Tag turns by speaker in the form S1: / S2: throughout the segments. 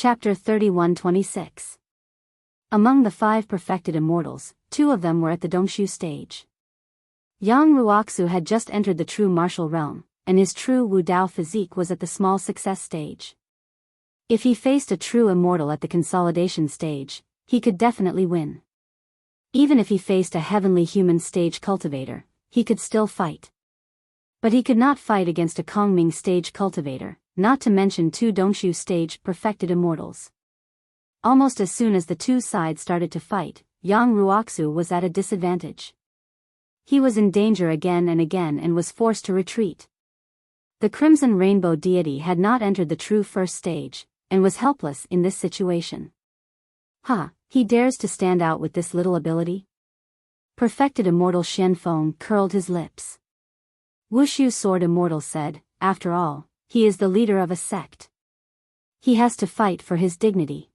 S1: Chapter 31-26. Among the 5 perfected immortals, 2 of them were at the Dongshu stage. Yang Ruoxu had just entered the true martial realm, and his true Wu Dao physique was at the small success stage. If he faced a true immortal at the consolidation stage, he could definitely win. Even if he faced a heavenly human stage cultivator, he could still fight. But he could not fight against a Kongming stage cultivator, not to mention 2 Dongshu stage perfected immortals. Almost as soon as the 2 sides started to fight, Yang Ruoxu was at a disadvantage. He was in danger again and was forced to retreat. The Crimson Rainbow deity had not entered the true first stage, and was helpless in this situation. He dares to stand out with this little ability? Perfected immortal Xianfeng curled his lips. Wuxia Sword Immortal said, after all, he is the leader of a sect. He has to fight for his dignity.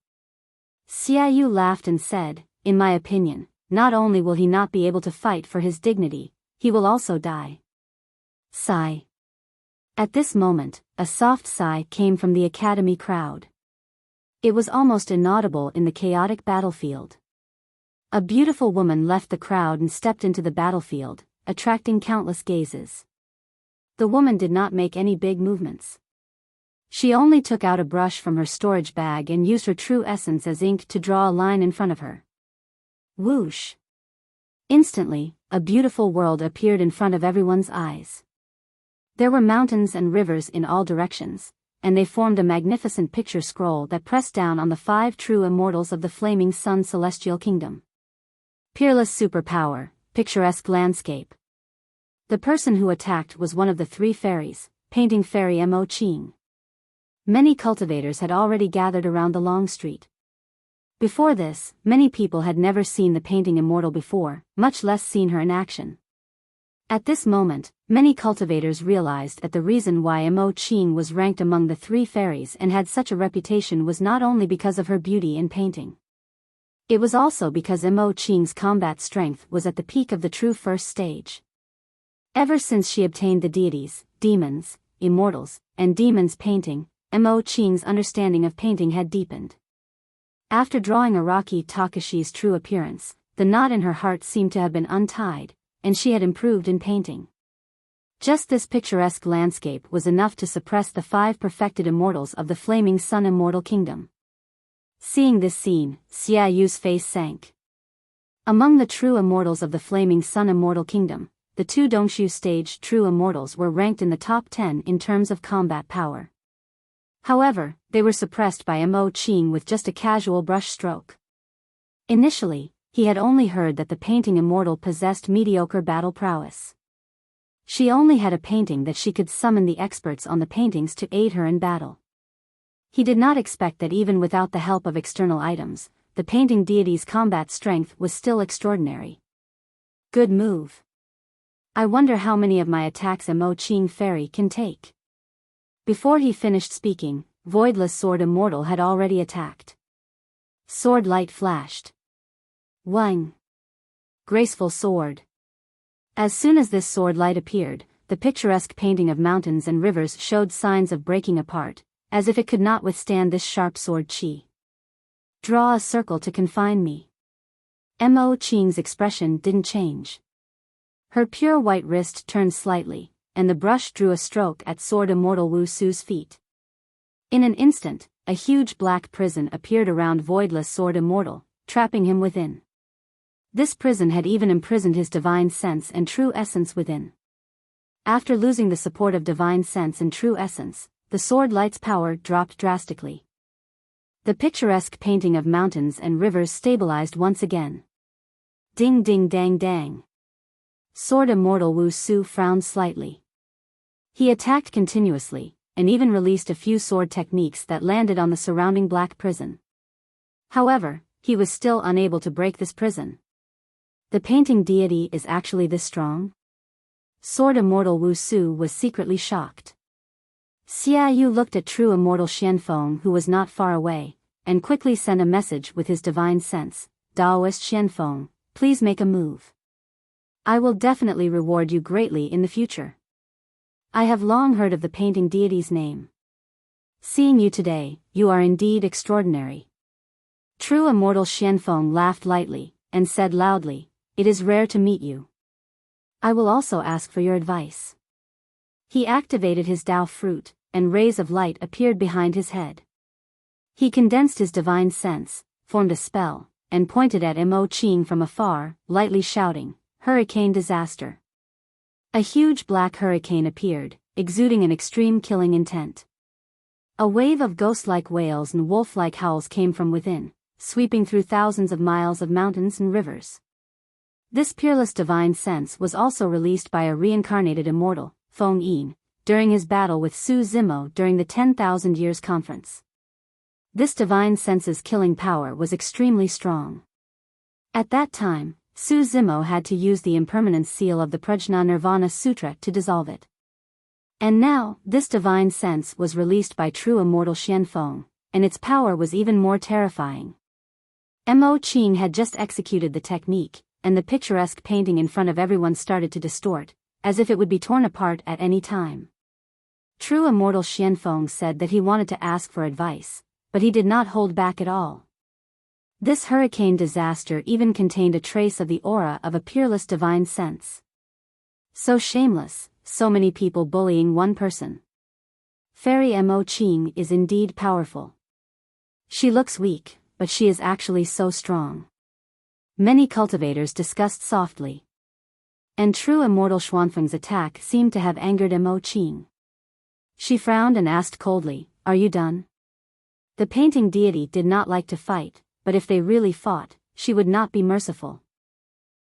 S1: Xiaoyu laughed and said, in my opinion, not only will he not be able to fight for his dignity, he will also die. Sigh. At this moment, a soft sigh came from the academy crowd. It was almost inaudible in the chaotic battlefield. A beautiful woman left the crowd and stepped into the battlefield, attracting countless gazes. The woman did not make any big movements. She only took out a brush from her storage bag and used her true essence as ink to draw a line in front of her. Whoosh! Instantly, a beautiful world appeared in front of everyone's eyes. There were mountains and rivers in all directions, and they formed a magnificent picture scroll that pressed down on the 5 true immortals of the Flaming Sun Celestial Kingdom. Peerless superpower, picturesque landscape. The person who attacked was one of the 3 fairies, painting fairy Mo Qing. Many cultivators had already gathered around the long street. Before this, many people had never seen the painting immortal before, much less seen her in action. At this moment, many cultivators realized that the reason why Mo Qing was ranked among the 3 fairies and had such a reputation was not only because of her beauty in painting. It was also because Mo Qing's combat strength was at the peak of the true first stage. Ever since she obtained the deities, demons, immortals, and demons painting, Mo Qing's understanding of painting had deepened. After drawing Araki Takashi's true appearance, the knot in her heart seemed to have been untied, and she had improved in painting. Just this picturesque landscape was enough to suppress the 5 perfected immortals of the Flaming Sun Immortal Kingdom. Seeing this scene, Xiaoyu's face sank. Among the true immortals of the Flaming Sun Immortal Kingdom, the 2 Dongshu stage true immortals were ranked in the top 10 in terms of combat power. However, they were suppressed by Mo Qing with just a casual brush stroke. Initially, he had only heard that the painting immortal possessed mediocre battle prowess. She only had a painting that she could summon the experts on the paintings to aid her in battle. He did not expect that even without the help of external items, the painting deity's combat strength was still extraordinary. Good move. I wonder how many of my attacks Mo Qing Fairy can take. Before he finished speaking, Voidless Sword Immortal had already attacked. Sword light flashed. Wang. Graceful sword. As soon as this sword light appeared, the picturesque painting of mountains and rivers showed signs of breaking apart, as if it could not withstand this sharp sword chi. Draw a circle to confine me. Mo Qing's expression didn't change. Her pure white wrist turned slightly, and the brush drew a stroke at Sword Immortal Wu Su's feet. In an instant, a huge black prison appeared around Voidless Sword Immortal, trapping him within. This prison had even imprisoned his divine sense and true essence within. After losing the support of divine sense and true essence, the sword light's power dropped drastically. The picturesque painting of mountains and rivers stabilized once again. Ding ding dang dang. Sword Immortal Wu Su frowned slightly. He attacked continuously, and even released a few sword techniques that landed on the surrounding black prison. However, he was still unable to break this prison. The painting deity is actually this strong? Sword Immortal Wu Su was secretly shocked. Xiaoyu looked at true immortal Xianfeng, who was not far away, and quickly sent a message with his divine sense. Daoist Xianfeng, please make a move. I will definitely reward you greatly in the future. I have long heard of the painting deity's name. Seeing you today, you are indeed extraordinary. True Immortal Xianfeng laughed lightly, and said loudly, "It is rare to meet you. I will also ask for your advice." He activated his Tao fruit, and rays of light appeared behind his head. He condensed his divine sense, formed a spell, and pointed at Mo Qing from afar, lightly shouting, "Hurricane disaster." A huge black hurricane appeared, exuding an extreme killing intent. A wave of ghost-like wails and wolf-like howls came from within, sweeping through thousands of miles of mountains and rivers. This peerless divine sense was also released by a reincarnated immortal, Feng Yin, during his battle with Su Zimo during the 10,000 Years Conference. This divine sense's killing power was extremely strong. At that time, Su Zimo had to use the impermanence seal of the Prajna Nirvana Sutra to dissolve it. And now, this divine sense was released by true immortal Xianfeng, and its power was even more terrifying. Mo Qing had just executed the technique, and the picturesque painting in front of everyone started to distort, as if it would be torn apart at any time. True immortal Xianfeng said that he wanted to ask for advice, but he did not hold back at all. This hurricane disaster even contained a trace of the aura of a peerless divine sense. So shameless, so many people bullying one person. Fairy Mo Qing is indeed powerful. She looks weak, but she is actually so strong. Many cultivators discussed softly. And true immortal Xuanfeng's attack seemed to have angered Mo Qing. She frowned and asked coldly, "Are you done?" The painting deity did not like to fight, but if they really fought, she would not be merciful.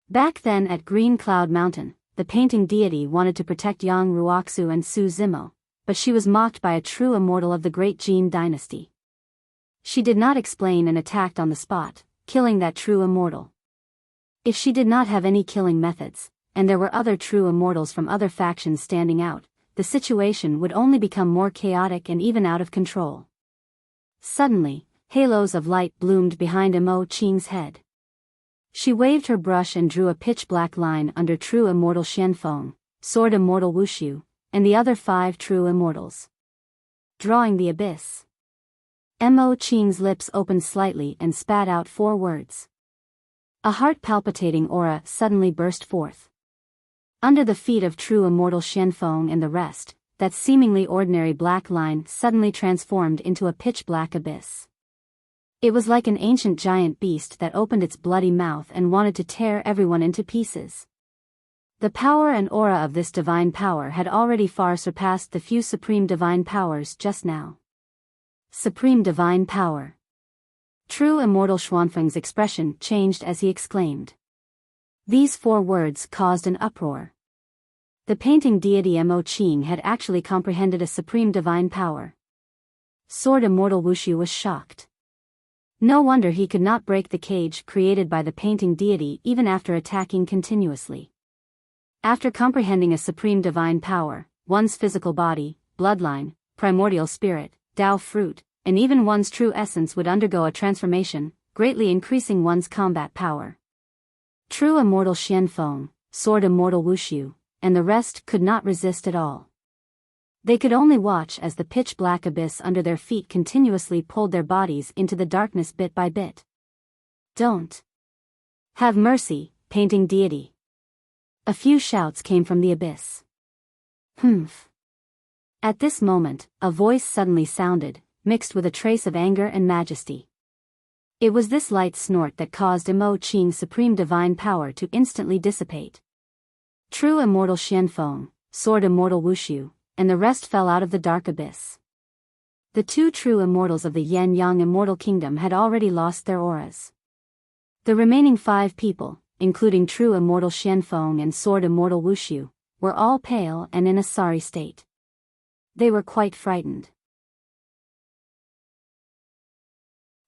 S1: Back then at Green Cloud Mountain, the painting deity wanted to protect Yang Ruoxu and Su Zimo, but she was mocked by a true immortal of the Great Jin dynasty. She did not explain and attacked on the spot, killing that true immortal. If she did not have any killing methods, and there were other true immortals from other factions standing out, the situation would only become more chaotic and even out of control. Suddenly, halos of light bloomed behind Mo Qing's head. She waved her brush and drew a pitch-black line under true immortal Xianfeng, sword immortal Wuxia, and the other 5 true immortals. Drawing the abyss. Mo Qing's lips opened slightly and spat out 4 words. A heart-palpitating aura suddenly burst forth. Under the feet of true immortal Xianfeng and the rest, that seemingly ordinary black line suddenly transformed into a pitch-black abyss. It was like an ancient giant beast that opened its bloody mouth and wanted to tear everyone into pieces. The power and aura of this divine power had already far surpassed the few supreme divine powers just now. Supreme divine power. True immortal Xuanfeng's expression changed as he exclaimed. These 4 words caused an uproar. The painting deity Mo Qing had actually comprehended a supreme divine power. Sword immortal Wuxia was shocked. No wonder he could not break the cage created by the painting deity even after attacking continuously. After comprehending a supreme divine power, one's physical body, bloodline, primordial spirit, Tao fruit, and even one's true essence would undergo a transformation, greatly increasing one's combat power. True immortal Xianfeng, sword immortal Wuxia, and the rest could not resist at all. They could only watch as the pitch-black abyss under their feet continuously pulled their bodies into the darkness bit by bit. Don't. Have mercy, painting deity. A few shouts came from the abyss. Humph. At this moment, a voice suddenly sounded, mixed with a trace of anger and majesty. It was this light snort that caused Mo Qing's supreme divine power to instantly dissipate. True immortal Xianfeng, sword immortal Wuxia, and the rest fell out of the dark abyss. The 2 true immortals of the Yin-Yang immortal kingdom had already lost their auras. The remaining 5 people, including true immortal Xianfeng and sword immortal Wuxia, were all pale and in a sorry state. They were quite frightened.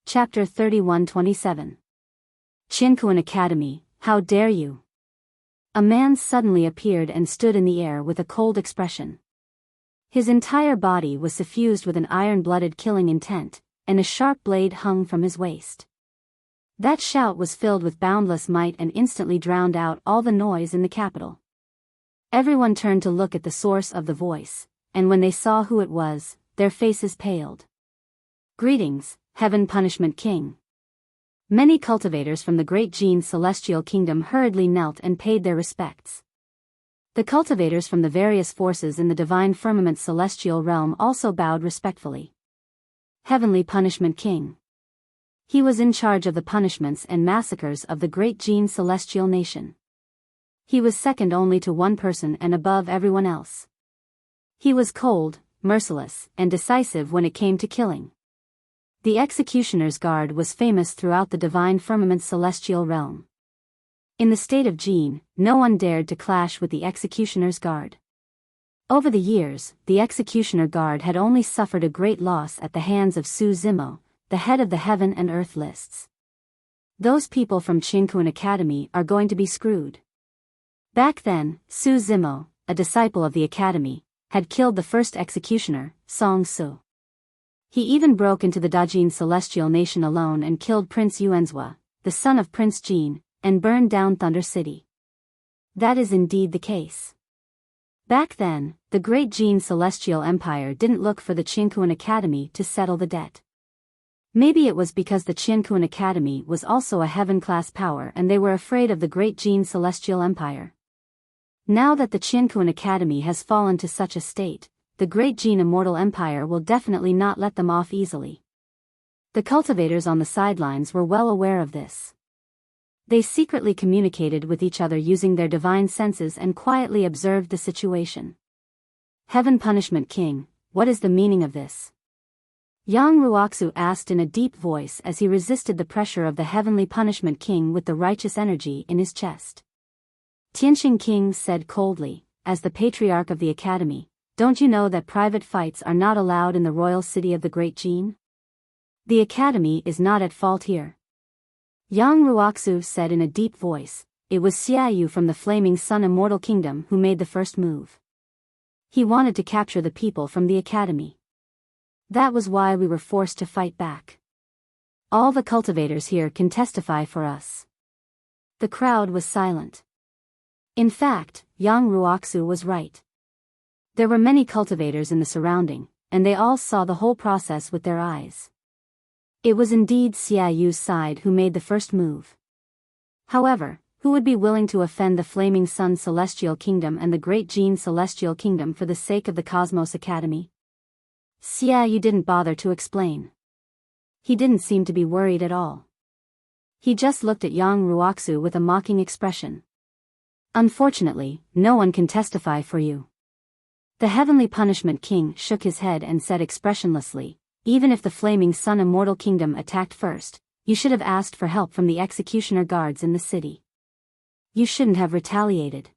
S1: Chapter 31-27. Qinkuan Academy, how dare you? A man suddenly appeared and stood in the air with a cold expression. His entire body was suffused with an iron-blooded killing intent, and a sharp blade hung from his waist. That shout was filled with boundless might and instantly drowned out all the noise in the capital. Everyone turned to look at the source of the voice, and when they saw who it was, their faces paled. "Greetings, Heaven Punishment King." Many cultivators from the Great Jin Celestial Kingdom hurriedly knelt and paid their respects. The cultivators from the various forces in the Divine Firmament Celestial Realm also bowed respectfully. Heavenly Punishment King. He was in charge of the punishments and massacres of the Great Jin Celestial Nation. He was second only to one person and above everyone else. He was cold, merciless, and decisive when it came to killing. The Executioner's Guard was famous throughout the Divine Firmament Celestial Realm. In the state of Jin, no one dared to clash with the Executioner's Guard. Over the years, the Executioner Guard had only suffered a great loss at the hands of Su Zimo, the head of the Heaven and Earth lists. Those people from Qinkuan Academy are going to be screwed. Back then, Su Zimo, a disciple of the Academy, had killed the first executioner, Song Su. He even broke into the Dajin Celestial Nation alone and killed Prince Yuanzhua, the son of Prince Jin, and burned down Thunder City. That is indeed the case. Back then, the Great Jin Celestial Empire didn't look for the Qinkuan Academy to settle the debt. Maybe it was because the Qinkuan Academy was also a heaven-class power and they were afraid of the Great Jin Celestial Empire. Now that the Qinkuan Academy has fallen to such a state, the Great Jin Immortal Empire will definitely not let them off easily. The cultivators on the sidelines were well aware of this. They secretly communicated with each other using their divine senses and quietly observed the situation. Heaven Punishment King, what is the meaning of this? Yang Ruoxu asked in a deep voice as he resisted the pressure of the Heavenly Punishment King with the righteous energy in his chest. Tianxing King said coldly, as the Patriarch of the Academy, "Don't you know that private fights are not allowed in the royal city of the Great Jin? The Academy is not at fault here." Yang Ruoxu said in a deep voice, "It was Xiaoyu from the Flaming Sun Immortal Kingdom who made the first move. He wanted to capture the people from the Academy. That was why we were forced to fight back. All the cultivators here can testify for us." The crowd was silent. In fact, Yang Ruoxu was right. There were many cultivators in the surrounding, and they all saw the whole process with their eyes. It was indeed Xiaoyu's side who made the first move. However, who would be willing to offend the Flaming Sun Celestial Kingdom and the Great Jin Celestial Kingdom for the sake of the Cosmos Academy? Xiaoyu didn't bother to explain. He didn't seem to be worried at all. He just looked at Yang Ruoxu with a mocking expression. "Unfortunately, no one can testify for you." The Heavenly Punishment King shook his head and said expressionlessly, "Even if the Flaming Sun Immortal Kingdom attacked first, you should have asked for help from the Executioner Guards in the city. You shouldn't have retaliated."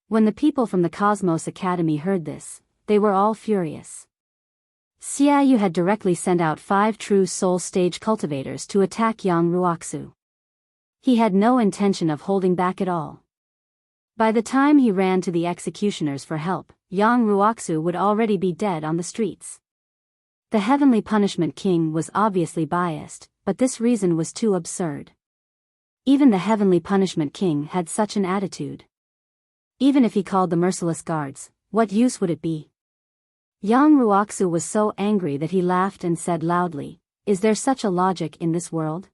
S1: When the people from the Cosmos Academy heard this, they were all furious. Xiaoyu had directly sent out 5 true soul stage cultivators to attack Yang Ruoxu. He had no intention of holding back at all. By the time he ran to the executioners for help, Yang Ruoxu would already be dead on the streets. The Heavenly Punishment King was obviously biased, but this reason was too absurd. Even the Heavenly Punishment King had such an attitude. Even if he called the merciless guards, what use would it be? Yang Ruoxu was so angry that he laughed and said loudly, "Is there such a logic in this world?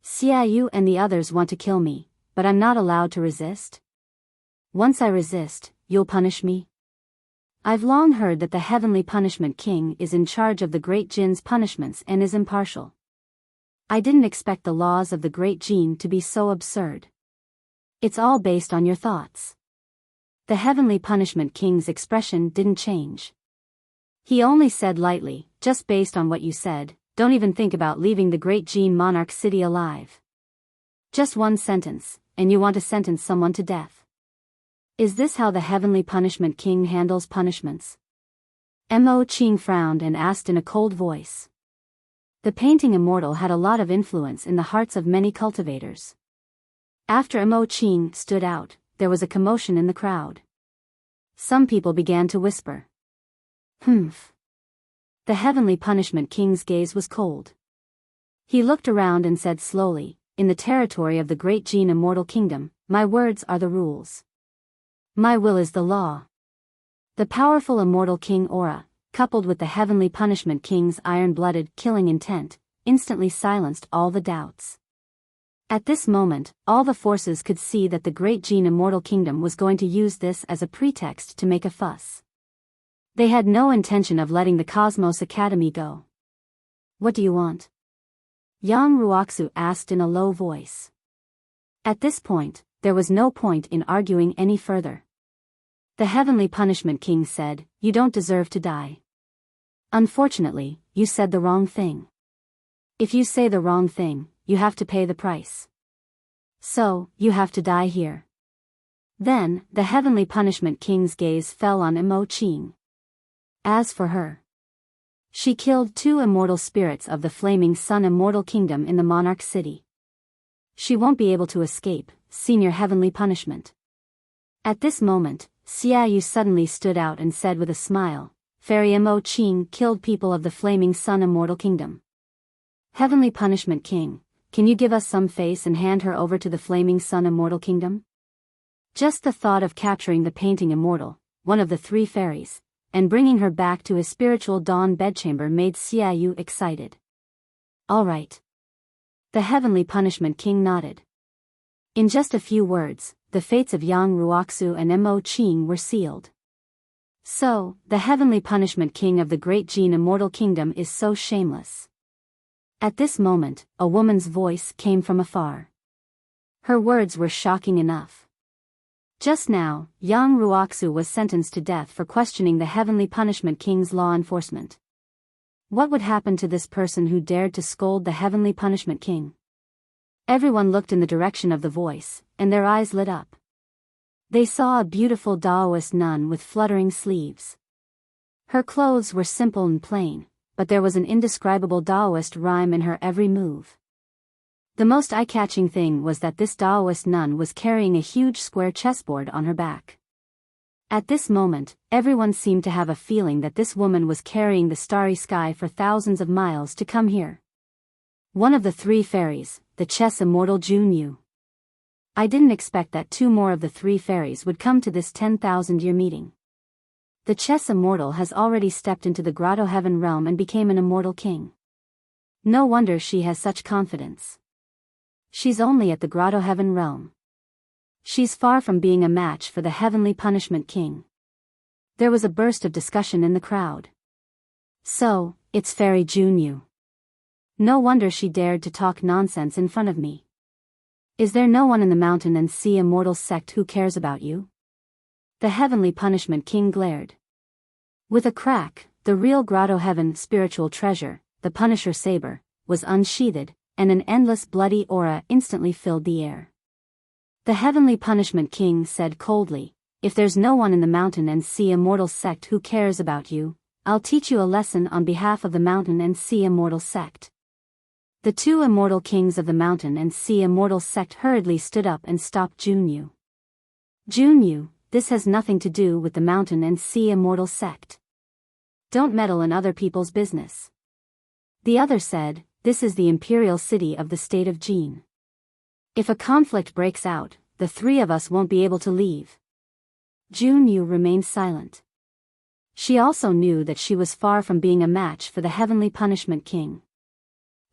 S1: Xiaoyu and the others want to kill me, but I'm not allowed to resist? Once I resist, you'll punish me?" I've long heard that the Heavenly Punishment King is in charge of the Great Jin's punishments and is impartial. I didn't expect the laws of the Great Jin to be so absurd. It's all based on your thoughts. The Heavenly Punishment King's expression didn't change. He only said lightly, "Just based on what you said, don't even think about leaving the Great Jin Monarch City alive. Just one sentence, and you want to sentence someone to death. Is this how the Heavenly Punishment King handles punishments?" Mo Qing frowned and asked in a cold voice. The painting immortal had a lot of influence in the hearts of many cultivators. After Mo Qing stood out, there was a commotion in the crowd. Some people began to whisper. "Humph." The Heavenly Punishment King's gaze was cold. He looked around and said slowly, "In the territory of the Great Jin Immortal Kingdom, my words are the rules. My will is the law." The powerful Immortal King Aura, coupled with the Heavenly Punishment King's iron-blooded, killing intent, instantly silenced all the doubts. At this moment, all the forces could see that the Great Jin Immortal Kingdom was going to use this as a pretext to make a fuss. They had no intention of letting the Cosmos Academy go. "What do you want?" Yang Ruoxu asked in a low voice. At this point, there was no point in arguing any further. The Heavenly Punishment King said, "You don't deserve to die. Unfortunately, you said the wrong thing. If you say the wrong thing, you have to pay the price. So, you have to die here." Then, the Heavenly Punishment King's gaze fell on Mo Qing. As for her, she killed 2 immortal spirits of the Flaming Sun Immortal Kingdom in the Monarch City. She won't be able to escape senior heavenly punishment. At this moment, Xiaoyu suddenly stood out and said with a smile, "Fairy Mo Qing killed people of the Flaming Sun Immortal Kingdom. Heavenly Punishment King, can you give us some face and hand her over to the Flaming Sun Immortal Kingdom?" Just the thought of capturing the Painting Immortal, one of the 3 fairies, and bringing her back to his spiritual dawn bedchamber made Xiaoyu excited. "All right." The Heavenly Punishment King nodded. In just a few words, the fates of Yang Ruoxu and Mo Qing were sealed. So, the Heavenly Punishment King of the Great Jin Immortal Kingdom is so shameless. At this moment, a woman's voice came from afar. Her words were shocking enough. Just now, Yang Ruoxu was sentenced to death for questioning the Heavenly Punishment King's law enforcement. What would happen to this person who dared to scold the Heavenly Punishment King? Everyone looked in the direction of the voice, and their eyes lit up. They saw a beautiful Taoist nun with fluttering sleeves. Her clothes were simple and plain, but there was an indescribable Taoist rhyme in her every move. The most eye-catching thing was that this Taoist nun was carrying a huge square chessboard on her back. At this moment, everyone seemed to have a feeling that this woman was carrying the starry sky for thousands of miles to come here. One of the 3 fairies, the chess immortal Junyu. I didn't expect that 2 more of the 3 fairies would come to this 10,000-year meeting. The chess immortal has already stepped into the Grotto Heaven realm and became an immortal king. No wonder she has such confidence. She's only at the Grotto Heaven realm. She's far from being a match for the Heavenly Punishment King. There was a burst of discussion in the crowd. So, it's Fairy Junyu. No wonder she dared to talk nonsense in front of me. Is there no one in the Mountain and Sea Immortal sect who cares about you? The Heavenly Punishment King glared. With a crack, the real Grotto Heaven spiritual treasure, the Punisher Saber, was unsheathed, and an endless bloody aura instantly filled the air. The Heavenly Punishment King said coldly, "If there's no one in the Mountain and Sea Immortal sect who cares about you, I'll teach you a lesson on behalf of the Mountain and Sea Immortal sect." The 2 immortal kings of the Mountain and Sea Immortal sect hurriedly stood up and stopped Junyu. "Junyu, this has nothing to do with the Mountain and Sea Immortal sect. Don't meddle in other people's business." The other said, "This is the imperial city of the state of Jin. If a conflict breaks out, the 3 of us won't be able to leave." Junyu remained silent. She also knew that she was far from being a match for the Heavenly Punishment King.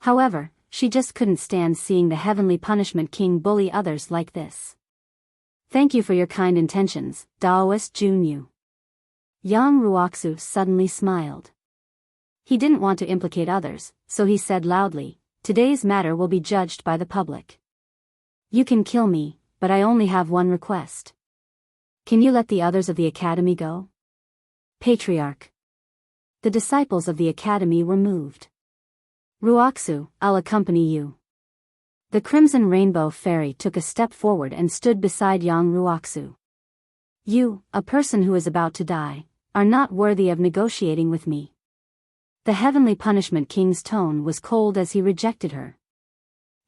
S1: However, she just couldn't stand seeing the Heavenly Punishment King bully others like this. "Thank you for your kind intentions, Taoist Junyu." Yang Ruoxu suddenly smiled. He didn't want to implicate others, so he said loudly, "Today's matter will be judged by the public. You can kill me, but I only have one request. Can you let the others of the academy go?" Patriarch. The disciples of the academy were moved. "Ruoxu, I'll accompany you." The Crimson Rainbow Fairy took a step forward and stood beside Yang Ruoxu. "You, a person who is about to die, are not worthy of negotiating with me." The Heavenly Punishment King's tone was cold as he rejected her.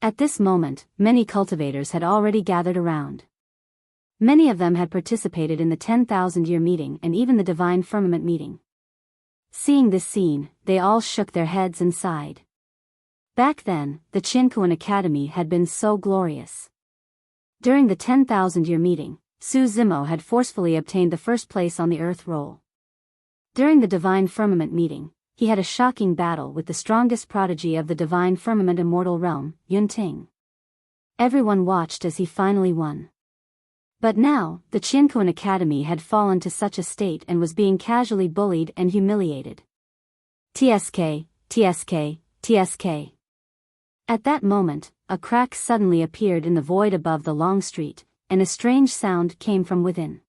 S1: At this moment, many cultivators had already gathered around. Many of them had participated in the 10,000-year meeting and even the Divine Firmament meeting. Seeing this scene, they all shook their heads and sighed. Back then, the Qinkuan Academy had been so glorious. During the 10,000-year meeting, Su Zimo had forcefully obtained the first place on the Earth roll. During the Divine Firmament meeting, he had a shocking battle with the strongest prodigy of the Divine Firmament Immortal Realm, Yunting. Everyone watched as he finally won. But now, the Qianquan Academy had fallen to such a state and was being casually bullied and humiliated. TSK, TSK, TSK. At that moment, a crack suddenly appeared in the void above the long street, and a strange sound came from within.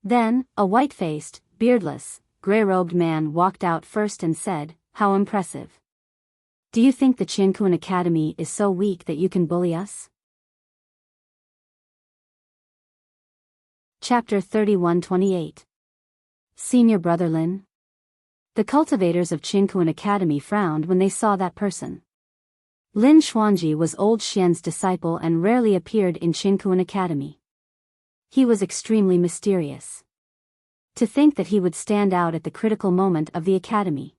S1: Then, a white-faced, beardless, gray-robed man walked out first and said, "How impressive. Do you think the Qianquan Academy is so weak that you can bully us?" Chapter 31-28. Senior Brother Lin. The cultivators of Qianquan Academy frowned when they saw that person. Lin Xuanji was old Xian's disciple and rarely appeared in Qianquan Academy. He was extremely mysterious. To think that he would stand out at the critical moment of the academy.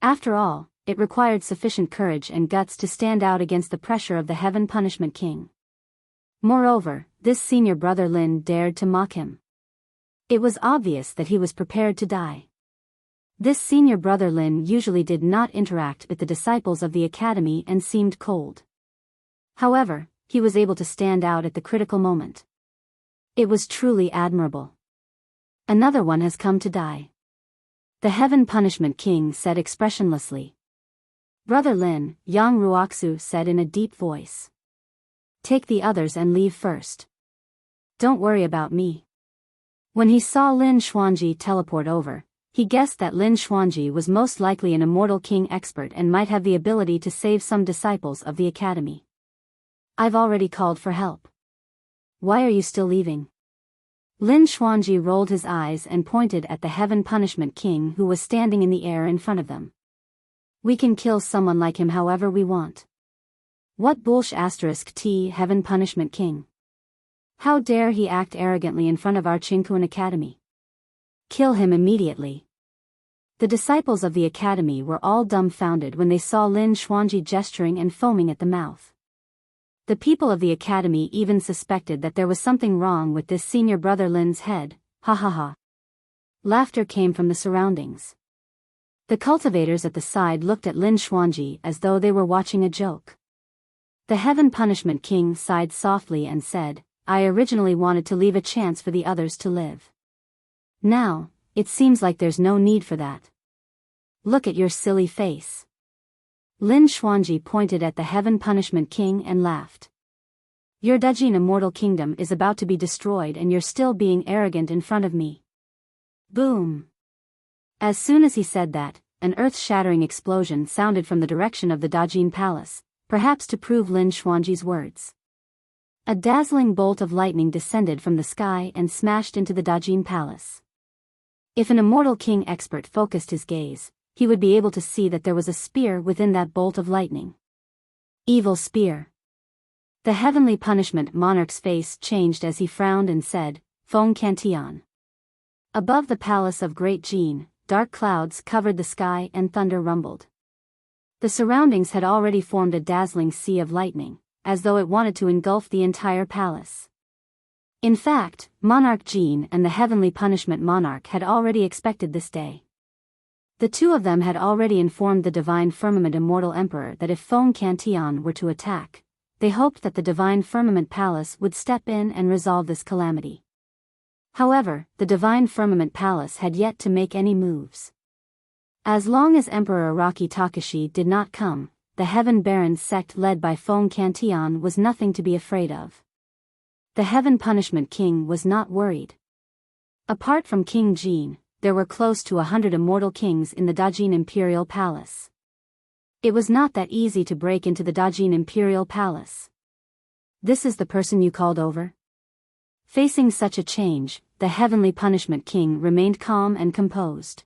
S1: After all, it required sufficient courage and guts to stand out against the pressure of the Heaven Punishment King. Moreover, this senior brother Lin dared to mock him. It was obvious that he was prepared to die. This senior brother Lin usually did not interact with the disciples of the academy and seemed cold. However, he was able to stand out at the critical moment. It was truly admirable. Another one has come to die. The Heaven Punishment King said expressionlessly. Brother Lin, Yang Ruoxu said in a deep voice. Take the others and leave first. Don't worry about me. When he saw Lin Xuanji teleport over, he guessed that Lin Xuanji was most likely an immortal king expert and might have the ability to save some disciples of the academy. I've already called for help. Why are you still leaving? Lin Xuanji rolled his eyes and pointed at the Heaven Punishment King who was standing in the air in front of them. We can kill someone like him however we want. What bullsh**** Heaven Punishment King? How dare he act arrogantly in front of our Qianquan Academy? Kill him immediately. The disciples of the academy were all dumbfounded when they saw Lin Xuanji gesturing and foaming at the mouth. The people of the academy even suspected that there was something wrong with this senior brother Lin's head, ha ha ha. Laughter came from the surroundings. The cultivators at the side looked at Lin Xuanji as though they were watching a joke. The Heaven Punishment King sighed softly and said, I originally wanted to leave a chance for the others to live. Now, it seems like there's no need for that. Look at your silly face. Lin Xuanji pointed at the Heaven Punishment King and laughed. Your Dajin Immortal Kingdom is about to be destroyed and you're still being arrogant in front of me. Boom. As soon as he said that, an earth-shattering explosion sounded from the direction of the Dajin Palace, perhaps to prove Lin Xuanji's words. A dazzling bolt of lightning descended from the sky and smashed into the Dajin Palace. If an immortal king expert focused his gaze, he would be able to see that there was a spear within that bolt of lightning. Evil spear. The heavenly punishment monarch's face changed as he frowned and said, Feng Cantian. Above the palace of Great Jin, dark clouds covered the sky and thunder rumbled. The surroundings had already formed a dazzling sea of lightning, as though it wanted to engulf the entire palace. In fact, Monarch Jin and the heavenly punishment monarch had already expected this day. The two of them had already informed the Divine Firmament Immortal Emperor that if Feng Cantian were to attack, they hoped that the Divine Firmament Palace would step in and resolve this calamity. However, the Divine Firmament Palace had yet to make any moves. As long as Emperor Araki Takashi did not come, the Heaven Barons sect led by Feng Cantian was nothing to be afraid of. The Heaven Punishment King was not worried. Apart from King Jin, there were close to 100 immortal kings in the Dajin Imperial Palace. It was not that easy to break into the Dajin Imperial Palace. This is the person you called over? Facing such a change, the Heavenly Punishment King remained calm and composed.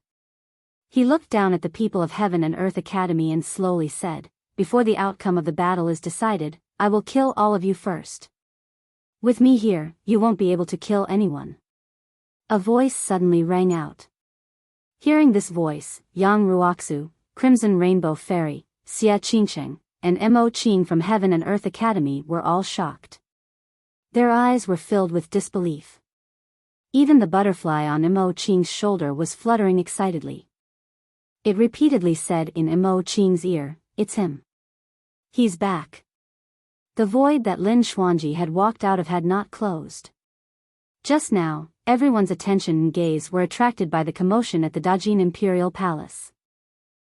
S1: He looked down at the people of Heaven and Earth Academy and slowly said, Before the outcome of the battle is decided, I will kill all of you first. With me here, you won't be able to kill anyone. A voice suddenly rang out. Hearing this voice, Yang Ruoxu, Crimson Rainbow Fairy, Xia Qingcheng, and Mo Qing from Heaven and Earth Academy were all shocked. Their eyes were filled with disbelief. Even the butterfly on Imo Qing's shoulder was fluttering excitedly. It repeatedly said in Imo Qing's ear, "It's him. He's back." The void that Lin Xuanji had walked out of had not closed. Just now, everyone's attention and gaze were attracted by the commotion at the Dajin Imperial Palace.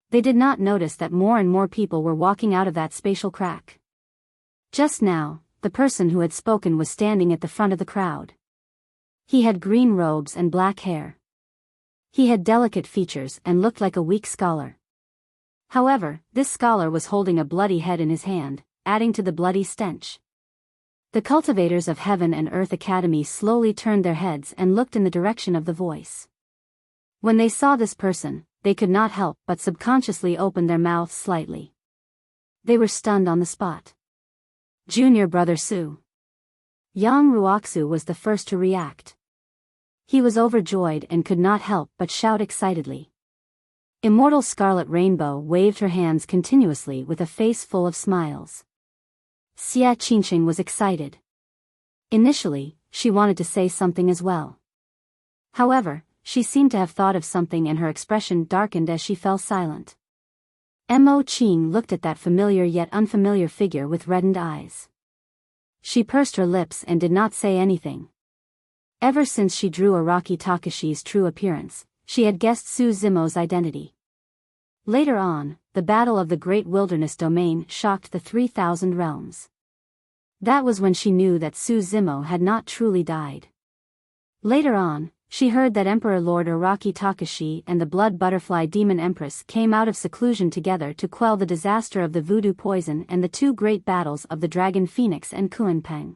S1: They did not notice that more and more people were walking out of that spatial crack. Just now, the person who had spoken was standing at the front of the crowd. He had green robes and black hair. He had delicate features and looked like a weak scholar. However, this scholar was holding a bloody head in his hand, adding to the bloody stench. The cultivators of Heaven and Earth Academy slowly turned their heads and looked in the direction of the voice. When they saw this person, they could not help but subconsciously open their mouths slightly. They were stunned on the spot. Junior brother Su. Yang Ruoxu was the first to react. He was overjoyed and could not help but shout excitedly. Immortal Scarlet Rainbow waved her hands continuously with a face full of smiles. Xia Qingqing was excited. Initially, she wanted to say something as well. However, she seemed to have thought of something and her expression darkened as she fell silent. Mo Qing looked at that familiar yet unfamiliar figure with reddened eyes. She pursed her lips and did not say anything. Ever since she drew Araki Takashi's true appearance, she had guessed Su Zimo's identity. Later on, the battle of the Great Wilderness Domain shocked the 3,000 realms. That was when she knew that Su Zimo had not truly died. Later on, she heard that Emperor Lord Araki Takashi and the Blood Butterfly Demon Empress came out of seclusion together to quell the disaster of the voodoo poison and the two great battles of the Dragon Phoenix and Kuanpeng.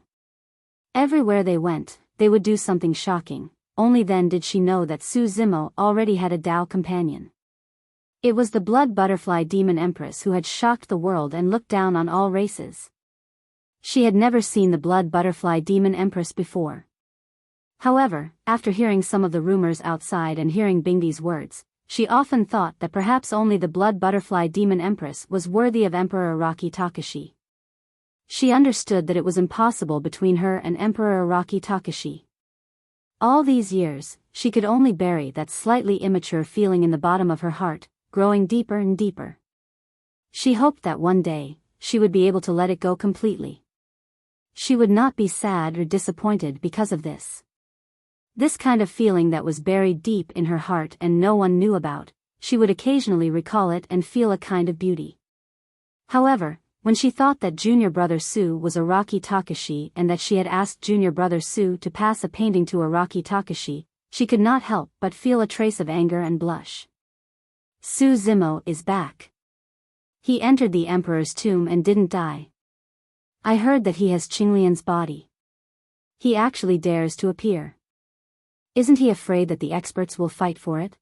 S1: Everywhere they went, they would do something shocking. Only then did she know that Su Zimo already had a Dao companion. It was the Blood Butterfly Demon Empress who had shocked the world and looked down on all races. She had never seen the Blood Butterfly Demon Empress before. However, after hearing some of the rumors outside and hearing Bingdi's words, she often thought that perhaps only the Blood Butterfly Demon Empress was worthy of Emperor Araki Takashi. She understood that it was impossible between her and Emperor Araki Takashi. All these years, she could only bury that slightly immature feeling in the bottom of her heart, growing deeper and deeper. She hoped that one day, she would be able to let it go completely. She would not be sad or disappointed because of this. This kind of feeling that was buried deep in her heart and no one knew about, she would occasionally recall it and feel a kind of beauty. However, when she thought that junior brother Su was Araki Takashi and that she had asked junior brother Su to pass a painting to Araki Takashi, she could not help but feel a trace of anger and blush. Su Zimo is back. He entered the emperor's tomb and didn't die. I heard that he has Qinglian's body. He actually dares to appear. Isn't he afraid that the experts will fight for it?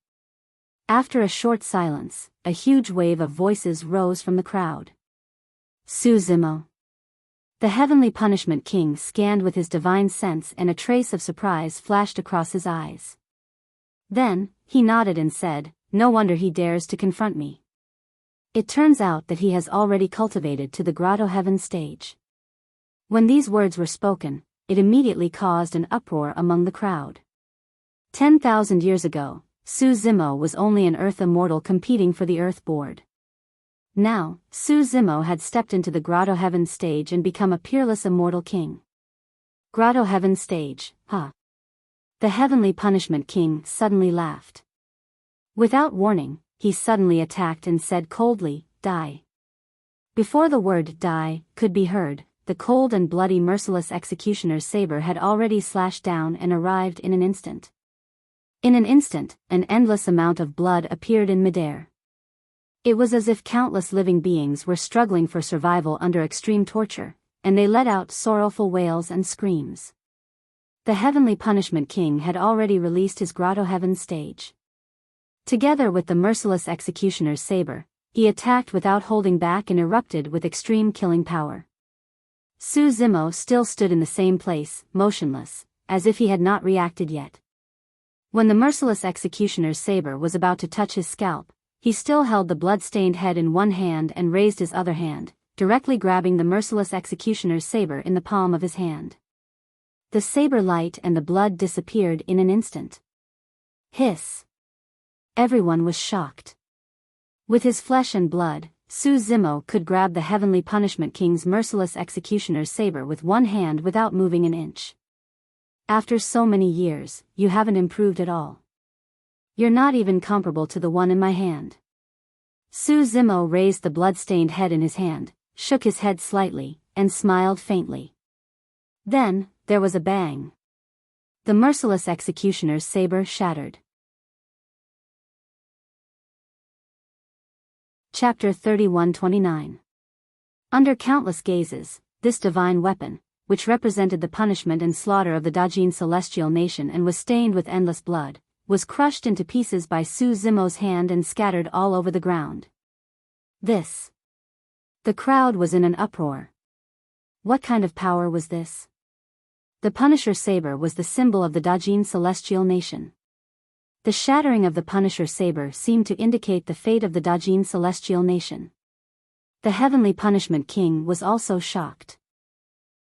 S1: After a short silence, a huge wave of voices rose from the crowd. Su Zimo. The Heavenly Punishment King scanned with his divine sense and a trace of surprise flashed across his eyes. Then, he nodded and said, "No wonder he dares to confront me. It turns out that he has already cultivated to the Grotto Heaven stage." When these words were spoken, it immediately caused an uproar among the crowd. 10,000 years ago, Su Zimo was only an Earth immortal competing for the Earth Board. Now, Su Zimo had stepped into the Grotto Heaven stage and become a peerless immortal king. Grotto Heaven stage, huh? The Heavenly Punishment King suddenly laughed. Without warning, he suddenly attacked and said coldly, "Die." Before the word "die" could be heard, the cold and bloody merciless executioner's saber had already slashed down and arrived in an instant. In an instant, an endless amount of blood appeared in midair. It was as if countless living beings were struggling for survival under extreme torture, and they let out sorrowful wails and screams. The Heavenly Punishment King had already released his Grotto Heaven stage. Together with the merciless executioner's saber, he attacked without holding back and erupted with extreme killing power. Su Zimo still stood in the same place, motionless, as if he had not reacted yet. When the merciless executioner's saber was about to touch his scalp, he still held the blood-stained head in one hand and raised his other hand, directly grabbing the merciless executioner's saber in the palm of his hand. The saber light and the blood disappeared in an instant. Hiss! Everyone was shocked. With his flesh and blood, Su Zimo could grab the Heavenly Punishment King's merciless executioner's saber with one hand without moving an inch. After so many years, you haven't improved at all. You're not even comparable to the one in my hand. Su Zimo raised the blood-stained head in his hand, shook his head slightly, and smiled faintly. Then, there was a bang. The merciless executioner's saber shattered. Chapter 31-29. Under countless gazes, this divine weapon, which represented the punishment and slaughter of the Dajin celestial nation and was stained with endless blood, was crushed into pieces by Su Zimo's hand and scattered all over the ground. This. The crowd was in an uproar. What kind of power was this? The Punisher saber was the symbol of the Dajin celestial nation. The shattering of the Punisher saber seemed to indicate the fate of the Dajin celestial nation. The Heavenly Punishment King was also shocked.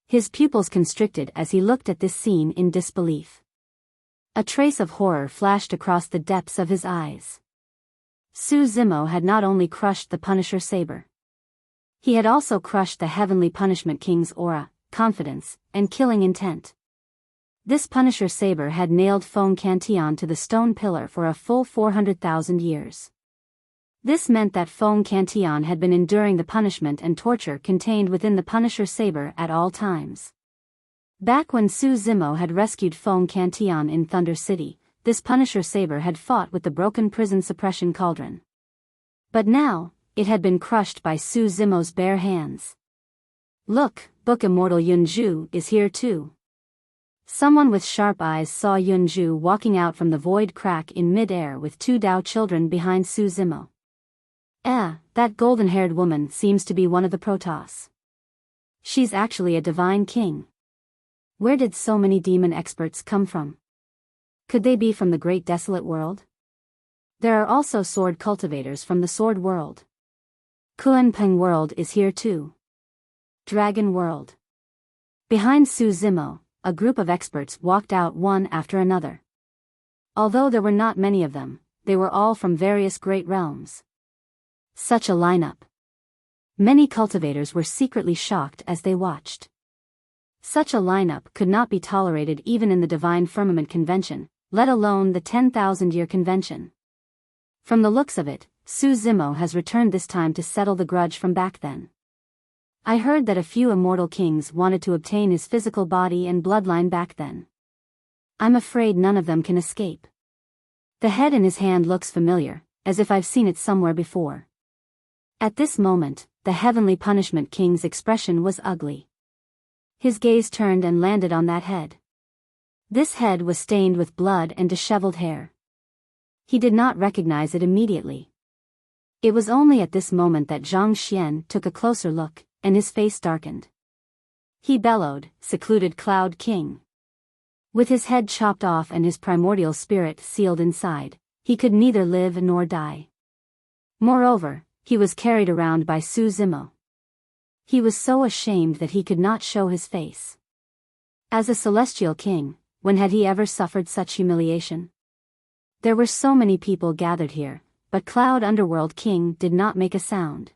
S1: His pupils constricted as he looked at this scene in disbelief. A trace of horror flashed across the depths of his eyes. Su Zimo had not only crushed the Punisher saber. He had also crushed the Heavenly Punishment King's aura, confidence, and killing intent. This Punisher saber had nailed Feng Cantillon to the stone pillar for a full 400,000 years. This meant that Feng Cantillon had been enduring the punishment and torture contained within the Punisher saber at all times. Back when Su Zimo had rescued Feng Cantillon in Thunder City, this Punisher saber had fought with the broken prison suppression cauldron. But now, it had been crushed by Su Zimo's bare hands. Look, Book Immortal Yunju is here too. Someone with sharp eyes saw Yunju walking out from the void crack in mid-air with two Dao children behind Su Zimo. That golden-haired woman seems to be one of the Protoss. She's actually a divine king. Where did so many demon experts come from? Could they be from the great desolate world? There are also sword cultivators from the sword world. Kuanpeng world is here too. Dragon world. Behind Su Zimo, a group of experts walked out one after another. Although there were not many of them, they were all from various great realms. Such a lineup. Many cultivators were secretly shocked as they watched. Such a lineup could not be tolerated even in the Divine Firmament Convention, let alone the 10,000-year convention. From the looks of it, Su Zimo has returned this time to settle the grudge from back then. I heard that a few immortal kings wanted to obtain his physical body and bloodline back then. I'm afraid none of them can escape. The head in his hand looks familiar, as if I've seen it somewhere before. At this moment, the Heavenly Punishment King's expression was ugly. His gaze turned and landed on that head. This head was stained with blood and disheveled hair. He did not recognize it immediately. It was only at this moment that Zhang Xian took a closer look, and his face darkened. He bellowed, "Secluded Cloud King." With his head chopped off and his primordial spirit sealed inside, he could neither live nor die. Moreover, he was carried around by Su Zimo. He was so ashamed that he could not show his face. As a celestial king, when had he ever suffered such humiliation? There were so many people gathered here, but Cloud Underworld King did not make a sound.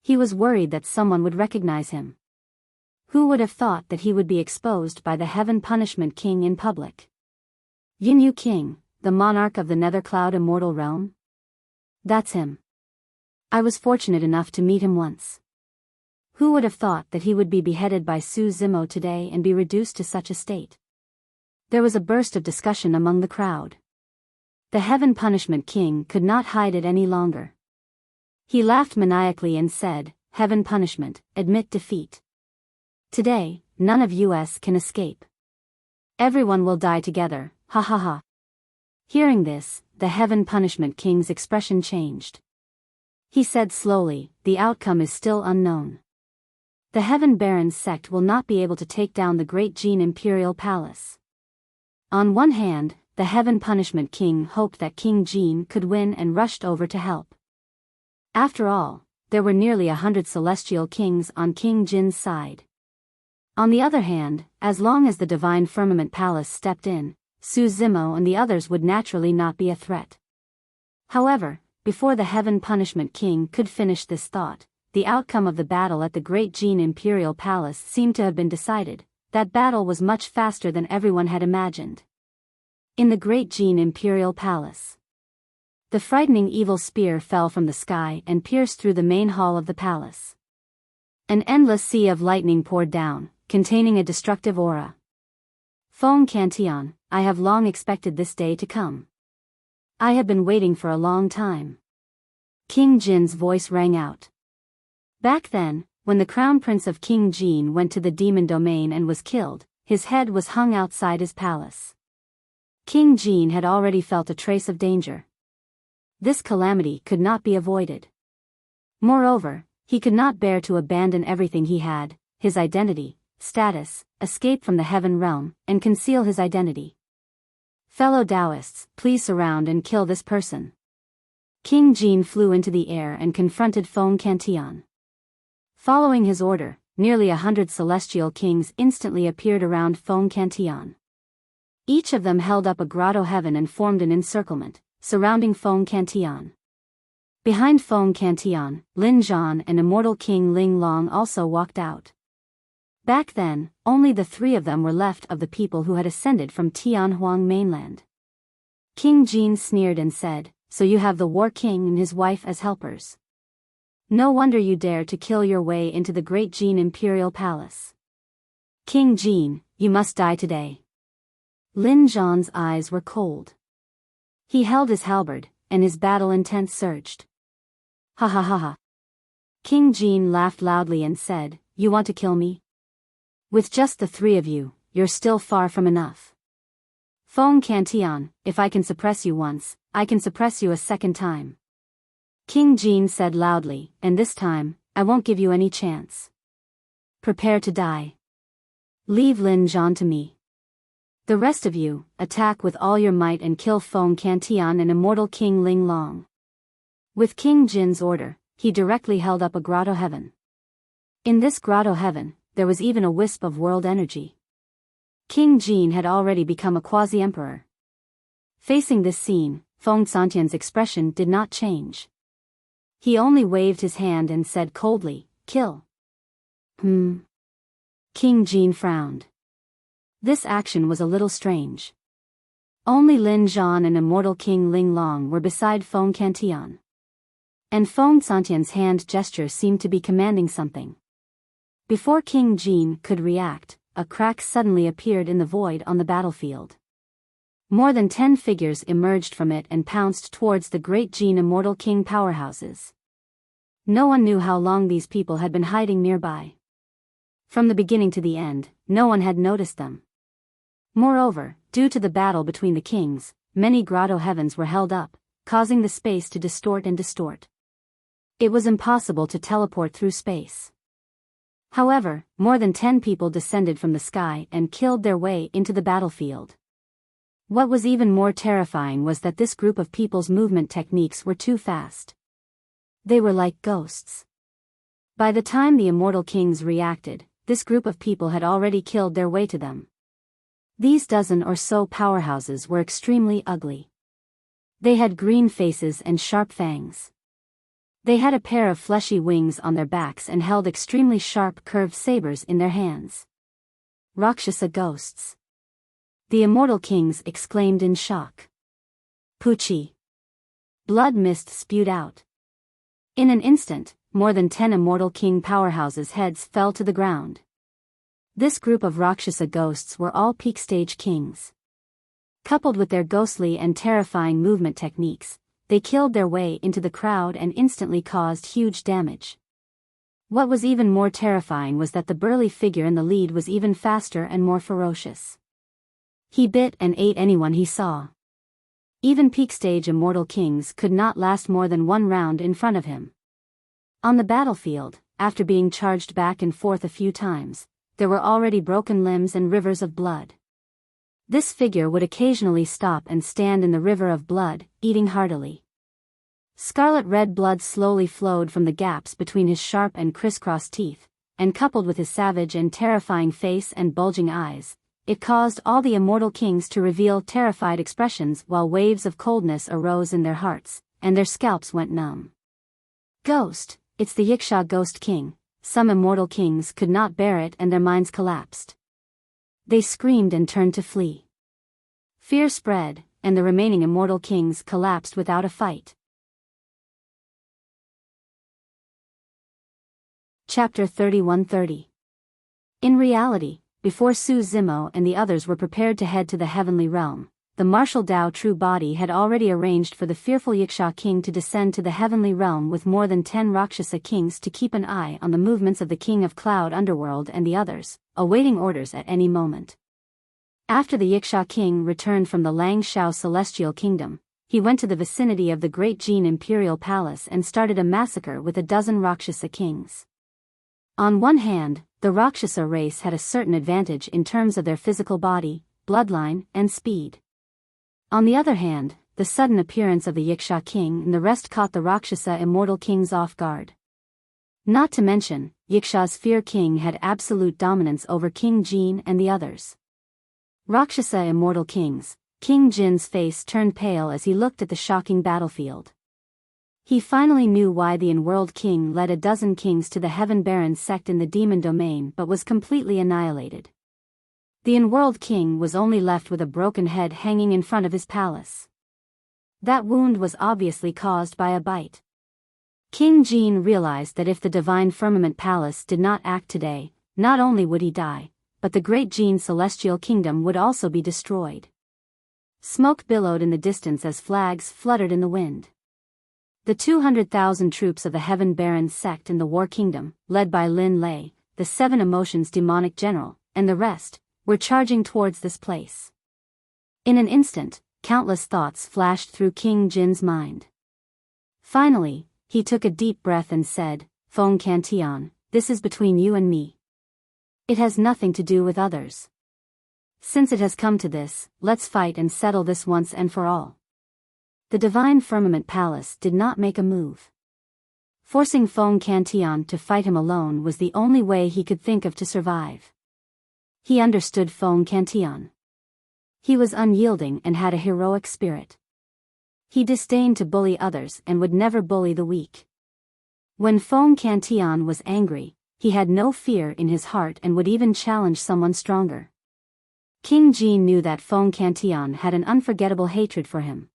S1: He was worried that someone would recognize him. Who would have thought that he would be exposed by the Heaven Punishment King in public? Yinyu King, the monarch of the Nether Cloud Immortal Realm? That's him. I was fortunate enough to meet him once. Who would have thought that he would be beheaded by Su Zimo today and be reduced to such a state? There was a burst of discussion among the crowd. The Heaven Punishment King could not hide it any longer. He laughed maniacally and said, "Heaven Punishment, admit defeat. Today, none of us can escape. Everyone will die together, ha ha ha." Hearing this, the Heaven Punishment King's expression changed. He said slowly, "The outcome is still unknown. The Heaven Baron's sect will not be able to take down the Great Jin Imperial Palace." On one hand, the Heaven Punishment King hoped that King Jin could win and rushed over to help. After all, there were nearly 100 celestial kings on King Jin's side. On the other hand, as long as the divine firmament palace stepped in, Su Zimo and the others would naturally not be a threat. However, before the Heaven Punishment King could finish this thought, the outcome of the battle at the Great Jin Imperial Palace seemed to have been decided. That battle was much faster than everyone had imagined. In the Great Jin Imperial Palace, the frightening evil spear fell from the sky and pierced through the main hall of the palace. An endless sea of lightning poured down, containing a destructive aura. Feng Cantion, I have long expected this day to come. I have been waiting for a long time. King Jin's voice rang out. Back then, when the crown prince of King Jin went to the demon domain and was killed, his head was hung outside his palace. King Jin had already felt a trace of danger. This calamity could not be avoided. Moreover, he could not bear to abandon everything he had, his identity, status, escape from the heaven realm, and conceal his identity. Fellow Taoists, please surround and kill this person. King Jin flew into the air and confronted Feng Cantion. Following his order, nearly 100 celestial kings instantly appeared around Feng Cantion. Each of them held up a grotto heaven and formed an encirclement, surrounding Feng Cantion. Behind Feng Cantion, Lin Zhan and immortal King Ling Long also walked out. Back then, only the three of them were left of the people who had ascended from Tianhuang mainland. King Jin sneered and said, "So you have the War King and his wife as helpers. No wonder you dare to kill your way into the Great Jin Imperial Palace. King Jin, you must die today." Lin Zhan's eyes were cold. He held his halberd, and his battle intent surged. Ha ha ha ha. King Jin laughed loudly and said, "You want to kill me? With just the three of you, you're still far from enough. Feng Cantion, if I can suppress you once, I can suppress you a second time." King Jin said loudly, "And this time, I won't give you any chance. Prepare to die. Leave Lin Zhan to me. The rest of you, attack with all your might and kill Feng Cantion and immortal King Ling Long." With King Jin's order, he directly held up a grotto heaven. In this grotto heaven, there was even a wisp of world energy. King Jin had already become a quasi-emperor. Facing this scene, Feng Cantion's expression did not change. He only waved his hand and said coldly, "Kill." King Jin frowned. This action was a little strange. Only Lin Zhan and immortal King Ling Long were beside Feng Cantion. And Feng Cantion's hand gesture seemed to be commanding something. Before King Jin could react, a crack suddenly appeared in the void on the battlefield. More than 10 figures emerged from it and pounced towards the Great Jin Immortal King powerhouses. No one knew how long these people had been hiding nearby. From the beginning to the end, no one had noticed them. Moreover, due to the battle between the kings, many grotto heavens were held up, causing the space to distort and distort. It was impossible to teleport through space. However, more than 10 people descended from the sky and killed their way into the battlefield. What was even more terrifying was that this group of people's movement techniques were too fast. They were like ghosts. By the time the immortal kings reacted, this group of people had already killed their way to them. These dozen or so powerhouses were extremely ugly. They had green faces and sharp fangs. They had a pair of fleshy wings on their backs and held extremely sharp curved sabers in their hands. Rakshasa ghosts. The immortal kings exclaimed in shock. Puchi. Blood mist spewed out. In an instant, more than 10 immortal king powerhouses' heads fell to the ground. This group of Rakshasa ghosts were all peak stage kings. Coupled with their ghostly and terrifying movement techniques, they killed their way into the crowd and instantly caused huge damage. What was even more terrifying was that the burly figure in the lead was even faster and more ferocious. He bit and ate anyone he saw. Even peak stage immortal kings could not last more than one round in front of him. On the battlefield, after being charged back and forth a few times, there were already broken limbs and rivers of blood. This figure would occasionally stop and stand in the river of blood, eating heartily. Scarlet red blood slowly flowed from the gaps between his sharp and crisscrossed teeth, and coupled with his savage and terrifying face and bulging eyes, it caused all the immortal kings to reveal terrified expressions while waves of coldness arose in their hearts, and their scalps went numb. Ghost, it's the Yiksha Ghost King. Some immortal kings could not bear it and their minds collapsed. They screamed and turned to flee. Fear spread, and the remaining immortal kings collapsed without a fight. Chapter 31:30. In reality, before Su Zimo and the others were prepared to head to the heavenly realm, the martial Tao true body had already arranged for the fearful Yiksha king to descend to the heavenly realm with more than 10 Rakshasa kings to keep an eye on the movements of the king of cloud underworld and the others, awaiting orders at any moment. After the Yiksha king returned from the Lang Shao celestial kingdom, he went to the vicinity of the great Jin imperial palace and started a massacre with a dozen Rakshasa kings. On one hand, the Rakshasa race had a certain advantage in terms of their physical body, bloodline, and speed. On the other hand, the sudden appearance of the Yiksha king and the rest caught the Rakshasa immortal kings off guard. Not to mention, Yiksha's fear king had absolute dominance over King Jin and the others. Rakshasa immortal kings, King Jin's face turned pale as he looked at the shocking battlefield. He finally knew why the in-world king led a dozen kings to the Heaven Baron sect in the demon domain but was completely annihilated. The in-world king was only left with a broken head hanging in front of his palace. That wound was obviously caused by a bite. King Jin realized that if the Divine Firmament Palace did not act today, not only would he die, but the great Jin celestial kingdom would also be destroyed. Smoke billowed in the distance as flags fluttered in the wind. The 200,000 troops of the Heaven Baron sect in the War Kingdom, led by Lin Lei, the Seven Emotions demonic general, and the rest, were charging towards this place. In an instant, countless thoughts flashed through King Jin's mind. Finally, he took a deep breath and said, "Feng Cantian, this is between you and me. It has nothing to do with others. Since it has come to this, let's fight and settle this once and for all." The Divine Firmament Palace did not make a move. Forcing Feng Cantian to fight him alone was the only way he could think of to survive. He understood Feng Cantian. He was unyielding and had a heroic spirit. He disdained to bully others and would never bully the weak. When Feng Cantian was angry, he had no fear in his heart and would even challenge someone stronger. King Jin knew that Feng Cantian had an unforgettable hatred for him.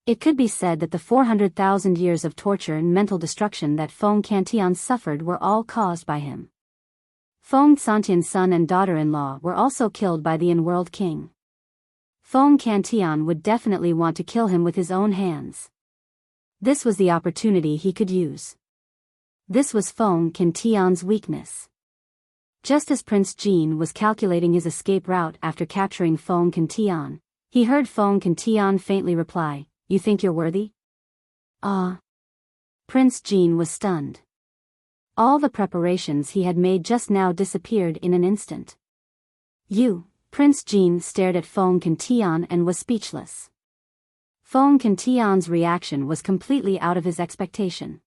S1: It could be said that the 400,000 years of torture and mental destruction that Feng Cantian suffered were all caused by him. Feng Santian's son and daughter-in-law were also killed by the in-world king. Feng Cantian would definitely want to kill him with his own hands. This was the opportunity he could use. This was Feng Cantian's weakness. Just as Prince Jin was calculating his escape route after capturing Feng Cantian, he heard Feng Cantian faintly reply, "You think you're worthy?" Ah. Prince Jin was stunned. All the preparations he had made just now disappeared in an instant. Prince Jin stared at Feng Cantian and was speechless. Feng Cantian's reaction was completely out of his expectation.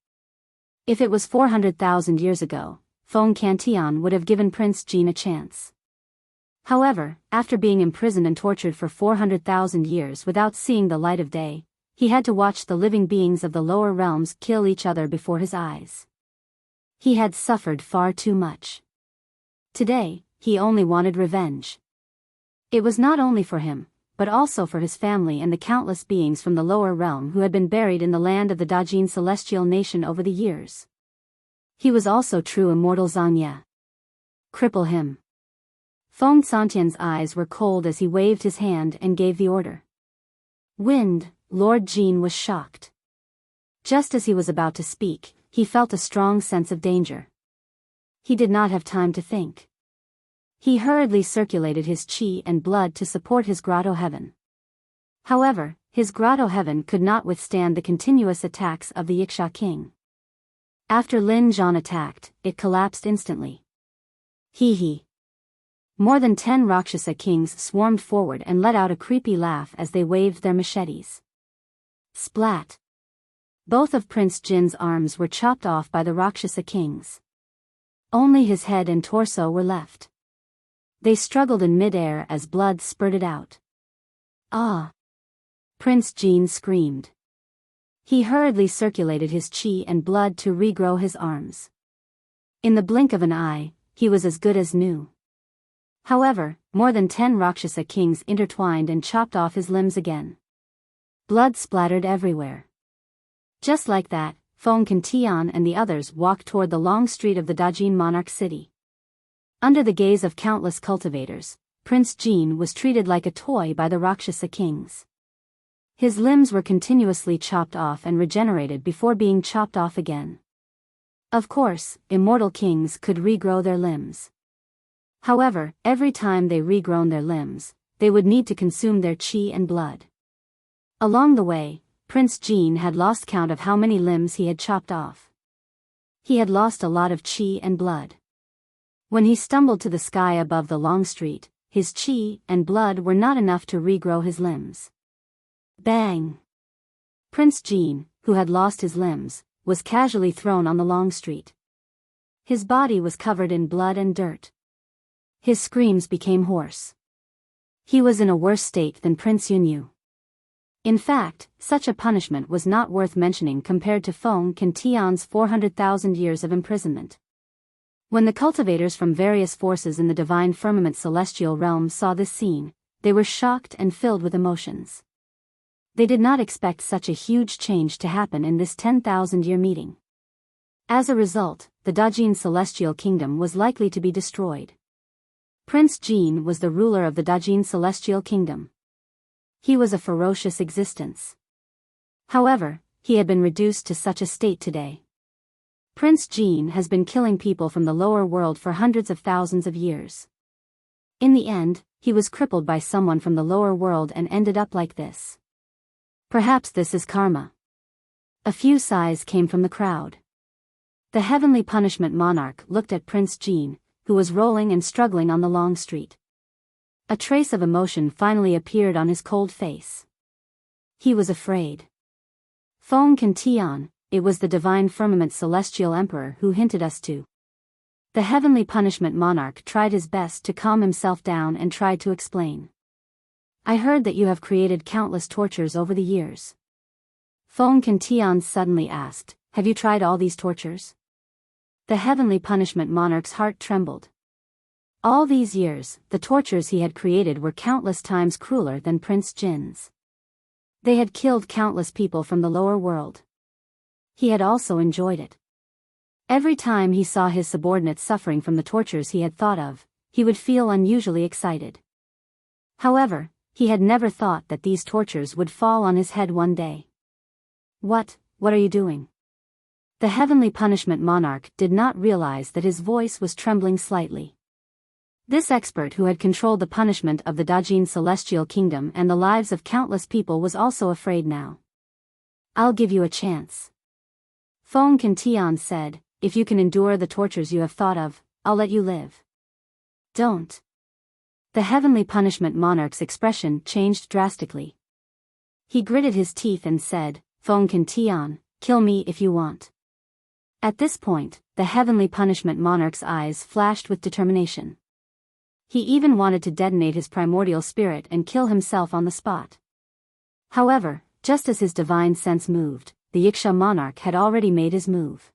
S1: If it was 400,000 years ago, Feng Cantian would have given Prince Jin a chance. However, after being imprisoned and tortured for 400,000 years without seeing the light of day, he had to watch the living beings of the lower realms kill each other before his eyes. He had suffered far too much. Today, he only wanted revenge. It was not only for him, but also for his family and the countless beings from the lower realm who had been buried in the land of the Dajin celestial nation over the years. He was also true immortal Zangye. Cripple him. Feng Santian's eyes were cold as he waved his hand and gave the order. Wind, Lord Jin was shocked. Just as he was about to speak, he felt a strong sense of danger. He did not have time to think. He hurriedly circulated his qi and blood to support his grotto heaven. However, his grotto heaven could not withstand the continuous attacks of the Yiksha king. After Lin Zhan attacked, it collapsed instantly. Hee. More than 10 Rakshasa kings swarmed forward and let out a creepy laugh as they waved their machetes. Splat! Both of Prince Jin's arms were chopped off by the Rakshasa kings. Only his head and torso were left. They struggled in mid-air as blood spurted out. Ah! Prince Jin screamed. He hurriedly circulated his chi and blood to regrow his arms. In the blink of an eye, he was as good as new. However, more than 10 Rakshasa kings intertwined and chopped off his limbs again. Blood splattered everywhere. Just like that, Feng Tian and the others walked toward the long street of the Dajin monarch city. Under the gaze of countless cultivators, Prince Jin was treated like a toy by the Rakshasa kings. His limbs were continuously chopped off and regenerated before being chopped off again. Of course, immortal kings could regrow their limbs. However, every time they regrown their limbs, they would need to consume their chi and blood. Along the way, Prince Jin had lost count of how many limbs he had chopped off. He had lost a lot of chi and blood. When he stumbled to the sky above the long street, his chi and blood were not enough to regrow his limbs. Bang! Prince Jin, who had lost his limbs, was casually thrown on the long street. His body was covered in blood and dirt. His screams became hoarse. He was in a worse state than Prince Yunyu. In fact, such a punishment was not worth mentioning compared to Feng Tian's 400,000 years of imprisonment. When the cultivators from various forces in the divine firmament celestial realm saw this scene, they were shocked and filled with emotions. They did not expect such a huge change to happen in this 10,000-year meeting. As a result, the Dajin celestial kingdom was likely to be destroyed. Prince Jin was the ruler of the Dajin celestial kingdom. He was a ferocious existence. However, he had been reduced to such a state today. Prince Jin has been killing people from the lower world for hundreds of thousands of years. In the end, he was crippled by someone from the lower world and ended up like this. Perhaps this is karma. A few sighs came from the crowd. The heavenly punishment monarch looked at Prince Jin, who was rolling and struggling on the long street. A trace of emotion finally appeared on his cold face. He was afraid. Feng Tian, it was the divine firmament celestial emperor who hinted us to. The heavenly punishment monarch tried his best to calm himself down and tried to explain. I heard that you have created countless tortures over the years. Feng Tian suddenly asked, have you tried all these tortures? The heavenly punishment monarch's heart trembled. All these years, the tortures he had created were countless times crueler than Prince Jin's. They had killed countless people from the lower world. He had also enjoyed it. Every time he saw his subordinates suffering from the tortures he had thought of, he would feel unusually excited. However, he had never thought that these tortures would fall on his head one day. What are you doing? The heavenly punishment monarch did not realize that his voice was trembling slightly. This expert who had controlled the punishment of the Dajin celestial kingdom and the lives of countless people was also afraid now. I'll give you a chance. Feng Tian said, if you can endure the tortures you have thought of, I'll let you live. Don't. The heavenly punishment monarch's expression changed drastically. He gritted his teeth and said, Feng Tian, kill me if you want. At this point, the heavenly punishment monarch's eyes flashed with determination. He even wanted to detonate his primordial spirit and kill himself on the spot. However, just as his divine sense moved, the Wuxia monarch had already made his move.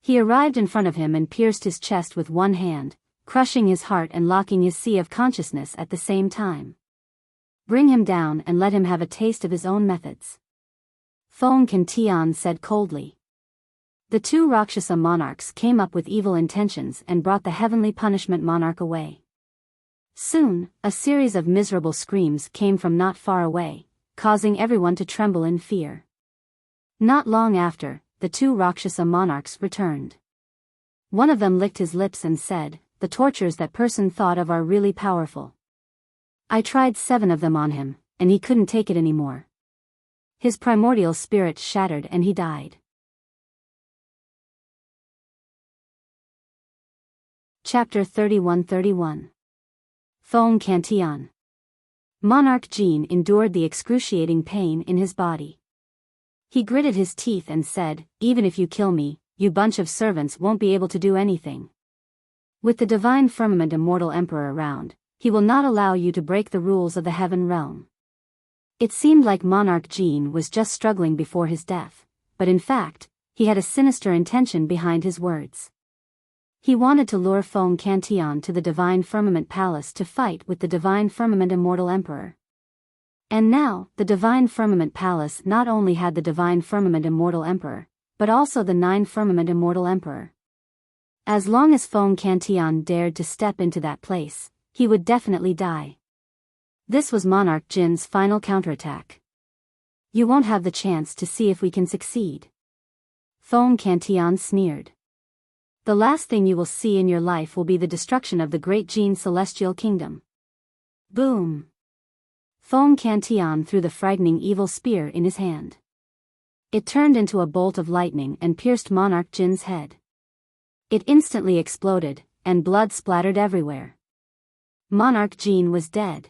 S1: He arrived in front of him and pierced his chest with one hand, crushing his heart and locking his sea of consciousness at the same time. Bring him down and let him have a taste of his own methods. Feng Tian said coldly. The two Rakshasa monarchs came up with evil intentions and brought the heavenly punishment monarch away. Soon, a series of miserable screams came from not far away, causing everyone to tremble in fear. Not long after, the two Rakshasa monarchs returned. One of them licked his lips and said, the tortures that person thought of are really powerful. I tried 7 of them on him, and he couldn't take it anymore. His primordial spirit shattered and he died. Chapter 31-31. Feng Tian. Monarch Jin endured the excruciating pain in his body. He gritted his teeth and said, even if you kill me, you bunch of servants won't be able to do anything. With the divine firmament immortal emperor around, he will not allow you to break the rules of the heaven realm. It seemed like Monarch Jin was just struggling before his death, but in fact, he had a sinister intention behind his words. He wanted to lure Feng Cantion to the divine firmament palace to fight with the divine firmament immortal emperor. And now, the divine firmament palace not only had the divine firmament immortal emperor, but also the 9 firmament immortal emperor. As long as Feng Cantion dared to step into that place, he would definitely die. This was Monarch Jin's final counterattack. You won't have the chance to see if we can succeed. Feng Cantion sneered. The last thing you will see in your life will be the destruction of the great Jin celestial kingdom. Boom! Feng Cantion threw the frightening evil spear in his hand. It turned into a bolt of lightning and pierced Monarch Jin's head. It instantly exploded, and blood splattered everywhere. Monarch Jin was dead.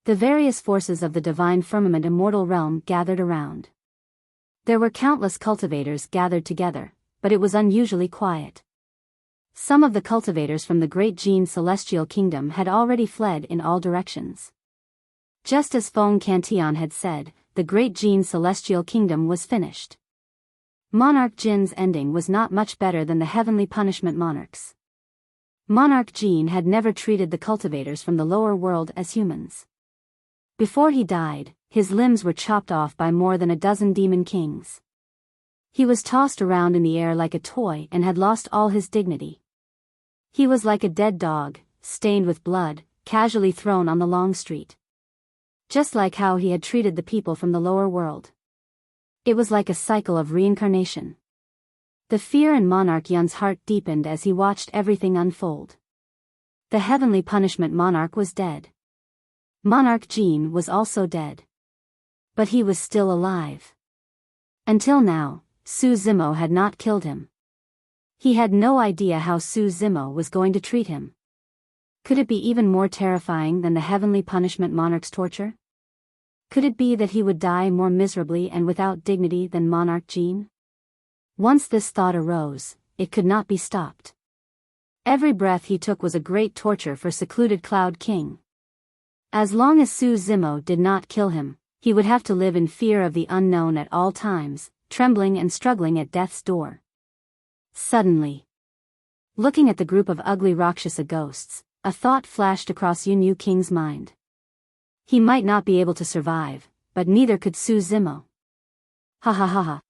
S1: The various forces of the divine firmament immortal realm gathered around. There were countless cultivators gathered together, but it was unusually quiet. Some of the cultivators from the great Jin celestial kingdom had already fled in all directions. Just as Feng Cantion had said, the great Jin celestial kingdom was finished. Monarch Jin's ending was not much better than the heavenly punishment monarchs. Monarch Jin had never treated the cultivators from the lower world as humans. Before he died, his limbs were chopped off by more than a dozen demon kings. He was tossed around in the air like a toy and had lost all his dignity. He was like a dead dog, stained with blood, casually thrown on the long street. Just like how he had treated the people from the lower world. It was like a cycle of reincarnation. The fear in Monarch Yun's heart deepened as he watched everything unfold. The heavenly punishment monarch was dead. Monarch Jin was also dead. But he was still alive. Until now, Su Zimo had not killed him. He had no idea how Su Zimo was going to treat him. Could it be even more terrifying than the heavenly punishment monarch's torture? Could it be that he would die more miserably and without dignity than Monarch Jin? Once this thought arose, it could not be stopped. Every breath he took was a great torture for secluded Cloud King. As long as Su Zimo did not kill him, he would have to live in fear of the unknown at all times, trembling and struggling at death's door. Suddenly, looking at the group of ugly Rakshasa ghosts, a thought flashed across Yunyu King's mind. He might not be able to survive, but neither could Su Zimo. Ha ha ha ha.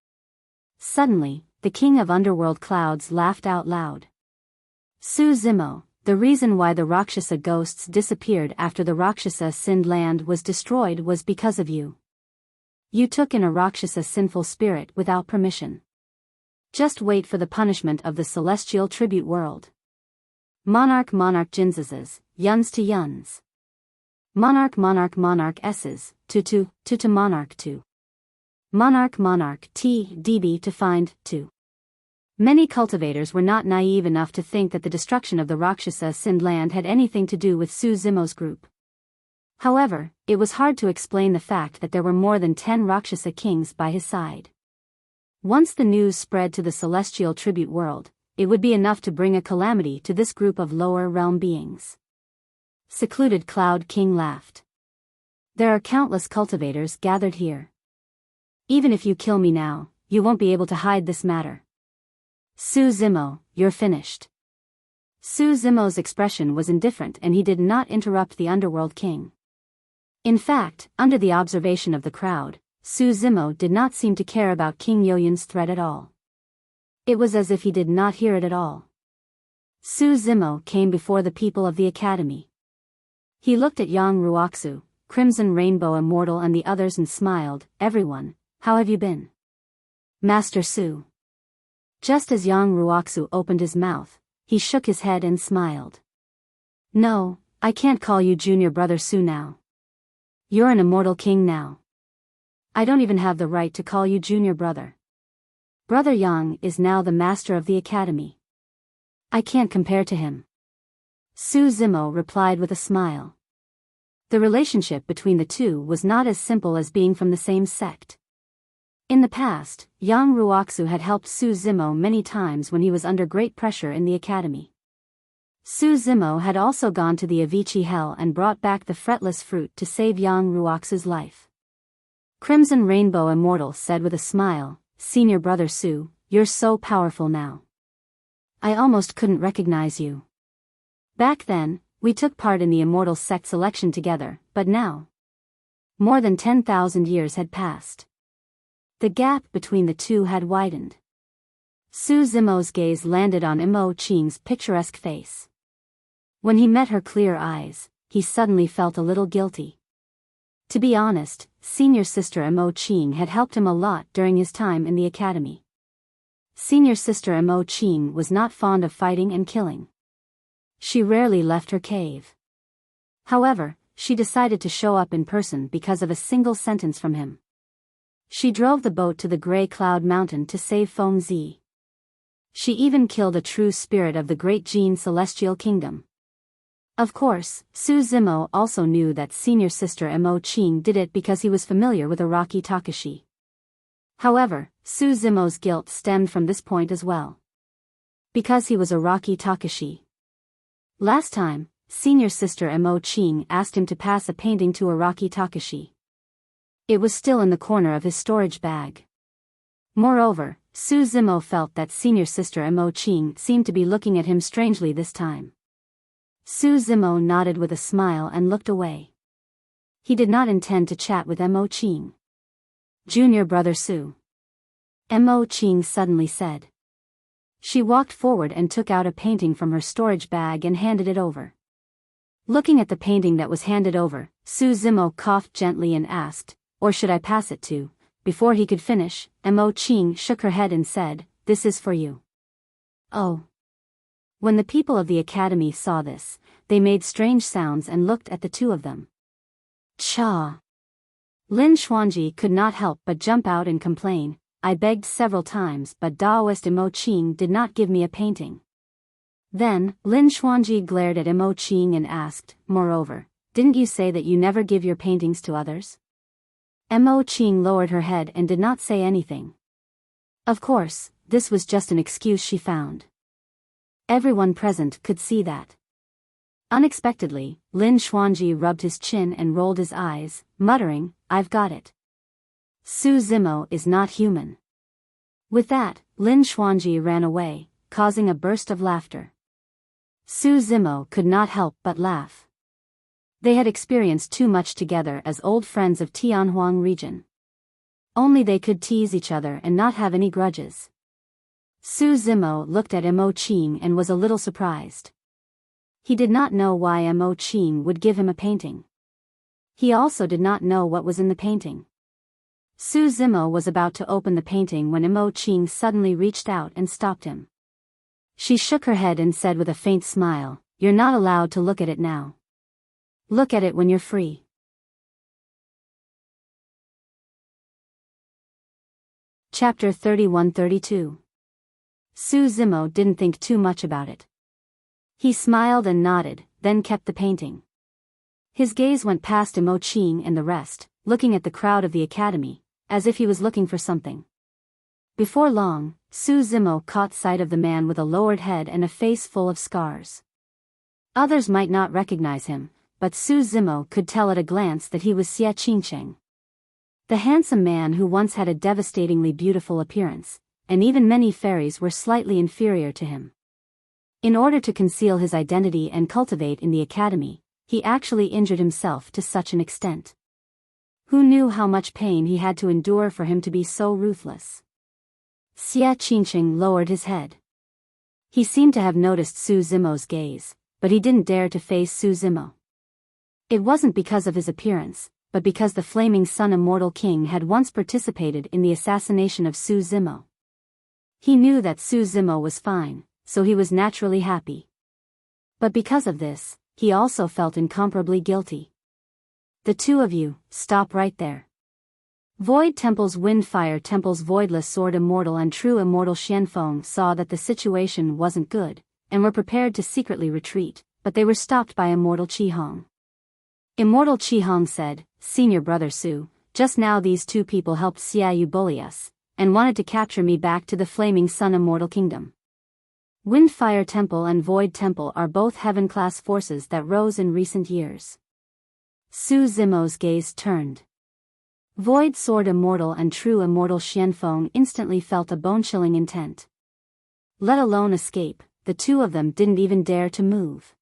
S1: Suddenly, the king of underworld clouds laughed out loud. Su Zimo, the reason why the Rakshasa ghosts disappeared after the Rakshasa sinned land was destroyed was because of you. You took in a Rakshasa sinful spirit without permission. Just wait for the punishment of the celestial tribute world. Monarch Jinzes, Yuns to Yuns. Monarch S's, to Monarch to. Monarch T DB to find, to. Many cultivators were not naive enough to think that the destruction of the Rakshasa sinned land had anything to do with Su Zimo's group. However, it was hard to explain the fact that there were more than 10 Rakshasa kings by his side. Once the news spread to the celestial tribute world, it would be enough to bring a calamity to this group of lower realm beings. Secluded Cloud King laughed. There are countless cultivators gathered here. Even if you kill me now, you won't be able to hide this matter. Su Zimo, you're finished. Su Zimo's expression was indifferent and he did not interrupt the underworld king. In fact, under the observation of the crowd, Su Zimo did not seem to care about King Yoyun's threat at all. It was as if he did not hear it at all. Su Zimo came before the people of the academy. He looked at Yang Ruoxu, Crimson Rainbow Immortal and the others and smiled. Everyone, how have you been? Master Su. Just as Yang Ruoxu opened his mouth, he shook his head and smiled. No, I can't call you junior brother Su now. You're an immortal king now. I don't even have the right to call you junior brother. Brother Yang is now the master of the academy. I can't compare to him. Su Zimo replied with a smile. The relationship between the two was not as simple as being from the same sect. In the past, Yang Ruoxu had helped Su Zimo many times when he was under great pressure in the academy. Su Zimo had also gone to the Avicii Hell and brought back the fretless fruit to save young Ruoxu's life. Crimson Rainbow Immortal said with a smile, "Senior brother Su, you're so powerful now. I almost couldn't recognize you. Back then, we took part in the immortal sect selection together, but now, more than 10,000 years had passed. The gap between the two had widened." Su Zimo's gaze landed on Imo Qing's picturesque face. When he met her clear eyes, he suddenly felt a little guilty. To be honest, senior sister Imo Qing had helped him a lot during his time in the academy. Senior sister Imo Qing was not fond of fighting and killing. She rarely left her cave. However, she decided to show up in person because of a single sentence from him. She drove the boat to the Grey Cloud Mountain to save Feng Zi. She even killed a true spirit of the Great Jin Celestial Kingdom. Of course, Su Zimo also knew that senior sister Imo Qing did it because he was familiar with Araki Takashi. However, Su Zimo's guilt stemmed from this point as well. Because he was Araki Takashi. Last time, senior sister Imo Qing asked him to pass a painting to Araki Takashi. It was still in the corner of his storage bag. Moreover, Su Zimo felt that senior sister Imo Qing seemed to be looking at him strangely this time. Su Zimo nodded with a smile and looked away. He did not intend to chat with Imo Qing. "Junior brother Su," Imo Qing suddenly said. She walked forward and took out a painting from her storage bag and handed it over. Looking at the painting that was handed over, Su Zimo coughed gently and asked, "Or should I pass it to?" Before he could finish, Imo Qing shook her head and said, "This is for you." Oh. When the people of the academy saw this, they made strange sounds and looked at the two of them. Cha! Lin Xuanji could not help but jump out and complain, "I begged several times but Daoist Imo Qing did not give me a painting." Then, Lin Xuanji glared at Imo Qing and asked, "Moreover, didn't you say that you never give your paintings to others?" Imo Qing lowered her head and did not say anything. Of course, this was just an excuse she found. Everyone present could see that. Unexpectedly, Lin Xuanji rubbed his chin and rolled his eyes, muttering, "I've got it. Su Zimo is not human." With that, Lin Xuanji ran away, causing a burst of laughter. Su Zimo could not help but laugh. They had experienced too much together as old friends of Tianhuang region. Only they could tease each other and not have any grudges. Su Zimo looked at Imo Qing and was a little surprised. He did not know why Imo Qing would give him a painting. He also did not know what was in the painting. Su Zimo was about to open the painting when Imo Qing suddenly reached out and stopped him. She shook her head and said with a faint smile, "You're not allowed to look at it now. Look at it when you're free." Chapter 31-32. Su Zimo didn't think too much about it. He smiled and nodded, then kept the painting. His gaze went past Imo Qing and the rest, looking at the crowd of the academy, as if he was looking for something. Before long, Su Zimo caught sight of the man with a lowered head and a face full of scars. Others might not recognize him, but Su Zimo could tell at a glance that he was Xie Qingcheng. The handsome man who once had a devastatingly beautiful appearance, and even many fairies were slightly inferior to him. In order to conceal his identity and cultivate in the academy, he actually injured himself to such an extent. Who knew how much pain he had to endure for him to be so ruthless? Xie Qingcheng lowered his head. He seemed to have noticed Su Zimo's gaze, but he didn't dare to face Su Zimo. It wasn't because of his appearance, but because the Flaming Sun Immortal King had once participated in the assassination of Su Zimo. He knew that Su Zimo was fine, so he was naturally happy. But because of this, he also felt incomparably guilty. "The two of you, stop right there." Void Temple's Windfire Temple's Voidless Sword Immortal and True Immortal Xianfeng saw that the situation wasn't good, and were prepared to secretly retreat, but they were stopped by Immortal Qihong. Immortal Qihong said, "Senior brother Su, just now these two people helped Xiaoyu bully us, and wanted to capture me back to the Flaming Sun Immortal Kingdom. Wind-Fire Temple and Void Temple are both heaven-class forces that rose in recent years. Su Zimo's gaze turned. Void Sword Immortal and True Immortal Xianfeng instantly felt a bone-chilling intent. Let alone escape, the two of them didn't even dare to move.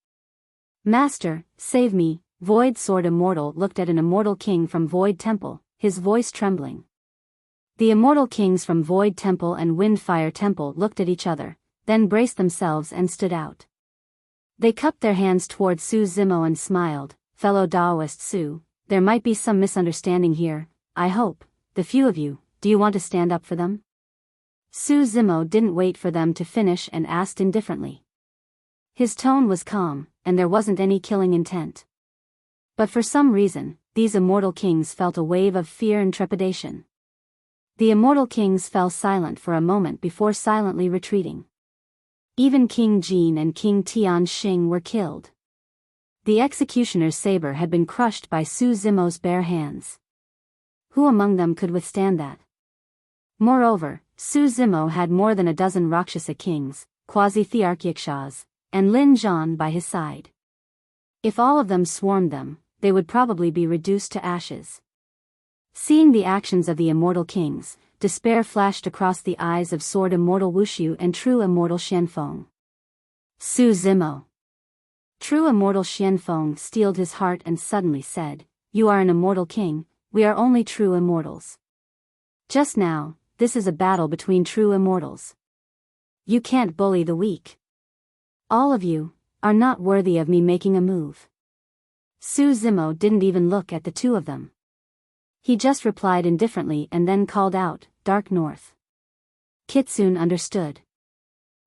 S1: Master, save me. Void Sword Immortal looked at an immortal king from Void Temple, his voice trembling. The immortal kings from Void Temple and Wind-Fire Temple looked at each other, then braced themselves and stood out. They cupped their hands toward Su Zimo and smiled. Fellow Daoist Su, there might be some misunderstanding here, I hope. The few of you, do you want to stand up for them? Su Zimo didn't wait for them to finish and asked indifferently. His tone was calm, and there wasn't any killing intent. But for some reason, these immortal kings felt a wave of fear and trepidation. The immortal kings fell silent for a moment before silently retreating. Even King Jin and King Tian Xing were killed. The executioner's saber had been crushed by Su Zimo's bare hands. Who among them could withstand that? Moreover, Su Zimo had more than a dozen Rakshasa kings, quasi-thearchikshas, and Lin Zhan by his side. If all of them swarmed them, they would probably be reduced to ashes. Seeing the actions of the immortal kings, despair flashed across the eyes of Sword Immortal Wuxia and True Immortal Xianfeng. Su Zimo. True Immortal Xianfeng steeled his heart and suddenly said, "You are an immortal king, we are only true immortals. Just now, this is a battle between true immortals. You can't bully the weak. All of you are not worthy of me making a move." Su Zimo didn't even look at the two of them. He just replied indifferently and then called out, "Dark North." Kitsune understood.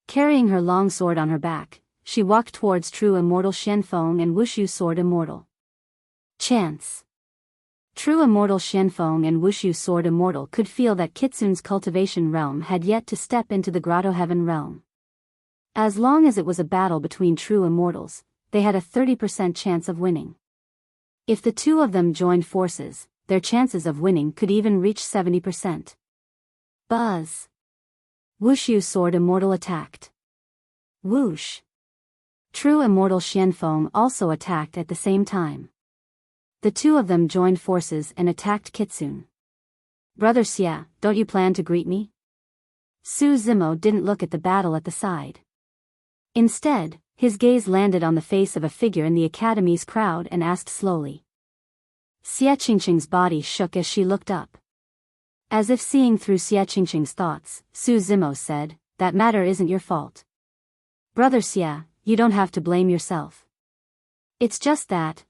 S1: Carrying her long sword on her back, she walked towards True Immortal Xianfeng and Wuxia Sword Immortal. Chance. True Immortal Xianfeng and Wuxia Sword Immortal could feel that Kitsune's cultivation realm had yet to step into the Grotto Heaven realm. As long as it was a battle between true immortals, they had a 30% chance of winning. If the two of them joined forces, their chances of winning could even reach 70%. Buzz. Wuxia Sword Immortal attacked. Whoosh. True Immortal Xianfeng also attacked at the same time. The two of them joined forces and attacked Kitsune. "Brother Xia, don't you plan to greet me?" Su Zimo didn't look at the battle at the side. Instead, his gaze landed on the face of a figure in the academy's crowd and asked slowly. Xia Qingqing's body shook as she looked up. As if seeing through Xia Qingqing's thoughts, Su Zimo said, "That matter isn't your fault. Brother Xia, you don't have to blame yourself. It's just that,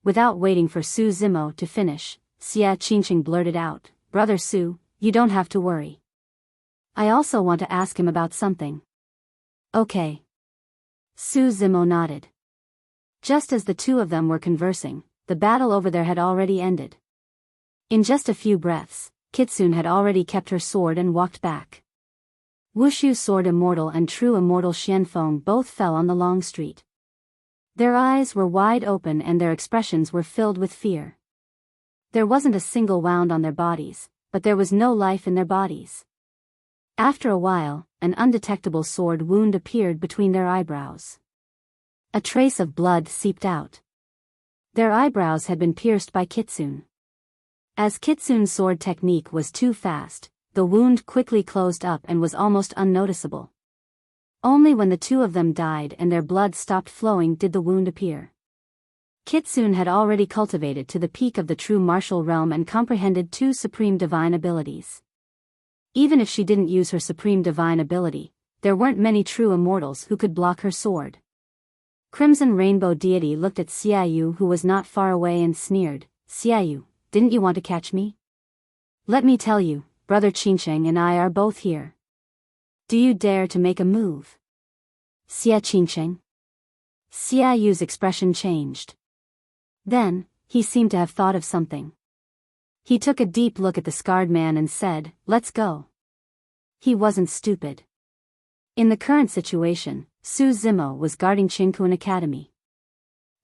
S1: Without waiting for Su Zimo to finish, Xia Qingqing blurted out, "Brother Su, you don't have to worry. I also want to ask him about something." "Okay." Su Zimo nodded. Just as the two of them were conversing, the battle over there had already ended. In just a few breaths, Kitsune had already kept her sword and walked back. Wuxia Sword Immortal and True Immortal Xianfeng both fell on the long street. Their eyes were wide open and their expressions were filled with fear. There wasn't a single wound on their bodies, but there was no life in their bodies. After a while, an undetectable sword wound appeared between their eyebrows. A trace of blood seeped out. Their eyebrows had been pierced by Kitsune. As Kitsune's sword technique was too fast, the wound quickly closed up and was almost unnoticeable. Only when the two of them died and their blood stopped flowing did the wound appear. Kitsune had already cultivated to the peak of the true martial realm and comprehended two supreme divine abilities. Even if she didn't use her supreme divine ability, there weren't many true immortals who could block her sword. Crimson Rainbow Deity looked at Xiaoyu, who was not far away, and sneered, "Xiaoyu, didn't you want to catch me? Let me tell you, Brother Qingqing and I are both here. Do you dare to make a move?" "Xia Qingqing?" Xiaoyu's expression changed. Then, he seemed to have thought of something. He took a deep look at the scarred man and said, "Let's go." He wasn't stupid. In the current situation, Su Zimo was guarding Qingkuan Academy.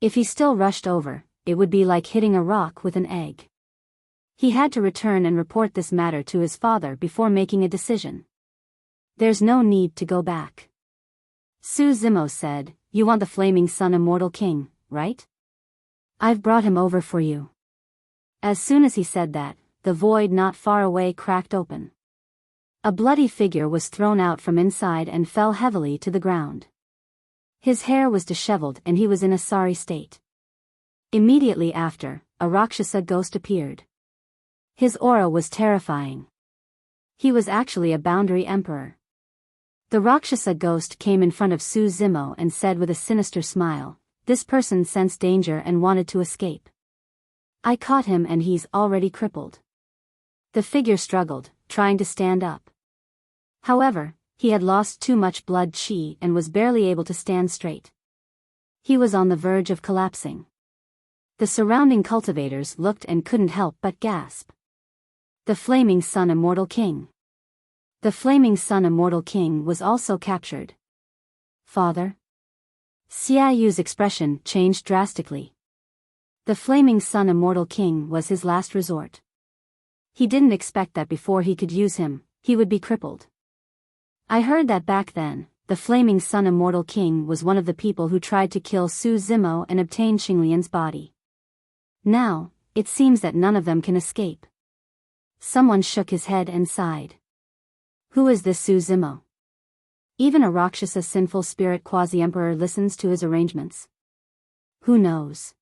S1: If he still rushed over, it would be like hitting a rock with an egg. He had to return and report this matter to his father before making a decision. There's no need to go back. Su Zimo said, "You want the Flaming Sun Immortal King, right? I've brought him over for you." As soon as he said that, the void not far away cracked open. A bloody figure was thrown out from inside and fell heavily to the ground. His hair was disheveled and he was in a sorry state. Immediately after, a Rakshasa ghost appeared. His aura was terrifying. He was actually a boundary emperor. The Rakshasa ghost came in front of Su Zimo and said with a sinister smile, "This person sensed danger and wanted to escape. I caught him and he's already crippled." The figure struggled, trying to stand up. However, he had lost too much blood chi and was barely able to stand straight. He was on the verge of collapsing. The surrounding cultivators looked and couldn't help but gasp. The Flaming Sun Immortal King. The Flaming Sun Immortal King was also captured. "Father?" Xia Yu's expression changed drastically. The Flaming Sun Immortal King was his last resort. He didn't expect that before he could use him, he would be crippled. "I heard that back then, the Flaming Sun Immortal King was one of the people who tried to kill Su Zimo and obtain Xinglian's body. Now, it seems that none of them can escape." Someone shook his head and sighed. "Who is this Su Zimo? Even a Rakshasa sinful spirit quasi-emperor listens to his arrangements. Who knows?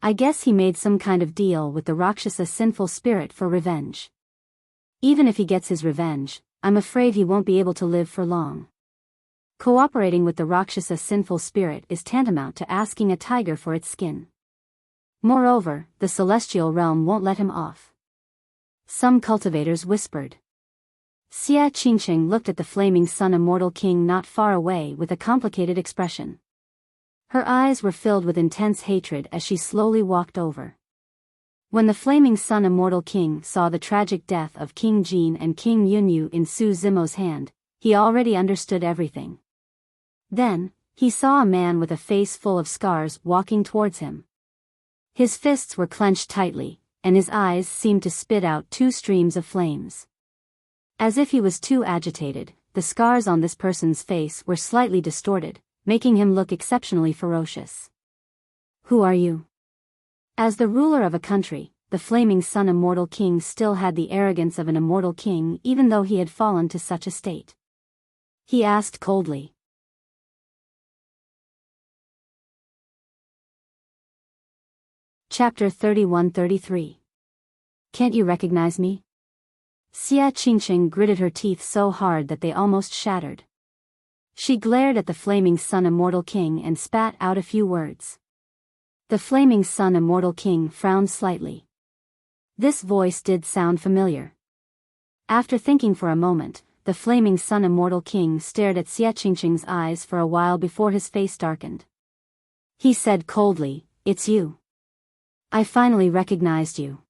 S1: I guess he made some kind of deal with the Rakshasa sinful spirit for revenge. Even if he gets his revenge, I'm afraid he won't be able to live for long. Cooperating with the Rakshasa sinful spirit is tantamount to asking a tiger for its skin. Moreover, the celestial realm won't let him off." Some cultivators whispered. Xia Qingqing looked at the Flaming Sun Immortal King not far away with a complicated expression. Her eyes were filled with intense hatred as she slowly walked over. When the Flaming Sun Immortal King saw the tragic death of King Jin and King Yunyu in Su Zimo's hand, he already understood everything. Then, he saw a man with a face full of scars walking towards him. His fists were clenched tightly, and his eyes seemed to spit out two streams of flames. As if he was too agitated, the scars on this person's face were slightly distorted, making him look exceptionally ferocious. "Who are you?" As the ruler of a country, the Flaming Sun Immortal King still had the arrogance of an immortal king even though he had fallen to such a state. He asked coldly. Chapter 31-33. Can't you recognize me? Xia Qingqing gritted her teeth so hard that they almost shattered. She glared at the Flaming Sun Immortal King and spat out a few words. The Flaming Sun Immortal King frowned slightly. This voice did sound familiar. After thinking for a moment, the Flaming Sun Immortal King stared at Xia Qingqing's eyes for a while before his face darkened. He said coldly, "It's you. I finally recognized you."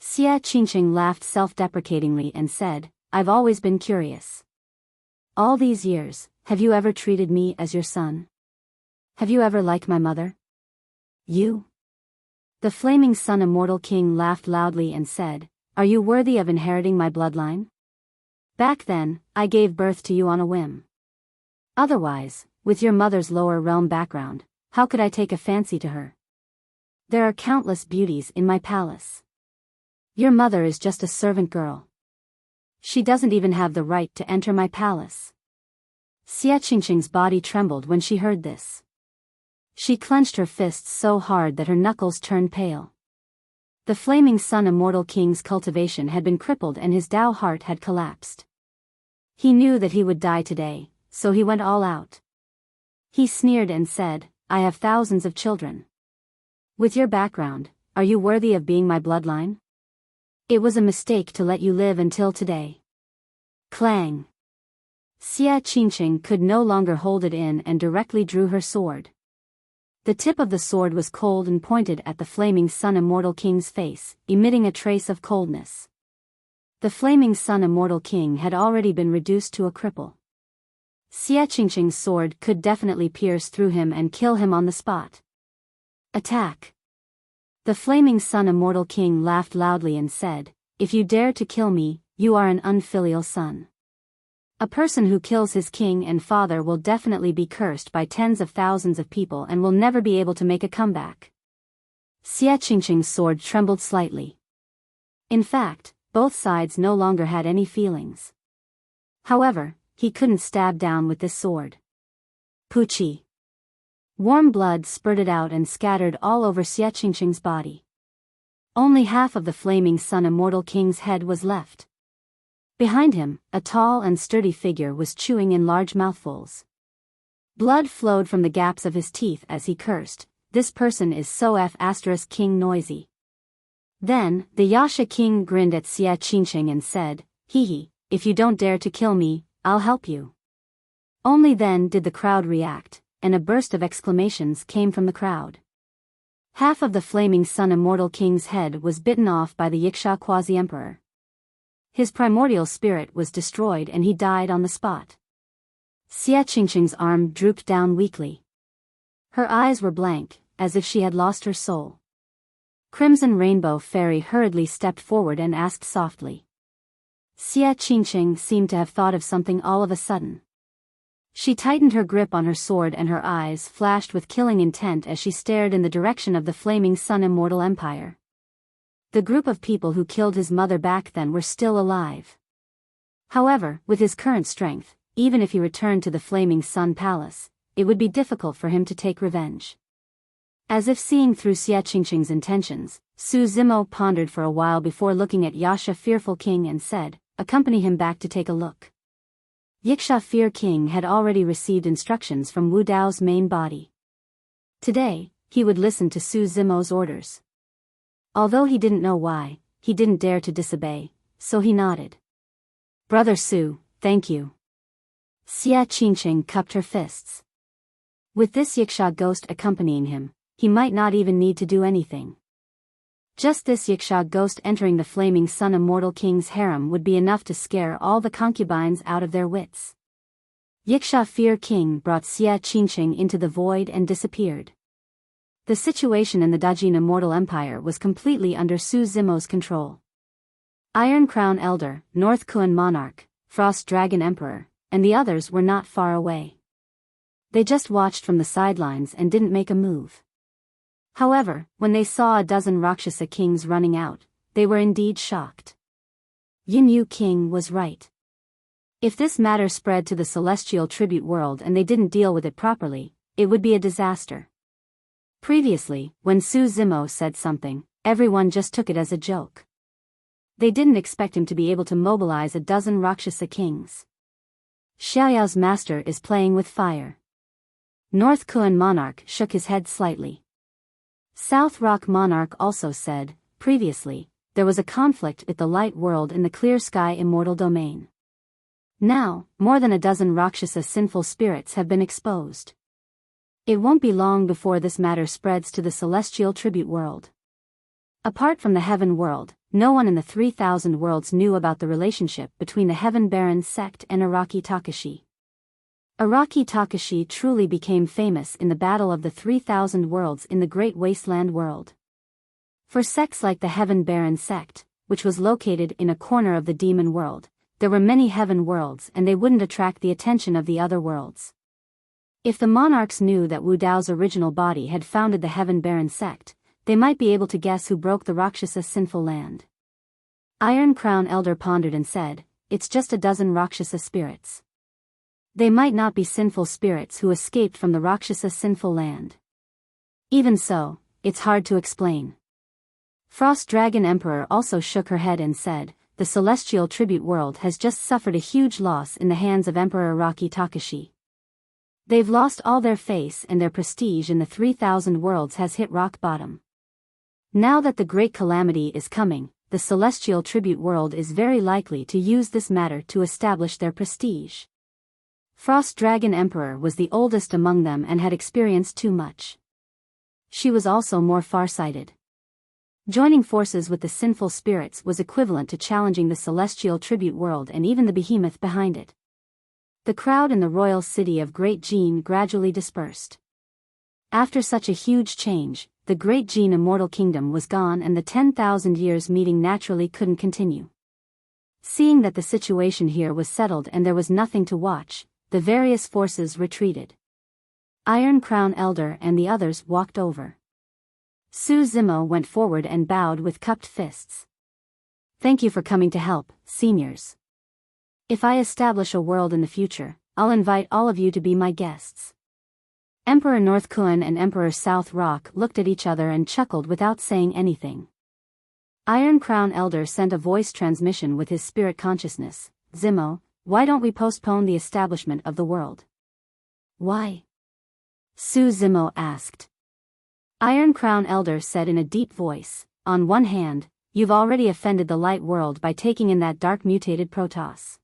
S1: Xia Qingqing laughed self-deprecatingly and said, "I've always been curious. All these years, have you ever treated me as your son? Have you ever liked my mother?" "You?" The Flaming Sun Immortal King laughed loudly and said, "Are you worthy of inheriting my bloodline? Back then, I gave birth to you on a whim. Otherwise, with your mother's lower realm background, how could I take a fancy to her? There are countless beauties in my palace. Your mother is just a servant girl. She doesn't even have the right to enter my palace." Xia Qingqing's body trembled when she heard this. She clenched her fists so hard that her knuckles turned pale. The Flaming Sun Immortal King's cultivation had been crippled and his Tao heart had collapsed. He knew that he would die today, so he went all out. He sneered and said, "I have thousands of children. With your background, are you worthy of being my bloodline? It was a mistake to let you live until today." Clang! Xia Qingqing could no longer hold it in and directly drew her sword. The tip of the sword was cold and pointed at the Flaming Sun Immortal King's face, emitting a trace of coldness. The Flaming Sun Immortal King had already been reduced to a cripple. Xia Qingqing's sword could definitely pierce through him and kill him on the spot. Attack! The Flaming Sun Immortal King laughed loudly and said, "If you dare to kill me, you are an unfilial son." A person who kills his king and father will definitely be cursed by tens of thousands of people and will never be able to make a comeback. Xie Qingqing's sword trembled slightly. In fact, both sides no longer had any feelings. However, he couldn't stab down with this sword. Puchi. Warm blood spurted out and scattered all over Xie Qingqing's body. Only half of the flaming sun immortal king's head was left. Behind him, a tall and sturdy figure was chewing in large mouthfuls. Blood flowed from the gaps of his teeth as he cursed, "This person is so King noisy." Then, the Yasha king grinned at Xie Qingqing and said, "Hee, if you don't dare to kill me, I'll help you." Only then did the crowd react, and a burst of exclamations came from the crowd. Half of the flaming sun immortal king's head was bitten off by the Yiksha quasi-emperor. His primordial spirit was destroyed and he died on the spot. Xie Qingqing's arm drooped down weakly. Her eyes were blank, as if she had lost her soul. Crimson Rainbow Fairy hurriedly stepped forward and asked softly. Xie Qingqing seemed to have thought of something all of a sudden. She tightened her grip on her sword and her eyes flashed with killing intent as she stared in the direction of the flaming sun immortal empire. The group of people who killed his mother back then were still alive. However, with his current strength, even if he returned to the Flaming Sun Palace, it would be difficult for him to take revenge. As if seeing through Xie Qingqing's intentions, Su Zimo pondered for a while before looking at Yasha Fearful King and said, "Accompany him back to take a look." Yiksha Fear King had already received instructions from Wu Dao's main body. Today, he would listen to Su Zimo's orders. Although he didn't know why, he didn't dare to disobey, so he nodded. "Brother Su, thank you." Xie Qingqing cupped her fists. With this Yiksha ghost accompanying him, he might not even need to do anything. Just this Yiksha ghost entering the flaming sun immortal king's harem would be enough to scare all the concubines out of their wits. Yiksha Fear King brought Xie Qingqing into the void and disappeared. The situation in the Dajin Immortal Empire was completely under Su Zimo's control. Iron Crown Elder, North Kuan Monarch, Frost Dragon Emperor, and the others were not far away. They just watched from the sidelines and didn't make a move. However, when they saw a dozen Rakshasa kings running out, they were indeed shocked. Yin Yu King was right. If this matter spread to the celestial tribute world and they didn't deal with it properly, it would be a disaster. Previously, when Su Zimo said something, everyone just took it as a joke. They didn't expect him to be able to mobilize a dozen Rakshasa kings. Xiaoyao's master is playing with fire. North Kuan Monarch shook his head slightly. South Rock Monarch also said, previously, there was a conflict with the light world in the clear sky immortal domain. Now, more than a dozen Rakshasa sinful spirits have been exposed. It won't be long before this matter spreads to the celestial tribute world. Apart from the heaven world, no one in the 3,000 worlds knew about the relationship between the Heaven Baron sect and Araki Takashi. Araki Takashi truly became famous in the battle of the 3,000 worlds in the Great Wasteland world. For sects like the Heaven Baron sect, which was located in a corner of the demon world, there were many heaven worlds and they wouldn't attract the attention of the other worlds. If the monarchs knew that Wu Dao's original body had founded the Heaven Baron sect, they might be able to guess who broke the Rakshasa sinful land. Iron Crown Elder pondered and said, "It's just a dozen Rakshasa spirits. They might not be sinful spirits who escaped from the Rakshasa sinful land. Even so, it's hard to explain." Frost Dragon Emperor also shook her head and said, "The celestial tribute world has just suffered a huge loss in the hands of Emperor Araki Takashi. They've lost all their face and their prestige in the 3,000 worlds has hit rock bottom. Now that the great calamity is coming, the celestial tribute world is very likely to use this matter to establish their prestige." Frost Dragon Emperor was the oldest among them and had experienced too much. She was also more far-sighted. Joining forces with the sinful spirits was equivalent to challenging the celestial tribute world and even the behemoth behind it. The crowd in the royal city of Great Jin gradually dispersed. After such a huge change, the Great Jin Immortal Kingdom was gone and the 10,000 years meeting naturally couldn't continue. Seeing that the situation here was settled and there was nothing to watch, the various forces retreated. Iron Crown Elder and the others walked over. Su Zimo went forward and bowed with cupped fists. Thank you for coming to help, seniors. If I establish a world in the future, I'll invite all of you to be my guests. Emperor North Kun and Emperor South Rock looked at each other and chuckled without saying anything. Iron Crown Elder sent a voice transmission with his spirit consciousness. Zimo, why don't we postpone the establishment of the world? Why? Su Zimo asked. Iron Crown Elder said in a deep voice, on one hand, you've already offended the light world by taking in that dark mutated Protoss.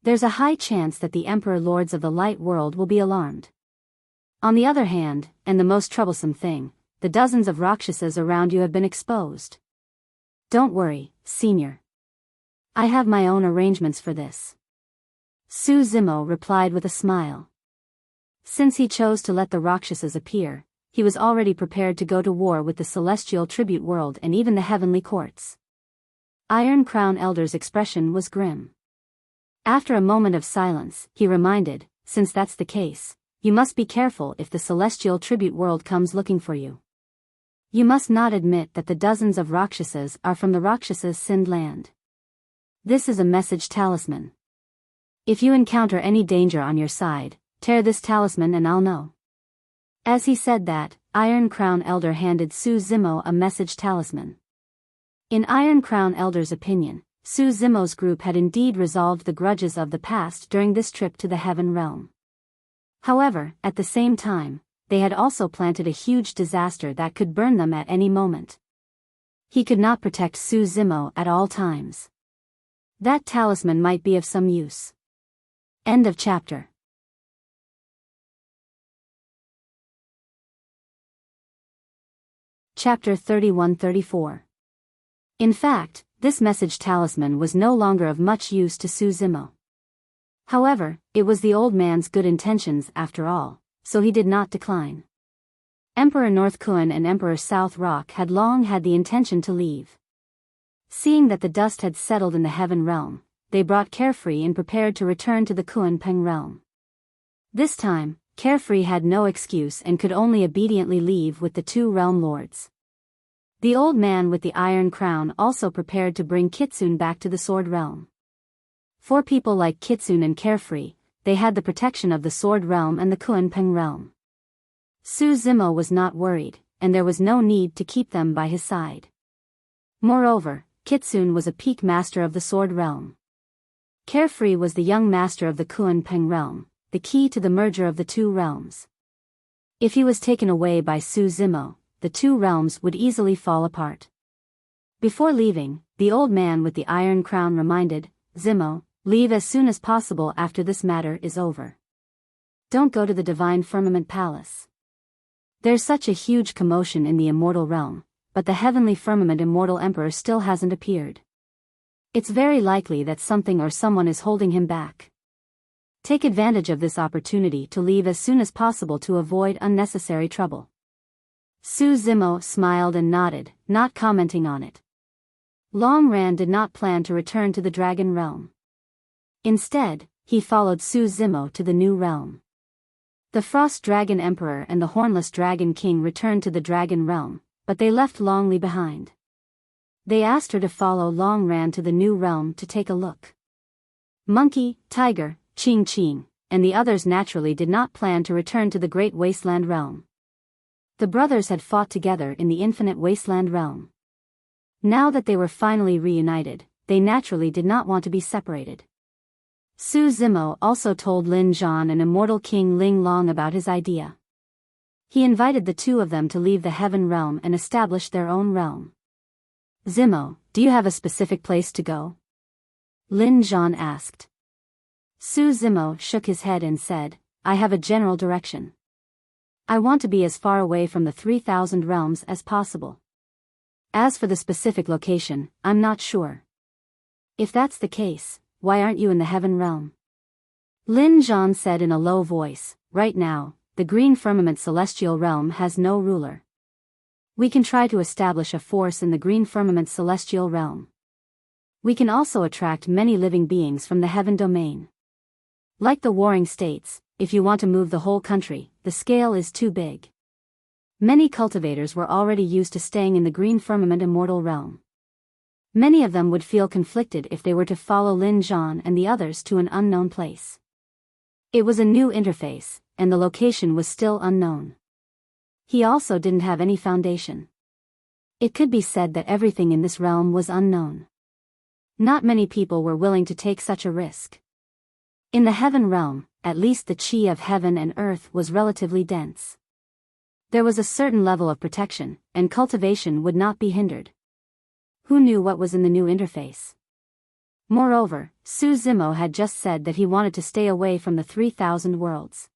S1: There's a high chance that the Emperor Lords of the light world will be alarmed. On the other hand, and the most troublesome thing, the dozens of Rakshasas around you have been exposed. Don't worry, senior. I have my own arrangements for this. Su Zimo replied with a smile. Since he chose to let the Rakshasas appear, he was already prepared to go to war with the celestial tribute world and even the heavenly courts. Iron Crown Elder's expression was grim. After a moment of silence, he reminded, since that's the case, you must be careful if the celestial tribute world comes looking for you. You must not admit that the dozens of Rakshasas are from the Rakshasas' sinned land. This is a message talisman. If you encounter any danger on your side, tear this talisman and I'll know. As he said that, Iron Crown Elder handed Su Zimo a message talisman. In Iron Crown Elder's opinion, Su Zimo's group had indeed resolved the grudges of the past during this trip to the Heaven Realm. However, at the same time, they had also planted a huge disaster that could burn them at any moment. He could not protect Su Zimo at all times. That talisman might be of some use. End of chapter. Chapter 31-34. In fact, this message talisman was no longer of much use to Su Zimo. However, it was the old man's good intentions after all, so he did not decline. Emperor North Kun and Emperor South Rock had long had the intention to leave. Seeing that the dust had settled in the Heaven Realm, they brought Carefree and prepared to return to the Kun Peng Realm. This time, Carefree had no excuse and could only obediently leave with the two realm lords. The old man with the iron crown also prepared to bring Kitsune back to the Sword Realm. For people like Kitsune and Carefree, they had the protection of the Sword Realm and the Kun Peng Realm. Su Zimo was not worried, and there was no need to keep them by his side. Moreover, Kitsune was a peak master of the Sword Realm. Carefree was the young master of the Kun Peng Realm, the key to the merger of the two realms. If he was taken away by Su Zimo, the two realms would easily fall apart. Before leaving, the old man with the iron crown reminded, Zimo, leave as soon as possible after this matter is over. Don't go to the Divine Firmament Palace. There's such a huge commotion in the immortal realm, but the Heavenly Firmament Immortal Emperor still hasn't appeared. It's very likely that something or someone is holding him back. Take advantage of this opportunity to leave as soon as possible to avoid unnecessary trouble. Su Zimo smiled and nodded, not commenting on it. Long Ran did not plan to return to the Dragon Realm. Instead, he followed Su Zimo to the new realm. The Frost Dragon Emperor and the Hornless Dragon King returned to the Dragon Realm, but they left Long Li behind. They asked her to follow Long Ran to the new realm to take a look. Monkey, Tiger, Ching Ching, and the others naturally did not plan to return to the Great Wasteland Realm. The brothers had fought together in the Infinite Wasteland Realm. Now that they were finally reunited, they naturally did not want to be separated. Su Zimo also told Lin Zhan and Immortal King Ling Long about his idea. He invited the two of them to leave the Heaven Realm and establish their own realm. Zimo, do you have a specific place to go? Lin Zhan asked. Su Zimo shook his head and said, I have a general direction. I want to be as far away from the 3,000 realms as possible. As for the specific location, I'm not sure. If that's the case, why aren't you in the Heaven Realm? Lin Zhan said in a low voice, right now, the Green Firmament Celestial Realm has no ruler. We can try to establish a force in the Green Firmament Celestial Realm. We can also attract many living beings from the heaven domain. Like the warring states, if you want to move the whole country, the scale is too big. Many cultivators were already used to staying in the green firmament immortal realm. Many of them would feel conflicted if they were to follow Lin Zhan and the others to an unknown place. It was a new interface, and the location was still unknown. He also didn't have any foundation. It could be said that everything in this realm was unknown. Not many people were willing to take such a risk. In the heaven realm, at least the chi of heaven and earth was relatively dense. There was a certain level of protection, and cultivation would not be hindered. Who knew what was in the new interface? Moreover, Su Zimo had just said that he wanted to stay away from the 3,000 worlds.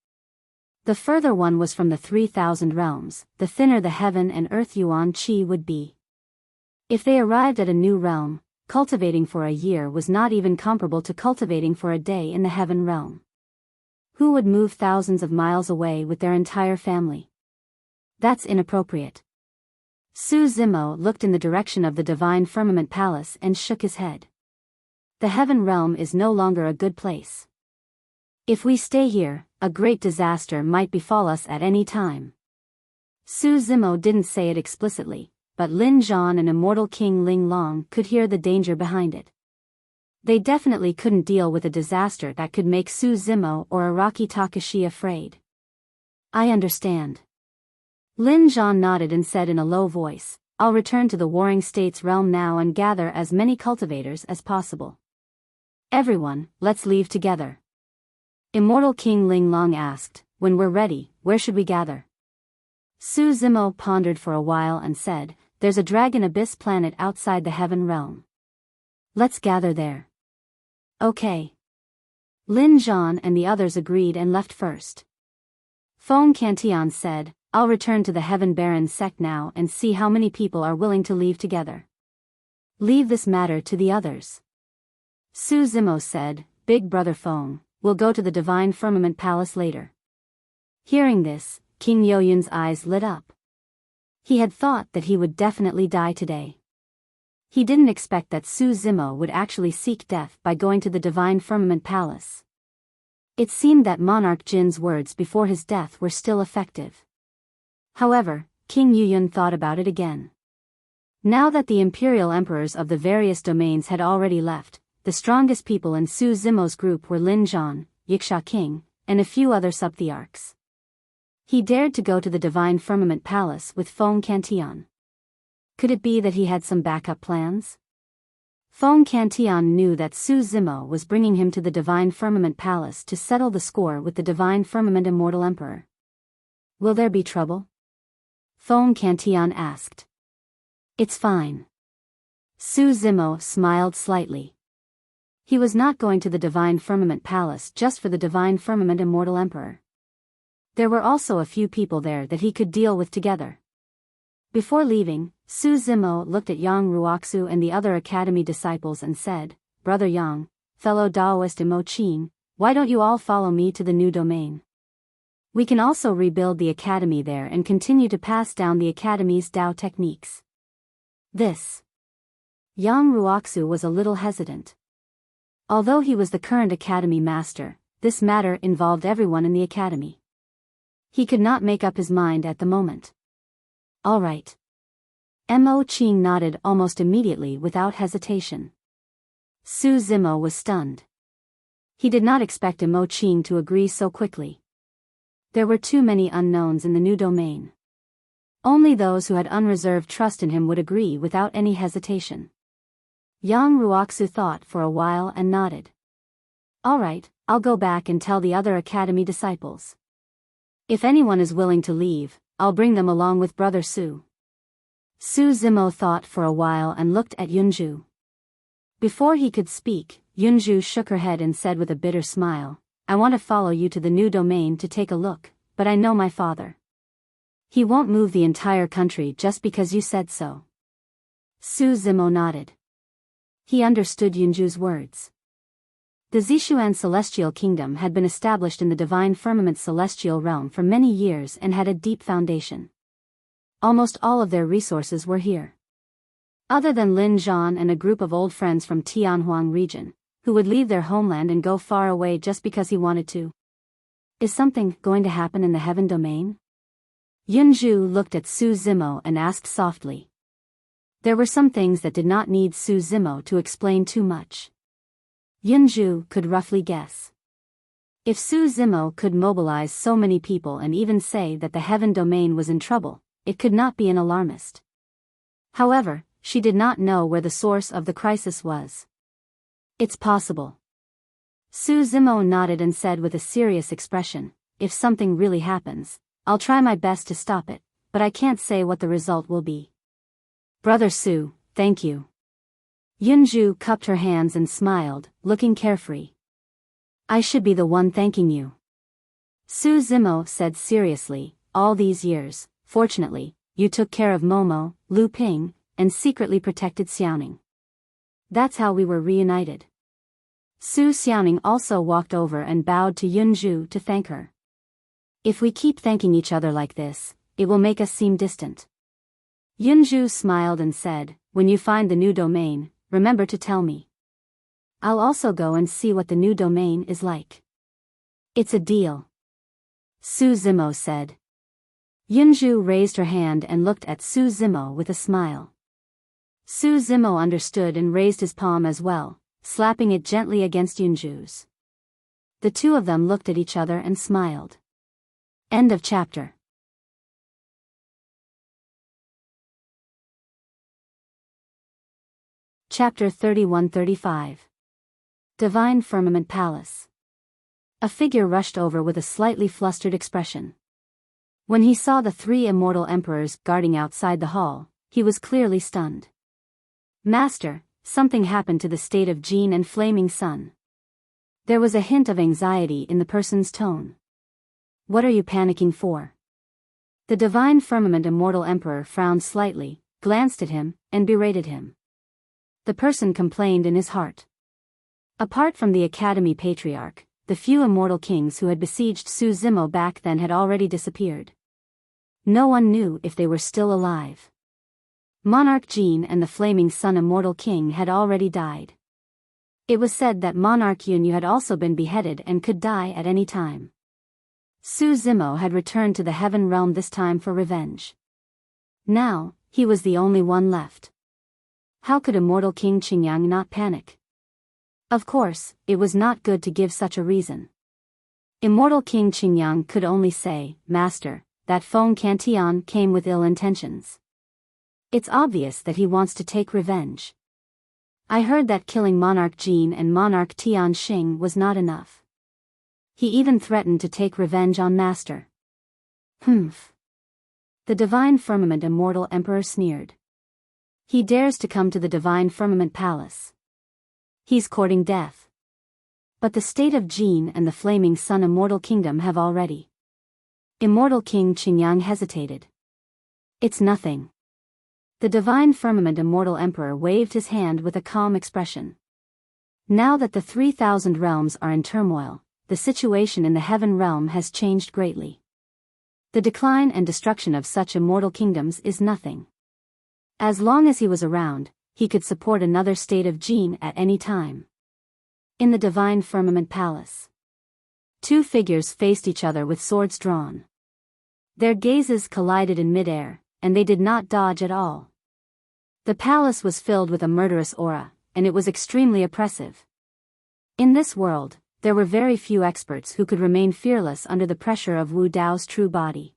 S1: The further one was from the 3,000 realms, the thinner the heaven and earth yuan qi would be. If they arrived at a new realm, cultivating for a year was not even comparable to cultivating for a day in the heaven realm. Who would move thousands of miles away with their entire family? That's inappropriate. Su Zimo looked in the direction of the divine firmament palace and shook his head. The heaven realm is no longer a good place. If we stay here, a great disaster might befall us at any time. Su Zimo didn't say it explicitly, but Lin Zhan and immortal King Ling Long could hear the danger behind it. They definitely couldn't deal with a disaster that could make Su Zimo or Araki Takashi afraid. I understand. Lin Zhan nodded and said in a low voice, I'll return to the warring states realm now and gather as many cultivators as possible. Everyone, let's leave together. Immortal King Ling Long asked, when we're ready, where should we gather? Su Zimo pondered for a while and said, there's a dragon abyss planet outside the heaven realm. Let's gather there. Okay. Lin Zhan and the others agreed and left first. Feng Cantian said, I'll return to the Heaven Baron sect now and see how many people are willing to leave together. Leave this matter to the others. Su Zimo said, Big Brother Feng, we'll go to the Divine Firmament Palace later. Hearing this, King Yoyun's eyes lit up. He had thought that he would definitely die today. He didn't expect that Su Zimo would actually seek death by going to the Divine Firmament Palace. It seemed that Monarch Jin's words before his death were still effective. However, King Yuyun thought about it again. Now that the imperial emperors of the various domains had already left, the strongest people in Su Zimo's group were Lin Zhan, Wuxia King, and a few other subthearchs. He dared to go to the Divine Firmament Palace with Feng Cantian. Could it be that he had some backup plans? Feng Cantian knew that Su Zimo was bringing him to the Divine Firmament Palace to settle the score with the Divine Firmament Immortal Emperor. Will there be trouble? Feng Cantian asked. It's fine. Su Zimo smiled slightly. He was not going to the Divine Firmament Palace just for the Divine Firmament Immortal Emperor. There were also a few people there that he could deal with together. Before leaving, Su Zimo looked at Yang Ruoxu and the other academy disciples and said, Brother Yang, fellow Daoist Mo Qin, why don't you all follow me to the new domain? We can also rebuild the academy there and continue to pass down the academy's Dao techniques. This. Yang Ruoxu was a little hesitant. Although he was the current academy master, this matter involved everyone in the academy. He could not make up his mind at the moment. All right. Mo Qing nodded almost immediately without hesitation. Su Zimo was stunned. He did not expect Mo Qing to agree so quickly. There were too many unknowns in the new domain. Only those who had unreserved trust in him would agree without any hesitation. Yang Ruoxu thought for a while and nodded. All right, I'll go back and tell the other academy disciples. If anyone is willing to leave, I'll bring them along with Brother Su. Su Zimo thought for a while and looked at Yunju. Before he could speak, Yunju shook her head and said with a bitter smile, I want to follow you to the new domain to take a look, but I know my father. He won't move the entire country just because you said so. Su Zimo nodded. He understood Yunju's words. The Zishuan Celestial Kingdom had been established in the Divine Firmament Celestial Realm for many years and had a deep foundation. Almost all of their resources were here. Other than Lin Zhan and a group of old friends from Tianhuang region, who would leave their homeland and go far away just because he wanted to. Is something going to happen in the heaven domain? Yunzhu looked at Su Zimo and asked softly. There were some things that did not need Su Zimo to explain too much. Yunzhu could roughly guess. If Su Zimo could mobilize so many people and even say that the heaven domain was in trouble, it could not be an alarmist. However, she did not know where the source of the crisis was. It's possible. Su Zimo nodded and said with a serious expression, if something really happens, I'll try my best to stop it, but I can't say what the result will be. Brother Su, thank you. Yunzhu cupped her hands and smiled, looking carefree. I should be the one thanking you. Su Zimo said seriously, all these years, fortunately, you took care of Momo, Lu Ping, and secretly protected Xiaoning. That's how we were reunited. Su Xiaoning also walked over and bowed to Yunzhu to thank her. If we keep thanking each other like this, it will make us seem distant. Yunzhu smiled and said, when you find the new domain, remember to tell me. I'll also go and see what the new domain is like. It's a deal. Su Zimo said. Yunzhu raised her hand and looked at Su Zimo with a smile. Su Zimo understood and raised his palm as well, slapping it gently against Yunzhu's. The two of them looked at each other and smiled. End of chapter. Chapter 31-35. Divine Firmament Palace. A figure rushed over with a slightly flustered expression. When he saw the three immortal emperors guarding outside the hall, he was clearly stunned. Master, something happened to the state of Jin and Flaming Sun. There was a hint of anxiety in the person's tone. What are you panicking for? The Divine Firmament Immortal Emperor frowned slightly, glanced at him, and berated him. The person complained in his heart. Apart from the Academy Patriarch, the few immortal kings who had besieged Su Zimo back then had already disappeared. No one knew if they were still alive. Monarch Jin and the Flaming Sun Immortal King had already died. It was said that Monarch Yunyu had also been beheaded and could die at any time. Su Zimo had returned to the Heaven Realm this time for revenge. Now, he was the only one left. How could Immortal King Qingyang not panic? Of course, it was not good to give such a reason. Immortal King Qingyang could only say, Master, that Feng Cantian came with ill intentions. It's obvious that he wants to take revenge. I heard that killing Monarch Jin and Monarch Tian Xing was not enough. He even threatened to take revenge on Master. Humph. The Divine Firmament Immortal Emperor sneered. He dares to come to the Divine Firmament Palace. He's courting death. But the state of Jin and the Flaming Sun Immortal Kingdom have already. Immortal King Qingyang hesitated. It's nothing. The Divine Firmament Immortal Emperor waved his hand with a calm expression. Now that the 3,000 realms are in turmoil, the situation in the Heaven Realm has changed greatly. The decline and destruction of such immortal kingdoms is nothing. As long as he was around, he could support another state of Jin at any time. In the Divine Firmament Palace, two figures faced each other with swords drawn. Their gazes collided in midair, and they did not dodge at all. The palace was filled with a murderous aura, and it was extremely oppressive. In this world, there were very few experts who could remain fearless under the pressure of Wu Dao's true body.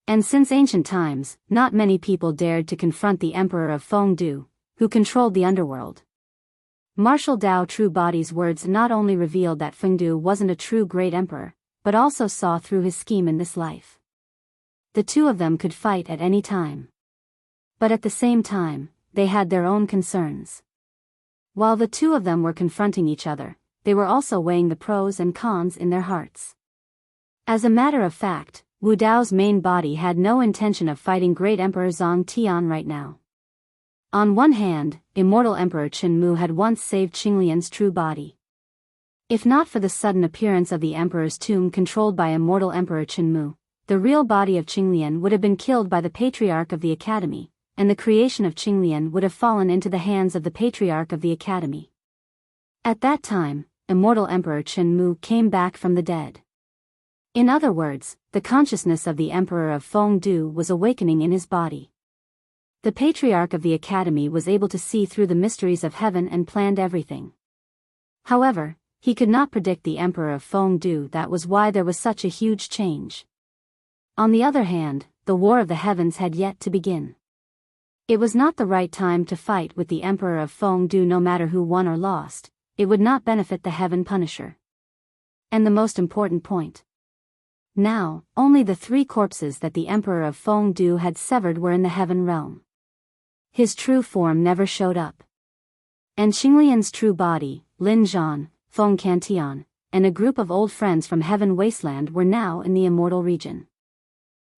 S1: And since ancient times, not many people dared to confront the Emperor of Fengdu, who controlled the underworld. Martial Dao True Body's words not only revealed that Fengdu wasn't a true great emperor, but also saw through his scheme in this life. The two of them could fight at any time. But at the same time, they had their own concerns. While the two of them were confronting each other, they were also weighing the pros and cons in their hearts. As a matter of fact, Wu Dao's main body had no intention of fighting Great Emperor Zhang Tian right now. On one hand, Immortal Emperor Qin Mu had once saved Qinglian's true body. If not for the sudden appearance of the Emperor's tomb controlled by Immortal Emperor Qin Mu, the real body of Qinglian would have been killed by the Patriarch of the Academy, and the creation of Qinglian would have fallen into the hands of the patriarch of the academy. At that time, immortal Emperor Chen Mu came back from the dead. In other words, the consciousness of the Emperor of Fengdu was awakening in his body. The patriarch of the academy was able to see through the mysteries of heaven and planned everything. However, he could not predict the Emperor of Fengdu. That was why there was such a huge change. On the other hand, the War of the Heavens had yet to begin. It was not the right time to fight with the Emperor of Fengdu. No matter who won or lost, it would not benefit the Heaven Punisher. And the most important point. Now, only the 3 corpses that the Emperor of Fengdu had severed were in the Heaven Realm. His true form never showed up. And Qinglian's true body, Lin Zhan, Feng Cantian, and a group of old friends from Heaven Wasteland were now in the immortal region.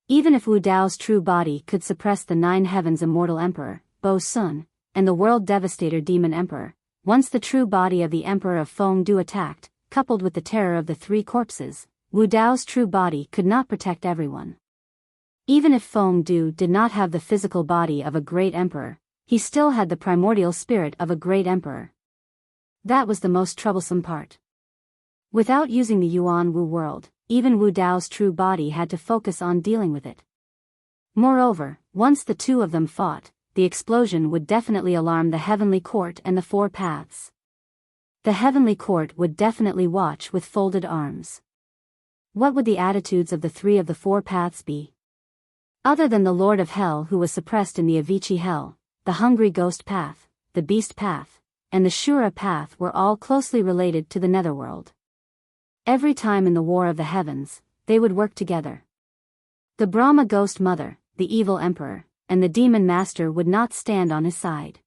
S1: Even if Wu Dao's true body could suppress the 9 Heavens Immortal Emperor, Bo Sun, and the World Devastator Demon Emperor, once the true body of the Emperor of Fengdu attacked, coupled with the terror of the 3 corpses, Wu Dao's true body could not protect everyone. Even if Fengdu did not have the physical body of a great emperor, he still had the primordial spirit of a great emperor. That was the most troublesome part. Without using the Yuan Wu world, even Wu Dao's true body had to focus on dealing with it. Moreover, once the 2 of them fought, the explosion would definitely alarm the Heavenly Court and the 4 paths. The Heavenly Court would definitely watch with folded arms. What would the attitudes of the 3 of the 4 paths be? Other than the Lord of Hell who was suppressed in the Avicii Hell, the Hungry Ghost Path, the Beast Path, and the Shura Path were all closely related to the Netherworld. Every time in the War of the Heavens, they would work together. The Brahma Ghost Mother, the Evil Emperor, and the Demon Master would not stand on his side.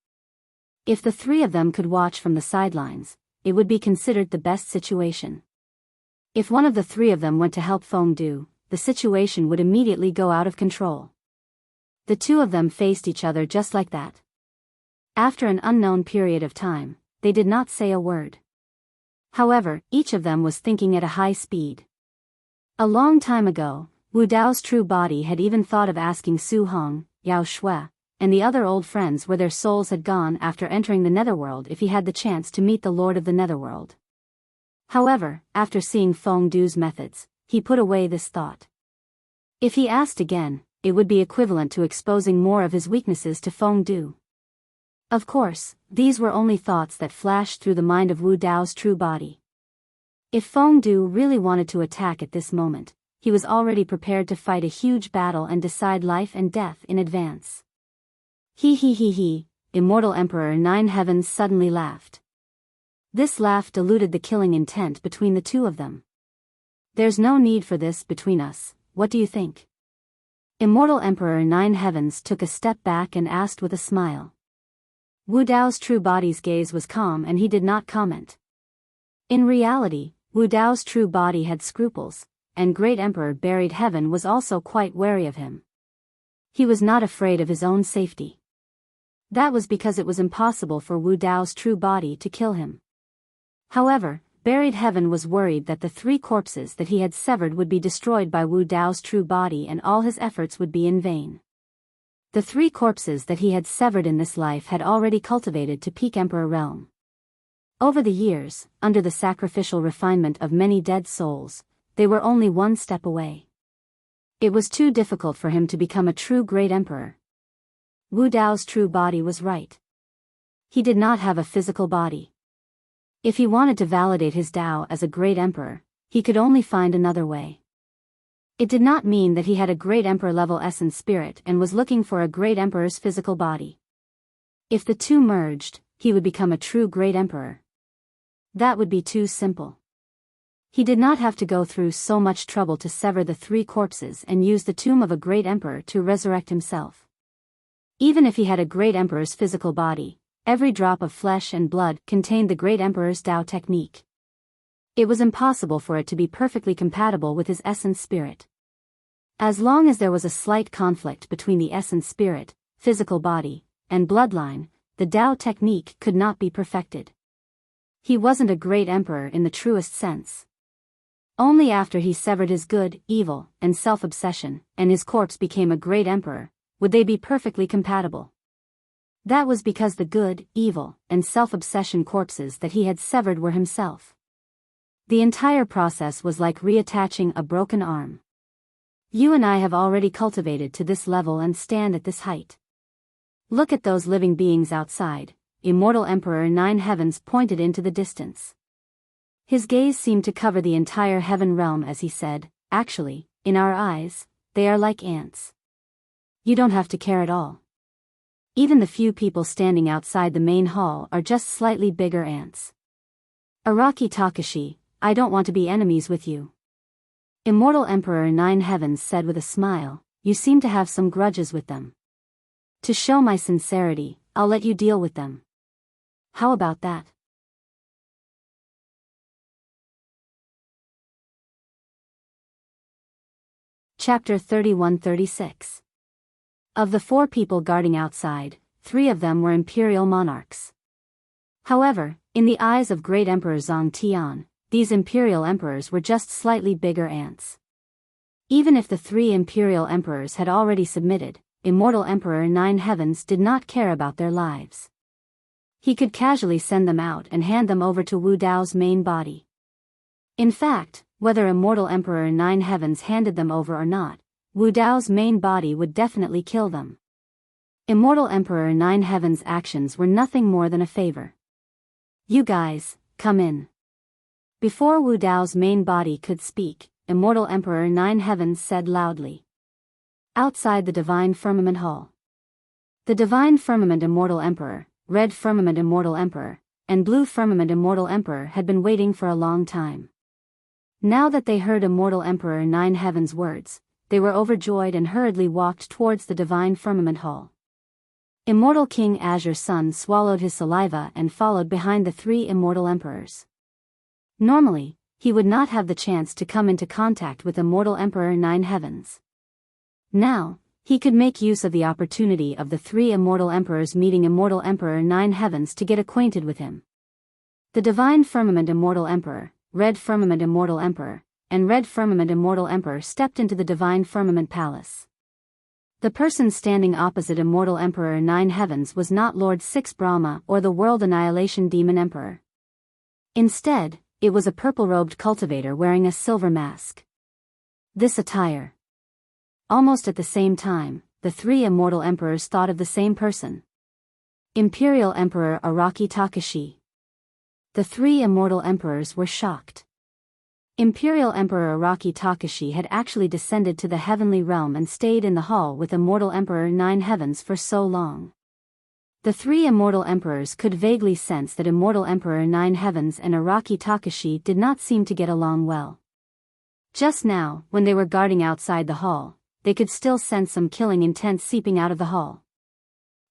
S1: If the 3 of them could watch from the sidelines, it would be considered the best situation. If one of the 3 of them went to help Fengdu, the situation would immediately go out of control. The 2 of them faced each other just like that. After an unknown period of time, they did not say a word. However, each of them was thinking at a high speed. A long time ago, Wu Dao's true body had even thought of asking Su Hong, Yao Shui, and the other old friends where their souls had gone after entering the Netherworld if he had the chance to meet the Lord of the Netherworld. However, after seeing Fengdu's methods, he put away this thought. If he asked again, it would be equivalent to exposing more of his weaknesses to Fengdu. Of course, these were only thoughts that flashed through the mind of Wu Dao's true body. If Fengdu really wanted to attack at this moment, he was already prepared to fight a huge battle and decide life and death in advance. He, Immortal Emperor 9 Heavens suddenly laughed. This laugh diluted the killing intent between the 2 of them. There's no need for this between us, what do you think? Immortal Emperor 9 Heavens took a step back and asked with a smile. Wu Dao's true body's gaze was calm and he did not comment. In reality, Wu Dao's true body had scruples, and Great Emperor Buried Heaven was also quite wary of him. He was not afraid of his own safety. That was because it was impossible for Wu Dao's true body to kill him. However, Buried Heaven was worried that the 3 corpses that he had severed would be destroyed by Wu Dao's true body and all his efforts would be in vain. The 3 corpses that he had severed in this life had already cultivated to peak Emperor realm. Over the years, under the sacrificial refinement of many dead souls, they were only 1 step away. It was too difficult for him to become a true great emperor. Wu Dao's true body was right. He did not have a physical body. If he wanted to validate his Dao as a great emperor, he could only find another way. It did not mean that he had a great emperor level essence spirit and was looking for a great emperor's physical body. If the 2 merged, he would become a true great emperor. That would be too simple. He did not have to go through so much trouble to sever the 3 corpses and use the tomb of a great emperor to resurrect himself. Even if he had a great emperor's physical body, every drop of flesh and blood contained the great emperor's Dao technique. It was impossible for it to be perfectly compatible with his essence spirit. As long as there was a slight conflict between the essence spirit, physical body, and bloodline, the Dao technique could not be perfected. He wasn't a great emperor in the truest sense. Only after he severed his good, evil, and self-obsession, and his corpse became a great emperor, would they be perfectly compatible? That was because the good, evil, and self-obsession corpses that he had severed were himself. The entire process was like reattaching a broken arm. You and I have already cultivated to this level and stand at this height. Look at those living beings outside. Immortal Emperor Nine Heavens pointed into the distance. His gaze seemed to cover the entire heaven realm as he said, actually, in our eyes, they are like ants. You don't have to care at all. Even the few people standing outside the main hall are just slightly bigger ants. Araki Takashi, I don't want to be enemies with you. Immortal Emperor Nine Heavens said with a smile, you seem to have some grudges with them. To show my sincerity, I'll let you deal with them. How about that? Chapter 31-36. Of the 4 people guarding outside, 3 of them were imperial monarchs. However, in the eyes of great Emperor Zhang Tian, these imperial emperors were just slightly bigger ants. Even if the 3 imperial emperors had already submitted, Immortal Emperor Nine Heavens did not care about their lives. He could casually send them out and hand them over to Wu Dao's main body. In fact, whether Immortal Emperor Nine Heavens handed them over or not, Wu Dao's main body would definitely kill them. Immortal Emperor Nine Heavens' actions were nothing more than a favor. You guys, come in. Before Wu Dao's main body could speak, Immortal Emperor Nine Heavens said loudly. Outside the Divine Firmament Hall. The Divine Firmament Immortal Emperor, Red Firmament Immortal Emperor, and Blue Firmament Immortal Emperor had been waiting for a long time. Now that they heard Immortal Emperor Nine Heavens' words, they were overjoyed and hurriedly walked towards the Divine Firmament Hall. Immortal King Azure Sun swallowed his saliva and followed behind the 3 immortal emperors. Normally, he would not have the chance to come into contact with Immortal Emperor Nine Heavens. Now, he could make use of the opportunity of the 3 immortal emperors meeting Immortal Emperor Nine Heavens to get acquainted with him. The Divine Firmament Immortal Emperor, Red Firmament Immortal Emperor, and Red Firmament Immortal Emperor stepped into the Divine Firmament Palace. The person standing opposite Immortal Emperor Nine Heavens was not Lord Six Brahma or the World Annihilation Demon Emperor. Instead, it was a purple-robed cultivator wearing a silver mask. This attire. Almost at the same time, the 3 immortal emperors thought of the same person. Imperial Emperor Araki Takashi. The 3 immortal emperors were shocked. Imperial Emperor Araki Takashi had actually descended to the heavenly realm and stayed in the hall with Immortal Emperor Nine Heavens for so long. The 3 immortal emperors could vaguely sense that Immortal Emperor Nine Heavens and Araki Takashi did not seem to get along well. Just now, when they were guarding outside the hall, they could still sense some killing intent seeping out of the hall.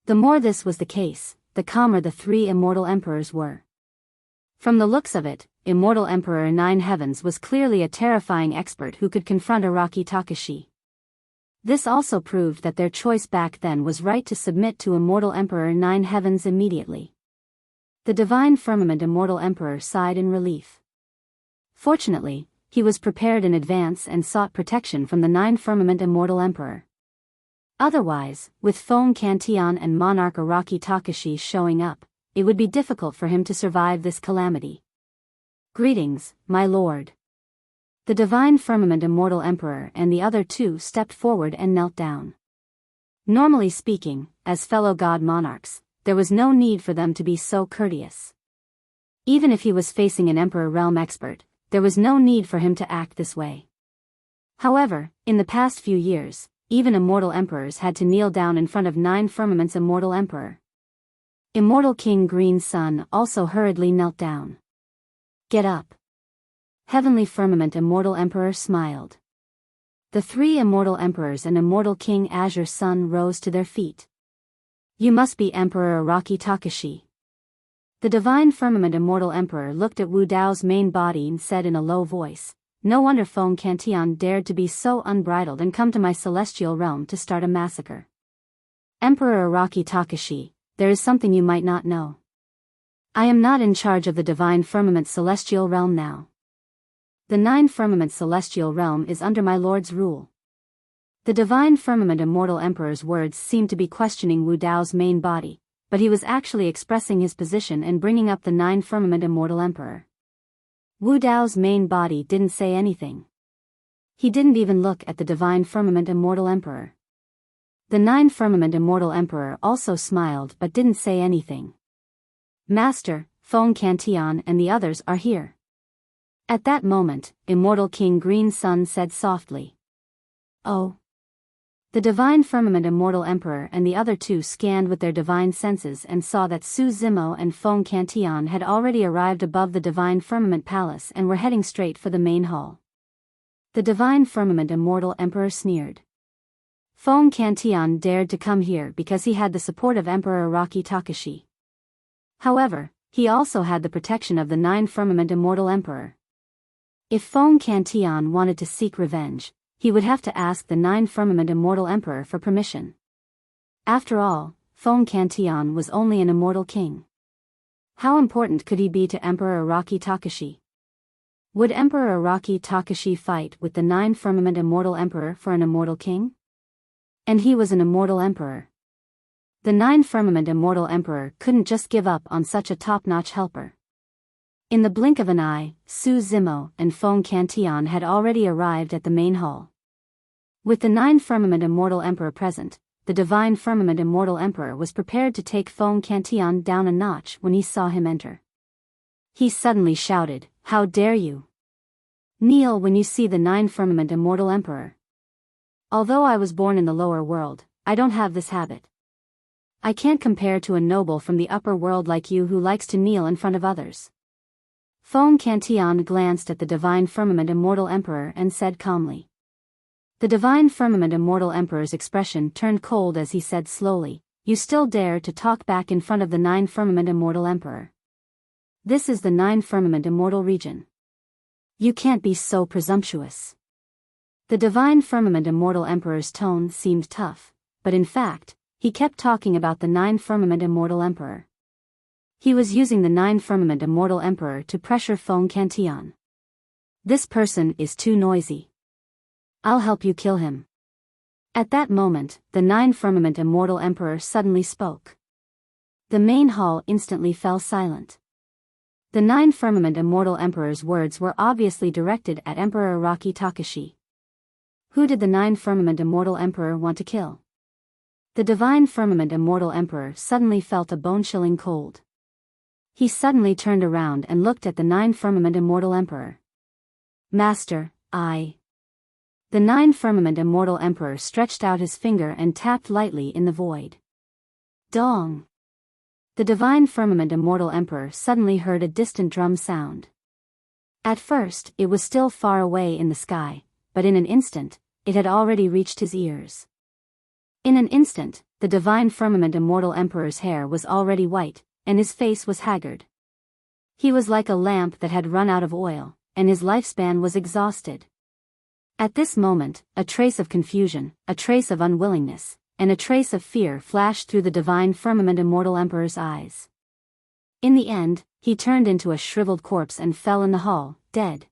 S1: The more this was the case, the calmer the 3 immortal emperors were. From the looks of it, Immortal Emperor Nine Heavens was clearly a terrifying expert who could confront Araki Takashi. This also proved that their choice back then was right to submit to Immortal Emperor Nine Heavens immediately. The Divine Firmament Immortal Emperor sighed in relief. Fortunately, he was prepared in advance and sought protection from the 9 Firmament Immortal Emperor. Otherwise, with Fong Kantian and Monarch Araki Takashi showing up, it would be difficult for him to survive this calamity. Greetings, my lord. The Divine Firmament Immortal Emperor and the other 2 stepped forward and knelt down. Normally speaking, as fellow god monarchs, there was no need for them to be so courteous. Even if he was facing an Emperor Realm expert, there was no need for him to act this way. However, in the past few years, even immortal emperors had to kneel down in front of 9 Firmaments Immortal Emperor. Immortal King Green Sun also hurriedly knelt down. Get up. Heavenly Firmament Immortal Emperor smiled. The 3 immortal emperors and Immortal King Azure Sun rose to their feet. You must be Emperor Araki Takashi. The Divine Firmament Immortal Emperor looked at Wu Dao's main body and said in a low voice, no wonder Fong Kantian dared to be so unbridled and come to my celestial realm to start a massacre. Emperor Araki Takashi, there is something you might not know. I am not in charge of the Divine Firmament Celestial Realm now. The 9 Firmament Celestial Realm is under my lord's rule. The Divine Firmament Immortal Emperor's words seemed to be questioning Wu Dao's main body, but he was actually expressing his position and bringing up the Nine Firmament Immortal Emperor. Wu Dao's main body didn't say anything. He didn't even look at the Divine Firmament Immortal Emperor. The Nine Firmament Immortal Emperor also smiled but didn't say anything. Master, Feng Cantian and the others are here. At that moment, Immortal King Green Sun said softly. Oh. The Divine Firmament Immortal Emperor and the other two scanned with their divine senses and saw that Su Zimo and Feng Cantian had already arrived above the Divine Firmament Palace and were heading straight for the main hall. The Divine Firmament Immortal Emperor sneered. Feng Cantian dared to come here because he had the support of Emperor Araki Takashi. However, he also had the protection of the Nine Firmament Immortal Emperor. If Feng Cantian wanted to seek revenge, he would have to ask the Nine Firmament Immortal Emperor for permission. After all, Feng Cantian was only an immortal king. How important could he be to Emperor Araki Takashi? Would Emperor Araki Takashi fight with the Nine Firmament Immortal Emperor for an immortal king? And he was an immortal emperor. The Nine Firmament Immortal Emperor couldn't just give up on such a top-notch helper. In the blink of an eye, Su Zimo and Feng Cantian had already arrived at the main hall. With the Nine Firmament Immortal Emperor present, the Divine Firmament Immortal Emperor was prepared to take Feng Cantian down a notch when he saw him enter. He suddenly shouted, "How dare you! Kneel when you see the Nine Firmament Immortal Emperor. Although I was born in the lower world, I don't have this habit. I can't compare to a noble from the upper world like you who likes to kneel in front of others." Feng Cantian glanced at the Divine Firmament Immortal Emperor and said calmly. The Divine Firmament Immortal Emperor's expression turned cold as he said slowly, "You still dare to talk back in front of the Nine Firmament Immortal Emperor. This is the Nine Firmament Immortal region. You can't be so presumptuous." The Divine Firmament Immortal Emperor's tone seemed tough, but in fact, he kept talking about the Nine Firmament Immortal Emperor. He was using the Nine Firmament Immortal Emperor to pressure Feng Cantian. "This person is too noisy. I'll help you kill him." At that moment, the Nine Firmament Immortal Emperor suddenly spoke. The main hall instantly fell silent. The Nine Firmament Immortal Emperor's words were obviously directed at Emperor Araki Takashi. Who did the Nine Firmament Immortal Emperor want to kill? The Divine Firmament Immortal Emperor suddenly felt a bone-chilling cold. He suddenly turned around and looked at the Nine Firmament Immortal Emperor. "Master, I..." The Nine Firmament Immortal Emperor stretched out his finger and tapped lightly in the void. Dong! The Divine Firmament Immortal Emperor suddenly heard a distant drum sound. At first, it was still far away in the sky, but in an instant, it had already reached his ears. In an instant, the Divine Firmament Immortal Emperor's hair was already white, and his face was haggard. He was like a lamp that had run out of oil, and his lifespan was exhausted. At this moment, a trace of confusion, a trace of unwillingness, and a trace of fear flashed through the Divine Firmament Immortal Emperor's eyes. In the end, he turned into a shriveled corpse and fell in the hall, dead.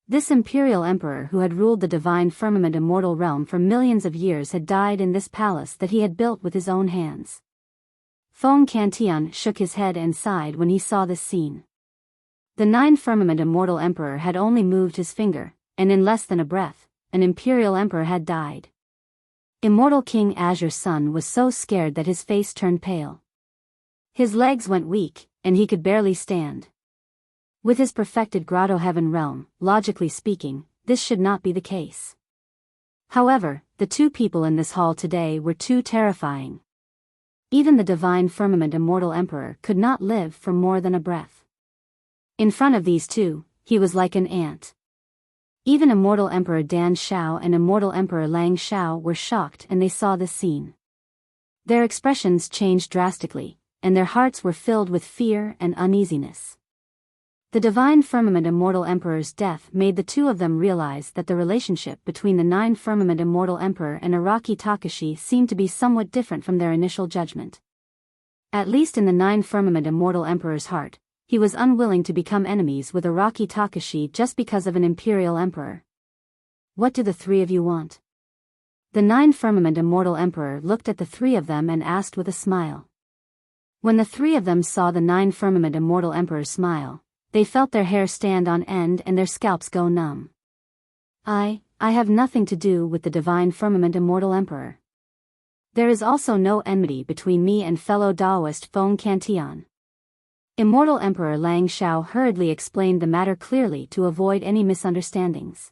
S1: This Imperial Emperor who had ruled the Divine Firmament Immortal Realm for millions of years had died in this palace that he had built with his own hands. Feng Cantian shook his head and sighed when he saw this scene. The Nine Firmament Immortal Emperor had only moved his finger, and in less than a breath, an Imperial Emperor had died. Immortal King Azure's son was so scared that his face turned pale. His legs went weak, and he could barely stand. With his perfected Grotto Heaven realm, logically speaking, this should not be the case. However, the two people in this hall today were too terrifying. Even the Divine Firmament Immortal Emperor could not live for more than a breath. In front of these two, he was like an ant. Even Immortal Emperor Dan Shao and Immortal Emperor Lang Shao were shocked and they saw this scene. Their expressions changed drastically, and their hearts were filled with fear and uneasiness. The Divine Firmament Immortal Emperor's death made the two of them realize that the relationship between the Nine Firmament Immortal Emperor and Araki Takashi seemed to be somewhat different from their initial judgment. At least in the Nine Firmament Immortal Emperor's heart, he was unwilling to become enemies with Araki Takashi just because of an Imperial Emperor. "What do the three of you want?" The nine-firmament immortal emperor looked at the three of them and asked with a smile. When the three of them saw the nine-firmament immortal emperor's smile, they felt their hair stand on end and their scalps go numb. I have nothing to do with the divine firmament immortal emperor. There is also no enmity between me and fellow Taoist Feng Cantian. Immortal Emperor Lang Shao hurriedly explained the matter clearly to avoid any misunderstandings.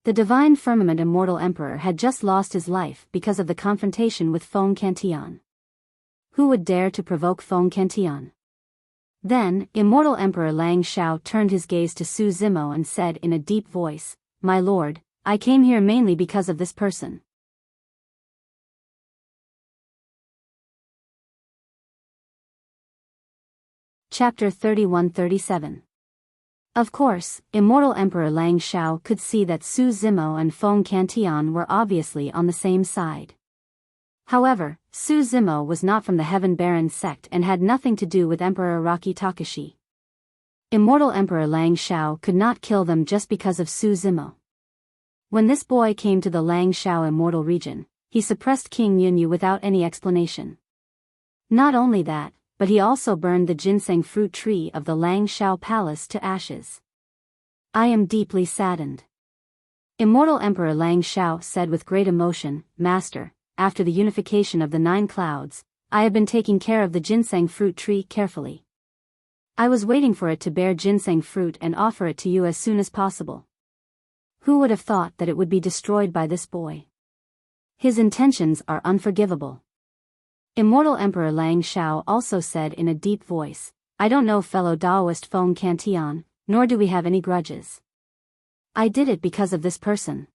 S1: The divine firmament immortal emperor had just lost his life because of the confrontation with Feng Cantian. Who would dare to provoke Feng Cantian? Then, immortal Emperor Lang Shao turned his gaze to Su Zimo and said in a deep voice, "My lord, I came here mainly because of this person." Chapter 31-37. Of course, immortal Emperor Lang Shao could see that Su Zimo and Feng Cantian were obviously on the same side. However, Su Zimo was not from the Heaven Baron sect and had nothing to do with Emperor Araki Takashi. Immortal Emperor Lang Shao could not kill them just because of Su Zimo. When this boy came to the Lang Shao immortal region, he suppressed King Yunyu without any explanation. Not only that, but he also burned the ginseng fruit tree of the Lang Shao palace to ashes. I am deeply saddened. Immortal Emperor Lang Shao said with great emotion, "Master, after the unification of the 9 clouds, I have been taking care of the ginseng fruit tree carefully. I was waiting for it to bear ginseng fruit and offer it to you as soon as possible. Who would have thought that it would be destroyed by this boy? His intentions are unforgivable." Immortal Emperor Lang Shao also said in a deep voice, "I don't know fellow Taoist Feng Cantian, nor do we have any grudges. I did it because of this person."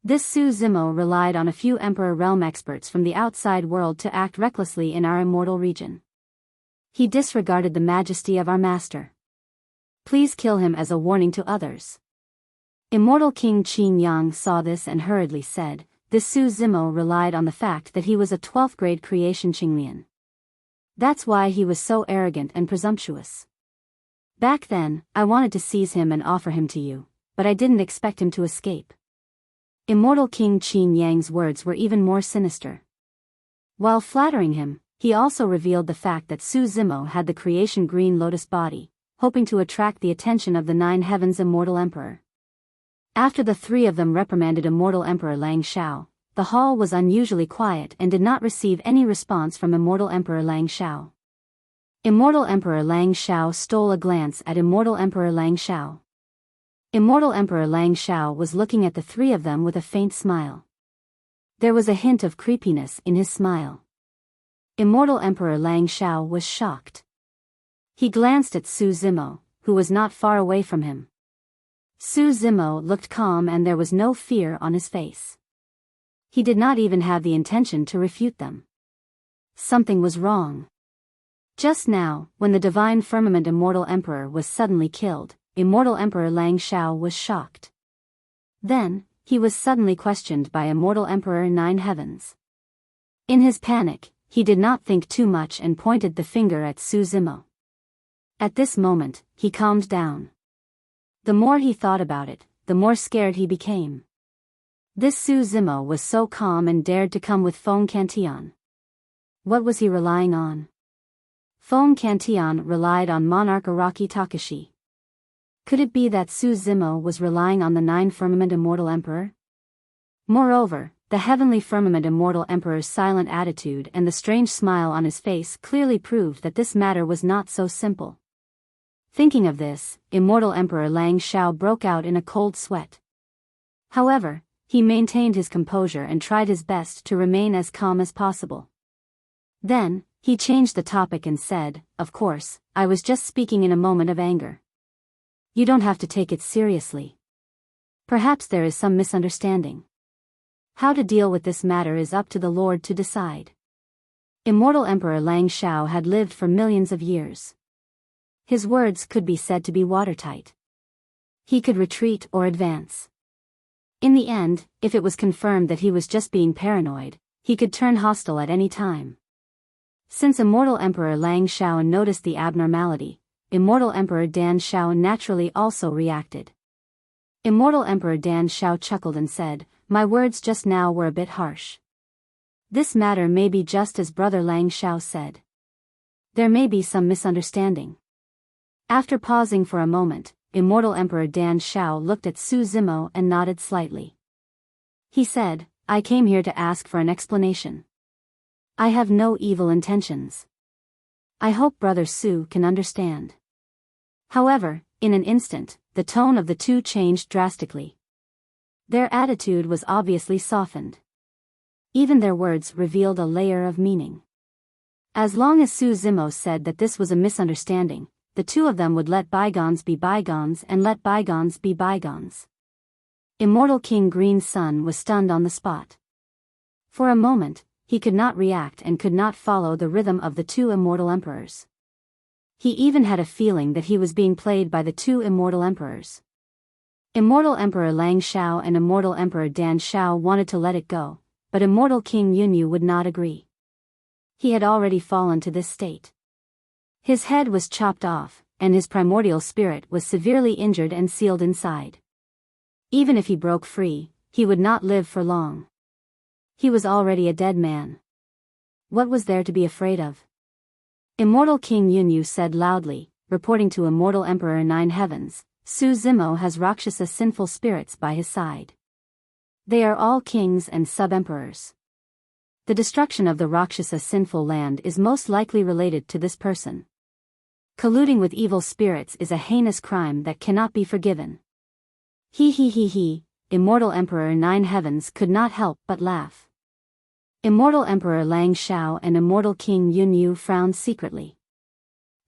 S1: This Su Zimo relied on a few Emperor realm experts from the outside world to act recklessly in our immortal region. He disregarded the majesty of our master. Please kill him as a warning to others. Immortal King Qin Yang saw this and hurriedly said, "This Su Zimo relied on the fact that he was a 12th grade creation Qinglian. That's why he was so arrogant and presumptuous. Back then, I wanted to seize him and offer him to you, but I didn't expect him to escape." Immortal King Qin Yang's words were even more sinister. While flattering him, he also revealed the fact that Su Zimo had the creation green lotus body, hoping to attract the attention of the 9 heavens immortal emperor. After the three of them reprimanded immortal Emperor Lang Shao, the hall was unusually quiet and did not receive any response from immortal Emperor Lang Shao. Immortal Emperor Lang Shao stole a glance at immortal Emperor Lang Shao. Immortal Emperor Lang Shao was looking at the three of them with a faint smile. There was a hint of creepiness in his smile. Immortal Emperor Lang Shao was shocked. He glanced at Su Zimo, who was not far away from him. Su Zimo looked calm and there was no fear on his face. He did not even have the intention to refute them. Something was wrong. Just now, when the divine firmament immortal emperor was suddenly killed, immortal Emperor Lang Shao was shocked. Then, he was suddenly questioned by immortal Emperor 9 Heavens. In his panic, he did not think too much and pointed the finger at Su Zimo. At this moment, he calmed down. The more he thought about it, the more scared he became. This Su Zimo was so calm and dared to come with Feng Cantian. What was he relying on? Feng Cantian relied on monarch Araki Takashi. Could it be that Su Zimo was relying on the 9 firmament immortal emperor? Moreover, the heavenly firmament immortal emperor's silent attitude and the strange smile on his face clearly proved that this matter was not so simple. Thinking of this, immortal Emperor Lang Shao broke out in a cold sweat. However, he maintained his composure and tried his best to remain as calm as possible. Then, he changed the topic and said, "Of course, I was just speaking in a moment of anger. You don't have to take it seriously. Perhaps there is some misunderstanding. How to deal with this matter is up to the Lord to decide." Immortal Emperor Lang Shao had lived for millions of years. His words could be said to be watertight. He could retreat or advance. In the end, if it was confirmed that he was just being paranoid, he could turn hostile at any time. Since immortal Emperor Lang Shao noticed the abnormality, immortal Emperor Dan Shao naturally also reacted. Immortal Emperor Dan Shao chuckled and said, My words just now were a bit harsh. This matter may be just as Brother Lang Xiao said. There may be some misunderstanding. After pausing for a moment, Immortal Emperor Dan Xiao looked at Su Zimo and nodded slightly. He said, I came here to ask for an explanation. I have no evil intentions. I hope Brother Su can understand. However, in an instant, the tone of the two changed drastically. Their attitude was obviously softened. Even their words revealed a layer of meaning. As long as Su Zimo said that this was a misunderstanding, the two of them would let bygones be bygones and let bygones be bygones. Immortal King Green Sun was stunned on the spot. For a moment, he could not react and could not follow the rhythm of the two immortal emperors. He even had a feeling that he was being played by the two immortal emperors. Immortal Emperor Lang Xiao and Immortal Emperor Dan Xiao wanted to let it go, but Immortal King Yunyu would not agree. He had already fallen to this state. His head was chopped off, and his primordial spirit was severely injured and sealed inside. Even if he broke free, he would not live for long. He was already a dead man. What was there to be afraid of? Immortal King Yunyu said loudly, reporting to Immortal Emperor Nine Heavens, Su Zimo has Rakshasa sinful spirits by his side. They are all kings and sub-emperors. The destruction of the Rakshasa sinful land is most likely related to this person. Colluding with evil spirits is a heinous crime that cannot be forgiven. He, Immortal Emperor Nine Heavens could not help but laugh. Immortal Emperor Lang Xiao and Immortal King Yunyu frowned secretly.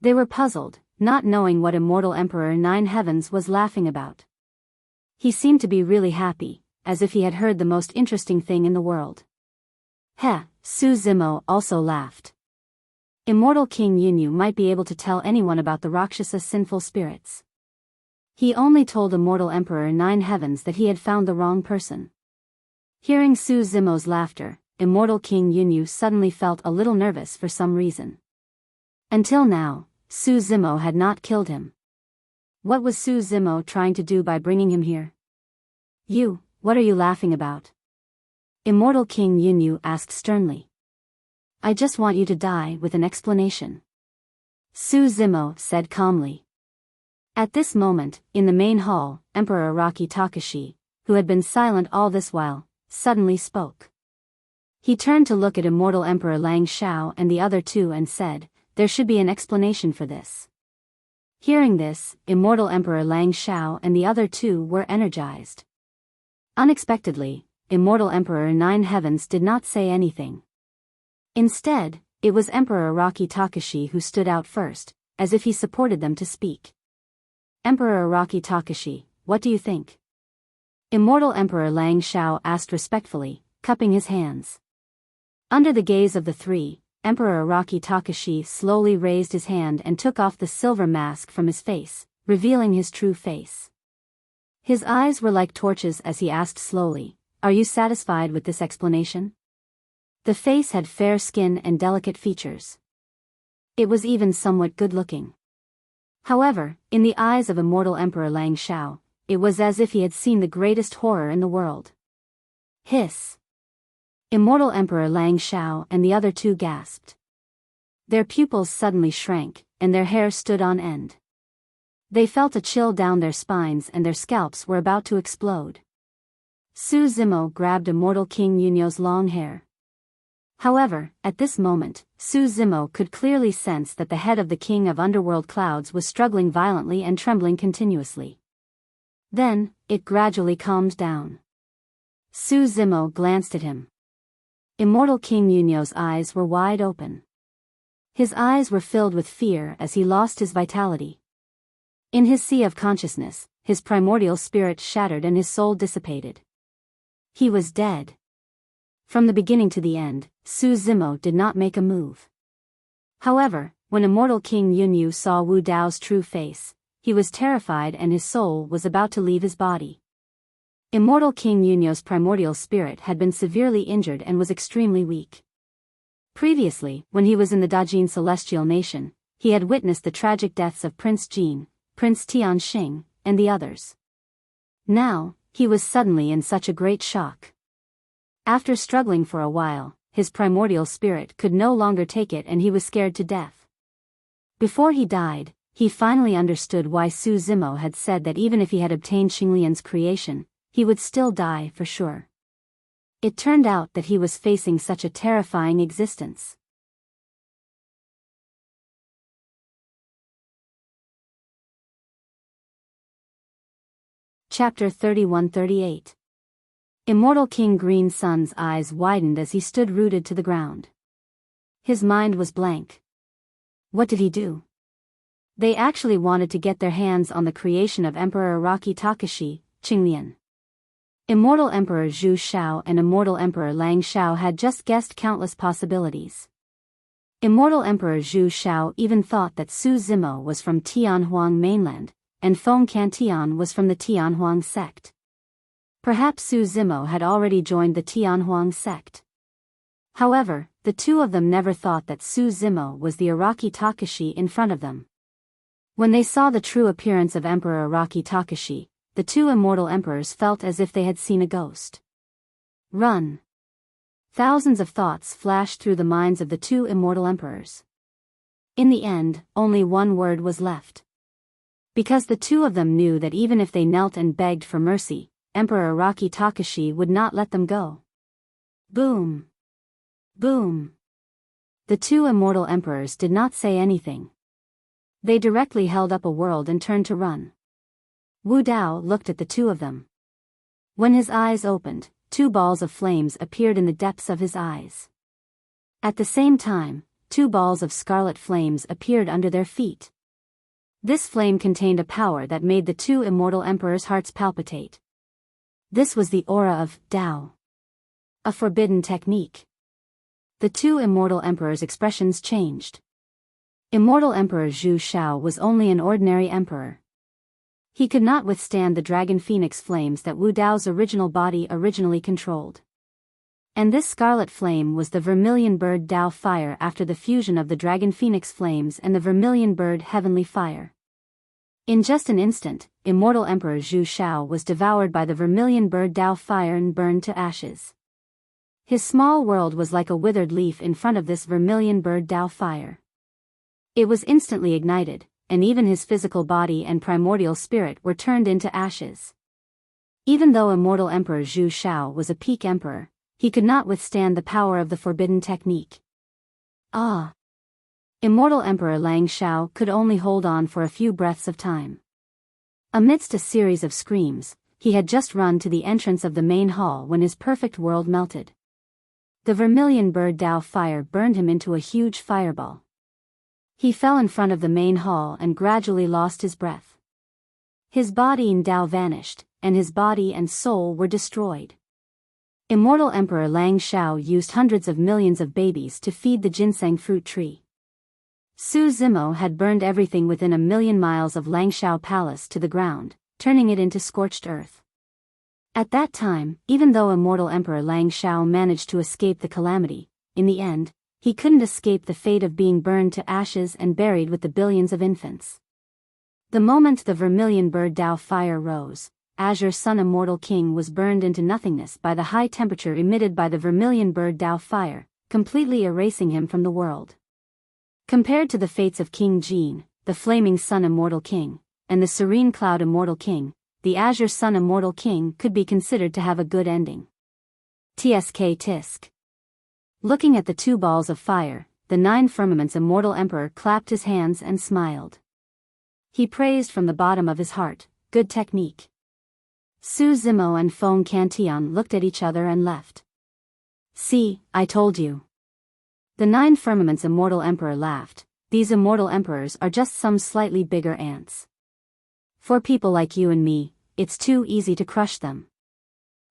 S1: They were puzzled, not knowing what Immortal Emperor Nine Heavens was laughing about. He seemed to be really happy, as if he had heard the most interesting thing in the world. Su Zimo also laughed. Immortal King Yunyu might be able to tell anyone about the Rakshasa sinful spirits. He only told Immortal Emperor Nine Heavens that he had found the wrong person. Hearing Su Zimo's laughter, Immortal King Yunyu suddenly felt a little nervous for some reason. Until now, Su Zimo had not killed him. What was Su Zimo trying to do by bringing him here? What are you laughing about? Immortal King Yunyu asked sternly. I just want you to die with an explanation. Su Zimo said calmly. At this moment, in the main hall, Emperor Araki Takashi, who had been silent all this while, suddenly spoke. He turned to look at Immortal Emperor Lang Xiao and the other two and said, there should be an explanation for this. Hearing this, Immortal Emperor Lang Xiao and the other two were energized. Unexpectedly, Immortal Emperor Nine Heavens did not say anything. Instead, it was Emperor Araki Takashi who stood out first, as if he supported them to speak. Emperor Araki Takashi, what do you think? Immortal Emperor Lang Xiao asked respectfully, cupping his hands. Under the gaze of the three, Emperor Araki Takashi slowly raised his hand and took off the silver mask from his face, revealing his true face. His eyes were like torches as he asked slowly, are you satisfied with this explanation? The face had fair skin and delicate features. It was even somewhat good-looking. However, in the eyes of Immortal Emperor Lang Xiao, it was as if he had seen the greatest horror in the world. Hiss! Immortal Emperor Lang Xiao and the other two gasped. Their pupils suddenly shrank, and their hair stood on end. They felt a chill down their spines and their scalps were about to explode. Su Zimo grabbed Immortal King Yunyu's long hair. However, at this moment, Su Zimo could clearly sense that the head of the King of Underworld Clouds was struggling violently and trembling continuously. Then, it gradually calmed down. Su Zimo glanced at him. Immortal King Yunyu's eyes were wide open. His eyes were filled with fear as he lost his vitality. In his sea of consciousness, his primordial spirit shattered and his soul dissipated. He was dead. From the beginning to the end, Su Zimo did not make a move. However, when Immortal King Yunyu saw Wu Dao's true face, he was terrified and his soul was about to leave his body. Immortal King Yunyu's primordial spirit had been severely injured and was extremely weak. Previously, when he was in the Dajin Celestial Nation, he had witnessed the tragic deaths of Prince Jin, Prince Tianxing, and the others. Now, he was suddenly in such a great shock. After struggling for a while, his primordial spirit could no longer take it and he was scared to death. Before he died, he finally understood why Su Zimo had said that even if he had obtained Xinglian's creation, he would still die for sure. It turned out that he was facing such a terrifying existence. Chapter 31-38. Immortal King Green Sun's eyes widened as he stood rooted to the ground. His mind was blank. What did he do? They actually wanted to get their hands on the creation of Emperor Araki Takashi, Xinglian. Immortal Emperor Zhu Shao and Immortal Emperor Lang Shao had just guessed countless possibilities. Immortal Emperor Zhu Shao even thought that Su Zimo was from Tianhuang mainland, and Feng Cantian was from the Tianhuang sect. Perhaps Su Zimo had already joined the Tianhuang sect. However, the two of them never thought that Su Zimo was the Araki Takashi in front of them. When they saw the true appearance of Emperor Araki Takashi, the two immortal emperors felt as if they had seen a ghost. Run! Thousands of thoughts flashed through the minds of the two immortal emperors. In the end, only one word was left. Because the two of them knew that even if they knelt and begged for mercy, Emperor Araki Takashi would not let them go. Boom! Boom! The two immortal emperors did not say anything. They directly held up a world and turned to run. Wu Dao looked at the two of them. When his eyes opened, two balls of flames appeared in the depths of his eyes. At the same time, two balls of scarlet flames appeared under their feet. This flame contained a power that made the two immortal emperors' hearts palpitate. This was the aura of Dao. A forbidden technique. The two immortal emperors' expressions changed. Immortal Emperor Zhu Shao was only an ordinary emperor. He could not withstand the dragon phoenix flames that Wu Dao's original body originally controlled. And this scarlet flame was the vermilion bird Dao fire after the fusion of the dragon phoenix flames and the vermilion bird heavenly fire. In just an instant, Immortal Emperor Zhu Shao was devoured by the vermilion bird Dao fire and burned to ashes. His small world was like a withered leaf in front of this vermilion bird Dao fire. It was instantly ignited, and even his physical body and primordial spirit were turned into ashes. Even though Immortal Emperor Zhu Shao was a peak emperor, he could not withstand the power of the forbidden technique. Ah! Immortal Emperor Lang Shao could only hold on for a few breaths of time. Amidst a series of screams, he had just run to the entrance of the main hall when his perfect world melted. The vermilion bird Dao fire burned him into a huge fireball. He fell in front of the main hall and gradually lost his breath. His body and Dao vanished, and his body and soul were destroyed. Immortal Emperor Lang Shao used hundreds of millions of babies to feed the ginseng fruit tree. Su Zimo had burned everything within 1,000,000 miles of Langshao Palace to the ground, turning it into scorched earth. At that time, even though Immortal Emperor Lang Shao managed to escape the calamity, in the end, he couldn't escape the fate of being burned to ashes and buried with the billions of infants. The moment the vermilion bird Dao fire rose, Azure Sun Immortal King was burned into nothingness by the high temperature emitted by the vermilion bird Dao fire, completely erasing him from the world. Compared to the fates of King Jin, the Flaming Sun Immortal King, and the Serene Cloud Immortal King, the Azure Sun Immortal King could be considered to have a good ending. Tsk tisk. Looking at the two balls of fire, the Nine Firmaments Immortal Emperor clapped his hands and smiled. He praised from the bottom of his heart, good technique. Su Zimo and Feng Cantian looked at each other and left. See, I told you. The Nine Firmaments Immortal Emperor laughed. These immortal emperors are just some slightly bigger ants. For people like you and me, it's too easy to crush them.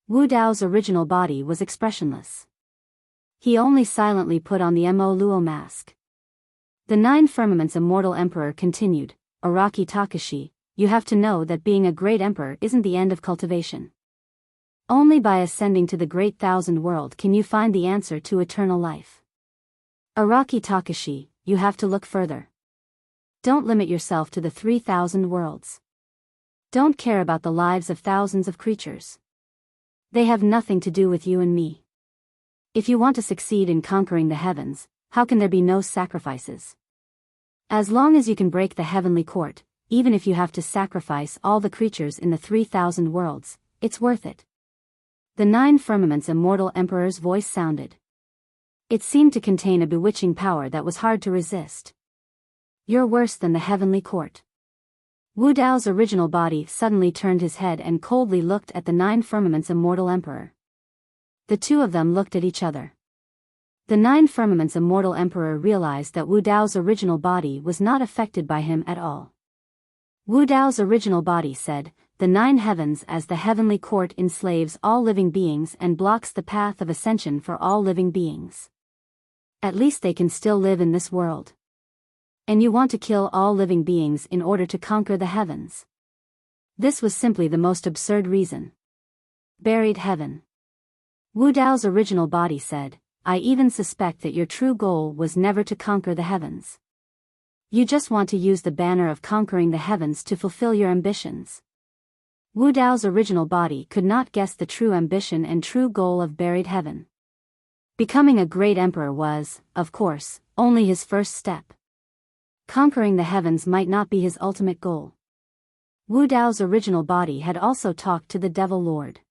S1: Wu Dao's original body was expressionless. He only silently put on the Mo Luo mask. The Nine Firmaments Immortal Emperor continued, Araki Takashi, you have to know that being a great emperor isn't the end of cultivation. Only by ascending to the great thousand world can you find the answer to eternal life. Araki Takashi, you have to look further. Don't limit yourself to the 3,000 worlds. Don't care about the lives of thousands of creatures. They have nothing to do with you and me. If you want to succeed in conquering the heavens, how can there be no sacrifices? As long as you can break the heavenly court, even if you have to sacrifice all the creatures in the 3,000 worlds, it's worth it. The 9 firmament's immortal emperor's voice sounded. It seemed to contain a bewitching power that was hard to resist. You're worse than the heavenly court. Wu Dao's original body suddenly turned his head and coldly looked at the 9 firmament's immortal emperor. The two of them looked at each other. The 9 firmament's immortal emperor realized that Wu Dao's original body was not affected by him at all. Wu Dao's original body said, "The 9 heavens as the heavenly court enslaves all living beings and blocks the path of ascension for all living beings. At least they can still live in this world. And you want to kill all living beings in order to conquer the heavens." This was simply the most absurd reason. Buried heaven. Wu Dao's original body said, "I even suspect that your true goal was never to conquer the heavens. You just want to use the banner of conquering the heavens to fulfill your ambitions." Wu Dao's original body could not guess the true ambition and true goal of buried heaven. Becoming a great emperor was, of course, only his first step. Conquering the heavens might not be his ultimate goal. Wu Dao's original body had also talked to the Devil Lord.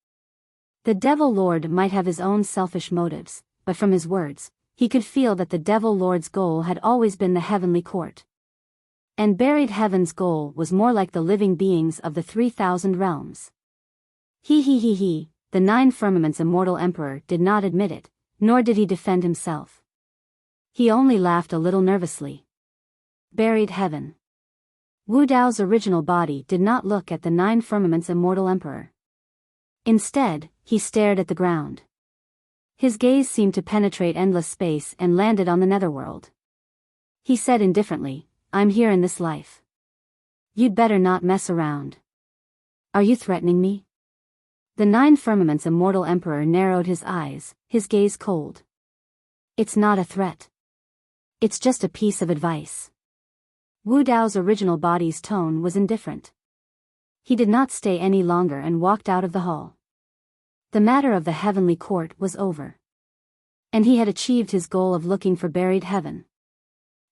S1: The Devil Lord might have his own selfish motives, but from his words, he could feel that the Devil Lord's goal had always been the heavenly court. And buried heaven's goal was more like the living beings of the 3,000 realms. He, the 9 firmament's immortal emperor did not admit it, nor did he defend himself. He only laughed a little nervously. Buried heaven. Wu Dao's original body did not look at the 9 firmament's immortal emperor. Instead, he stared at the ground. His gaze seemed to penetrate endless space and landed on the netherworld. He said indifferently, "I'm here in this life. You'd better not mess around." "Are you threatening me?" The 9 firmament's immortal emperor narrowed his eyes, his gaze cold. "It's not a threat. It's just a piece of advice." Wu Dao's original body's tone was indifferent. He did not stay any longer and walked out of the hall. The matter of the heavenly court was over. And he had achieved his goal of looking for buried heaven.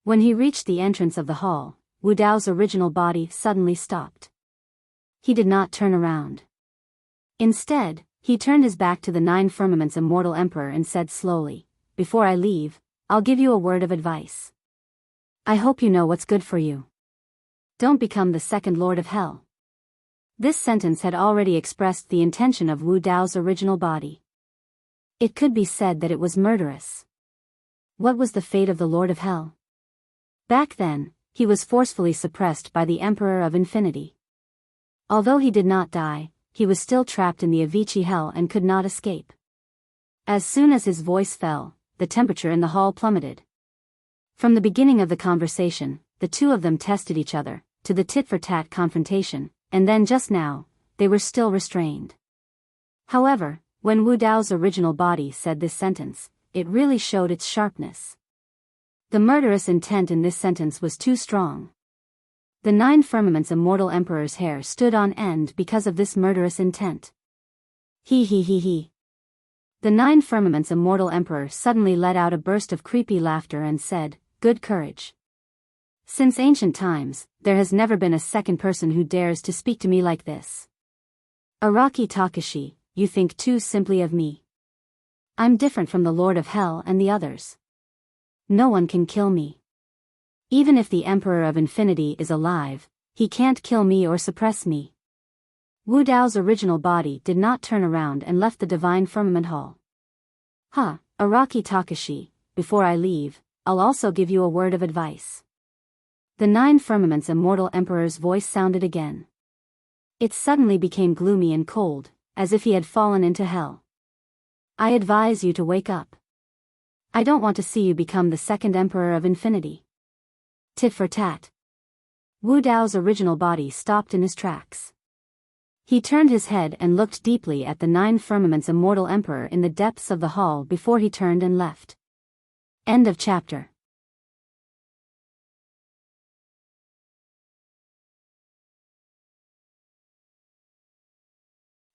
S1: When he reached the entrance of the hall, Wu Dao's original body suddenly stopped. He did not turn around. Instead, he turned his back to the 9 firmament's immortal emperor and said slowly, "Before I leave, I'll give you a word of advice. I hope you know what's good for you. Don't become the second Lord of Hell." This sentence had already expressed the intention of Wu Dao's original body. It could be said that it was murderous. What was the fate of the Lord of Hell? Back then, he was forcefully suppressed by the Emperor of Infinity. Although he did not die, he was still trapped in the Avicii Hell and could not escape. As soon as his voice fell, the temperature in the hall plummeted. From the beginning of the conversation, the two of them tested each other, to the tit-for-tat confrontation, and then just now, they were still restrained. However, when Wu Dao's original body said this sentence, it really showed its sharpness. The murderous intent in this sentence was too strong. The 9 firmament's immortal emperor's hair stood on end because of this murderous intent. He. The 9 firmament's immortal emperor suddenly let out a burst of creepy laughter and said, "Good courage. Since ancient times, there has never been a second person who dares to speak to me like this. Araki Takashi, you think too simply of me. I'm different from the Lord of Hell and the others. No one can kill me. Even if the Emperor of Infinity is alive, he can't kill me or suppress me." Wu Dao's original body did not turn around and left the Divine Firmament Hall. Araki Takashi, before I leave, I'll also give you a word of advice. The 9 firmament's immortal emperor's voice sounded again. It suddenly became gloomy and cold, as if he had fallen into hell. "I advise you to wake up. I don't want to see you become the second Emperor of Infinity." Tit for tat. Wu Dao's original body stopped in his tracks. He turned his head and looked deeply at the 9 firmament's immortal emperor in the depths of the hall before he turned and left. End of chapter.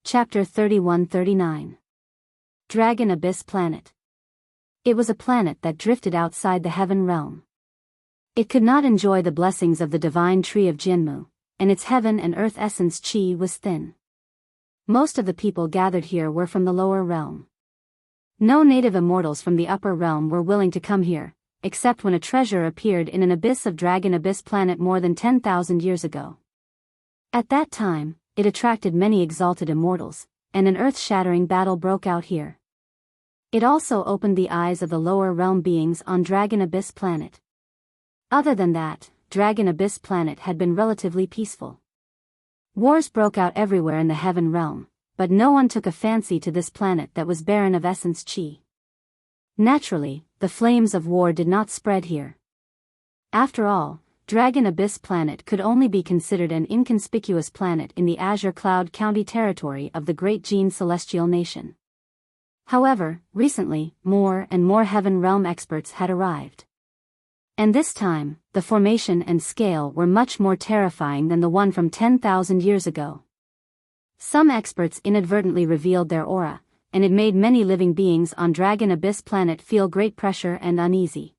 S1: Chapter 31-39. Dragon Abyss Planet. It was a planet that drifted outside the heaven realm. It could not enjoy the blessings of the divine tree of Jianmu, and its heaven and earth essence qi was thin. Most of the people gathered here were from the lower realm. No native immortals from the upper realm were willing to come here, except when a treasure appeared in an abyss of Dragon Abyss planet more than 10,000 years ago. At that time, it attracted many exalted immortals, and an earth-shattering battle broke out here. It also opened the eyes of the lower realm beings on Dragon Abyss planet. Other than that, Dragon Abyss planet had been relatively peaceful. Wars broke out everywhere in the heaven realm, but no one took a fancy to this planet that was barren of essence qi. Naturally, the flames of war did not spread here. After all, Dragon Abyss planet could only be considered an inconspicuous planet in the Azure Cloud County territory of the Great Gene Celestial Nation. However, recently, more and more heaven realm experts had arrived. And this time, the formation and scale were much more terrifying than the one from 10,000 years ago. Some experts inadvertently revealed their aura, and it made many living beings on Dragon Abyss planet feel great pressure and uneasy.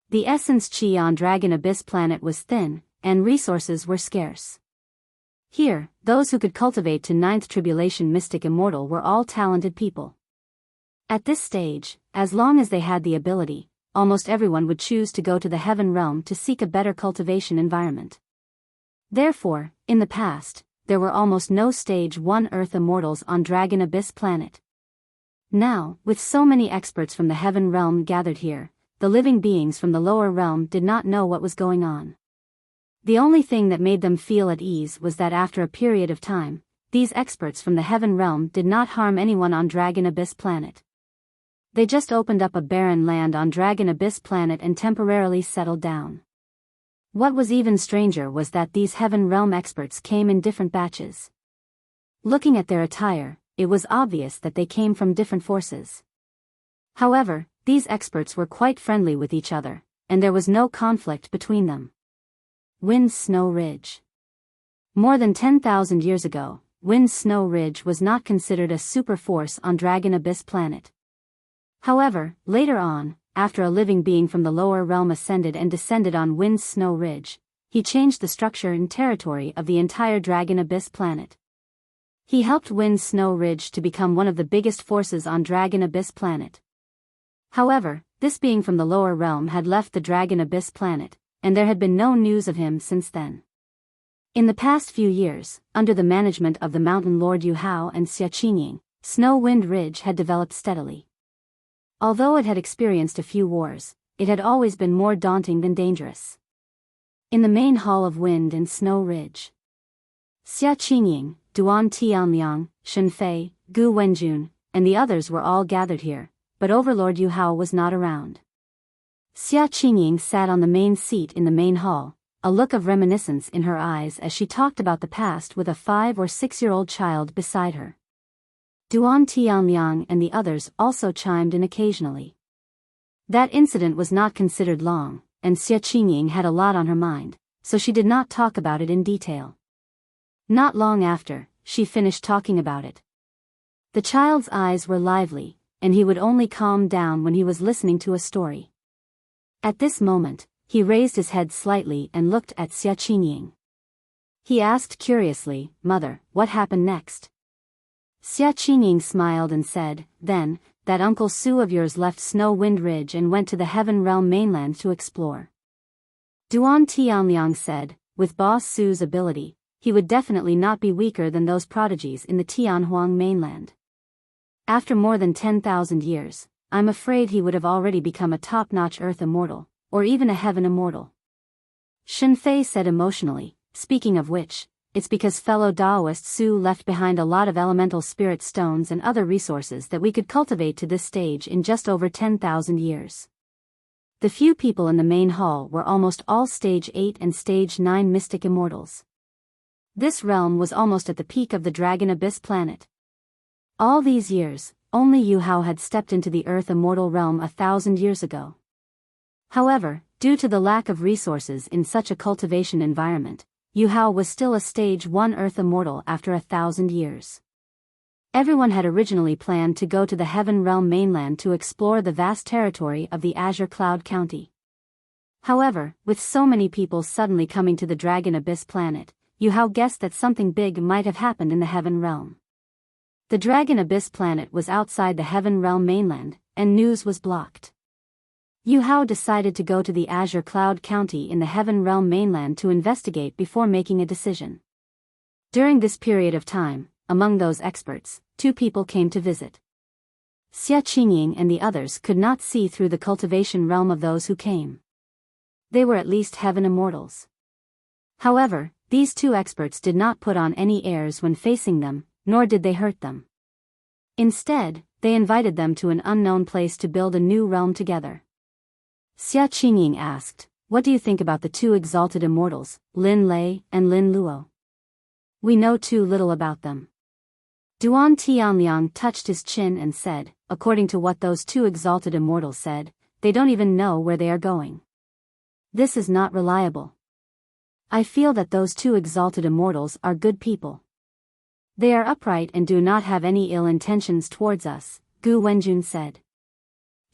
S1: The essence qi on Dragon Abyss planet was thin, and resources were scarce. Here, those who could cultivate to 9th tribulation mystic immortal were all talented people. At this stage, as long as they had the ability, almost everyone would choose to go to the heaven realm to seek a better cultivation environment. Therefore, in the past, there were almost no stage 1 earth immortals on Dragon Abyss planet. Now, with so many experts from the heaven realm gathered here, the living beings from the lower realm did not know what was going on. The only thing that made them feel at ease was that after a period of time, these experts from the heaven realm did not harm anyone on Dragon Abyss planet. They just opened up a barren land on Dragon Abyss planet and temporarily settled down. What was even stranger was that these heaven realm experts came in different batches. Looking at their attire, it was obvious that they came from different forces. However, these experts were quite friendly with each other, and there was no conflict between them. Wind Snow Ridge. More than 10,000 years ago, Wind Snow Ridge was not considered a super force on Dragon Abyss planet. However, later on, after a living being from the lower realm ascended and descended on Wind Snow Ridge, he changed the structure and territory of the entire Dragon Abyss planet. He helped Wind Snow Ridge to become one of the biggest forces on Dragon Abyss planet. However, this being from the lower realm had left the Dragon Abyss planet, and there had been no news of him since then. In the past few years, under the management of the Mountain Lord Yu Hao and Xia Qingying, Snow Wind Ridge had developed steadily. Although it had experienced a few wars, it had always been more daunting than dangerous. In the main hall of Wind and Snow Ridge, Xia Qingying, Duan Tianliang, Shen Fei, Gu Wenjun, and the others were all gathered here, but Overlord Yu Hao was not around. Xia Qingying sat on the main seat in the main hall, a look of reminiscence in her eyes as she talked about the past with a 5 or 6-year-old child beside her. Duan Tianliang and the others also chimed in occasionally. That incident was not considered long, and Xia Qingying had a lot on her mind, so she did not talk about it in detail. Not long after, she finished talking about it. The child's eyes were lively, and he would only calm down when he was listening to a story. At this moment, he raised his head slightly and looked at Xia Qingying. He asked curiously, "Mother, what happened next?" Xia Qingying smiled and said, "Then, that Uncle Su of yours left Snow Wind Ridge and went to the Heaven Realm mainland to explore." Duan Tianliang said, "With Boss Su's ability, he would definitely not be weaker than those prodigies in the Tianhuang mainland. After more than 10,000 years, I'm afraid he would have already become a top-notch Earth Immortal, or even a Heaven Immortal." Shen Fei said emotionally, "Speaking of which, it's because fellow Daoist Su left behind a lot of elemental spirit stones and other resources that we could cultivate to this stage in just over 10,000 years." The few people in the main hall were almost all Stage 8 and Stage 9 mystic immortals. This realm was almost at the peak of the Dragon Abyss planet. All these years, only Yu Hao had stepped into the Earth Immortal realm 1,000 years ago. However, due to the lack of resources in such a cultivation environment, Yu Hao was still a Stage 1 Earth Immortal after 1,000 years. Everyone had originally planned to go to the Heaven Realm mainland to explore the vast territory of the Azure Cloud County. However, with so many people suddenly coming to the Dragon Abyss planet, Yuhao guessed that something big might have happened in the Heaven Realm. The Dragon Abyss planet was outside the Heaven Realm mainland, and news was blocked. Yuhao decided to go to the Azure Cloud County in the Heaven Realm mainland to investigate before making a decision. During this period of time, among those experts, 2 people came to visit. Xia Qingying and the others could not see through the cultivation realm of those who came. They were at least heaven immortals. However, these 2 experts did not put on any airs when facing them, nor did they hurt them. Instead, they invited them to an unknown place to build a new realm together. Xia Qingying asked, "What do you think about the 2 exalted immortals, Lin Lei and Lin Luo? We know too little about them." Duan Tianliang touched his chin and said, "According to what those 2 exalted immortals said, they don't even know where they are going. This is not reliable. I feel that those 2 exalted immortals are good people. They are upright and do not have any ill intentions towards us," Gu Wenjun said.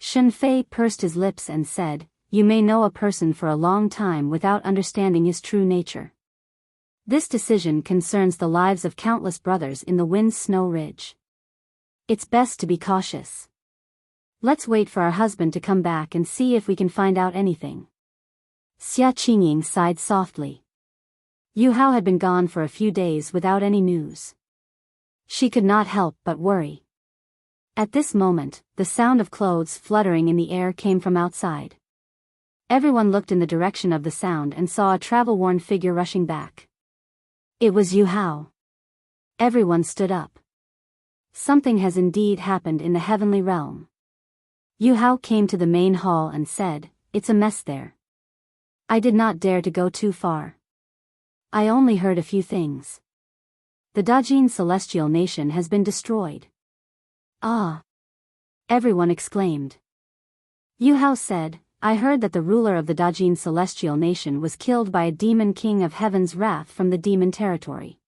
S1: Shen Fei pursed his lips and said, "You may know a person for a long time without understanding his true nature. This decision concerns the lives of countless brothers in the Wind Snow Ridge. It's best to be cautious. Let's wait for our husband to come back and see if we can find out anything." Xia Qingying sighed softly. Yuhao had been gone for a few days without any news. She could not help but worry. At this moment, the sound of clothes fluttering in the air came from outside. Everyone looked in the direction of the sound and saw a travel-worn figure rushing back. It was Yuhao. Everyone stood up. Something has indeed happened in the heavenly realm. Yuhao came to the main hall and said, "It's a mess there. I did not dare to go too far. I only heard a few things. The Dajin celestial nation has been destroyed." "Ah!" everyone exclaimed. Yuhao said, "I heard that the ruler of the Dajin celestial nation was killed by a demon king of heaven's wrath from the demon territory.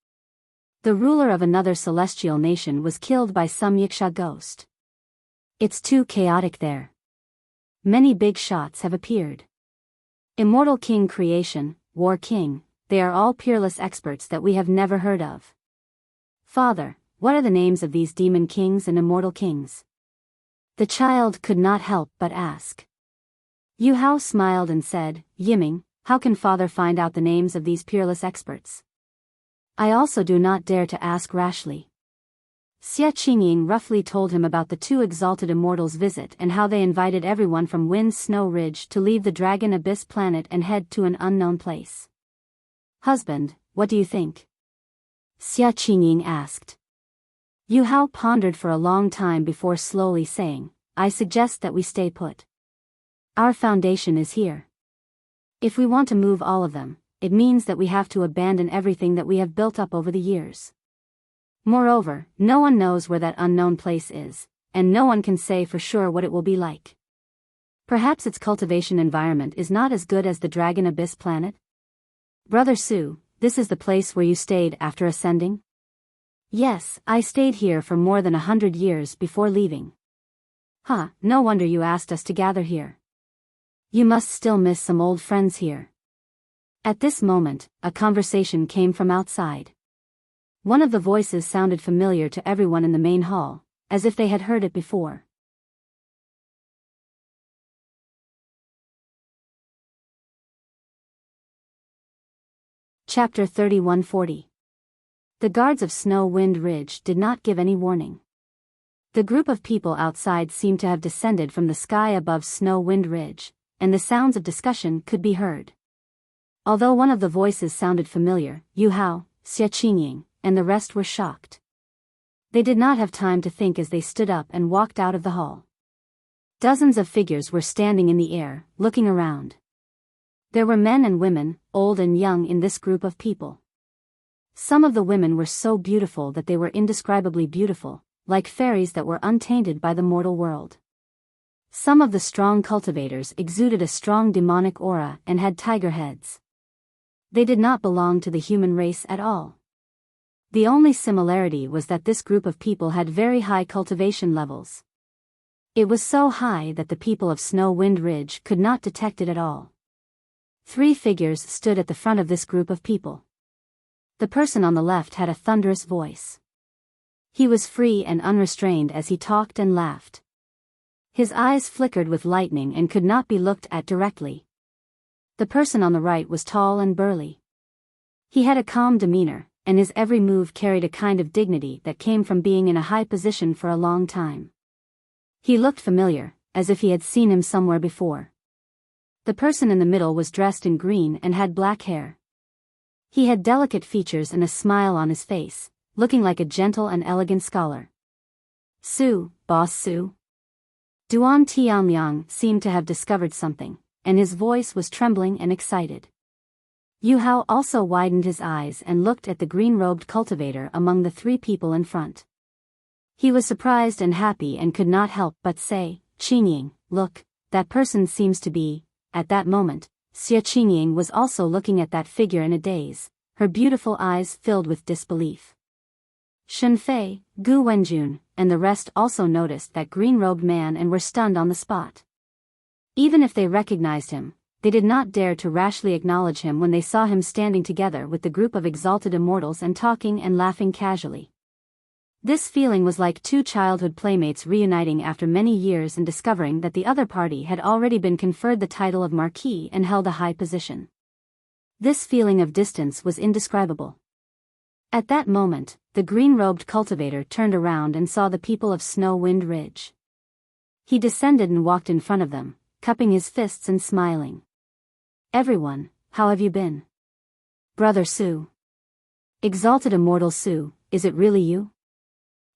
S1: The ruler of another celestial nation was killed by some Yiksha ghost. It's too chaotic there. Many big shots have appeared. Immortal King Creation, War King, they are all peerless experts that we have never heard of. Father, what are the names of these demon kings and immortal kings?" The child could not help but ask. Yuhao smiled and said, "Yiming, how can father find out the names of these peerless experts? I also do not dare to ask rashly." Xia Qingying roughly told him about the 2 exalted immortals' visit and how they invited everyone from Wind Snow Ridge to leave the Dragon Abyss planet and head to an unknown place. "Husband, what do you think?" Xia Qingying asked. Yuhao pondered for a long time before slowly saying, "I suggest that we stay put. Our foundation is here. If we want to move all of them, it means that we have to abandon everything that we have built up over the years. Moreover, no one knows where that unknown place is, and no one can say for sure what it will be like. Perhaps its cultivation environment is not as good as the Dragon Abyss planet? Brother Su, this is the place where you stayed after ascending?" "Yes, I stayed here for more than 100 years before leaving." "Huh, no wonder you asked us to gather here. You must still miss some old friends here." At this moment, a conversation came from outside. One of the voices sounded familiar to everyone in the main hall, as if they had heard it before. Chapter 3140. The guards of Snow Wind Ridge did not give any warning. The group of people outside seemed to have descended from the sky above Snow Wind Ridge, and the sounds of discussion could be heard. Although one of the voices sounded familiar, Yuhao, Xia Qingying, and the rest were shocked. They did not have time to think as they stood up and walked out of the hall. Dozens of figures were standing in the air, looking around. There were men and women, old and young, in this group of people. Some of the women were so beautiful that they were indescribably beautiful, like fairies that were untainted by the mortal world. Some of the strong cultivators exuded a strong demonic aura and had tiger heads. They did not belong to the human race at all. The only similarity was that this group of people had very high cultivation levels. It was so high that the people of Snow Wind Ridge could not detect it at all. 3 figures stood at the front of this group of people. The person on the left had a thunderous voice. He was free and unrestrained as he talked and laughed. His eyes flickered with lightning and could not be looked at directly. The person on the right was tall and burly. He had a calm demeanor, and his every move carried a kind of dignity that came from being in a high position for a long time. He looked familiar, as if he had seen him somewhere before. The person in the middle was dressed in green and had black hair. He had delicate features and a smile on his face, looking like a gentle and elegant scholar. Su, boss Su. Duan Tianliang seemed to have discovered something, and his voice was trembling and excited. Yu Hao also widened his eyes and looked at the green-robed cultivator among the 3 people in front. He was surprised and happy and could not help but say, "Qingying, look, that person seems to be..." At that moment, Xia Qingying was also looking at that figure in a daze, her beautiful eyes filled with disbelief. Shunfei, Gu Wenjun, and the rest also noticed that green-robed man and were stunned on the spot. Even if they recognized him, they did not dare to rashly acknowledge him when they saw him standing together with the group of exalted immortals and talking and laughing casually. This feeling was like 2 childhood playmates reuniting after many years and discovering that the other party had already been conferred the title of Marquis and held a high position. This feeling of distance was indescribable. At that moment, the green-robed cultivator turned around and saw the people of Snow Wind Ridge. He descended and walked in front of them, cupping his fists and smiling. "Everyone, how have you been? Brother Su. Exalted Immortal Su, is it really you?"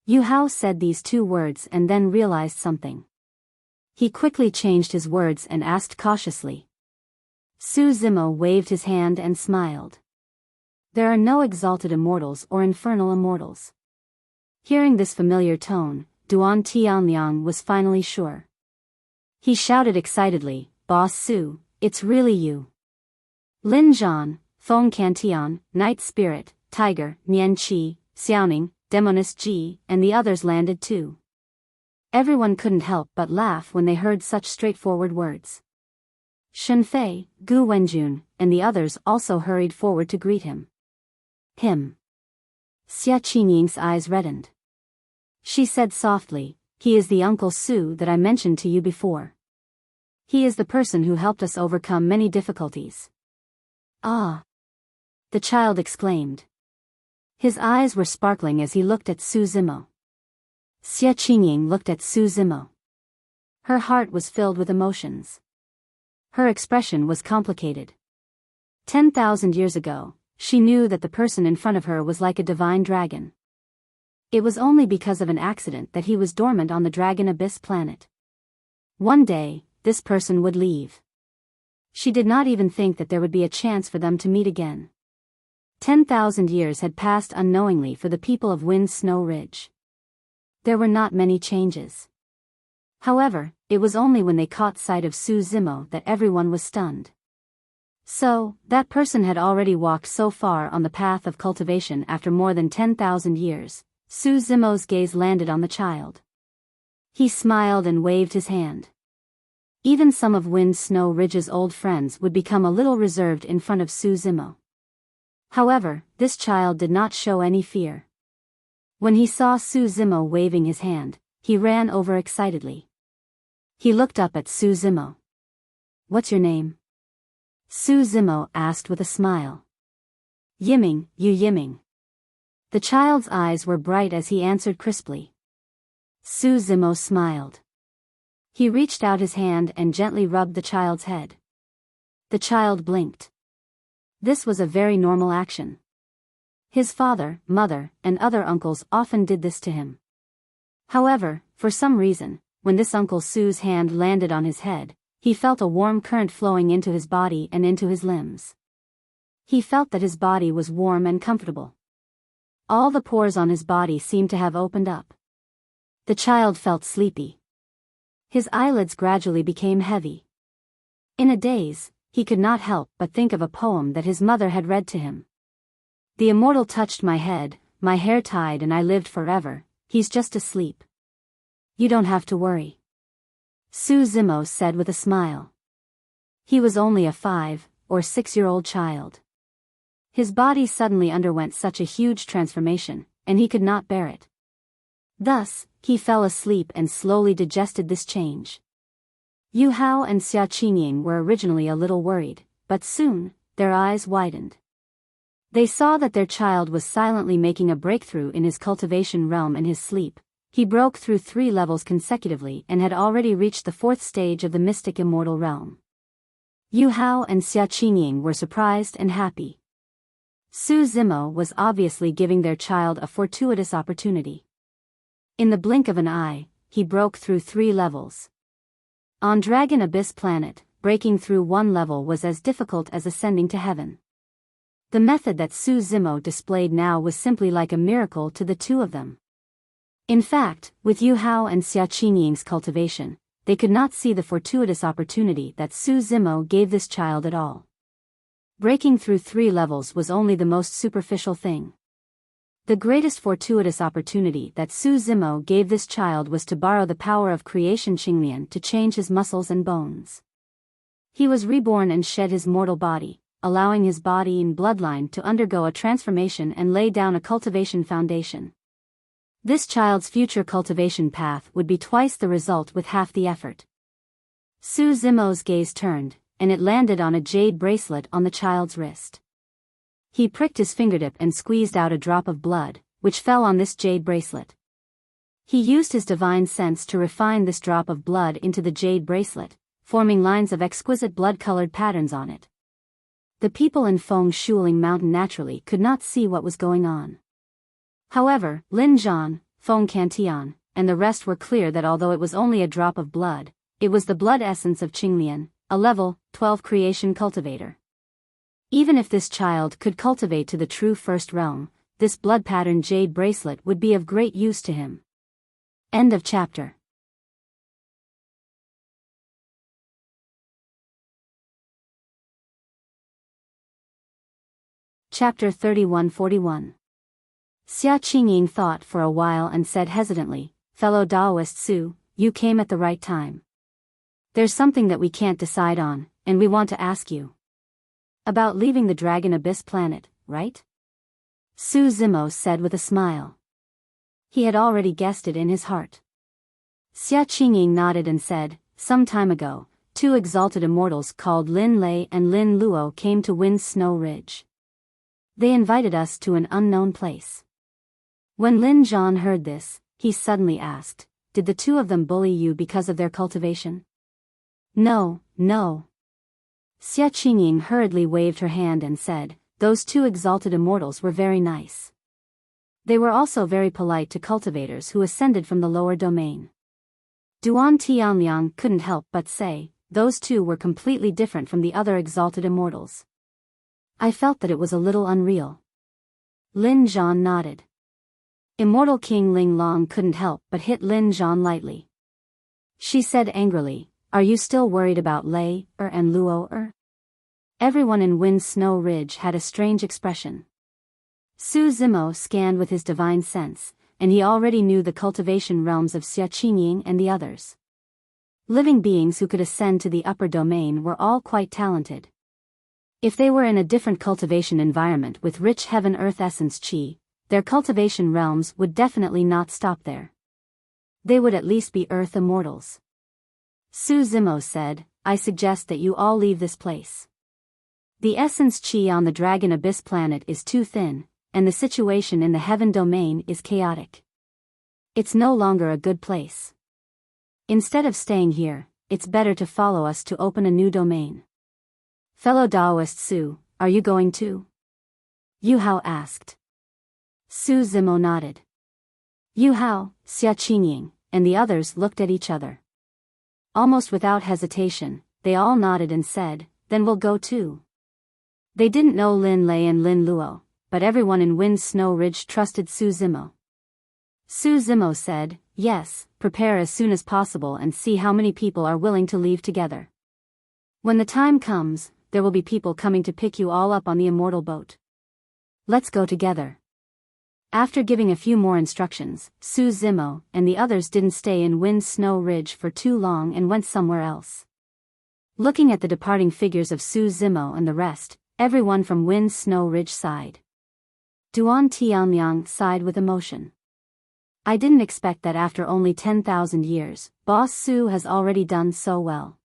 S1: Yu Hao said these 2 words and then realized something. He quickly changed his words and asked cautiously. Su Zimo waved his hand and smiled. "There are no exalted immortals or infernal immortals." Hearing this familiar tone, Duan Tianliang was finally sure. He shouted excitedly, "Boss Su, it's really you." Lin Zhan, Feng Cantian, Night Spirit, Tiger, Nian Qi, Xiaoning, Demoness Ji, and the others landed too. Everyone couldn't help but laugh when they heard such straightforward words. Shunfei, Gu Wenjun, and the others also hurried forward to greet him. Him. Xia Qingying's eyes reddened. She said softly, "He is the Uncle Su that I mentioned to you before. He is the person who helped us overcome many difficulties." "Ah!" the child exclaimed. His eyes were sparkling as he looked at Su Zimo. Xia Qingying looked at Su Zimo. Her heart was filled with emotions. Her expression was complicated. 10,000 years ago, she knew that the person in front of her was like a divine dragon. It was only because of an accident that he was dormant on the Dragon Abyss planet. One day, this person would leave. She did not even think that there would be a chance for them to meet again. 10,000 years had passed unknowingly for the people of Wind Snow Ridge. There were not many changes. However, it was only when they caught sight of Su Zimo that everyone was stunned. So, that person had already walked so far on the path of cultivation after more than 10,000 years. Su Zimo's gaze landed on the child. He smiled and waved his hand. Even some of Wind Snow Ridge's old friends would become a little reserved in front of Su Zimo. However, this child did not show any fear. When he saw Su Zimo waving his hand, he ran over excitedly. He looked up at Su Zimo. "What's your name?" Su Zimo asked with a smile. "Yiming, Yu Yiming." The child's eyes were bright as he answered crisply. Su Zimo smiled. He reached out his hand and gently rubbed the child's head. The child blinked. This was a very normal action. His father, mother, and other uncles often did this to him. However, for some reason, when this Uncle Su's hand landed on his head, he felt a warm current flowing into his body and into his limbs. He felt that his body was warm and comfortable. All the pores on his body seemed to have opened up. The child felt sleepy. His eyelids gradually became heavy. In a daze, he could not help but think of a poem that his mother had read to him. "The immortal touched my head, my hair tied and I lived forever, he's just asleep. You don't have to worry. Su Zimo said with a smile. He was only a 5 or 6-year-old child. His body suddenly underwent such a huge transformation, and he could not bear it. Thus, he fell asleep and slowly digested this change. Yu Hao and Xia Qingying were originally a little worried, but soon, their eyes widened. They saw that their child was silently making a breakthrough in his cultivation realm in his sleep. He broke through 3 levels consecutively and had already reached the 4th stage of the mystic immortal realm. Yu Hao and Xia Qingying were surprised and happy. Su Zimo was obviously giving their child a fortuitous opportunity. In the blink of an eye, he broke through 3 levels. On Dragon Abyss Planet, breaking through 1 level was as difficult as ascending to heaven. The method that Su Zimo displayed now was simply like a miracle to the two of them. In fact, with Yu Hao and Xia Qingying's cultivation, they could not see the fortuitous opportunity that Su Zimo gave this child at all. Breaking through 3 levels was only the most superficial thing. The greatest fortuitous opportunity that Su Zimo gave this child was to borrow the power of creation Qinglian to change his muscles and bones. He was reborn and shed his mortal body, allowing his body and bloodline to undergo a transformation and lay down a cultivation foundation. This child's future cultivation path would be twice the result with half the effort. Su Zimo's gaze turned, and it landed on a jade bracelet on the child's wrist. He pricked his fingertip and squeezed out a drop of blood, which fell on this jade bracelet. He used his divine sense to refine this drop of blood into the jade bracelet, forming lines of exquisite blood-colored patterns on it. The people in Feng Shuling Mountain naturally could not see what was going on. However, Lin Zhan, Feng Cantian, and the rest were clear that although it was only a drop of blood, it was the blood essence of Qinglian, a level 12 creation cultivator. Even if this child could cultivate to the true first realm, this blood pattern jade bracelet would be of great use to him. End of chapter. Chapter 3141. Xia Qingying thought for a while and said hesitantly, "Fellow Taoist Su, you came at the right time. There's something that we can't decide on, and we want to ask you. About leaving the Dragon Abyss Planet, right?" Su Zimo said with a smile. He had already guessed it in his heart. Xia Qingying nodded and said, "Some time ago, 2 exalted immortals called Lin Lei and Lin Luo came to Wind's Snow Ridge. They invited us to an unknown place." When Lin Zhan heard this, he suddenly asked, "Did the 2 of them bully you because of their cultivation?" "No, no." Xia Qingying hurriedly waved her hand and said, "Those 2 exalted immortals were very nice. They were also very polite to cultivators who ascended from the lower domain." Duan Tianliang couldn't help but say, "Those 2 were completely different from the other exalted immortals. I felt that it was a little unreal." Lin Zhan nodded. Immortal King Ling Long couldn't help but hit Lin Zhan lightly. She said angrily, "Are you still worried about Lei and Luo? Everyone in Wind Snow Ridge had a strange expression. Su Zimo scanned with his divine sense, and he already knew the cultivation realms of Xia Qingying and the others. Living beings who could ascend to the upper domain were all quite talented. If they were in a different cultivation environment with rich heaven-earth essence qi, their cultivation realms would definitely not stop there. They would at least be earth immortals. Su Zimo said, "I suggest that you all leave this place. The essence qi on the Dragon Abyss Planet is too thin, and the situation in the heaven domain is chaotic. It's no longer a good place. Instead of staying here, it's better to follow us to open a new domain." "Fellow Taoist Su, are you going too?" Yu Hao asked. Su Zimo nodded. Yu Hao, Xia Qingying, and the others looked at each other. Almost without hesitation, they all nodded and said, "Then we'll go too." They didn't know Lin Lei and Lin Luo, but everyone in Wind Snow Ridge trusted Su Zimo. Su Zimo said, "Yes, prepare as soon as possible and see how many people are willing to leave together. When the time comes, there will be people coming to pick you all up on the immortal boat. Let's go together." After giving a few more instructions, Su Zimo and the others didn't stay in Wind Snow Ridge for too long and went somewhere else. Looking at the departing figures of Su Zimo and the rest, everyone from Wind Snow Ridge sighed. Duan Tianliang sighed with emotion. I didn't expect that after only 10,000 years, Boss Su has already done so well.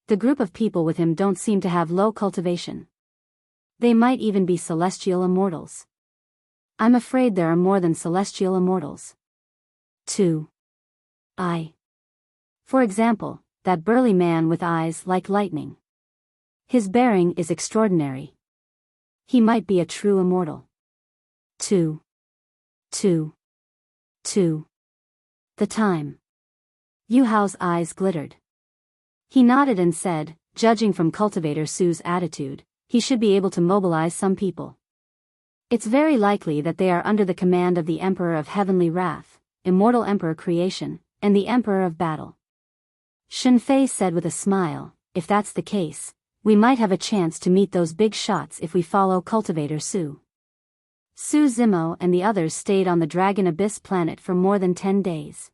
S1: The group of people with him don't seem to have low cultivation. They might even be celestial immortals. I'm afraid there are more than celestial immortals. 2. For example, that burly man with eyes like lightning. His bearing is extraordinary. He might be a true immortal. 2. The time. Yu Hao's eyes glittered. He nodded and said, judging from Cultivator Su's attitude, he should be able to mobilize some people. It's very likely that they are under the command of the Emperor of Heavenly Wrath, Immortal Emperor Creation, and the Emperor of Battle. Shen Fei said with a smile, if that's the case, we might have a chance to meet those big shots if we follow Cultivator Su. Su Zimo and the others stayed on the Dragon Abyss planet for more than 10 days.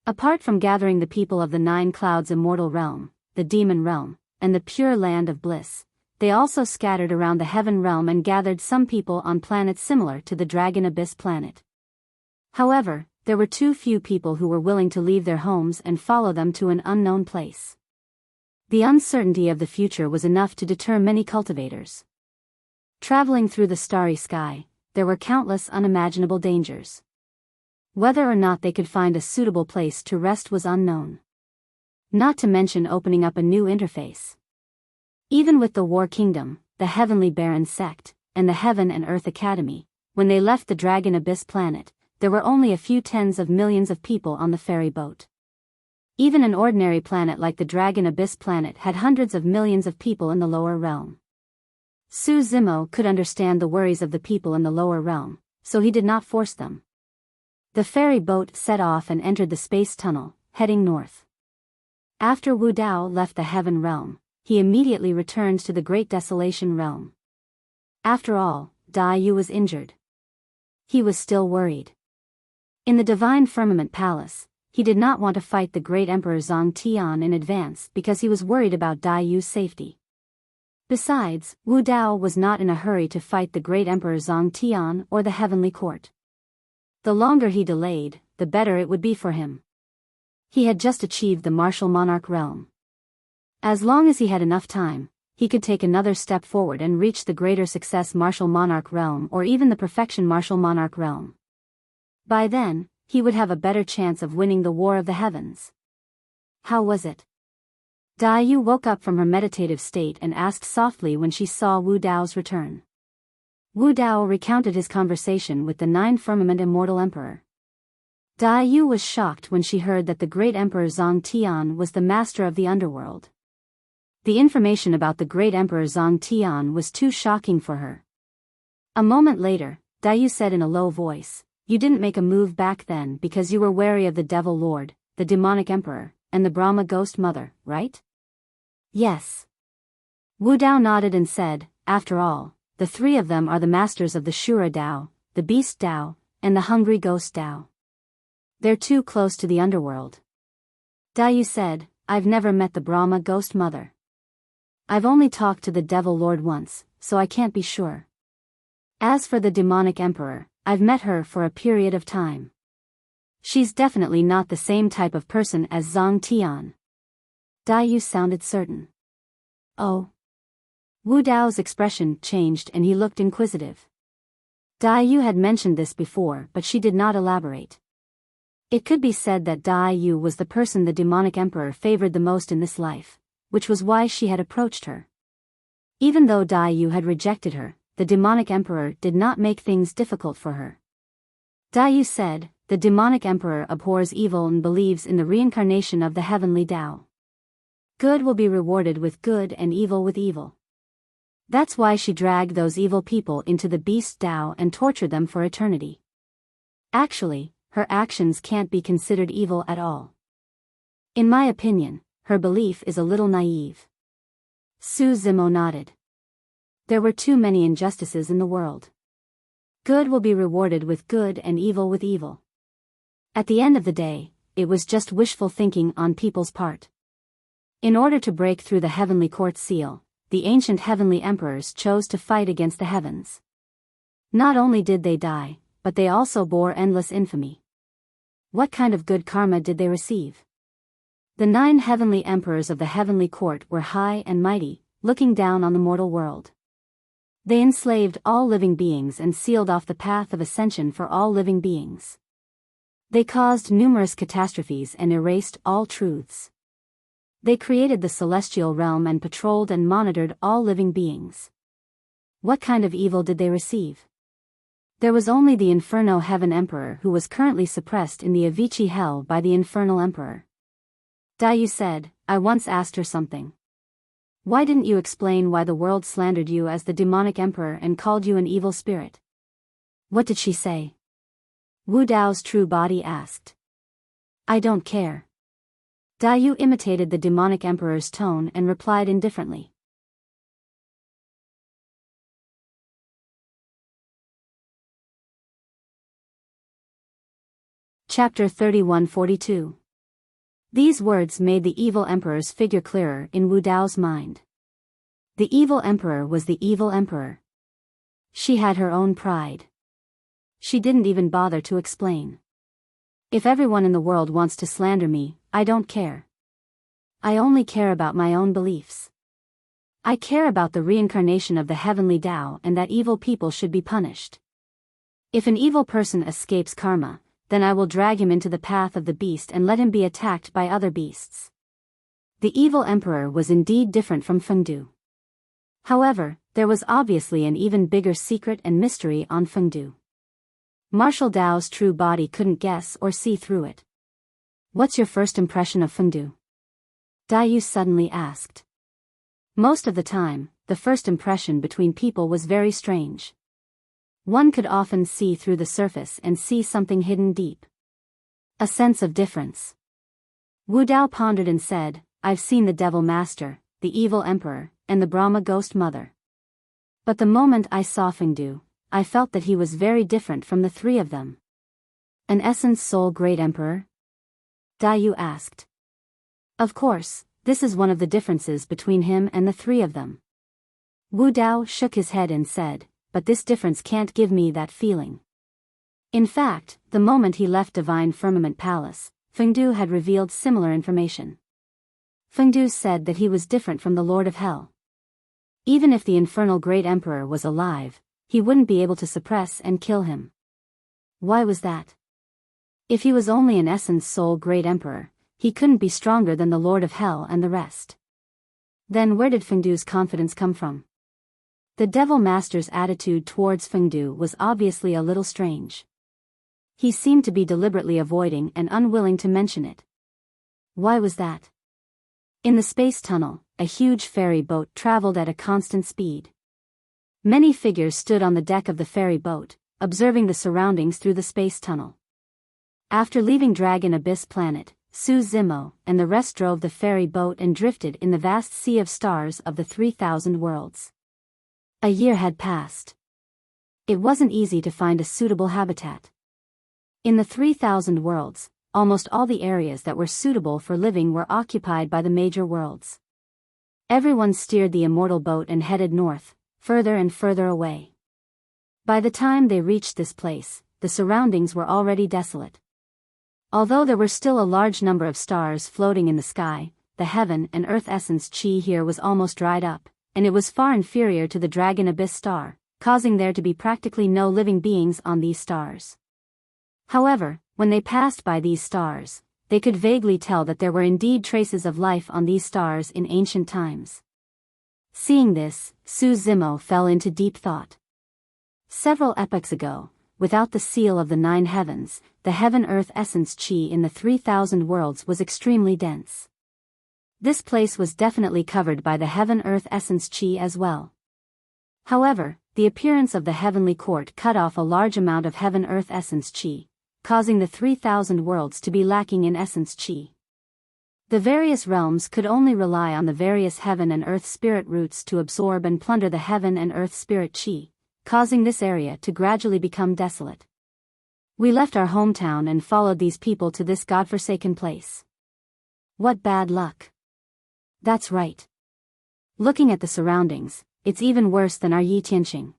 S1: Apart from gathering the people of the Nine Clouds Immortal Realm, the Demon Realm, and the Pure Land of Bliss, they also scattered around the Heaven Realm and gathered some people on planets similar to the Dragon Abyss planet. However, there were too few people who were willing to leave their homes and follow them to an unknown place. The uncertainty of the future was enough to deter many cultivators. Traveling through the starry sky, there were countless unimaginable dangers. Whether or not they could find a suitable place to rest was unknown. Not to mention opening up a new interface. Even with the War Kingdom, the Heavenly Baron Sect, and the Heaven and Earth Academy, when they left the Dragon Abyss planet, there were only a few tens of millions of people on the ferry boat. Even an ordinary planet like the Dragon Abyss planet had hundreds of millions of people in the lower realm. Su Zimo could understand the worries of the people in the lower realm, so he did not force them. The ferry boat set off and entered the space tunnel, heading north. After Wu Dao left the Heaven Realm, he immediately returned to the Great Desolation Realm. After all, Dai Yu was injured. He was still worried. In the Divine Firmament Palace, he did not want to fight the Great Emperor Zhang Tian in advance because he was worried about Dai Yu's safety. Besides, Wu Dao was not in a hurry to fight the Great Emperor Zhang Tian or the Heavenly Court. The longer he delayed, the better it would be for him. He had just achieved the Martial Monarch realm. As long as he had enough time, he could take another step forward and reach the greater success Martial Monarch realm or even the Perfection Martial Monarch realm. By then, he would have a better chance of winning the War of the Heavens. How was it? Dai Yu woke up from her meditative state and asked softly when she saw Wu Dao's return. Wu Dao recounted his conversation with the Nine Firmament Immortal Emperor. Dai Yu was shocked when she heard that the Great Emperor Zhang Tian was the master of the underworld. The information about the Great Emperor Zhang Tian was too shocking for her. A moment later, Dai Yu said in a low voice, "You didn't make a move back then because you were wary of the Devil Lord, the Demonic Emperor, and the Brahma Ghost Mother, right?" "Yes." Wu Dao nodded and said, "After all, the three of them are the masters of the Shura Dao, the Beast Dao, and the Hungry Ghost Dao. They're too close to the underworld." Dai Yu said, "I've never met the Brahma Ghost Mother. I've only talked to the Devil Lord once, so I can't be sure. As for the Demonic Emperor, I've met her for a period of time. She's definitely not the same type of person as Zhang Tian." Dai Yu sounded certain. "Oh." Wu Dao's expression changed and he looked inquisitive. Dai Yu had mentioned this before but she did not elaborate. It could be said that Dai Yu was the person the Demonic Emperor favored the most in this life, which was why she had approached her. Even though Dai Yu had rejected her, the Demonic Emperor did not make things difficult for her. Dai Yu said, "The Demonic Emperor abhors evil and believes in the reincarnation of the Heavenly Tao. Good will be rewarded with good and evil with evil. That's why she dragged those evil people into the Beast Tao and tortured them for eternity. Actually, her actions can't be considered evil at all. In my opinion, her belief is a little naive." Su Zimo nodded. There were too many injustices in the world. Good will be rewarded with good and evil with evil. At the end of the day, it was just wishful thinking on people's part. In order to break through the heavenly court seal, the ancient heavenly emperors chose to fight against the heavens. Not only did they die, but they also bore endless infamy. What kind of good karma did they receive? The 9 heavenly emperors of the heavenly court were high and mighty, looking down on the mortal world. They enslaved all living beings and sealed off the path of ascension for all living beings. They caused numerous catastrophes and erased all truths. They created the celestial realm and patrolled and monitored all living beings. What kind of evil did they receive? There was only the Inferno Heaven Emperor who was currently suppressed in the Avicii Hell by the Infernal Emperor. Biyao said, I once asked her something. Why didn't you explain why the world slandered you as the demonic emperor and called you an evil spirit? What did she say? Wu Dao's true body asked. I don't care. Biyao imitated the demonic emperor's tone and replied indifferently. Chapter 3142. These words made the evil emperor's figure clearer in Wu Dao's mind. The evil emperor was the evil emperor. She had her own pride. She didn't even bother to explain. If everyone in the world wants to slander me, I don't care. I only care about my own beliefs. I care about the reincarnation of the heavenly Tao and that evil people should be punished. If an evil person escapes karma, then I will drag him into the path of the beast and let him be attacked by other beasts. The evil emperor was indeed different from Fengdu. However, there was obviously an even bigger secret and mystery on Fengdu. Martial Dao's true body couldn't guess or see through it. What's your first impression of Fengdu? Biyao suddenly asked. Most of the time, the first impression between people was very strange. One could often see through the surface and see something hidden deep. A sense of difference. Wu Dao pondered and said, I've seen the Devil Master, the Evil Emperor, and the Brahma Ghost Mother. But the moment I saw Fengdu, I felt that he was very different from the 3 of them. An Essence Soul Great Emperor? Biyao asked. Of course, this is one of the differences between him and the 3 of them. Wu Dao shook his head and said, but this difference can't give me that feeling. In fact, the moment he left Divine Firmament Palace, Fengdu had revealed similar information. Fengdu said that he was different from the Lord of Hell. Even if the Infernal Great Emperor was alive, he wouldn't be able to suppress and kill him. Why was that? If he was only an Essence Soul Great Emperor, he couldn't be stronger than the Lord of Hell and the rest. Then where did Fengdu's confidence come from? The Devil Master's attitude towards Fengdu was obviously a little strange. He seemed to be deliberately avoiding and unwilling to mention it. Why was that? In the space tunnel, a huge ferry boat traveled at a constant speed. Many figures stood on the deck of the ferry boat, observing the surroundings through the space tunnel. After leaving Dragon Abyss Planet, Su Zimo and the rest drove the ferry boat and drifted in the vast sea of stars of the 3,000 worlds. A year had passed. It wasn't easy to find a suitable habitat. In the 3,000 worlds, almost all the areas that were suitable for living were occupied by the major worlds. Everyone steered the immortal boat and headed north, further and further away. By the time they reached this place, the surroundings were already desolate. Although there were still a large number of stars floating in the sky, the heaven and earth essence chi here was almost dried up, and it was far inferior to the Dragon Abyss star, causing there to be practically no living beings on these stars. However, when they passed by these stars, they could vaguely tell that there were indeed traces of life on these stars in ancient times. Seeing this, Su Zimo fell into deep thought. Several epochs ago, without the seal of the 9 heavens, the heaven-earth essence chi in the 3,000 worlds was extremely dense. This place was definitely covered by the heaven-earth essence chi as well. However, the appearance of the heavenly court cut off a large amount of heaven-earth essence chi, causing the 3,000 worlds to be lacking in essence chi. The various realms could only rely on the various heaven and earth spirit roots to absorb and plunder the heaven and earth spirit chi, causing this area to gradually become desolate. We left our hometown and followed these people to this godforsaken place. What bad luck. That's right. Looking at the surroundings, it's even worse than our Yi Tianqing.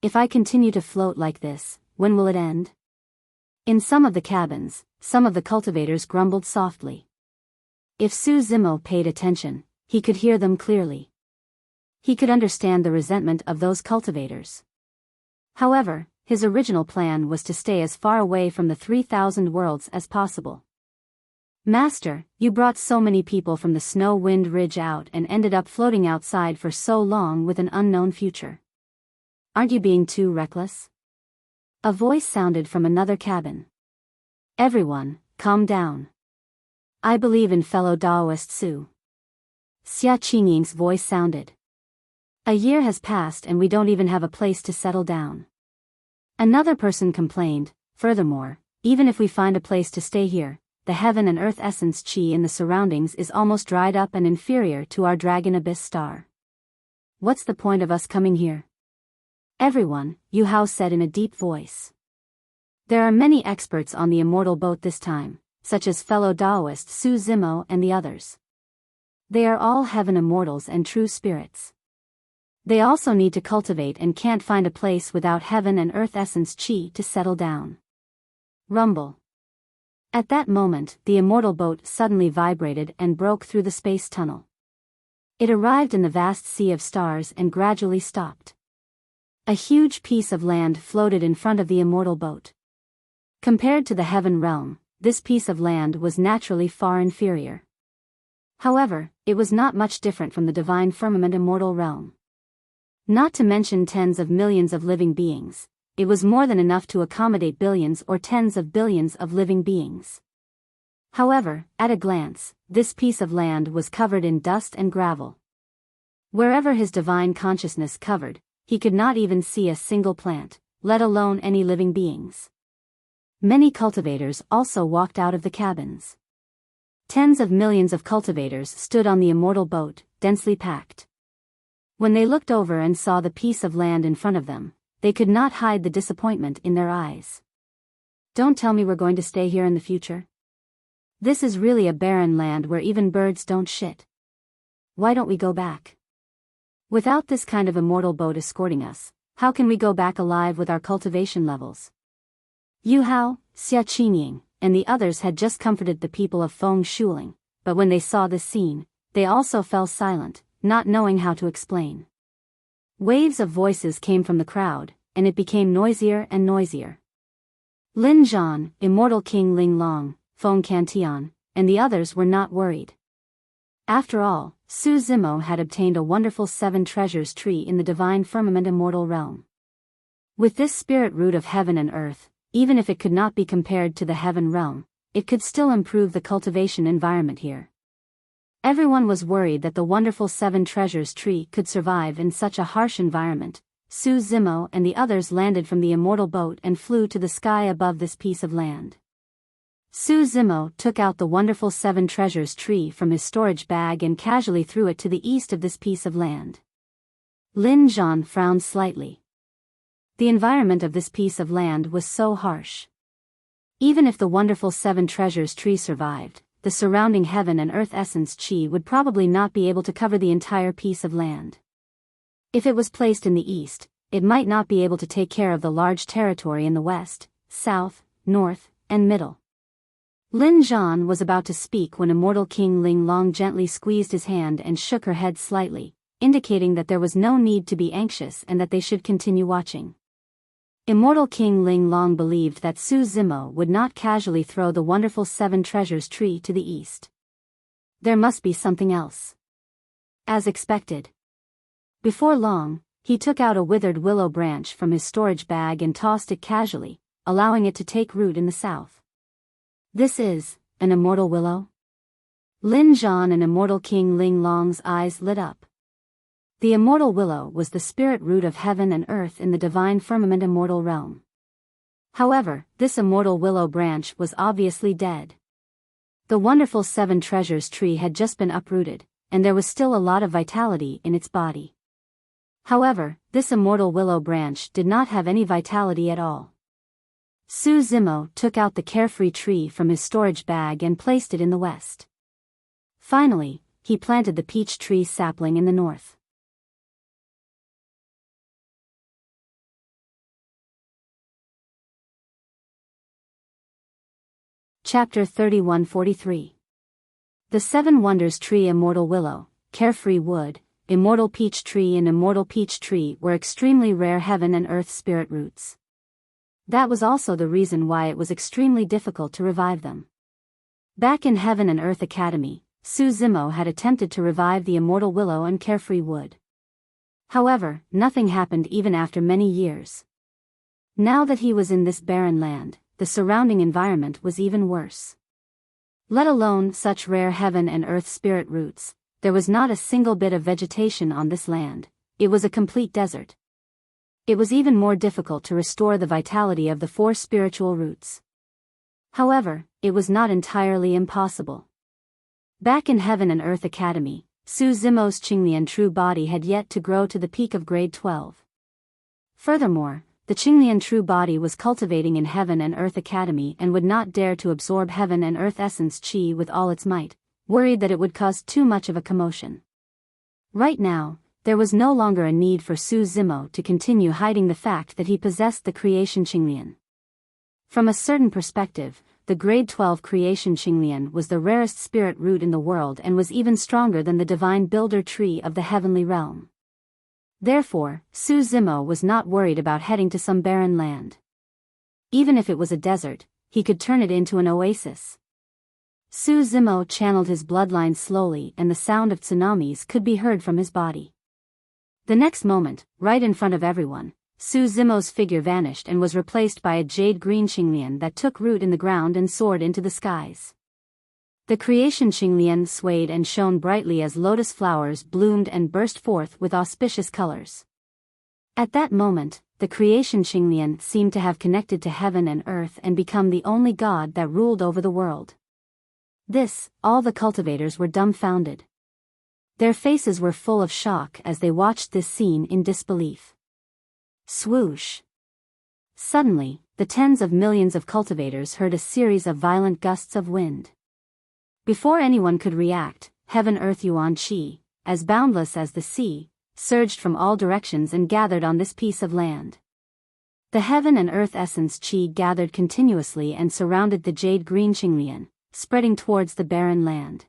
S1: If I continue to float like this, when will it end? In some of the cabins, some of the cultivators grumbled softly. If Su Zimo paid attention, he could hear them clearly. He could understand the resentment of those cultivators. However, his original plan was to stay as far away from the 3,000 worlds as possible. Master, you brought so many people from the Snow Wind Ridge out and ended up floating outside for so long with an unknown future. Aren't you being too reckless? A voice sounded from another cabin. Everyone, calm down. I believe in fellow Daoist Su. Xia Qingying's voice sounded. A year has passed and we don't even have a place to settle down. Another person complained, furthermore, even if we find a place to stay here, the heaven and earth essence qi in the surroundings is almost dried up and inferior to our dragon abyss star. What's the point of us coming here? Everyone, Yu Hao said in a deep voice. There are many experts on the immortal boat this time, such as fellow Daoist Su Zimo and the others. They are all heaven immortals and true spirits. They also need to cultivate and can't find a place without heaven and earth essence qi to settle down. Rumble. At that moment, the immortal boat suddenly vibrated and broke through the space tunnel. It arrived in the vast sea of stars and gradually stopped. A huge piece of land floated in front of the immortal boat. Compared to the heaven realm, this piece of land was naturally far inferior. However, it was not much different from the divine firmament immortal realm. Not to mention tens of millions of living beings, it was more than enough to accommodate billions or tens of billions of living beings. However, at a glance, this piece of land was covered in dust and gravel. Wherever his divine consciousness covered, he could not even see a single plant, let alone any living beings. Many cultivators also walked out of the cabins. Tens of millions of cultivators stood on the immortal boat, densely packed. When they looked over and saw the piece of land in front of them, they could not hide the disappointment in their eyes. Don't tell me we're going to stay here in the future. This is really a barren land where even birds don't shit. Why don't we go back? Without this kind of immortal boat escorting us, how can we go back alive with our cultivation levels? Yu Hao, Xia Qinying, and the others had just comforted the people of Feng Shuling, but when they saw this scene, they also fell silent, not knowing how to explain. Waves of voices came from the crowd, and it became noisier and noisier. Lin Zhan, Immortal King Ling Long, Feng Cantian, and the others were not worried. After all, Su Zimo had obtained a wonderful 7 treasures tree in the divine firmament immortal realm. With this spirit root of heaven and earth, even if it could not be compared to the heaven realm, it could still improve the cultivation environment here. Everyone was worried that the wonderful 7 treasures tree could survive in such a harsh environment. Su Zimo and the others landed from the immortal boat and flew to the sky above this piece of land. Su Zimo took out the wonderful 7 treasures tree from his storage bag and casually threw it to the east of this piece of land. Lin Zhan frowned slightly. The environment of this piece of land was so harsh. Even if the wonderful 7 treasures tree survived, the surrounding heaven and earth essence qi would probably not be able to cover the entire piece of land. If it was placed in the east, it might not be able to take care of the large territory in the west, south, north, and middle. Lin Zhan was about to speak when Immortal King Ling Long gently squeezed his hand and shook her head slightly, indicating that there was no need to be anxious and that they should continue watching. Immortal King Ling Long believed that Su Zimo would not casually throw the wonderful 7 treasures tree to the east. There must be something else. As expected. Before long, he took out a withered willow branch from his storage bag and tossed it casually, allowing it to take root in the south. This is an immortal willow? Lin Zhan and Immortal King Ling Long's eyes lit up. The immortal willow was the spirit root of heaven and earth in the divine firmament immortal realm. However, this immortal willow branch was obviously dead. The wonderful 7 treasures tree had just been uprooted, and there was still a lot of vitality in its body. However, this immortal willow branch did not have any vitality at all. Su Zimo took out the carefree tree from his storage bag and placed it in the west. Finally, he planted the peach tree sapling in the north. Chapter 3143. The Seven Wonders Tree. Immortal willow, carefree wood, immortal peach tree and immortal peach tree were extremely rare heaven and earth spirit roots. That was also the reason why it was extremely difficult to revive them. Back in Heaven and Earth Academy, Su Zimo had attempted to revive the immortal willow and carefree wood. However, nothing happened even after many years. Now that he was in this barren land, the surrounding environment was even worse. Let alone such rare heaven and earth spirit roots, there was not a single bit of vegetation on this land. It was a complete desert. It was even more difficult to restore the vitality of the four spiritual roots. However, it was not entirely impossible. Back in Heaven and Earth Academy, Su Zimo's Qinglian true body had yet to grow to the peak of grade 12. Furthermore, the Qinglian true body was cultivating in Heaven and Earth Academy and would not dare to absorb Heaven and Earth essence qi with all its might, worried that it would cause too much of a commotion. Right now, there was no longer a need for Su Zimo to continue hiding the fact that he possessed the creation Qinglian. From a certain perspective, the grade 12 creation Qinglian was the rarest spirit root in the world and was even stronger than the divine builder tree of the heavenly realm. Therefore, Su Zimo was not worried about heading to some barren land. Even if it was a desert, he could turn it into an oasis. Su Zimo channeled his bloodline slowly and the sound of tsunamis could be heard from his body. The next moment, right in front of everyone, Su Zimo's figure vanished and was replaced by a jade-green Qinglian that took root in the ground and soared into the skies. The creation Qinglian swayed and shone brightly as lotus flowers bloomed and burst forth with auspicious colors. At that moment, the creation Qinglian seemed to have connected to heaven and earth and become the only god that ruled over the world. All the cultivators were dumbfounded. Their faces were full of shock as they watched this scene in disbelief. Swoosh! Suddenly, the tens of millions of cultivators heard a series of violent gusts of wind. Before anyone could react, Heaven-Earth Yuan Qi, as boundless as the sea, surged from all directions and gathered on this piece of land. The heaven and earth essence Qi gathered continuously and surrounded the jade-green Qinglian, spreading towards the barren land.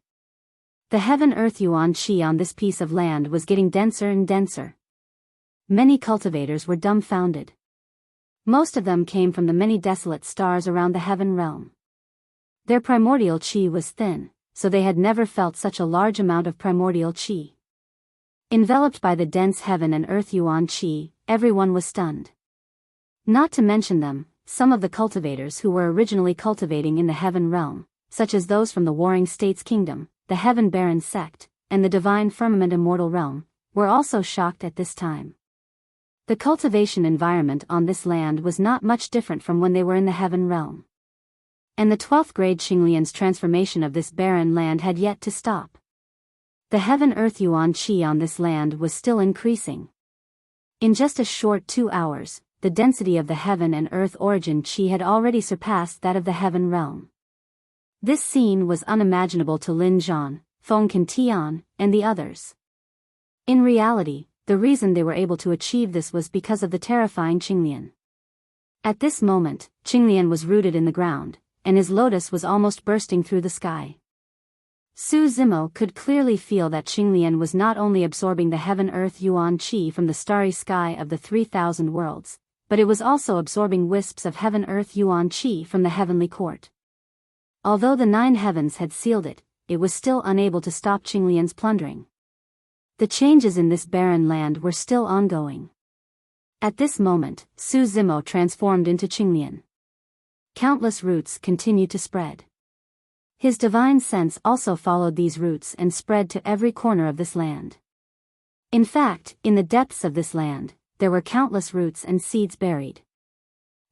S1: The Heaven-Earth Yuan Qi on this piece of land was getting denser and denser. Many cultivators were dumbfounded. Most of them came from the many desolate stars around the heaven realm. Their primordial qi was thin, so they had never felt such a large amount of primordial qi. Enveloped by the dense heaven and earth yuan qi, everyone was stunned. Not to mention them, some of the cultivators who were originally cultivating in the heaven realm, such as those from the Warring States Kingdom, the Heaven Baron sect, and the Divine Firmament Immortal Realm, were also shocked at this time. The cultivation environment on this land was not much different from when they were in the heaven realm. And the 12th grade Qinglian's transformation of this barren land had yet to stop. The Heaven-Earth Yuan Qi on this land was still increasing. In just a short 2 hours, the density of the heaven and earth origin Qi had already surpassed that of the heaven realm. This scene was unimaginable to Lin Zhan, Feng Qintian, and the others. In reality, the reason they were able to achieve this was because of the terrifying Qinglian. At this moment, Qinglian was rooted in the ground, and his lotus was almost bursting through the sky. Su Zimo could clearly feel that Qinglian was not only absorbing the heaven-earth yuan qi from the starry sky of the 3,000 worlds, but it was also absorbing wisps of heaven-earth yuan qi from the heavenly court. Although the 9 heavens had sealed it, it was still unable to stop Qinglian's plundering. The changes in this barren land were still ongoing. At this moment, Su Zimo transformed into Qinglian. Countless roots continued to spread. His divine sense also followed these roots and spread to every corner of this land. In fact, in the depths of this land, there were countless roots and seeds buried.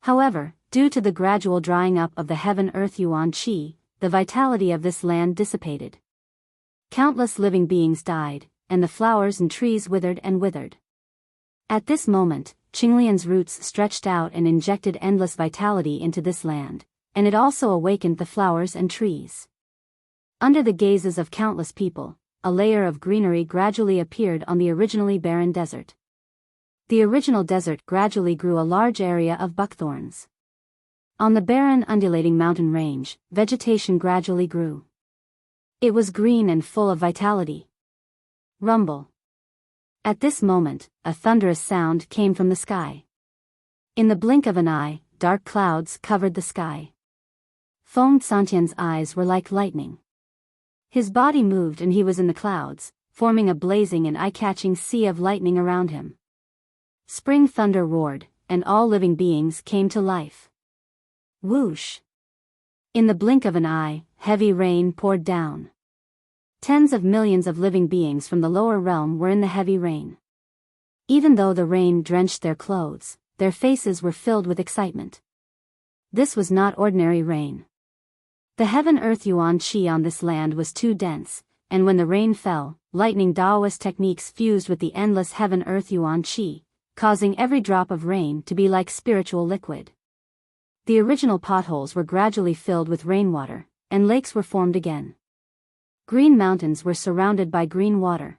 S1: However, due to the gradual drying up of the heaven-earth yuan qi, the vitality of this land dissipated. Countless living beings died, and the flowers and trees withered and withered. At this moment, Qinglian's roots stretched out and injected endless vitality into this land, and it also awakened the flowers and trees. Under the gazes of countless people, a layer of greenery gradually appeared on the originally barren desert. The original desert gradually grew a large area of buckthorns. On the barren undulating mountain range, vegetation gradually grew. It was green and full of vitality. Rumble. At this moment, a thunderous sound came from the sky. In the blink of an eye, dark clouds covered the sky. Feng Santian's eyes were like lightning. His body moved and he was in the clouds, forming a blazing and eye-catching sea of lightning around him. Spring thunder roared, and all living beings came to life. Whoosh! In the blink of an eye, heavy rain poured down. Tens of millions of living beings from the lower realm were in the heavy rain. Even though the rain drenched their clothes, their faces were filled with excitement. This was not ordinary rain. The heaven-earth yuan qi on this land was too dense, and when the rain fell, lightning Taoist techniques fused with the endless heaven-earth yuan qi, causing every drop of rain to be like spiritual liquid. The original potholes were gradually filled with rainwater, and lakes were formed again. Green mountains were surrounded by green water.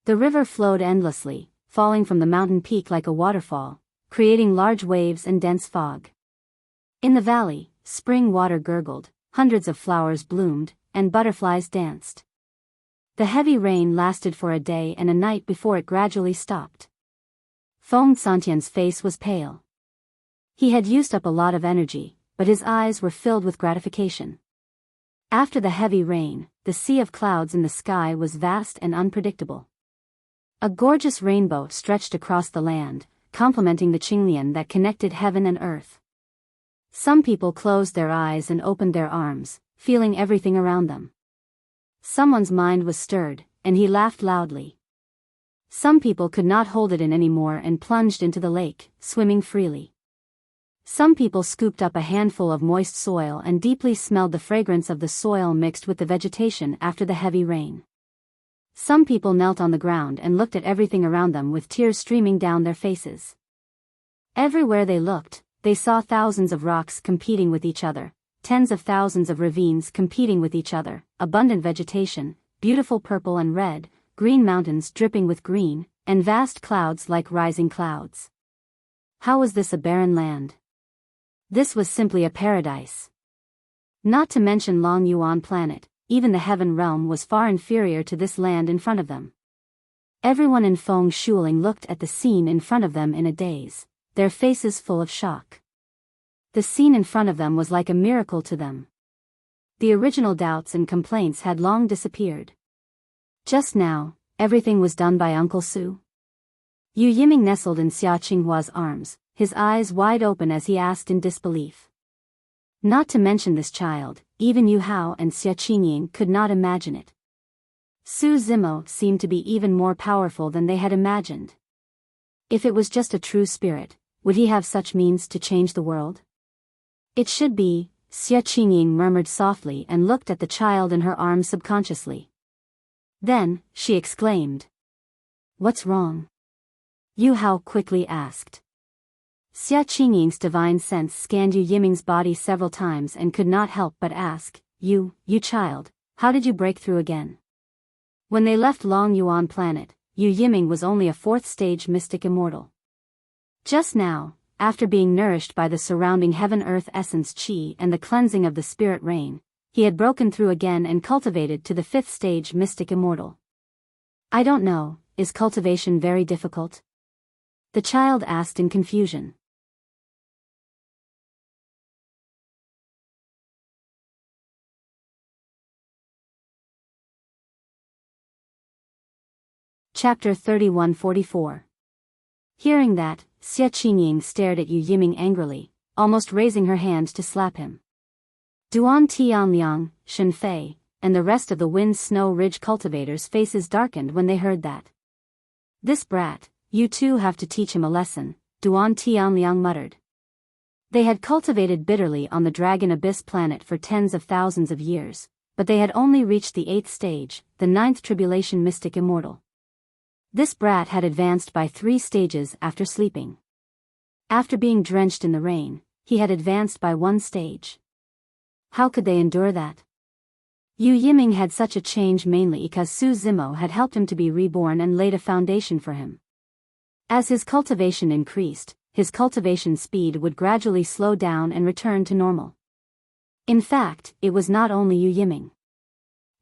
S1: The river flowed endlessly, falling from the mountain peak like a waterfall, creating large waves and dense fog. In the valley, spring water gurgled, hundreds of flowers bloomed, and butterflies danced. The heavy rain lasted for a day and a night before it gradually stopped. Feng Santian's face was pale. He had used up a lot of energy, but his eyes were filled with gratification. After the heavy rain, the sea of clouds in the sky was vast and unpredictable. A gorgeous rainbow stretched across the land, complementing the Qinglian that connected heaven and earth. Some people closed their eyes and opened their arms, feeling everything around them. Someone's mind was stirred, and he laughed loudly. Some people could not hold it in anymore and plunged into the lake, swimming freely. Some people scooped up a handful of moist soil and deeply smelled the fragrance of the soil mixed with the vegetation after the heavy rain. Some people knelt on the ground and looked at everything around them with tears streaming down their faces. Everywhere they looked, they saw thousands of rocks competing with each other, tens of thousands of ravines competing with each other, abundant vegetation, beautiful purple and red, green mountains dripping with green, and vast clouds like rising clouds. How was this a barren land? This was simply a paradise. Not to mention Long Yuan planet, even the heaven realm was far inferior to this land in front of them. Everyone in Feng Shuling looked at the scene in front of them in a daze, their faces full of shock. The scene in front of them was like a miracle to them. The original doubts and complaints had long disappeared. Just now, everything was done by Uncle Su. Yu Yiming nestled in Xia Qinghua's arms, his eyes wide open as he asked in disbelief. Not to mention this child, even Yu Hao and Xia Qingying could not imagine it. Su Zimo seemed to be even more powerful than they had imagined. If it was just a true spirit, would he have such means to change the world? It should be, Xia Qingying murmured softly and looked at the child in her arms subconsciously. Then, she exclaimed. What's wrong? Yu Hao quickly asked. Xia Qingying's divine sense scanned Yu Yiming's body several times and could not help but ask, You child, how did you break through again? When they left Long Yuan planet, Yu Yiming was only a 4th-stage mystic immortal. Just now, after being nourished by the surrounding heaven-earth essence qi and the cleansing of the spirit rain, he had broken through again and cultivated to the 5th-stage mystic immortal. I don't know, is cultivation very difficult? The child asked in confusion. Chapter 3144. Hearing that, Xia Qingying stared at Yu Yiming angrily, almost raising her hand to slap him. Duan Tianliang, Shen Fei, and the rest of the Wind Snow Ridge cultivators' faces darkened when they heard that. This brat, you two have to teach him a lesson, Duan Tianliang muttered. They had cultivated bitterly on the Dragon Abyss planet for tens of thousands of years, but they had only reached the 8th stage, the 9th tribulation mystic immortal. This brat had advanced by 3 stages after sleeping. After being drenched in the rain, he had advanced by 1 stage. How could they endure that? Yu Yiming had such a change mainly because Su Zimo had helped him to be reborn and laid a foundation for him. As his cultivation increased, his cultivation speed would gradually slow down and return to normal. In fact, it was not only Yu Yiming.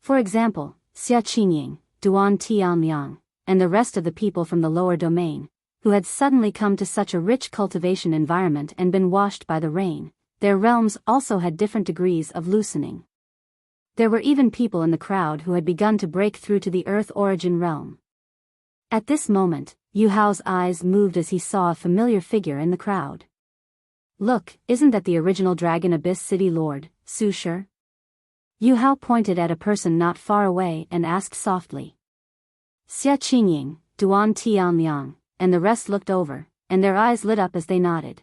S1: For example, Xia Qingying, Duan Tianliang, and the rest of the people from the lower domain, who had suddenly come to such a rich cultivation environment and been washed by the rain, their realms also had different degrees of loosening. There were even people in the crowd who had begun to break through to the Earth Origin realm. At this moment, Yu Hao's eyes moved as he saw a familiar figure in the crowd. Look, isn't that the original Dragon Abyss City Lord, Su Shi? Yu Hao pointed at a person not far away and asked softly. Xia Qingying, Duan Tianliang, and the rest looked over, and their eyes lit up as they nodded.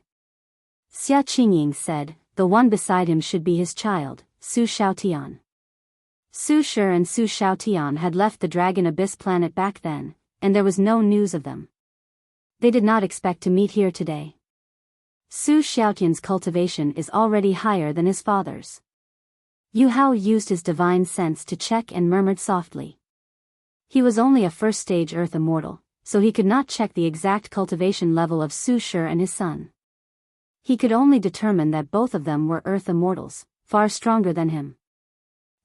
S1: Xia Qingying said, the one beside him should be his child, Su Shaotian. Su Shi and Su Shaotian had left the Dragon Abyss planet back then, and there was no news of them. They did not expect to meet here today. Su Shaotian's cultivation is already higher than his father's. Yu Hao used his divine sense to check and murmured softly. He was only a first-stage Earth immortal, so he could not check the exact cultivation level of Su Shi and his son. He could only determine that both of them were Earth immortals, far stronger than him.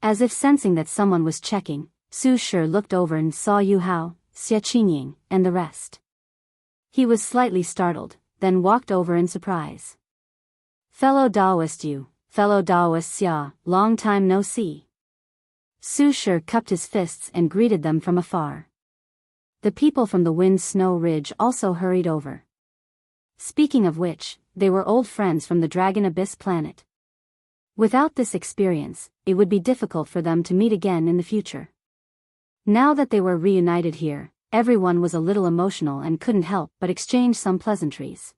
S1: As if sensing that someone was checking, Su Shi looked over and saw Yu Hao, Xia Qingying, and the rest. He was slightly startled, then walked over in surprise. Fellow Daoist Yu, fellow Daoist Xia, long time no see. Su Shi cupped his fists and greeted them from afar. The people from the Wind Snow Ridge also hurried over. Speaking of which, they were old friends from the Dragon Abyss planet. Without this experience, it would be difficult for them to meet again in the future. Now that they were reunited here, everyone was a little emotional and couldn't help but exchange some pleasantries.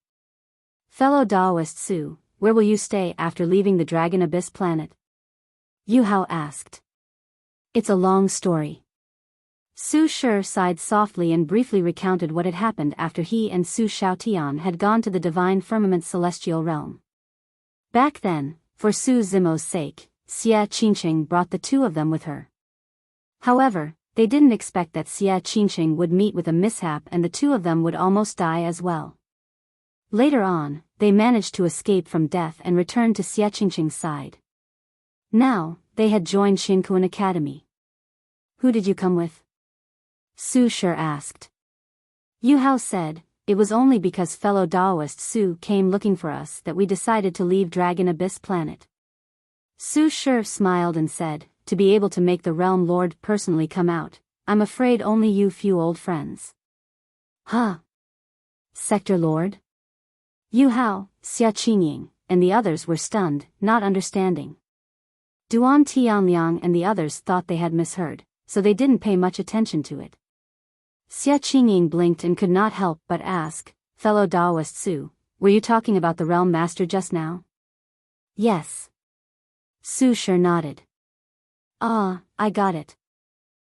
S1: Fellow Daoist Su, where will you stay after leaving the Dragon Abyss planet? Yu Hao asked. It's a long story. Su Shi sighed softly and briefly recounted what had happened after he and Su Shaotian had gone to the Divine Firmament Celestial Realm. Back then, for Su Zimo's sake, Xia Qingjing brought the 2 of them with her. However, they didn't expect that Xia Qingjing would meet with a mishap and the 2 of them would almost die as well. Later on, they managed to escape from death and returned to Xia Qingjing's side. Now, they had joined Xinkuan Academy. Who did you come with? Su Shi asked. Yu Hao said, it was only because fellow Daoist Su came looking for us that we decided to leave Dragon Abyss planet. Su Shi smiled and said, to be able to make the Realm Lord personally come out, I'm afraid only you few old friends. Huh? Sector Lord? Yu Hao, Xia Qingying, and the others were stunned, not understanding. Duan Tianliang and the others thought they had misheard, so they didn't pay much attention to it. Xia Qingying blinked and could not help but ask, fellow Daoist Su, were you talking about the Realm Master just now? Yes. Su Shi nodded. Ah, I got it.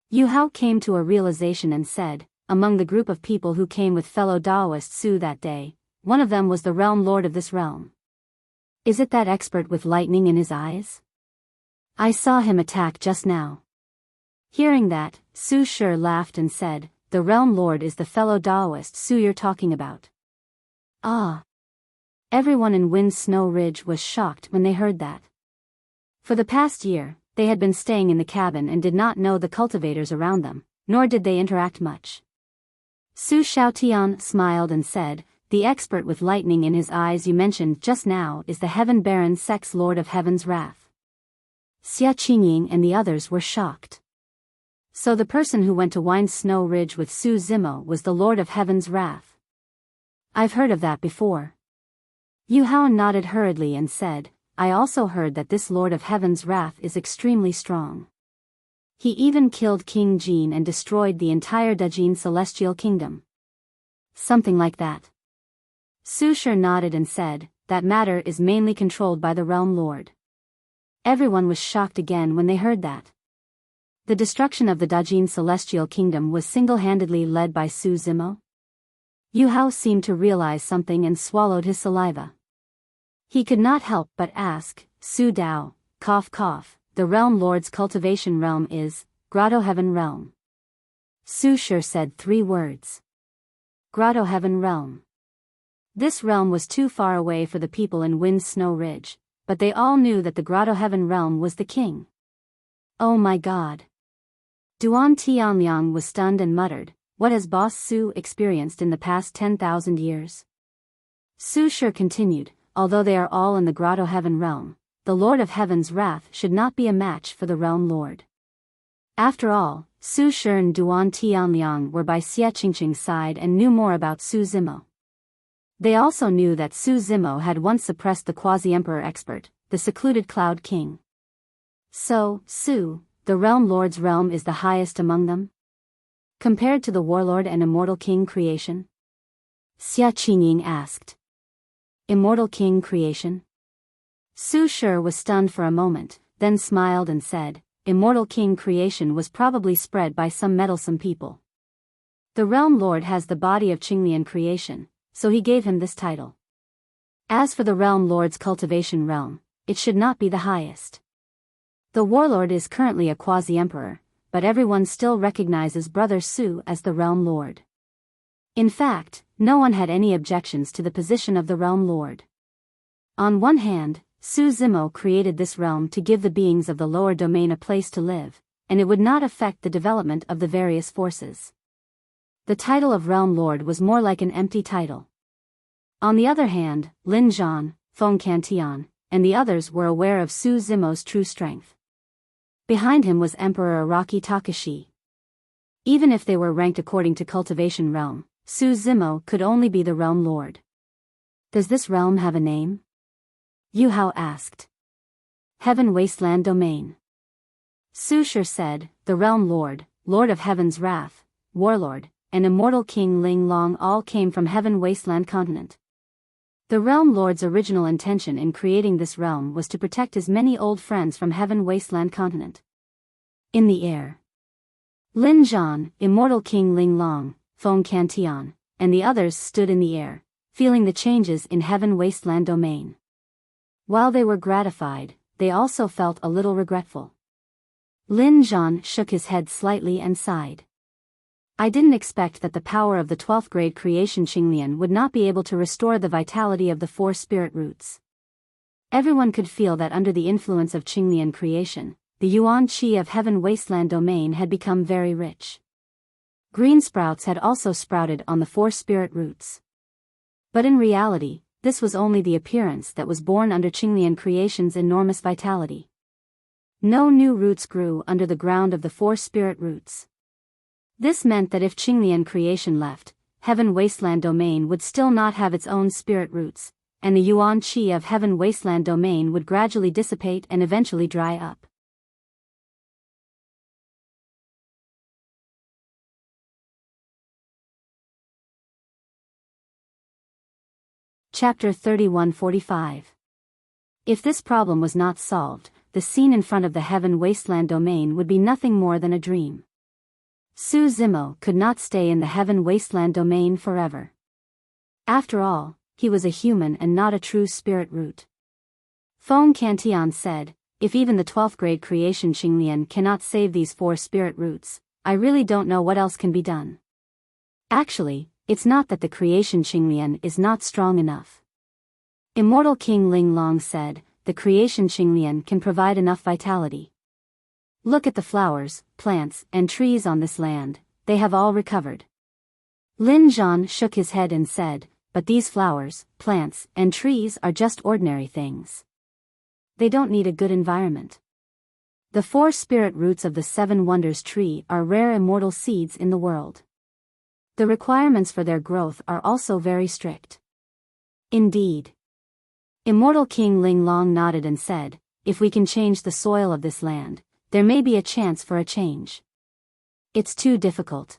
S1: Yu Hao came to a realization and said, among the group of people who came with fellow Daoist Su that day, one of them was the Realm Lord of this realm. Is it that expert with lightning in his eyes? I saw him attack just now. Hearing that, Su Shi laughed and said, the Realm Lord is the fellow Daoist Su you're talking about. Ah. Everyone in Wind Snow Ridge was shocked when they heard that. For the past year, they had been staying in the cabin and did not know the cultivators around them, nor did they interact much. Su Shaotian smiled and said, the expert with lightning in his eyes you mentioned just now is the Heaven Baron Sex Lord of Heaven's Wrath. Xia Qingying and the others were shocked. So the person who went to Wind Snow Ridge with Su Zimo was the Lord of Heaven's Wrath. I've heard of that before. Yu Hao nodded hurriedly and said, I also heard that this Lord of Heaven's Wrath is extremely strong. He even killed King Jin and destroyed the entire Dajin Celestial Kingdom. Something like that. Su Shi nodded and said, that matter is mainly controlled by the Realm Lord. Everyone was shocked again when they heard that. The destruction of the Dajin celestial kingdom was single-handedly led by Su Zimo? Yu Hao seemed to realize something and swallowed his saliva. He could not help but ask, Su Dao, cough cough, the realm lord's cultivation realm is, Grotto Heaven Realm. Su Shi said 3 words. Grotto Heaven Realm. This realm was too far away for the people in Wind Snow Ridge, but they all knew that the Grotto Heaven Realm was the king. Oh my god. Duan Tianliang was stunned and muttered, what has Boss Su experienced in the past 10,000 years? Su Shi continued, although they are all in the Grotto Heaven Realm, the Lord of Heaven's wrath should not be a match for the Realm Lord. After all, Su Shi and Duan Tianliang were by Xie Qingqing's side and knew more about Su Zimo. They also knew that Su Zimo had once suppressed the quasi-emperor expert, the secluded Cloud King. So, Su, the Realm Lord's realm is the highest among them? Compared to the Warlord and Immortal King creation? Xia Qingying asked. Immortal King creation? Su Shi was stunned for a moment, then smiled and said, Immortal King creation was probably spread by some meddlesome people. The Realm Lord has the body of Qinglian creation, so he gave him this title. As for the Realm Lord's cultivation realm, it should not be the highest. The Warlord is currently a quasi-emperor, but everyone still recognizes Brother Su as the Realm Lord. In fact, no one had any objections to the position of the Realm Lord. On one hand, Su Zimo created this realm to give the beings of the lower domain a place to live, and it would not affect the development of the various forces. The title of Realm Lord was more like an empty title. On the other hand, Lin Zhan, Feng Cantian, and the others were aware of Su Zimo's true strength. Behind him was Emperor Araki Takashi. Even if they were ranked according to cultivation realm, Su Zimo could only be the Realm Lord. Does this realm have a name? Yu Hao asked. Heaven Wasteland Domain. Su Shi said, the Realm Lord, Lord of Heaven's Wrath, Warlord, and Immortal King Ling Long all came from Heaven Wasteland Continent. The Realm Lord's original intention in creating this realm was to protect his many old friends from Heaven Wasteland Continent. In the air. Lin Zhan, Immortal King Ling Long, Feng Cantian, and the others stood in the air, feeling the changes in Heaven Wasteland Domain. While they were gratified, they also felt a little regretful. Lin Zhan shook his head slightly and sighed. I didn't expect that the power of the 12th grade creation Qinglian would not be able to restore the vitality of the 4 spirit roots. Everyone could feel that under the influence of Qinglian creation, the Yuan Qi of Heaven Wasteland Domain had become very rich. Green sprouts had also sprouted on the 4 spirit roots. But in reality, this was only the appearance that was born under Qinglian creation's enormous vitality. No new roots grew under the ground of the 4 spirit roots. This meant that if Qinglian creation left, Heaven Wasteland Domain would still not have its own spirit roots, and the Yuan Qi of Heaven Wasteland Domain would gradually dissipate and eventually dry up. Chapter 3145. If this problem was not solved, the scene in front of the Heaven Wasteland Domain would be nothing more than a dream. Su Zimo could not stay in the Heaven Wasteland Domain forever. After all, he was a human and not a true spirit root. Feng Cantian said, if even the 12th grade creation Qinglian cannot save these 4 spirit roots, I really don't know what else can be done. Actually, it's not that the creation Qinglian is not strong enough. Immortal King Ling Long said, the creation Qinglian can provide enough vitality. Look at the flowers, plants, and trees on this land, they have all recovered. Lin Zhan shook his head and said, but these flowers, plants, and trees are just ordinary things. They don't need a good environment. The 4 spirit roots of the 7 Wonders tree are rare immortal seeds in the world. The requirements for their growth are also very strict. Indeed. Immortal King Ling Long nodded and said, if we can change the soil of this land, there may be a chance for a change. It's too difficult.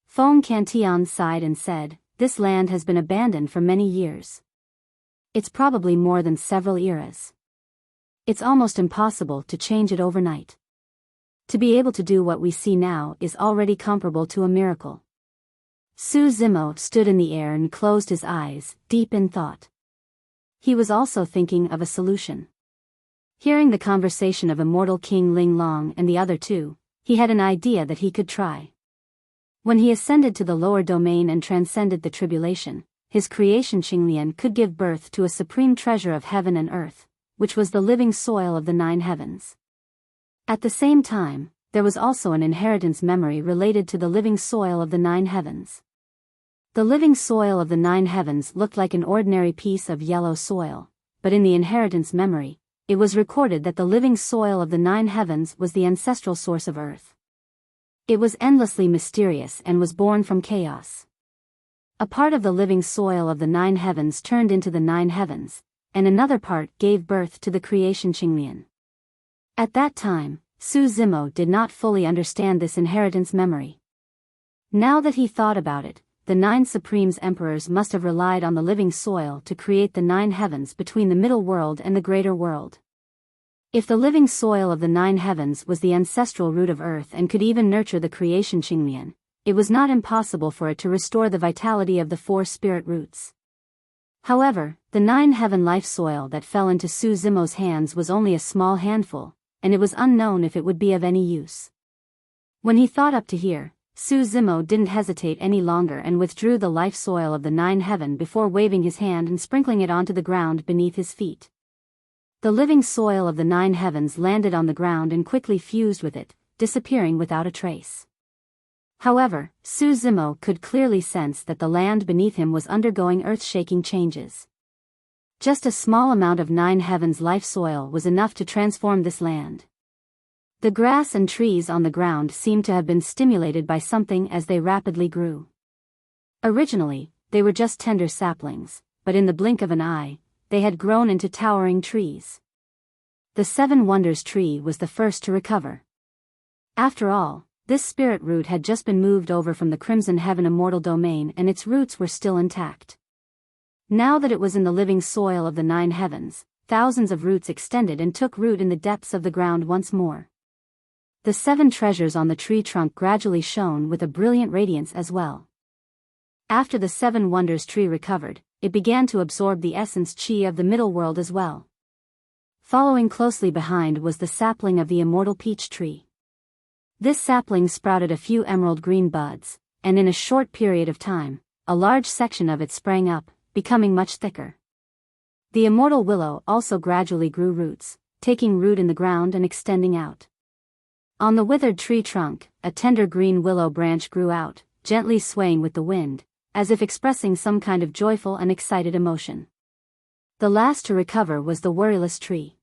S1: Feng Cantian sighed and said, this land has been abandoned for many years. It's probably more than several eras. It's almost impossible to change it overnight. To be able to do what we see now is already comparable to a miracle. Su Zimo stood in the air and closed his eyes, deep in thought. He was also thinking of a solution. Hearing the conversation of immortal King Ling Long and the other two, he had an idea that he could try. When he ascended to the lower domain and transcended the tribulation, his creation Qinglian could give birth to a supreme treasure of heaven and earth, which was the living soil of the 9 heavens. At the same time, there was also an inheritance memory related to the living soil of the 9 heavens. The living soil of the 9 heavens looked like an ordinary piece of yellow soil, but in the inheritance memory, it was recorded that the living soil of the 9 heavens was the ancestral source of earth. It was endlessly mysterious and was born from chaos. A part of the living soil of the 9 heavens turned into the 9 heavens, and another part gave birth to the creation Qinglian. At that time, Su Zimo did not fully understand this inheritance memory. Now that he thought about it, the 9 Supremes Emperors must have relied on the living soil to create the 9 heavens between the middle world and the greater world. If the living soil of the 9 heavens was the ancestral root of earth and could even nurture the creation Qinglian, it was not impossible for it to restore the vitality of the 4 spirit roots. However, the 9 heaven life soil that fell into Su Zimo's hands was only a small handful, and it was unknown if it would be of any use. When he thought up to here, Su Zimo didn't hesitate any longer and withdrew the life soil of the 9 heaven before waving his hand and sprinkling it onto the ground beneath his feet. The living soil of the 9 heavens landed on the ground and quickly fused with it, disappearing without a trace. However, Su Zimo could clearly sense that the land beneath him was undergoing earth-shaking changes. Just a small amount of 9 heavens life soil was enough to transform this land. The grass and trees on the ground seemed to have been stimulated by something as they rapidly grew. Originally, they were just tender saplings, but in the blink of an eye, they had grown into towering trees. The 7 Wonders tree was the first to recover. After all, this spirit root had just been moved over from the Crimson Heaven immortal domain and its roots were still intact. Now that it was in the living soil of the 9 heavens, thousands of roots extended and took root in the depths of the ground once more. The 7 treasures on the tree trunk gradually shone with a brilliant radiance as well. After the 7 Wonders tree recovered, it began to absorb the essence qi of the middle world as well. Following closely behind was the sapling of the immortal peach tree. This sapling sprouted a few emerald green buds, and in a short period of time, a large section of it sprang up, becoming much thicker. The immortal willow also gradually grew roots, taking root in the ground and extending out. On the withered tree trunk, a tender green willow branch grew out, gently swaying with the wind, as if expressing some kind of joyful and excited emotion. The last to recover was the worryless tree.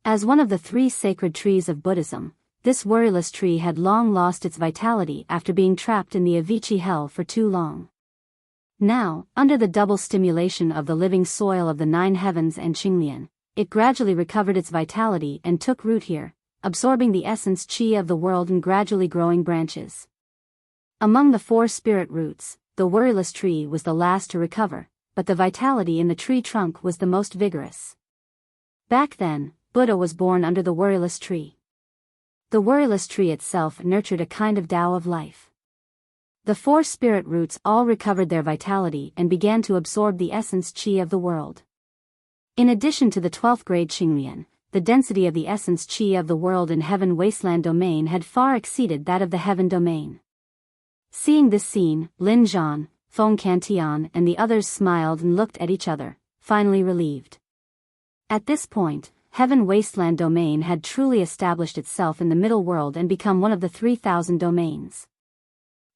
S1: As one of the 3 sacred trees of Buddhism, this worryless tree had long lost its vitality after being trapped in the Avicii hell for too long. Now, under the double stimulation of the living soil of the 9 heavens and Qinglian, it gradually recovered its vitality and took root here, absorbing the essence qi of the world in gradually growing branches. Among the 4 spirit roots, the worryless tree was the last to recover, but the vitality in the tree trunk was the most vigorous. Back then, Buddha was born under the worryless tree. The worryless tree itself nurtured a kind of Tao of life. The 4 spirit roots all recovered their vitality and began to absorb the essence qi of the world. In addition to the 12th grade Qinglian, the density of the essence qi of the world in heaven wasteland domain had far exceeded that of the heaven domain. Seeing this scene, Lin Zhan, Feng Cantian and the others smiled and looked at each other, finally relieved. At this point, heaven wasteland domain had truly established itself in the middle world and become one of the 3,000 domains.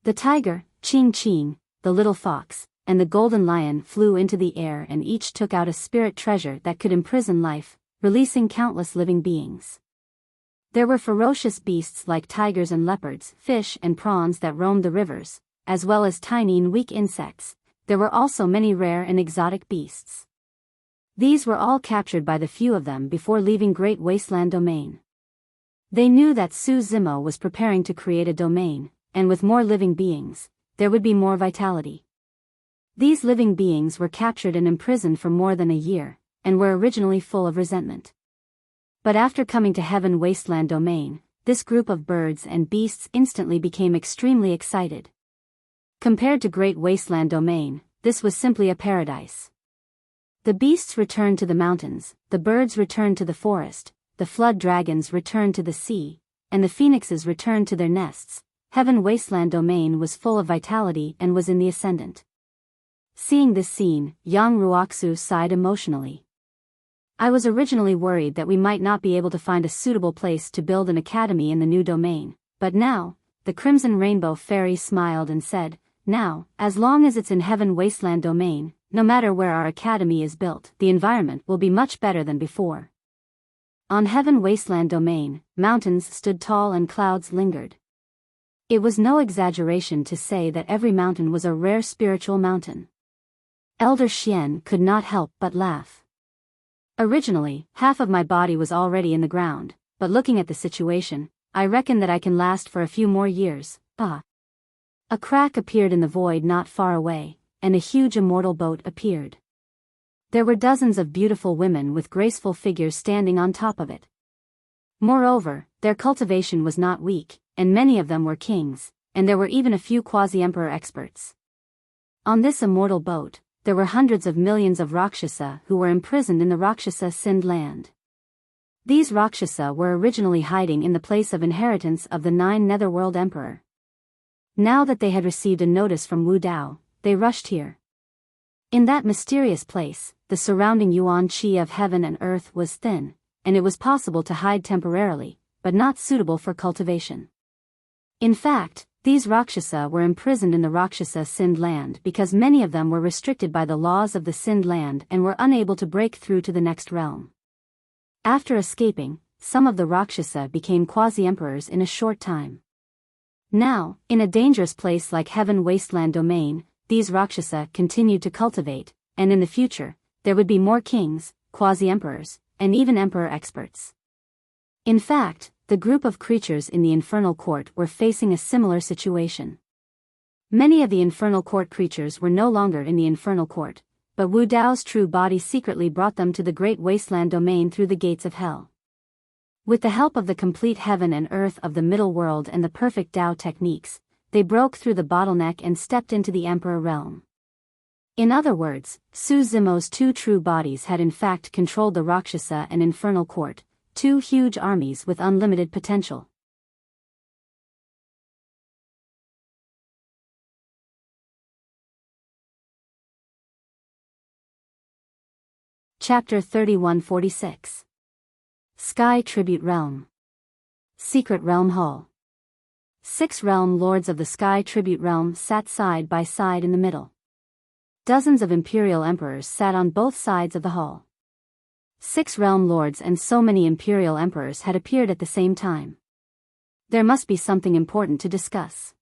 S1: The tiger, Qing Qing, the little fox, and the golden lion flew into the air and each took out a spirit treasure that could imprison life, releasing countless living beings. There were ferocious beasts like tigers and leopards, fish and prawns that roamed the rivers, as well as tiny and weak insects. There were also many rare and exotic beasts. These were all captured by the few of them before leaving Great Wasteland Domain. They knew that Su Zimo was preparing to create a domain, and with more living beings, there would be more vitality. These living beings were captured and imprisoned for more than a year, and were originally full of resentment. But after coming to Heaven Wasteland Domain, this group of birds and beasts instantly became extremely excited. Compared to Great Wasteland Domain, this was simply a paradise. The beasts returned to the mountains, the birds returned to the forest, the flood dragons returned to the sea, and the phoenixes returned to their nests. Heaven Wasteland Domain was full of vitality and was in the ascendant. Seeing this scene, young Ruoxu sighed emotionally. I was originally worried that we might not be able to find a suitable place to build an academy in the new domain, but now, the Crimson Rainbow Fairy smiled and said, now, as long as it's in Heaven Wasteland Domain, no matter where our academy is built, the environment will be much better than before. On Heaven Wasteland Domain, mountains stood tall and clouds lingered. It was no exaggeration to say that every mountain was a rare spiritual mountain. Elder Xian could not help but laugh. Originally, half of my body was already in the ground, but looking at the situation, I reckon that I can last for a few more years. A crack appeared in the void not far away, and a huge immortal boat appeared. There were dozens of beautiful women with graceful figures standing on top of it. Moreover, their cultivation was not weak, and many of them were kings, and there were even a few quasi-emperor experts. On this immortal boat, there were hundreds of millions of Rakshasa who were imprisoned in the Rakshasa Sind land. These Rakshasa were originally hiding in the place of inheritance of the 9 Netherworld Emperor. Now that they had received a notice from Wu Dao, they rushed here. In that mysterious place, the surrounding yuan qi of heaven and earth was thin, and it was possible to hide temporarily, but not suitable for cultivation. In fact, these Rakshasa were imprisoned in the Rakshasa Sind land because many of them were restricted by the laws of the Sind land and were unable to break through to the next realm. After escaping, some of the Rakshasa became quasi-emperors in a short time. Now, in a dangerous place like Heaven Wasteland Domain, these Rakshasa continued to cultivate, and in the future, there would be more kings, quasi-emperors, and even emperor experts. In fact, the group of creatures in the Infernal Court were facing a similar situation. Many of the Infernal Court creatures were no longer in the Infernal Court, but Wu Dao's true body secretly brought them to the Great Wasteland Domain through the gates of hell. With the help of the complete heaven and earth of the middle world and the perfect Dao techniques, they broke through the bottleneck and stepped into the Emperor realm. In other words, Su Zimo's 2 true bodies had in fact controlled the Rakshasa and Infernal Court, 2 huge armies with unlimited potential. Chapter 3146. Sky Tribute Realm. Secret Realm Hall. 6 realm lords of the Sky Tribute Realm sat side by side in the middle. Dozens of imperial emperors sat on both sides of the hall. 6 realm lords and so many imperial emperors had appeared at the same time. There must be something important to discuss.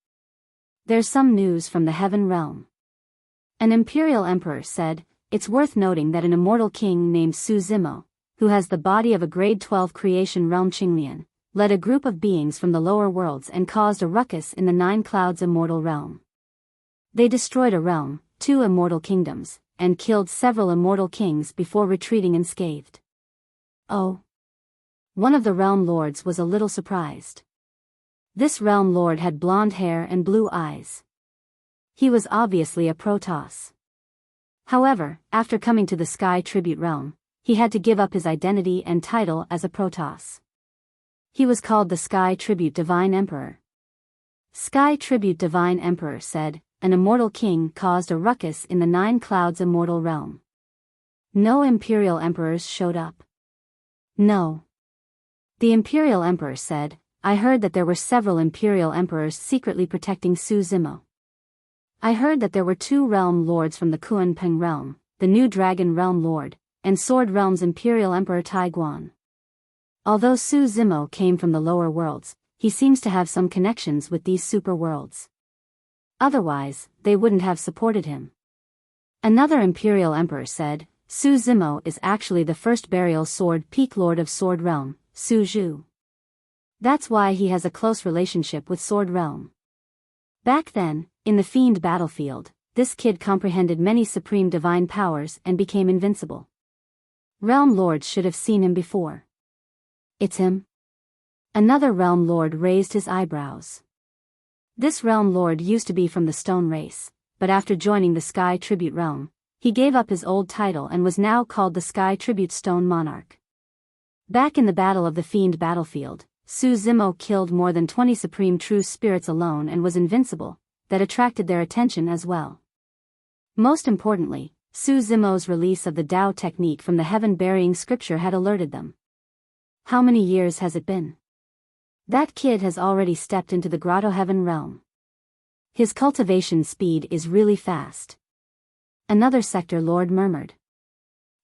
S1: There's some news from the heaven realm. An imperial emperor said, it's worth noting that an immortal king named Su Zimo, who has the body of a grade 12 creation realm Qinglian, led a group of beings from the lower worlds and caused a ruckus in the 9 clouds immortal realm. They destroyed a realm, 2 immortal kingdoms, and killed several immortal kings before retreating unscathed. Oh. One of the realm lords was a little surprised. This realm lord had blonde hair and blue eyes. He was obviously a Protoss. However, after coming to the Sky Tribute Realm, he had to give up his identity and title as a Protoss. He was called the Sky Tribute Divine Emperor. Sky Tribute Divine Emperor said, an immortal king caused a ruckus in the 9 clouds immortal realm. No imperial emperors showed up. No. The imperial emperor said, I heard that there were several imperial emperors secretly protecting Su Zimo. I heard that there were 2 realm lords from the Kuan Peng realm, the new dragon realm lord, and Sword realm's imperial emperor Taiguan. Although Su Zimo came from the lower worlds, he seems to have some connections with these super worlds. Otherwise, they wouldn't have supported him. Another imperial emperor said, Su Zimo is actually the first burial sword peak lord of Sword realm, Su Zhu. That's why he has a close relationship with Sword realm. Back then, in the Fiend battlefield, this kid comprehended many supreme divine powers and became invincible. Realm lords should have seen him before. It's him? Another realm lord raised his eyebrows. This realm lord used to be from the stone race, but after joining the Sky Tribute realm, he gave up his old title and was now called the Sky Tribute Stone Monarch. Back in the Battle of the Fiend battlefield, Su Zimo killed more than 20 supreme true spirits alone and was invincible, that attracted their attention as well. Most importantly, Su Zimo's release of the Tao technique from the heaven-burying scripture had alerted them. How many years has it been? That kid has already stepped into the Grotto Heaven realm. His cultivation speed is really fast. Another sector lord murmured.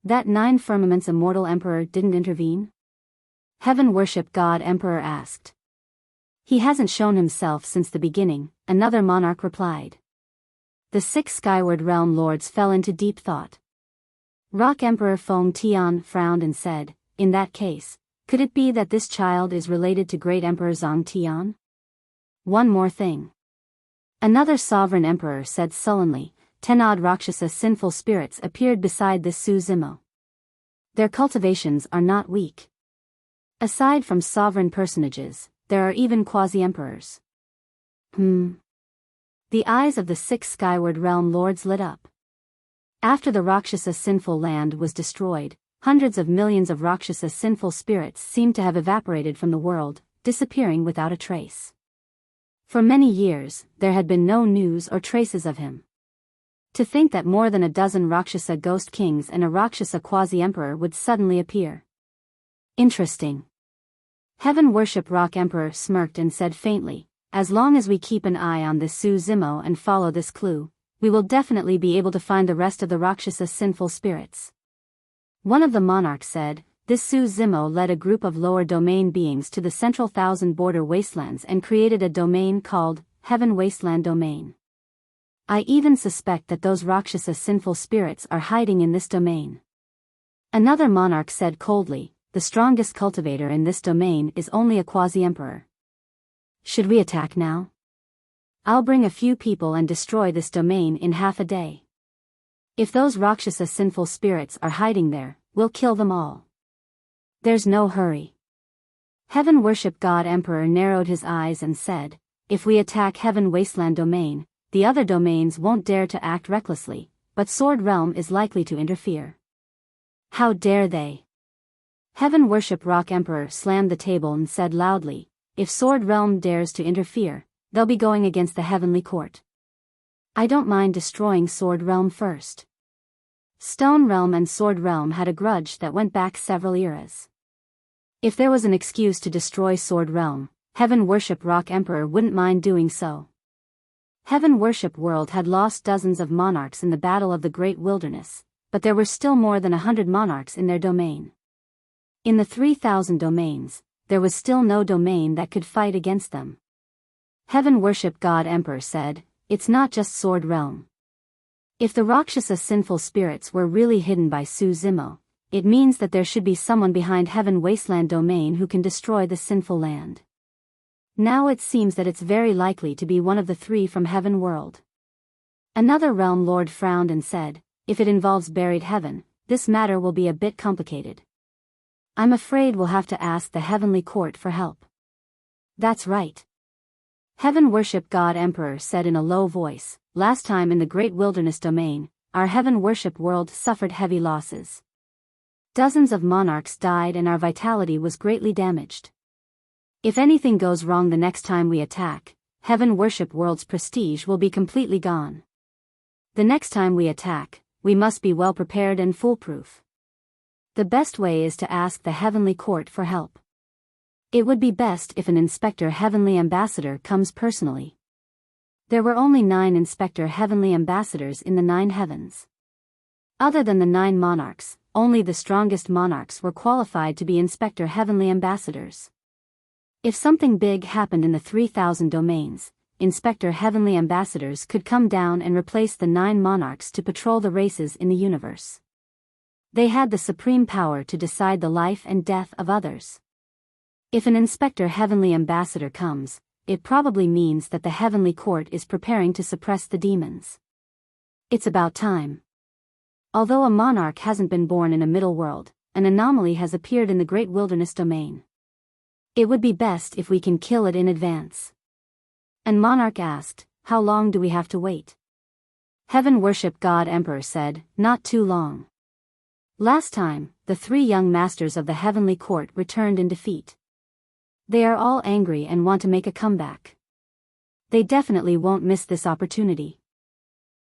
S1: That 9 firmaments immortal emperor didn't intervene? Heaven worship god emperor asked. He hasn't shown himself since the beginning, another monarch replied. The 6 skyward realm lords fell into deep thought. Rock Emperor Feng Tian frowned and said, in that case, could it be that this child is related to Great Emperor Zhang Tian? One more thing. Another sovereign emperor said sullenly, 10 odd Rakshasa sinful spirits appeared beside this Su Zimo. Their cultivations are not weak. Aside from sovereign personages, there are even quasi-emperors. The eyes of the 6 skyward realm lords lit up. After the Rakshasa sinful land was destroyed, hundreds of millions of Rakshasa sinful spirits seemed to have evaporated from the world, disappearing without a trace. For many years, there had been no news or traces of him. To think that more than a dozen Rakshasa ghost kings and a Rakshasa quasi-emperor would suddenly appear. Interesting. Heaven Worship Rock Emperor smirked and said faintly, as long as we keep an eye on this Su Zimo and follow this clue, we will definitely be able to find the rest of the Rakshasa sinful spirits. One of the monarchs said, this Su Zimo led a group of lower domain beings to the central thousand border wastelands and created a domain called Heaven Wasteland Domain. I even suspect that those Rakshasa sinful spirits are hiding in this domain. Another monarch said coldly, the strongest cultivator in this domain is only a quasi-emperor. Should we attack now? I'll bring a few people and destroy this domain in half a day. If those Rakshasa sinful spirits are hiding there, we'll kill them all. There's no hurry. Heaven Worship God Emperor narrowed his eyes and said, if we attack Heaven Wasteland Domain, the other domains won't dare to act recklessly, but Sword Realm is likely to interfere. How dare they? Heaven Worship Rock Emperor slammed the table and said loudly, if Sword Realm dares to interfere, they'll be going against the Heavenly Court. I don't mind destroying Sword Realm first. Stone Realm and Sword Realm had a grudge that went back several eras. If there was an excuse to destroy Sword Realm, Heaven Worship Rock Emperor wouldn't mind doing so. Heaven Worship World had lost dozens of monarchs in the Battle of the Great Wilderness, but there were still more than 100 monarchs in their domain. In the 3,000 domains, there was still no domain that could fight against them. Heaven Worship God Emperor said, it's not just Sword Realm. If the Rakshasa sinful spirits were really hidden by Su Zimo, it means that there should be someone behind Heaven Wasteland Domain who can destroy the sinful land. Now it seems that it's very likely to be one of the 3 from Heaven World. Another realm lord frowned and said, if it involves buried heaven, this matter will be a bit complicated. I'm afraid we'll have to ask the Heavenly Court for help. That's right. Heaven Worship God Emperor said in a low voice, last time in the Great Wilderness Domain, our Heaven Worship World suffered heavy losses. Dozens of monarchs died and our vitality was greatly damaged. If anything goes wrong the next time we attack, Heaven Worship World's prestige will be completely gone. The next time we attack, we must be well prepared and foolproof. The best way is to ask the Heavenly Court for help. It would be best if an Inspector Heavenly Ambassador comes personally. There were only 9 Inspector Heavenly Ambassadors in the 9 heavens. Other than the 9 monarchs, only the strongest monarchs were qualified to be Inspector Heavenly Ambassadors. If something big happened in the 3,000 domains, Inspector Heavenly Ambassadors could come down and replace the 9 monarchs to patrol the races in the universe. They had the supreme power to decide the life and death of others. If an Inspector Heavenly Ambassador comes, it probably means that the Heavenly Court is preparing to suppress the demons. It's about time. Although a monarch hasn't been born in a middle world, an anomaly has appeared in the Great Wilderness Domain. It would be best if we can kill it in advance. And monarch asked, how long do we have to wait? Heaven worship God Emperor said, not too long. Last time, the 3 young masters of the heavenly court returned in defeat. They are all angry and want to make a comeback. They definitely won't miss this opportunity.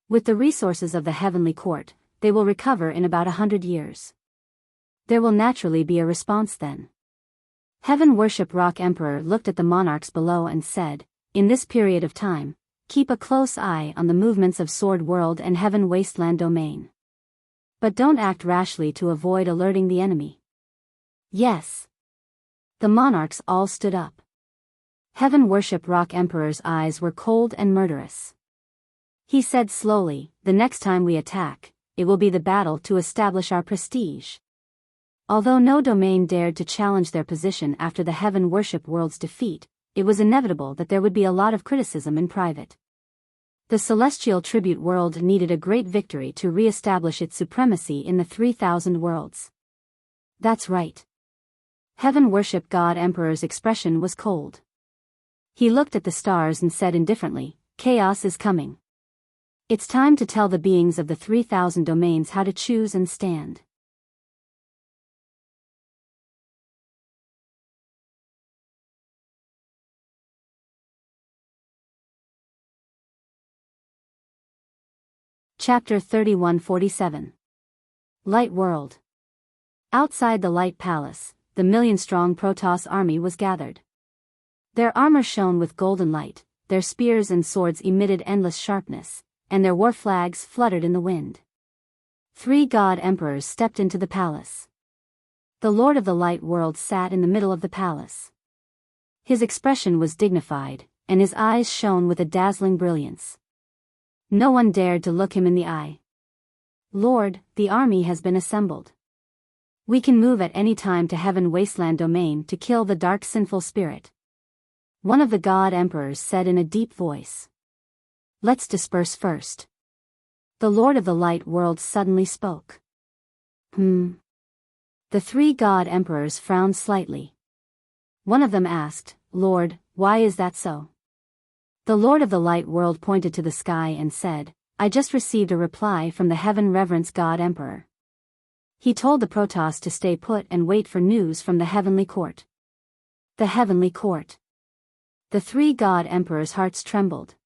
S1: With the resources of the heavenly court, they will recover in about 100 years. There will naturally be a response then. Heaven worship Rock Emperor looked at the monarchs below and said, in this period of time, keep a close eye on the movements of Sword World and Heaven Wasteland domain. But don't act rashly to avoid alerting the enemy. Yes. The monarchs all stood up. Heaven worship Rock Emperor's eyes were cold and murderous. He said slowly, the next time we attack, it will be the battle to establish our prestige. Although no domain dared to challenge their position after the Heaven Worship World's defeat, it was inevitable that there would be a lot of criticism in private. The Celestial Tribute World needed a great victory to re-establish its supremacy in the 3,000 worlds. That's right. Heaven Worship God Emperor's expression was cold. He looked at the stars and said indifferently, chaos is coming. It's time to tell the beings of the 3,000 domains how to choose and stand. Chapter 3147. Light World. Outside the Light Palace, the million-strong Protoss army was gathered. Their armor shone with golden light, their spears and swords emitted endless sharpness, and their war flags fluttered in the wind. 3 god emperors stepped into the palace. The Lord of the Light World sat in the middle of the palace. His expression was dignified, and his eyes shone with a dazzling brilliance. No one dared to look him in the eye. Lord, the army has been assembled. We can move at any time to Heaven Wasteland domain to kill the dark sinful spirit. One of the god emperors said in a deep voice. Let's disperse first. The Lord of the Light World suddenly spoke. The 3 god emperors frowned slightly. One of them asked, Lord, why is that so? The Lord of the Light World pointed to the sky and said, I just received a reply from the Heaven Reverence God Emperor. He told the Protoss to stay put and wait for news from the Heavenly Court. The Heavenly Court. The 3 god emperors' hearts trembled.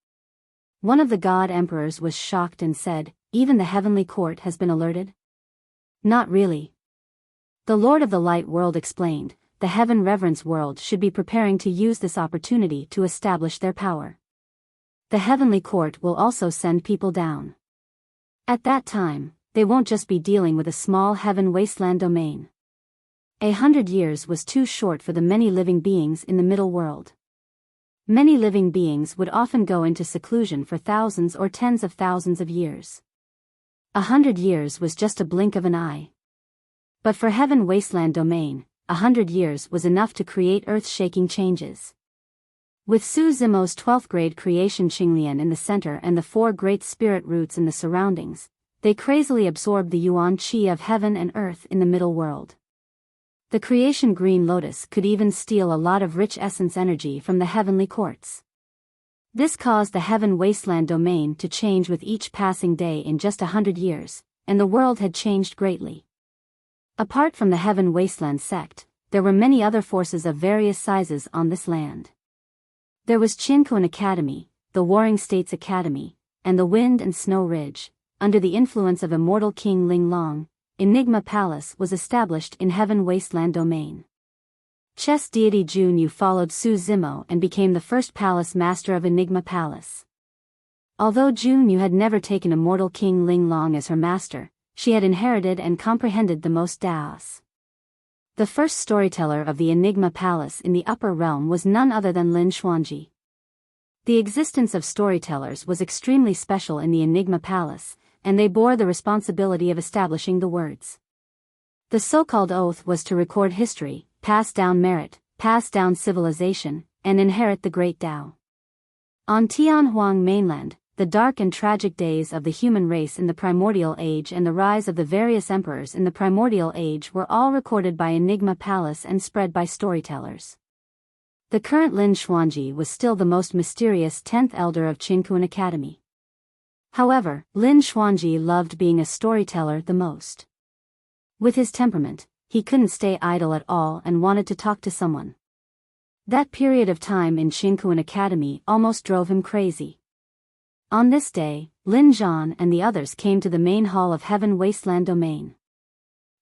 S1: One of the god emperors was shocked and said, even the Heavenly Court has been alerted? Not really. The Lord of the Light World explained, the Heaven Reverence World should be preparing to use this opportunity to establish their power. The Heavenly Court will also send people down. At that time, they won't just be dealing with a small Heaven Wasteland domain. 100 years was too short for the many living beings in the middle world. Many living beings would often go into seclusion for thousands or tens of thousands of years. 100 years was just a blink of an eye. But for Heaven Wasteland domain, 100 years was enough to create earth-shaking changes. With Su Zimo's 12th grade creation Qinglian in the center and the 4 great spirit roots in the surroundings, they crazily absorbed the yuan qi of heaven and earth in the middle world. The creation green lotus could even steal a lot of rich essence energy from the heavenly courts. This caused the Heaven Wasteland domain to change with each passing day in just 100 years, and the world had changed greatly. Apart from the Heaven Wasteland sect, there were many other forces of various sizes on this land. There was Qinkuan Academy, the Warring States Academy, and the Wind and Snow Ridge. Under the influence of immortal King Ling Long, Enigma Palace was established in Heaven Wasteland domain. Chess deity Jun Yu followed Su Zimo and became the first palace master of Enigma Palace. Although Jun Yu had never taken immortal King Ling Long as her master, she had inherited and comprehended the most Daos. The first storyteller of the Enigma Palace in the upper realm was none other than Lin Xuanji. The existence of storytellers was extremely special in the Enigma Palace, and they bore the responsibility of establishing the words. The so-called oath was to record history, pass down merit, pass down civilization, and inherit the great Tao. On Tianhuang mainland, the dark and tragic days of the human race in the primordial age and the rise of the various emperors in the primordial age were all recorded by Enigma Palace and spread by storytellers. The current Lin Xuanji was still the most mysterious 10th elder of Qingkuan Academy. However, Lin Xuanji loved being a storyteller the most. With his temperament, he couldn't stay idle at all and wanted to talk to someone. That period of time in Qingkuan Academy almost drove him crazy. On this day, Lin Zhan and the others came to the main hall of Heaven Wasteland Domain.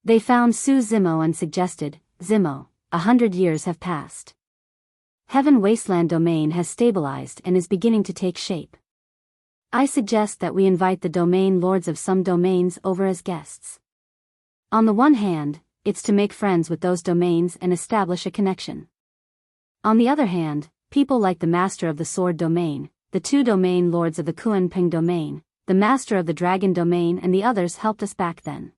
S1: They found Su Zimo and suggested, "Zimo, 100 years have passed. Heaven Wasteland Domain has stabilized and is beginning to take shape. I suggest that we invite the domain lords of some domains over as guests. On the one hand, it's to make friends with those domains and establish a connection. On the other hand, people like the Master of the Sword Domain, the 2 domain lords of the Kunpeng Domain, the Master of the Dragon Domain and the others helped us back then.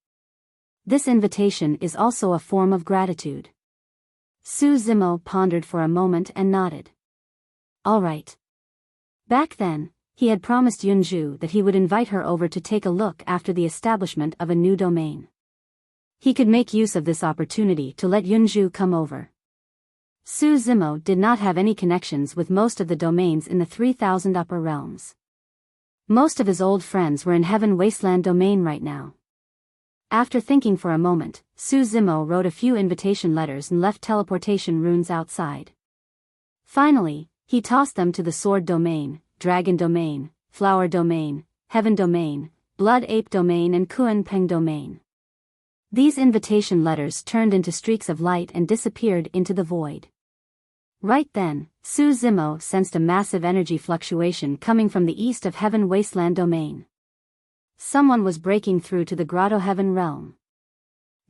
S1: This invitation is also a form of gratitude." Su Zimo pondered for a moment and nodded. All right. Back then, he had promised Yunju that he would invite her over to take a look after the establishment of a new domain. He could make use of this opportunity to let Yunju come over. Su Zimo did not have any connections with most of the domains in the 3,000 upper realms. Most of his old friends were in Heaven Wasteland Domain right now. After thinking for a moment, Su Zimo wrote a few invitation letters and left teleportation runes outside. Finally, he tossed them to the Sword Domain, Dragon Domain, Flower Domain, Heaven Domain, Blood Ape Domain and Kunpeng Domain. These invitation letters turned into streaks of light and disappeared into the void. Right then, Su Zimo sensed a massive energy fluctuation coming from the east of Heaven Wasteland Domain. Someone was breaking through to the Grotto Heaven realm.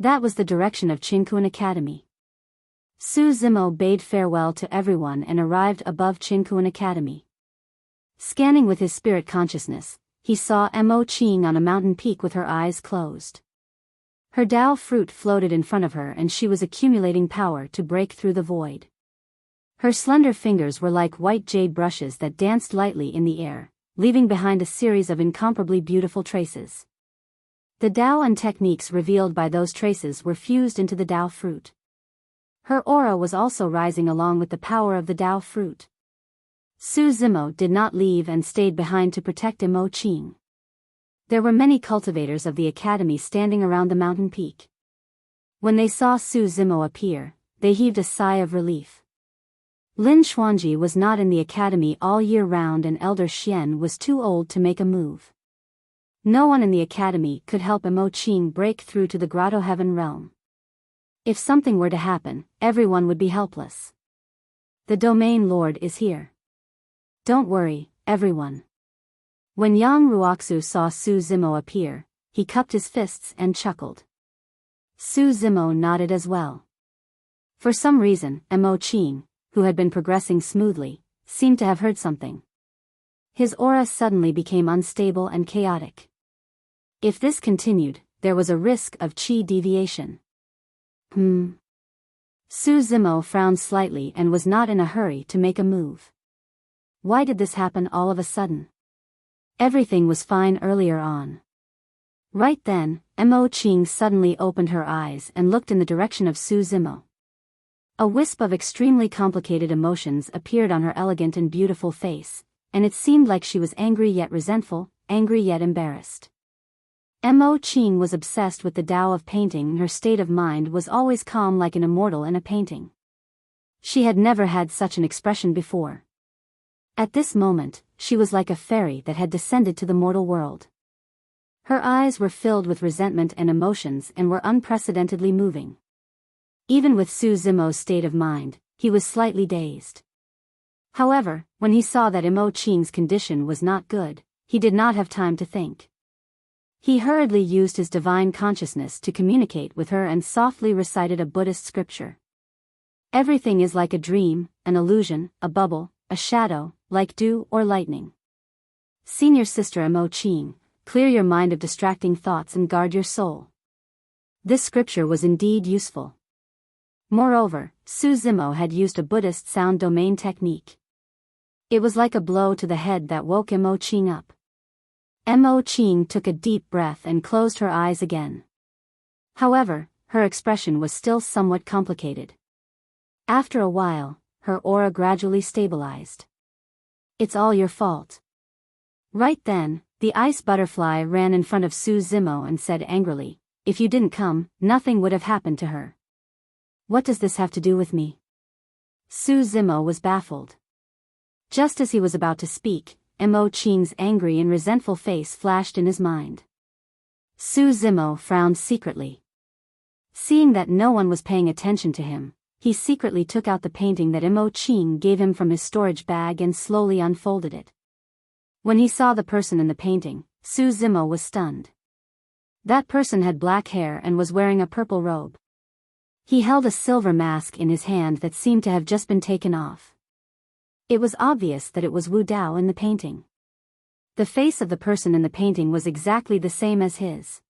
S1: That was the direction of Qingkuan Academy. Su Zimo bade farewell to everyone and arrived above Qingkuan Academy. Scanning with his spirit consciousness, he saw Mo Qing on a mountain peak with her eyes closed. Her Dao fruit floated in front of her and she was accumulating power to break through the void. Her slender fingers were like white jade brushes that danced lightly in the air, leaving behind a series of incomparably beautiful traces. The Dao and techniques revealed by those traces were fused into the Dao fruit. Her aura was also rising along with the power of the Dao fruit. Su Zimo did not leave and stayed behind to protect Mo Qing. There were many cultivators of the academy standing around the mountain peak. When they saw Su Zimo appear, they heaved a sigh of relief. Lin Xuanji was not in the academy all year round and Elder Xian was too old to make a move. No one in the academy could help Mo Qing break through to the Grotto Heaven realm. If something were to happen, everyone would be helpless. The domain lord is here. Don't worry, everyone. When Yang Ruoxu saw Su Zimo appear, he cupped his fists and chuckled. Su Zimo nodded as well. For some reason, Mo Qing, who had been progressing smoothly, seemed to have heard something. His aura suddenly became unstable and chaotic. If this continued, there was a risk of qi deviation. Su Zimo frowned slightly and was not in a hurry to make a move. Why did this happen all of a sudden? Everything was fine earlier on. Right then, Mo Qing suddenly opened her eyes and looked in the direction of Su Zimo. A wisp of extremely complicated emotions appeared on her elegant and beautiful face, and it seemed like she was angry yet resentful, angry yet embarrassed. Mo Qing was obsessed with the Tao of painting and her state of mind was always calm like an immortal in a painting. She had never had such an expression before. At this moment, she was like a fairy that had descended to the mortal world. Her eyes were filled with resentment and emotions and were unprecedentedly moving. Even with Su Zimo's state of mind, he was slightly dazed. However, when he saw that Mo Qing's condition was not good, he did not have time to think. He hurriedly used his divine consciousness to communicate with her and softly recited a Buddhist scripture. Everything is like a dream, an illusion, a bubble, a shadow, like dew or lightning. Senior Sister Mo Qing, clear your mind of distracting thoughts and guard your soul. This scripture was indeed useful. Moreover, Su Zimo had used a Buddhist sound domain technique. It was like a blow to the head that woke Mo Qing up. Mo Qing took a deep breath and closed her eyes again. However, her expression was still somewhat complicated. After a while, her aura gradually stabilized. "It's all your fault." Right then, the ice butterfly ran in front of Su Zimo and said angrily, "If you didn't come, nothing would have happened to her." "What does this have to do with me?" Su Zimo was baffled. Just as he was about to speak, Mo Qing's angry and resentful face flashed in his mind. Su Zimo frowned secretly. Seeing that no one was paying attention to him, he secretly took out the painting that Mo Qing gave him from his storage bag and slowly unfolded it. When he saw the person in the painting, Su Zimo was stunned. That person had black hair and was wearing a purple robe. He held a silver mask in his hand that seemed to have just been taken off. It was obvious that it was Wu Dao in the painting. The face of the person in the painting was exactly the same as his.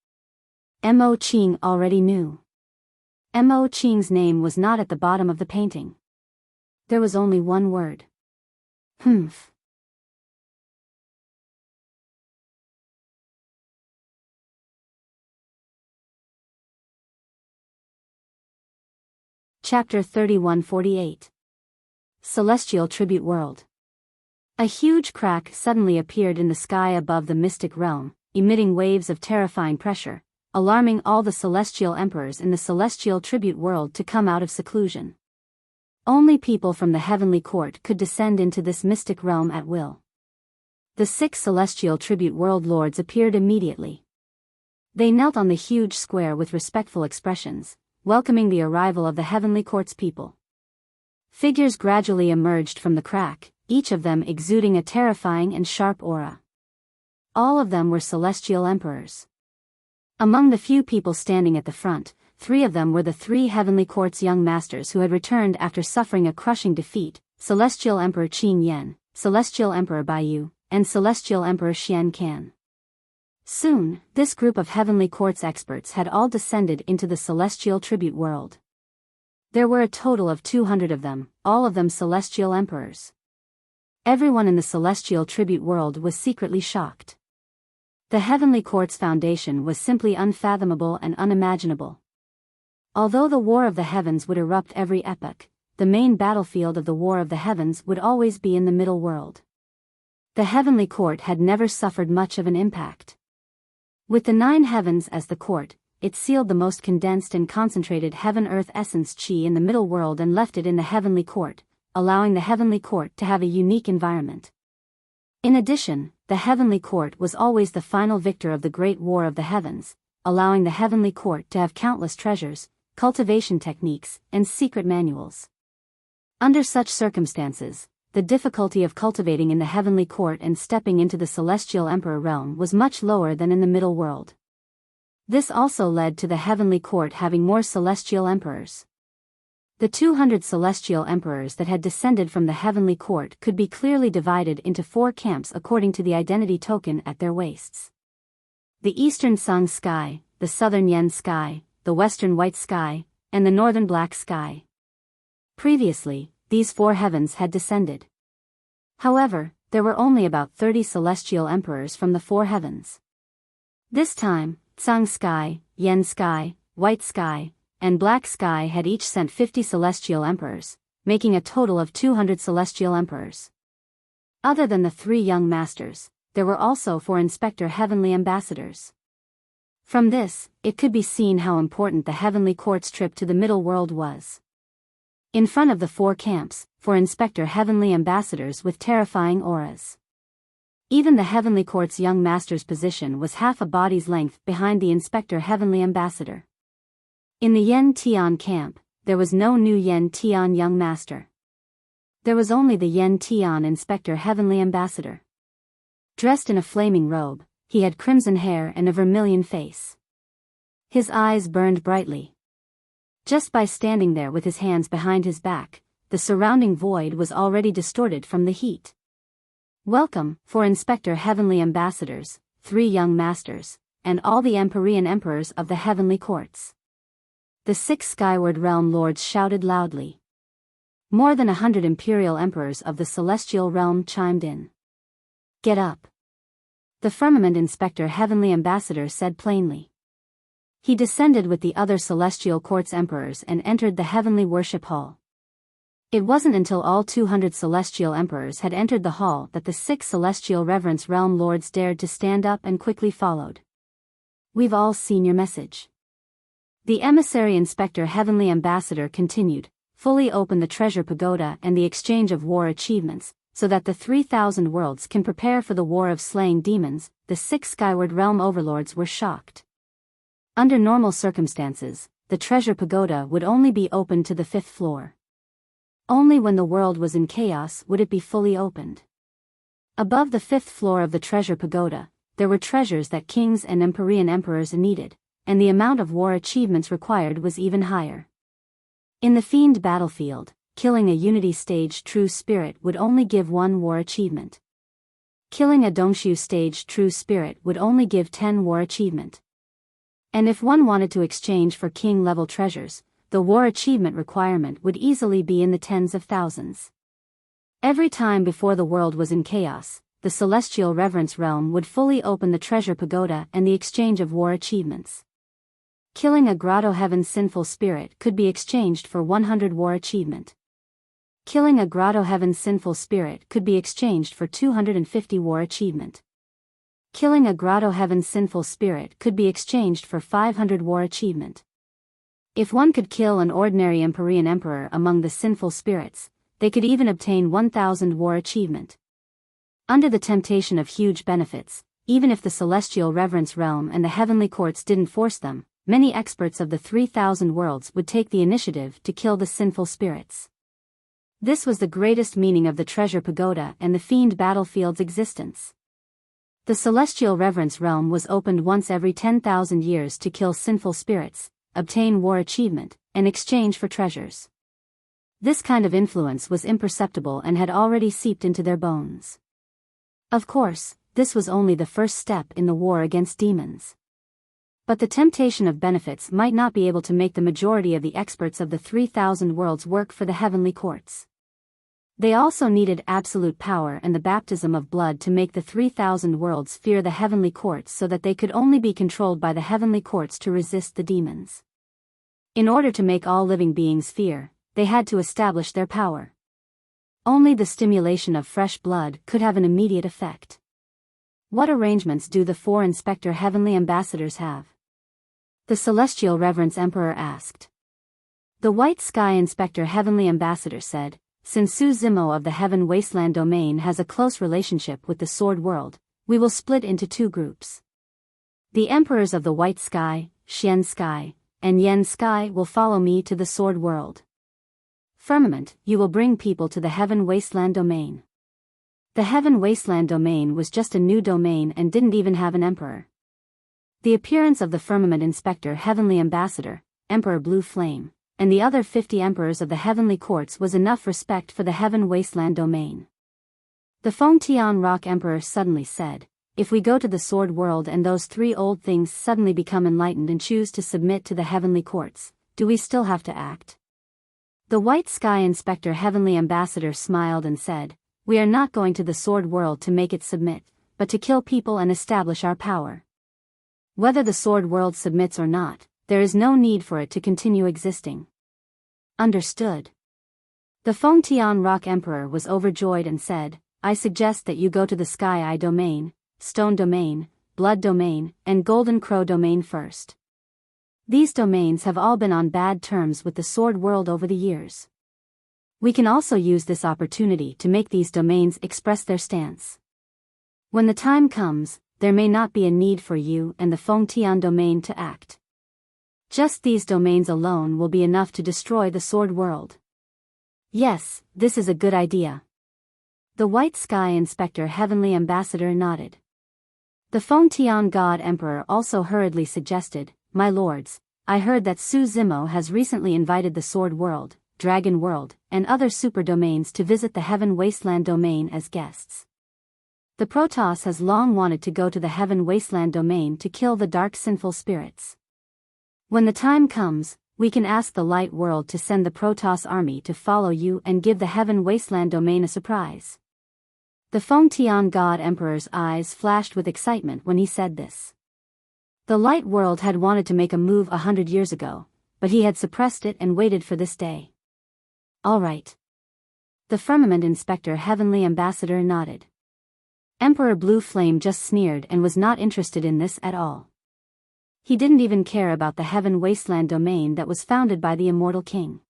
S1: Mo Qing already knew. Mo Qing's name was not at the bottom of the painting. There was only one word. Humph. Chapter 3148. Celestial Tribute World. A huge crack suddenly appeared in the sky above the mystic realm, emitting waves of terrifying pressure, alarming all the celestial emperors in the celestial tribute world to come out of seclusion. Only people from the heavenly court could descend into this mystic realm at will. The 6 celestial tribute world lords appeared immediately. They knelt on the huge square with respectful expressions, welcoming the arrival of the heavenly court's people. Figures gradually emerged from the crack, each of them exuding a terrifying and sharp aura. All of them were celestial emperors. Among the few people standing at the front, 3 of them were the 3 heavenly court's young masters who had returned after suffering a crushing defeat: Celestial Emperor Qin Yan, Celestial Emperor Biyao, and Celestial Emperor Xian Can. Soon, this group of heavenly court's experts had all descended into the celestial tribute world. There were a total of 200 of them, all of them celestial emperors. Everyone in the celestial tribute world was secretly shocked. The heavenly court's foundation was simply unfathomable and unimaginable. Although the war of the heavens would erupt every epoch, the main battlefield of the war of the heavens would always be in the middle world. The heavenly court had never suffered much of an impact. With the 9 heavens as the court, it sealed the most condensed and concentrated heaven-earth essence qi in the middle world and left it in the heavenly court, allowing the heavenly court to have a unique environment. In addition, the heavenly court was always the final victor of the great war of the heavens, allowing the heavenly court to have countless treasures, cultivation techniques, and secret manuals. Under such circumstances, the difficulty of cultivating in the heavenly court and stepping into the celestial emperor realm was much lower than in the middle world. This also led to the heavenly court having more celestial emperors. The 200 celestial emperors that had descended from the heavenly court could be clearly divided into 4 camps according to the identity token at their waists. The eastern Sung sky, the southern Yen sky, the western white sky, and the northern black sky. Previously, these 4 heavens had descended. However, there were only about 30 celestial emperors from the 4 heavens. This time, Tsang sky, Yen sky, white sky, and black sky had each sent 50 celestial emperors, making a total of 200 celestial emperors. Other than the 3 young masters, there were also 4 inspector heavenly ambassadors. From this, it could be seen how important the heavenly court's trip to the middle world was. In front of the 4 camps, 4 inspector heavenly ambassadors with terrifying auras. Even the heavenly court's young master's position was half a body's length behind the inspector heavenly ambassador. In the Yen Tian camp, there was no new Yen Tian young master. There was only the Yen Tian inspector heavenly ambassador. Dressed in a flaming robe, he had crimson hair and a vermilion face. His eyes burned brightly. Just by standing there with his hands behind his back, the surrounding void was already distorted from the heat. Welcome, 4 inspector heavenly ambassadors, 3 young masters, and all the Empyrean emperors of the heavenly courts. The 6 skyward realm lords shouted loudly. More than 100 imperial emperors of the celestial realm chimed in. Get up. The firmament inspector heavenly ambassador said plainly. He descended with the other celestial court's emperors and entered the heavenly worship hall. It wasn't until all 200 celestial emperors had entered the hall that the 6 celestial reverence realm lords dared to stand up and quickly followed. "We've all seen your message." The emissary inspector heavenly ambassador continued, "Fully open the treasure pagoda and the exchange of war achievements, so that the 3,000 worlds can prepare for the war of slaying demons." The 6 skyward realm overlords were shocked. Under normal circumstances, the treasure pagoda would only be opened to the 5th floor. Only when the world was in chaos would it be fully opened. Above the 5th floor of the treasure pagoda, there were treasures that kings and Empyrean emperors needed, and the amount of war achievements required was even higher. In the Fiend battlefield, killing a Unity stage True Spirit would only give 1 war achievement. Killing a Dongshu stage True Spirit would only give 10 war achievement. And if one wanted to exchange for king-level treasures, the war achievement requirement would easily be in the tens of thousands. Every time before the world was in chaos, the celestial reverence realm would fully open the treasure pagoda and the exchange of war achievements. Killing a grotto heaven sinful spirit could be exchanged for 100 war achievement. Killing a grotto heaven sinful spirit could be exchanged for 250 war achievement. Killing a grotto heaven sinful spirit could be exchanged for 500 war achievement. If one could kill an ordinary Empyrean emperor among the sinful spirits, they could even obtain 1,000 war achievement. Under the temptation of huge benefits, even if the celestial reverence realm and the heavenly courts didn't force them, many experts of the 3,000 worlds would take the initiative to kill the sinful spirits. This was the greatest meaning of the treasure pagoda and the fiend battlefield's existence. The celestial reverence realm was opened once every 10,000 years to kill sinful spirits, obtain war achievement, and exchange for treasures. This kind of influence was imperceptible and had already seeped into their bones. Of course, this was only the first step in the war against demons. But the temptation of benefits might not be able to make the majority of the experts of the 3,000 worlds work for the heavenly courts. They also needed absolute power and the baptism of blood to make the 3,000 worlds fear the heavenly courts so that they could only be controlled by the heavenly courts to resist the demons. In order to make all living beings fear, they had to establish their power. Only the stimulation of fresh blood could have an immediate effect. What arrangements do the 4 inspector heavenly ambassadors have? The celestial reverence emperor asked. The white sky inspector heavenly ambassador said, "Since Su Zimo of the heaven wasteland domain has a close relationship with the sword world, we will split into 2 groups. The emperors of the white sky, Xian sky, and Yen sky will follow me to the sword world. Firmament, you will bring people to the heaven wasteland domain." The heaven wasteland domain was just a new domain and didn't even have an emperor. The appearance of the firmament inspector heavenly ambassador, Emperor Blue Flame, and the other 50 emperors of the heavenly courts was enough respect for the heaven wasteland domain. The Feng Tian Rock Emperor suddenly said, "If we go to the sword world and those 3 old things suddenly become enlightened and choose to submit to the heavenly courts, do we still have to act?" The white sky inspector heavenly ambassador smiled and said, "We are not going to the sword world to make it submit, but to kill people and establish our power. Whether the sword world submits or not, there is no need for it to continue existing." Understood. The Feng Tian Rock Emperor was overjoyed and said, "I suggest that you go to the Sky Eye domain, Stone domain, Blood domain, and Golden Crow domain first. These domains have all been on bad terms with the sword world over the years. We can also use this opportunity to make these domains express their stance. When the time comes, there may not be a need for you and the Feng Tian domain to act. Just these domains alone will be enough to destroy the sword world." "Yes, this is a good idea." The white sky inspector heavenly ambassador nodded. The Feng Tian God Emperor also hurriedly suggested, "My lords, I heard that Su Zimo has recently invited the sword world, dragon world, and other super domains to visit the heaven wasteland domain as guests. The Protoss has long wanted to go to the heaven wasteland domain to kill the dark sinful spirits. When the time comes, we can ask the light world to send the Protoss army to follow you and give the heaven wasteland domain a surprise." The Feng Tian God Emperor's eyes flashed with excitement when he said this. The light world had wanted to make a move 100 years ago, but he had suppressed it and waited for this day. "All right. The firmament inspector heavenly ambassador nodded. Emperor Blue Flame just sneered and was not interested in this at all. He didn't even care about the heaven wasteland domain that was founded by the immortal king.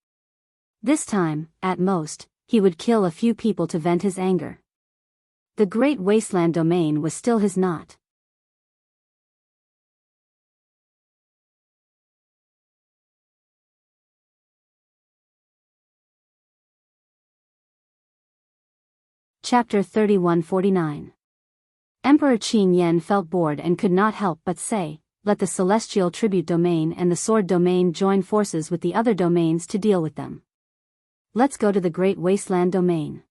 S1: This time, at most, he would kill a few people to vent his anger. The great wasteland domain was still his not. Chapter 3149. Emperor Qin Yen felt bored and could not help but say, "Let the celestial tribute domain and the sword domain join forces with the other domains to deal with them. Let's go to the great wasteland domain.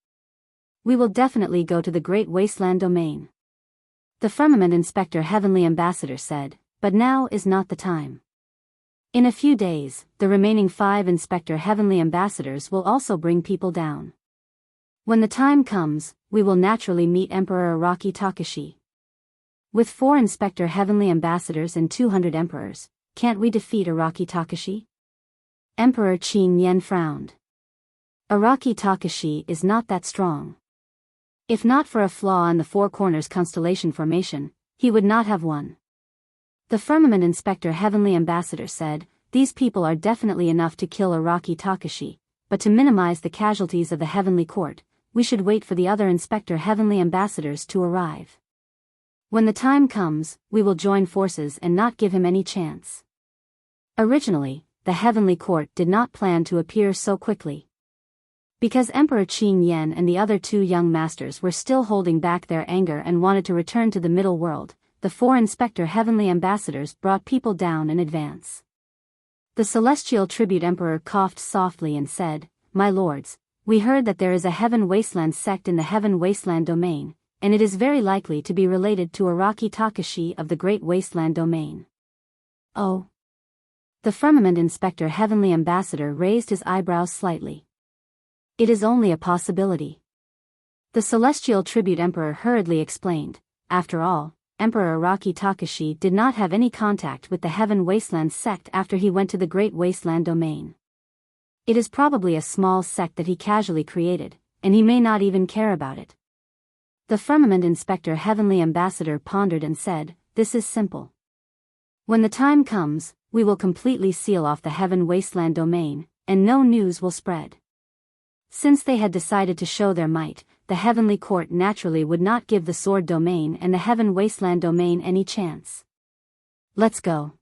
S1: We will definitely go to the great wasteland domain." The firmament inspector heavenly ambassador said, "But now is not the time. In a few days, the remaining 5 inspector heavenly ambassadors will also bring people down. When the time comes, we will naturally meet Emperor Araki Takashi. With 4 inspector heavenly ambassadors and 200 emperors, can't we defeat Araki Takashi?" Emperor Qin Yen frowned. Araki Takashi is not that strong. If not for a flaw in the 4 corners constellation formation, he would not have won. The firmament inspector heavenly ambassador said, "These people are definitely enough to kill Araki Takashi, but to minimize the casualties of the heavenly court, we should wait for the other inspector heavenly ambassadors to arrive. When the time comes, we will join forces and not give him any chance." Originally, the heavenly court did not plan to appear so quickly. Because Emperor Qin Yen and the other 2 young masters were still holding back their anger and wanted to return to the middle world, the 4 inspector heavenly ambassadors brought people down in advance. The celestial tribute emperor coughed softly and said, "My lords, we heard that there is a heaven wasteland sect in the heaven wasteland domain, and it is very likely to be related to Araki Takashi of the great wasteland domain." "Oh." The firmament inspector heavenly ambassador raised his eyebrows slightly. "It is only a possibility." The celestial tribute emperor hurriedly explained, "After all, Emperor Araki Takashi did not have any contact with the heaven wasteland sect after he went to the great wasteland domain. It is probably a small sect that he casually created, and he may not even care about it." The firmament inspector heavenly ambassador pondered and said, "This is simple. When the time comes, we will completely seal off the heaven wasteland domain, and no news will spread." Since they had decided to show their might, the heavenly court naturally would not give the sword domain and the heaven wasteland domain any chance. "Let's go."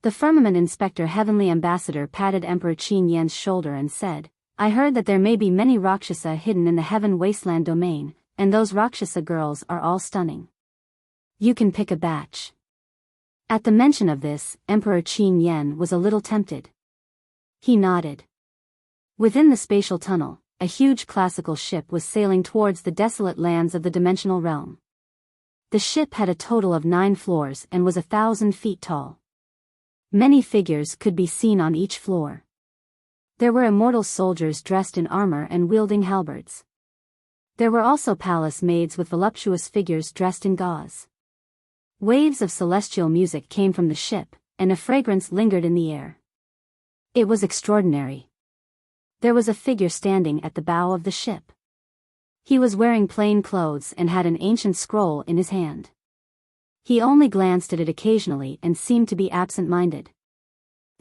S1: The firmament inspector heavenly ambassador patted Emperor Qin Yen's shoulder and said, "I heard that there may be many Rakshasa hidden in the heaven wasteland domain, and those Rakshasa girls are all stunning. You can pick a batch." At the mention of this, Emperor Qin Yen was a little tempted. He nodded. Within the spatial tunnel, a huge classical ship was sailing towards the desolate lands of the dimensional realm. The ship had a total of 9 floors and was 1,000 feet tall. Many figures could be seen on each floor. There were immortal soldiers dressed in armor and wielding halberds. There were also palace maids with voluptuous figures dressed in gauze. Waves of celestial music came from the ship, and a fragrance lingered in the air. It was extraordinary. There was a figure standing at the bow of the ship. He was wearing plain clothes and had an ancient scroll in his hand. He only glanced at it occasionally and seemed to be absent-minded.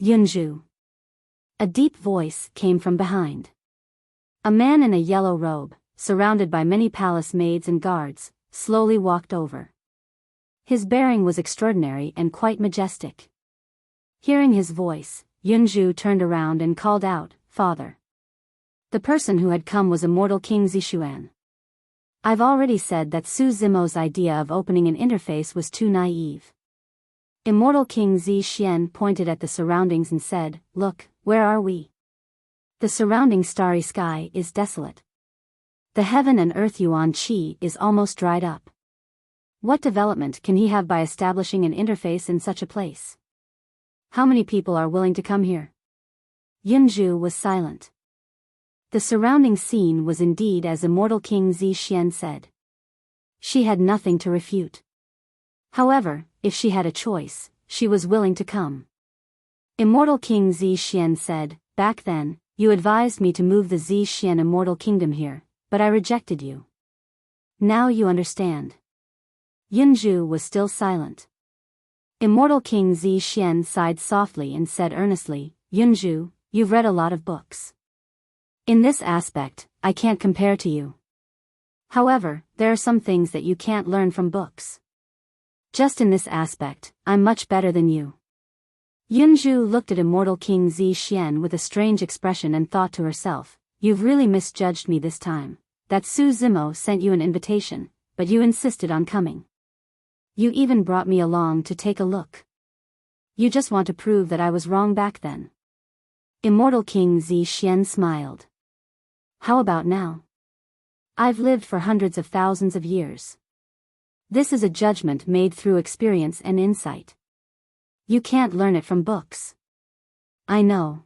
S1: "Yunju." A deep voice came from behind. A man in a yellow robe, surrounded by many palace maids and guards, slowly walked over. His bearing was extraordinary and quite majestic. Hearing his voice, Yunju turned around and called out, "Father." The person who had come was immortal King Zishuan. "I've already said that Su Zimo's idea of opening an interface was too naive." Immortal King Zishuan pointed at the surroundings and said, "Look, where are we? The surrounding starry sky is desolate. The heaven and earth Yuan Qi is almost dried up. What development can he have by establishing an interface in such a place? How many people are willing to come here?" Yunju was silent. The surrounding scene was indeed as immortal King Zishuan said. She had nothing to refute. However, if she had a choice, she was willing to come. Immortal King Zishuan said, "Back then, You advised me to move the Zixian Immortal Kingdom here, but I rejected you. Now you understand. Yunju was still silent. Immortal King Zixian sighed softly and said earnestly, Yunju, you've read a lot of books. In this aspect, I can't compare to you. However, there are some things that you can't learn from books. Just in this aspect, I'm much better than you. Yunju looked at Immortal King Zixian with a strange expression and thought to herself, you've really misjudged me this time. That Su Zimo sent you an invitation, but you insisted on coming. You even brought me along to take a look. You just want to prove that I was wrong back then. Immortal King Zixian smiled. How about now? I've lived for hundreds of thousands of years. This is a judgment made through experience and insight. You can't learn it from books. I know.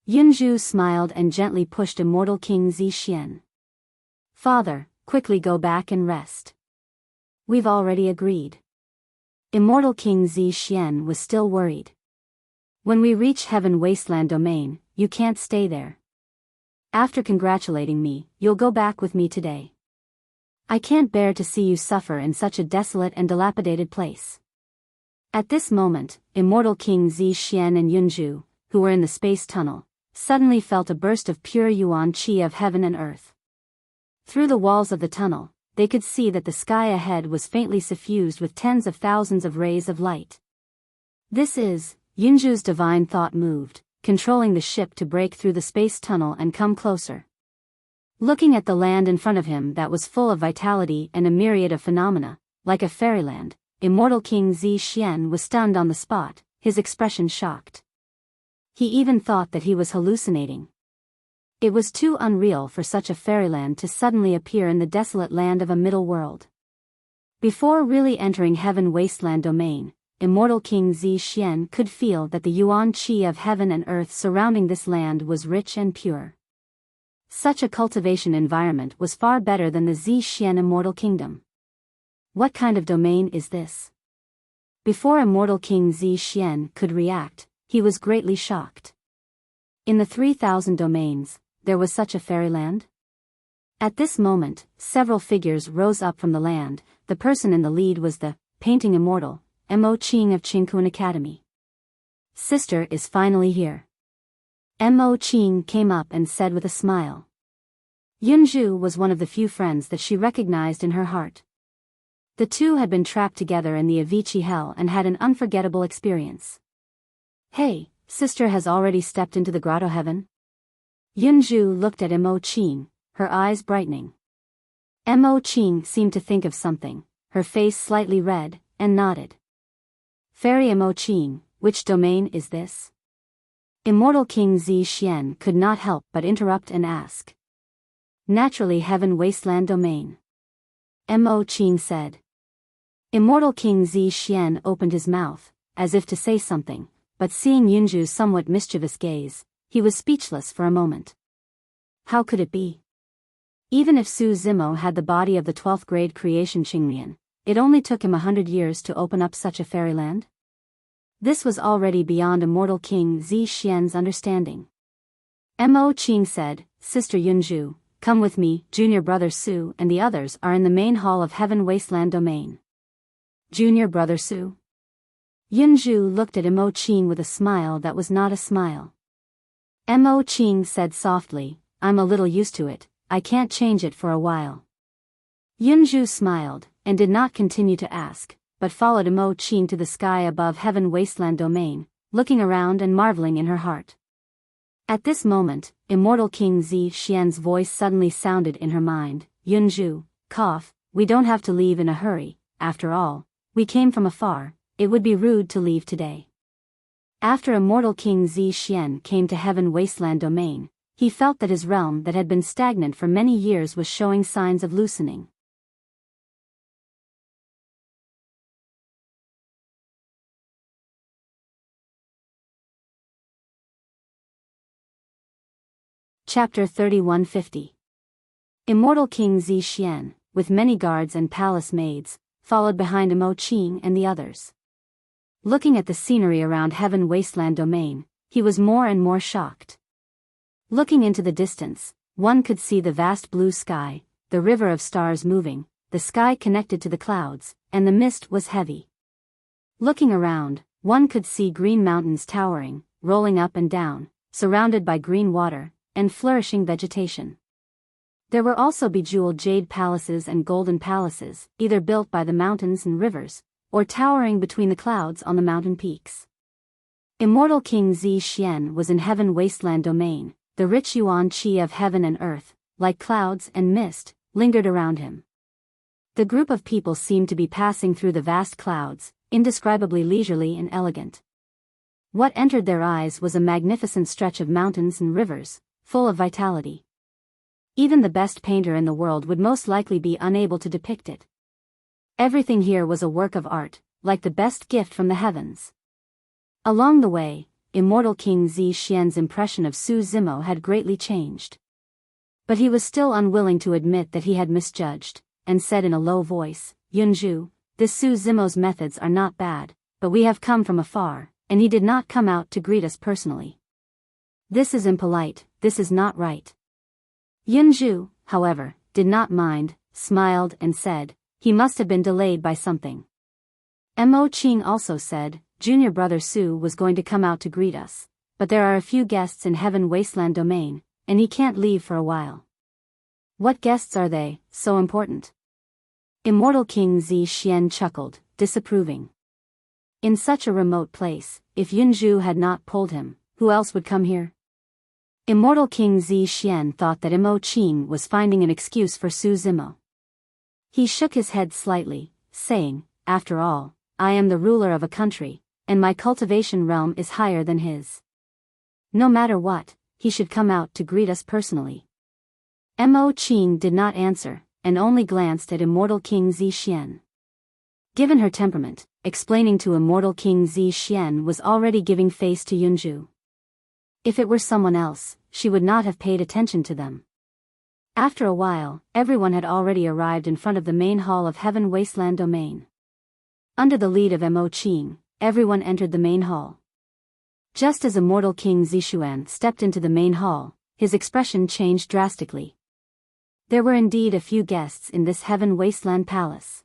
S1: Yunju smiled and gently pushed Immortal King Zixian. Father, quickly go back and rest. We've already agreed. Immortal King Zixian was still worried. When we reach Heaven Wasteland Domain, you can't stay there. After congratulating me, you'll go back with me today. I can't bear to see you suffer in such a desolate and dilapidated place. At this moment, Immortal King Zixian and Yunju, who were in the space tunnel, suddenly felt a burst of pure yuan qi of heaven and earth. Through the walls of the tunnel, they could see that the sky ahead was faintly suffused with tens of thousands of rays of light. This is, Yunju's divine thought moved, controlling the ship to break through the space tunnel and come closer. Looking at the land in front of him that was full of vitality and a myriad of phenomena, like a fairyland, Immortal King Zixian was stunned on the spot, his expression shocked. He even thought that he was hallucinating. It was too unreal for such a fairyland to suddenly appear in the desolate land of a middle world. Before really entering Heaven Wasteland Domain, Immortal King Zixian could feel that the yuan qi of heaven and earth surrounding this land was rich and pure. Such a cultivation environment was far better than the Zixian Immortal Kingdom. What kind of domain is this? Before Immortal King Zixian could react, he was greatly shocked. In the 3,000 domains, there was such a fairyland? At this moment, several figures rose up from the land. The person in the lead was the painting immortal, Mo Qing of Qingkun Academy. Sister is finally here. Mo Qing came up and said with a smile. Yunju was one of the few friends that she recognized in her heart. The two had been trapped together in the Avicii Hell and had an unforgettable experience. Hey, sister has already stepped into the grotto heaven? Yunju looked at Mo Qing, her eyes brightening. Mo Qing seemed to think of something, her face slightly red, and nodded. Fairy Mo Qing, which domain is this? Immortal King Zixian could not help but interrupt and ask. Naturally Heaven Wasteland Domain. Mo Qing said. Immortal King Zixian opened his mouth, as if to say something, but seeing Yunju's somewhat mischievous gaze, he was speechless for a moment. How could it be? Even if Su Zimo had the body of the 12th grade creation Qinglian, it only took him 100 years to open up such a fairyland? This was already beyond Immortal King Zixian's understanding. Mo Qing said, Sister Yunju, come with me. Junior brother Su and the others are in the main hall of Heaven Wasteland Domain. Junior brother Su? Yunju looked at Mo Qing with a smile that was not a smile. Mo Qing said softly, I'm a little used to it, I can't change it for a while. Yunju smiled, and did not continue to ask, but followed Mo Qing to the sky above Heaven Wasteland Domain, looking around and marveling in her heart. At this moment, Immortal King Zixian's voice suddenly sounded in her mind, Yunju, we don't have to leave in a hurry, after all, we came from afar, it would be rude to leave today. After Immortal King Zixian came to Heaven Wasteland Domain, he felt that his realm that had been stagnant for many years was showing signs of loosening. Chapter 3150. Immortal King Zixian, with many guards and palace maids, followed behind Mo Qing and the others. Looking at the scenery around Heaven Wasteland Domain, he was more and more shocked. Looking into the distance, one could see the vast blue sky, the river of stars moving, the sky connected to the clouds, and the mist was heavy. Looking around, one could see green mountains towering, rolling up and down, surrounded by green water, and flourishing vegetation. There were also bejeweled jade palaces and golden palaces, either built by the mountains and rivers, or towering between the clouds on the mountain peaks. Immortal King Zi Xian was in heaven wasteland domain. The rich yuan qi of heaven and earth, like clouds and mist, lingered around him. The group of people seemed to be passing through the vast clouds, indescribably leisurely and elegant. What entered their eyes was a magnificent stretch of mountains and rivers, full of vitality. Even the best painter in the world would most likely be unable to depict it. Everything here was a work of art, like the best gift from the heavens. Along the way, Immortal King Zi Xian's impression of Su Zimo had greatly changed. But he was still unwilling to admit that he had misjudged, and said in a low voice, "Yunju, this Su Zimo's methods are not bad, but we have come from afar, and he did not come out to greet us personally. This is impolite, this is not right." Yunju, however, did not mind, smiled and said, "He must have been delayed by something." Mo Qing also said, "Junior brother Su was going to come out to greet us, but there are a few guests in heaven wasteland domain, and he can't leave for a while." "What guests are they, so important?" Immortal King Zi Xian chuckled, disapproving. In such a remote place, if Yunju had not pulled him, who else would come here? Immortal King Zi Xian thought that Mo Qing was finding an excuse for Su Zimo. He shook his head slightly, saying, "After all, I am the ruler of a country, and my cultivation realm is higher than his. No matter what, he should come out to greet us personally." Mo Qing did not answer, and only glanced at Immortal King Zi Xian. Given her temperament, explaining to Immortal King Zi Xian was already giving face to Yunju. If it were someone else, she would not have paid attention to them. After a while, everyone had already arrived in front of the main hall of Heaven Wasteland Domain. Under the lead of Mo Qing, everyone entered the main hall. Just as Immortal King Zishuan stepped into the main hall, his expression changed drastically. There were indeed a few guests in this Heaven Wasteland Palace.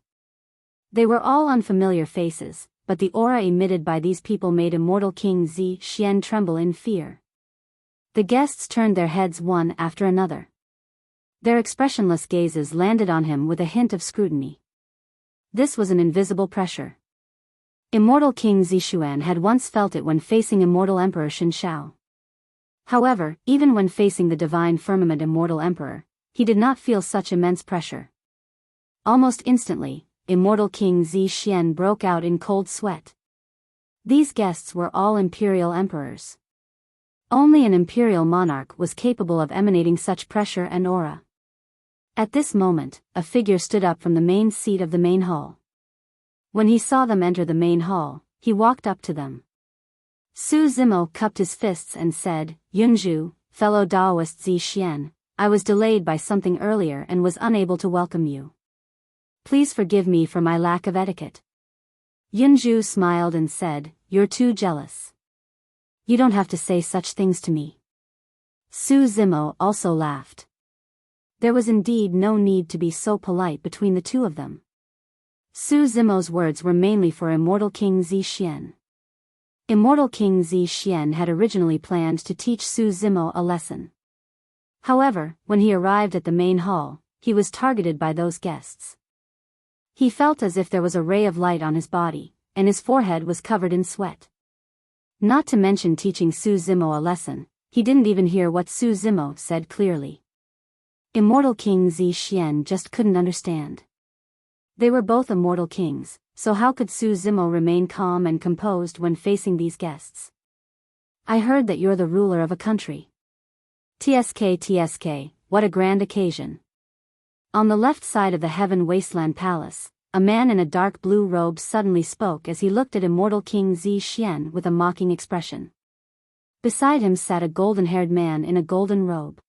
S1: They were all unfamiliar faces, but the aura emitted by these people made Immortal King Zi Xian tremble in fear. The guests turned their heads one after another. Their expressionless gazes landed on him with a hint of scrutiny. This was an invisible pressure. Immortal King Zishuan had once felt it when facing Immortal Emperor Shinshao. However, even when facing the divine firmament Immortal Emperor, he did not feel such immense pressure. Almost instantly, Immortal King Zi Xian broke out in cold sweat. These guests were all imperial emperors. Only an imperial monarch was capable of emanating such pressure and aura. At this moment, a figure stood up from the main seat of the main hall. When he saw them enter the main hall, he walked up to them. Su Zimo cupped his fists and said, "Yunju, fellow Daoist Zi Xian, I was delayed by something earlier and was unable to welcome you. Please forgive me for my lack of etiquette." Yunju smiled and said, "You're too jealous. You don't have to say such things to me." Su Zimo also laughed. There was indeed no need to be so polite between the two of them. Su Zimo's words were mainly for Immortal King Zi Xian. Immortal King Zi Xian had originally planned to teach Su Zimo a lesson. However, when he arrived at the main hall, he was targeted by those guests. He felt as if there was a ray of light on his body, and his forehead was covered in sweat. Not to mention teaching Su Zimo a lesson, he didn't even hear what Su Zimo said clearly. Immortal King Zi Xian just couldn't understand. They were both immortal kings, so how could Su Zimo remain calm and composed when facing these guests? "I heard that you're the ruler of a country. TSK, what a grand occasion." On the left side of the Heaven Wasteland Palace, a man in a dark blue robe suddenly spoke as he looked at Immortal King Zi Xian with a mocking expression. Beside him sat a golden-haired man in a golden robe.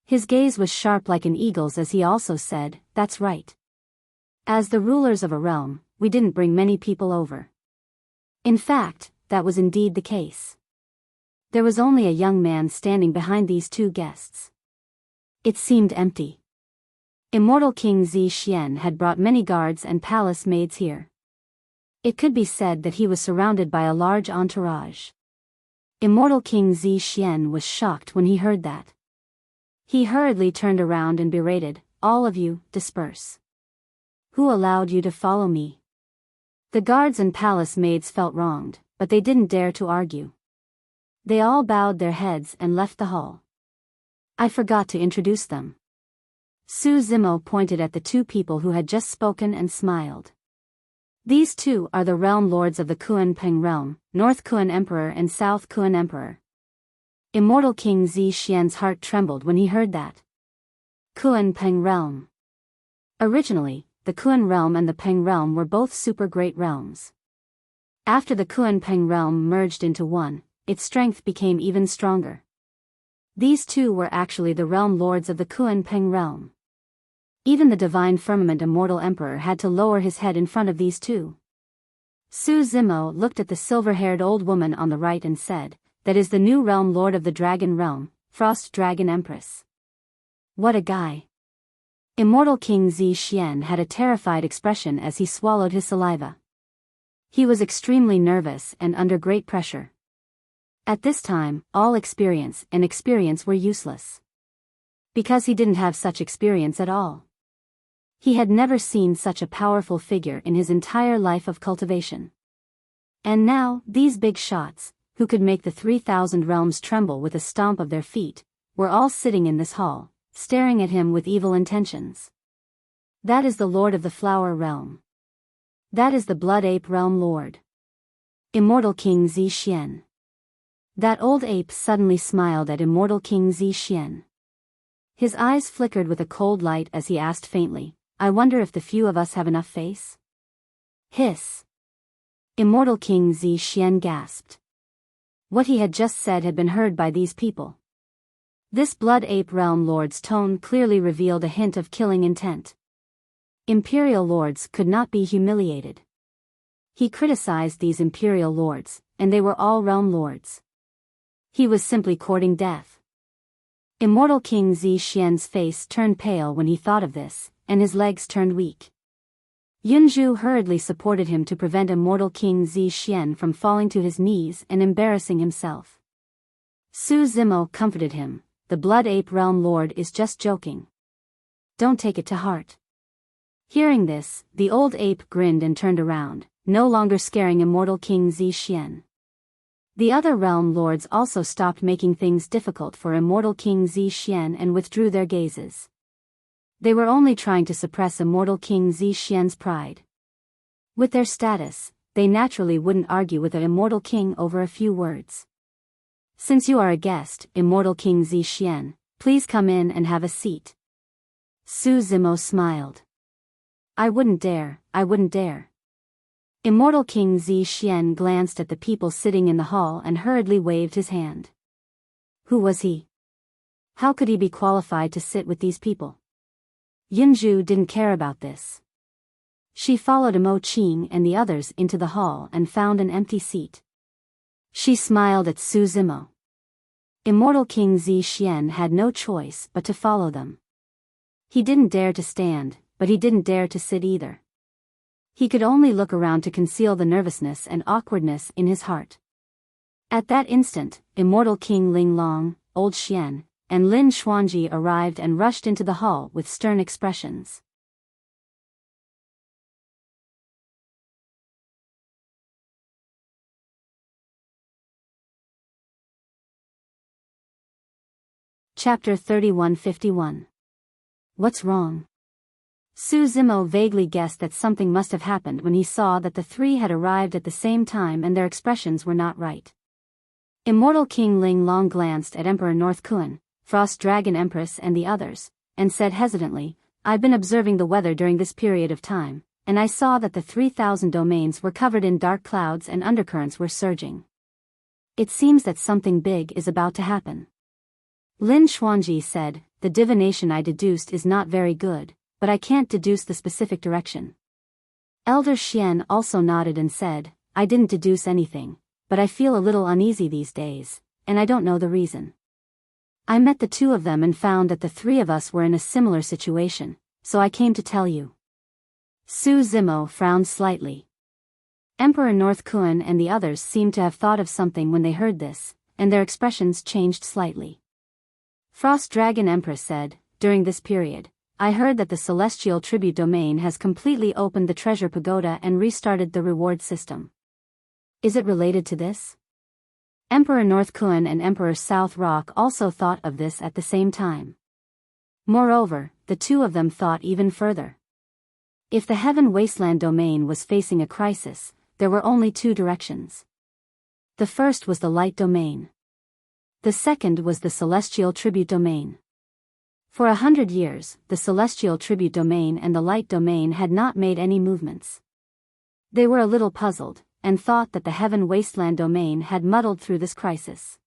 S1: His gaze was sharp like an eagle's as he also said, "That's right. As the rulers of a realm, we didn't bring many people over." In fact, that was indeed the case. There was only a young man standing behind these two guests. It seemed empty. Immortal King Zixuan had brought many guards and palace maids here. It could be said that he was surrounded by a large entourage. Immortal King Zixuan was shocked when he heard that. He hurriedly turned around and berated, "All of you, disperse. Who allowed you to follow me?" The guards and palace maids felt wronged, but they didn't dare to argue. They all bowed their heads and left the hall. "I forgot to introduce them." Su Zimo pointed at the two people who had just spoken and smiled. "These two are the realm lords of the Kuan Peng realm, North Kuan Emperor and South Kuan Emperor." Immortal King Zixuan's heart trembled when he heard that. Kuan Peng realm. Originally, the Kuan realm and the Peng realm were both super great realms. After the Kuan Peng realm merged into one, its strength became even stronger. These two were actually the realm lords of the Kuan Peng realm. Even the divine firmament immortal emperor had to lower his head in front of these two. Su Zimo looked at the silver-haired old woman on the right and said, "That is the new realm lord of the dragon realm, Frost Dragon Empress." What a guy. Immortal King Zixuan had a terrified expression as he swallowed his saliva. He was extremely nervous and under great pressure. At this time, all experience and experience were useless. Because he didn't have such experience at all. He had never seen such a powerful figure in his entire life of cultivation. And now, these big shots, who could make the 3,000 realms tremble with a stomp of their feet, were all sitting in this hall, staring at him with evil intentions. That is the Lord of the Flower Realm. That is the Blood Ape Realm Lord. Immortal King Zixuan. That old ape suddenly smiled at Immortal King Zixuan. His eyes flickered with a cold light as he asked faintly, "I wonder if the few of us have enough face?" Hiss. Immortal King Zixuan gasped. What he had just said had been heard by these people. This Blood Ape Realm Lord's tone clearly revealed a hint of killing intent. Imperial Lords could not be humiliated. He criticized these Imperial Lords, and they were all Realm Lords. He was simply courting death. Immortal King Zixuan's face turned pale when he thought of this, and his legs turned weak. Yunzhu hurriedly supported him to prevent Immortal King Zixuan from falling to his knees and embarrassing himself. Su Zimo comforted him, "The Blood Ape Realm Lord is just joking. Don't take it to heart." Hearing this, the old ape grinned and turned around, no longer scaring Immortal King Zixuan. The other realm lords also stopped making things difficult for Immortal King Zixuan and withdrew their gazes. They were only trying to suppress Immortal King Zixuan's pride. With their status, they naturally wouldn't argue with an Immortal King over a few words. "Since you are a guest, Immortal King Zixuan, please come in and have a seat." Su Zimo smiled. I wouldn't dare." Immortal King Zixuan glanced at the people sitting in the hall and hurriedly waved his hand. Who was he? How could he be qualified to sit with these people? Yunzhu didn't care about this. She followed Mo Qing and the others into the hall and found an empty seat. She smiled at Su Zimo. Immortal King Zixuan had no choice but to follow them. He didn't dare to stand, but he didn't dare to sit either. He could only look around to conceal the nervousness and awkwardness in his heart. At that instant, Immortal King Ling Long, Old Xian, and Lin Xuanji arrived and rushed into the hall with stern expressions. Chapter 3151. What's wrong? Su Zimo vaguely guessed that something must have happened when he saw that the three had arrived at the same time and their expressions were not right. Immortal King Ling Long glanced at Emperor North Kuan, Frost Dragon Empress and the others, and said hesitantly, "I've been observing the weather during this period of time, and I saw that the 3,000 domains were covered in dark clouds and undercurrents were surging. It seems that something big is about to happen." Lin Xuanji said, "The divination I deduced is not very good, but I can't deduce the specific direction." Elder Xian also nodded and said, "I didn't deduce anything, but I feel a little uneasy these days, and I don't know the reason. I met the two of them and found that the three of us were in a similar situation, so I came to tell you. Su Zimo frowned slightly. Emperor North Kun and the others seemed to have thought of something when they heard this, and their expressions changed slightly. Frost Dragon Empress said, during this period, I heard that the Celestial Tribute Domain has completely opened the Treasure Pagoda and restarted the reward system. Is it related to this? Emperor North Kun and Emperor South Rock also thought of this at the same time. Moreover, the two of them thought even further. If the Heaven Wasteland Domain was facing a crisis, there were only two directions. The first was the Light Domain. The second was the Celestial Tribute Domain. For 100 years, the Celestial Tribute Domain and the Light Domain had not made any movements. They were a little puzzled, and thought that the Heaven Wasteland Domain had muddled through this crisis.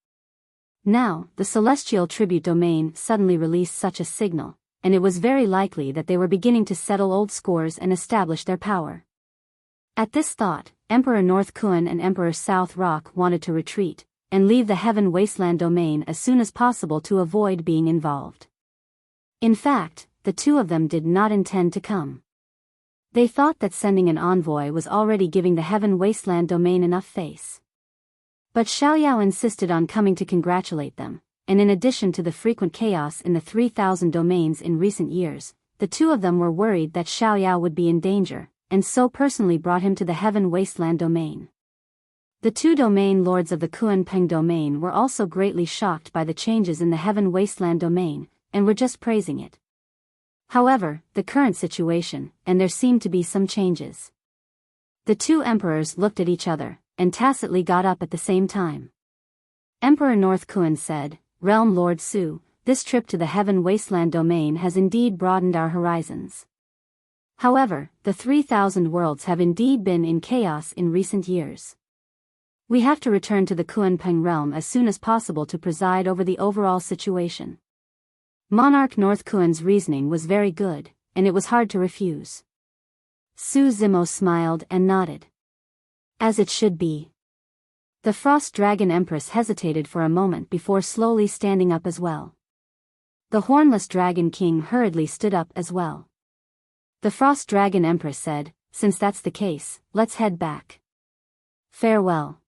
S1: Now, the Celestial Tribute Domain suddenly released such a signal, and it was very likely that they were beginning to settle old scores and establish their power. At this thought, Emperor North Kun and Emperor South Rock wanted to retreat, and leave the Heaven Wasteland Domain as soon as possible to avoid being involved. In fact, the two of them did not intend to come. They thought that sending an envoy was already giving the Heaven Wasteland Domain enough face. But Xiaoyao insisted on coming to congratulate them, and in addition to the frequent chaos in the 3,000 domains in recent years, the two of them were worried that Xiaoyao would be in danger, and so personally brought him to the Heaven Wasteland Domain. The two domain lords of the Kunpeng Domain were also greatly shocked by the changes in the Heaven Wasteland Domain, and were just praising it. However, the current situation, and there seemed to be some changes. The two emperors looked at each other, and tacitly got up at the same time. Emperor North Kun said, Realm Lord Su, this trip to the Heaven Wasteland Domain has indeed broadened our horizons. However, the 3,000 worlds have indeed been in chaos in recent years. We have to return to the Kunpeng realm as soon as possible to preside over the overall situation. Monarch North Kun's reasoning was very good, and it was hard to refuse. Su Zimo smiled and nodded. As it should be. The Frost Dragon Empress hesitated for a moment before slowly standing up as well. The Hornless Dragon King hurriedly stood up as well. The Frost Dragon Empress said, since that's the case, let's head back. Farewell.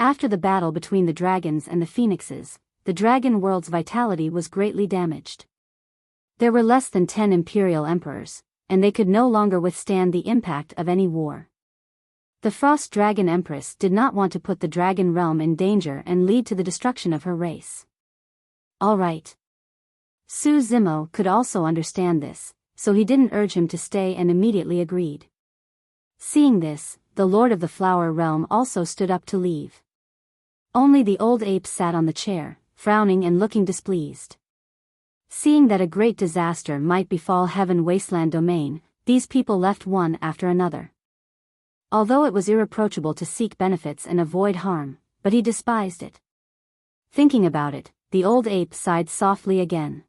S1: After the battle between the dragons and the phoenixes, the dragon world's vitality was greatly damaged. There were less than 10 imperial emperors, and they could no longer withstand the impact of any war. The Frost Dragon Empress did not want to put the dragon realm in danger and lead to the destruction of her race. All right. Su Zimo could also understand this, so he didn't urge him to stay and immediately agreed. Seeing this, the Lord of the Flower Realm also stood up to leave. Only the old ape sat on the chair, frowning and looking displeased. Seeing that a great disaster might befall Heaven Wasteland Domain, these people left one after another. Although it was irreproachable to seek benefits and avoid harm, but he despised it. Thinking about it, the old ape sighed softly again.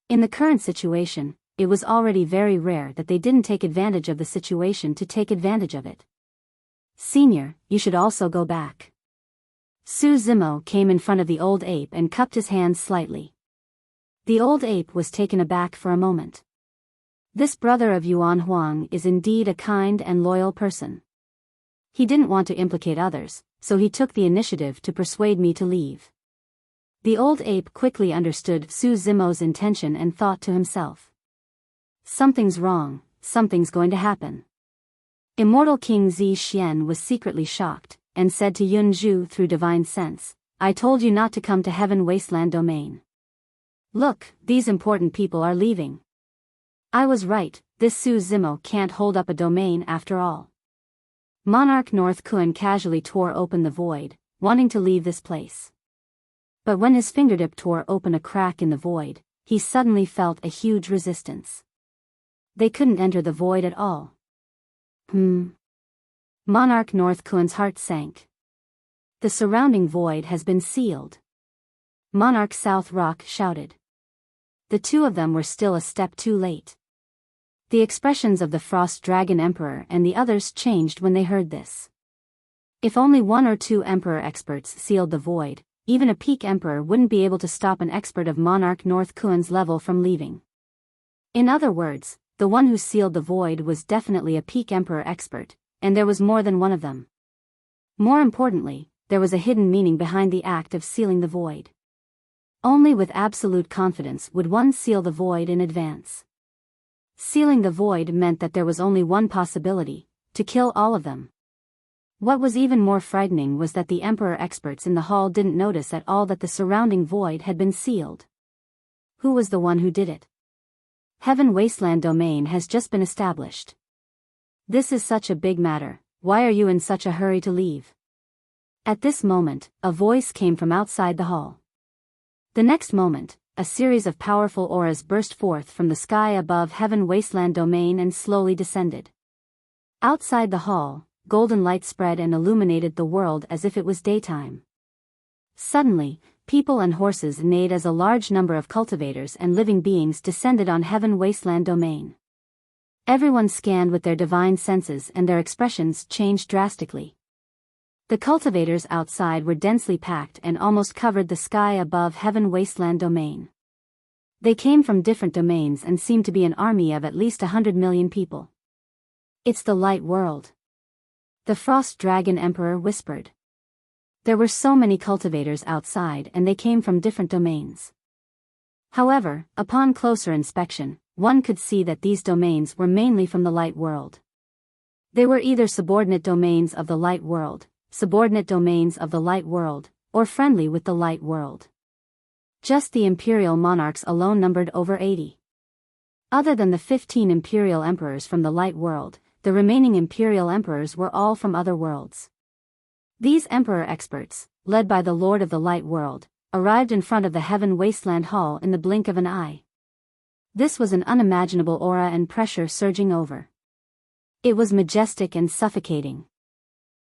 S1: In the current situation, it was already very rare that they didn't take advantage of the situation to take advantage of it. Senior, you should also go back. Su Zimo came in front of the old ape and cupped his hands slightly. The old ape was taken aback for a moment. This brother of Yuan Huang is indeed a kind and loyal person. He didn't want to implicate others, so he took the initiative to persuade me to leave. The old ape quickly understood Su Zimo's intention and thought to himself. Something's wrong, something's going to happen. Immortal King Zi Xian was secretly shocked, and said to Yun Zhu through divine sense, I told you not to come to Heaven Wasteland Domain. Look, these important people are leaving. I was right, this Su Zimo can't hold up a domain after all. Monarch North Kun casually tore open the void, wanting to leave this place. But when his fingertip tore open a crack in the void, he suddenly felt a huge resistance. They couldn't enter the void at all. Monarch North Kun's heart sank. The surrounding void has been sealed. Monarch South Rock shouted. The two of them were still a step too late. The expressions of the Frost Dragon Emperor and the others changed when they heard this. If only one or two Emperor experts sealed the void, even a peak emperor wouldn't be able to stop an expert of monarch North Kuan's level from leaving. In other words, the one who sealed the void was definitely a peak emperor expert, and there was more than one of them. More importantly, there was a hidden meaning behind the act of sealing the void. Only with absolute confidence would one seal the void in advance. Sealing the void meant that there was only one possibility, to kill all of them. What was even more frightening was that the emperor experts in the hall didn't notice at all that the surrounding void had been sealed. Who was the one who did it? Heaven Wasteland domain has just been established. This is such a big matter, why are you in such a hurry to leave? At this moment, a voice came from outside the hall. The next moment, a series of powerful auras burst forth from the sky above Heaven Wasteland domain and slowly descended. Outside the hall, golden light spread and illuminated the world as if it was daytime. Suddenly, people and horses neighed as a large number of cultivators and living beings descended on Heaven Wasteland domain. Everyone scanned with their divine senses and their expressions changed drastically. The cultivators outside were densely packed and almost covered the sky above Heaven Wasteland domain. They came from different domains and seemed to be an army of at least 100 million people. It's the light world. The Frost Dragon Emperor whispered. There were so many cultivators outside and they came from different domains. However, upon closer inspection, one could see that these domains were mainly from the light world. They were either subordinate domains of the light world, subordinate domains of the light world, or friendly with the light world. Just the imperial monarchs alone numbered over 80. Other than the 15 imperial emperors from the light world, the remaining imperial emperors were all from other worlds. These emperor experts, led by the Lord of the Light World, arrived in front of the Heaven Wasteland Hall in the blink of an eye. This was an unimaginable aura and pressure surging over. It was majestic and suffocating.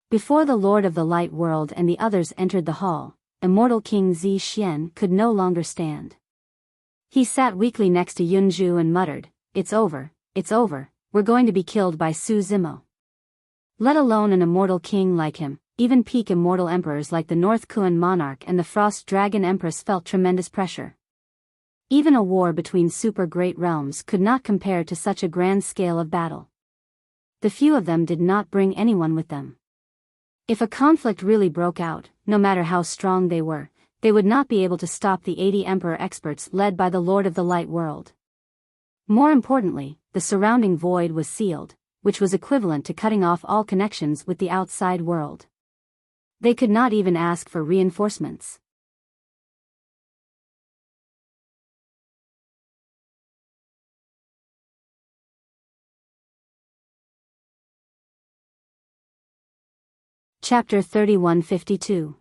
S1: Before the Lord of the Light World and the others entered the hall, immortal King Zi Xian could no longer stand. He sat weakly next to Yunju and muttered, it's over, we're going to be killed by Su Zimo. Let alone an immortal king like him, even peak immortal emperors like the North Kuan monarch and the Frost Dragon Empress felt tremendous pressure. Even a war between super great realms could not compare to such a grand scale of battle. The few of them did not bring anyone with them. If a conflict really broke out, no matter how strong they would not be able to stop the 80 emperor experts led by the Lord of the Light World. More importantly, the surrounding void was sealed, which was equivalent to cutting off all connections with the outside world. They could not even ask for reinforcements. Chapter 3152.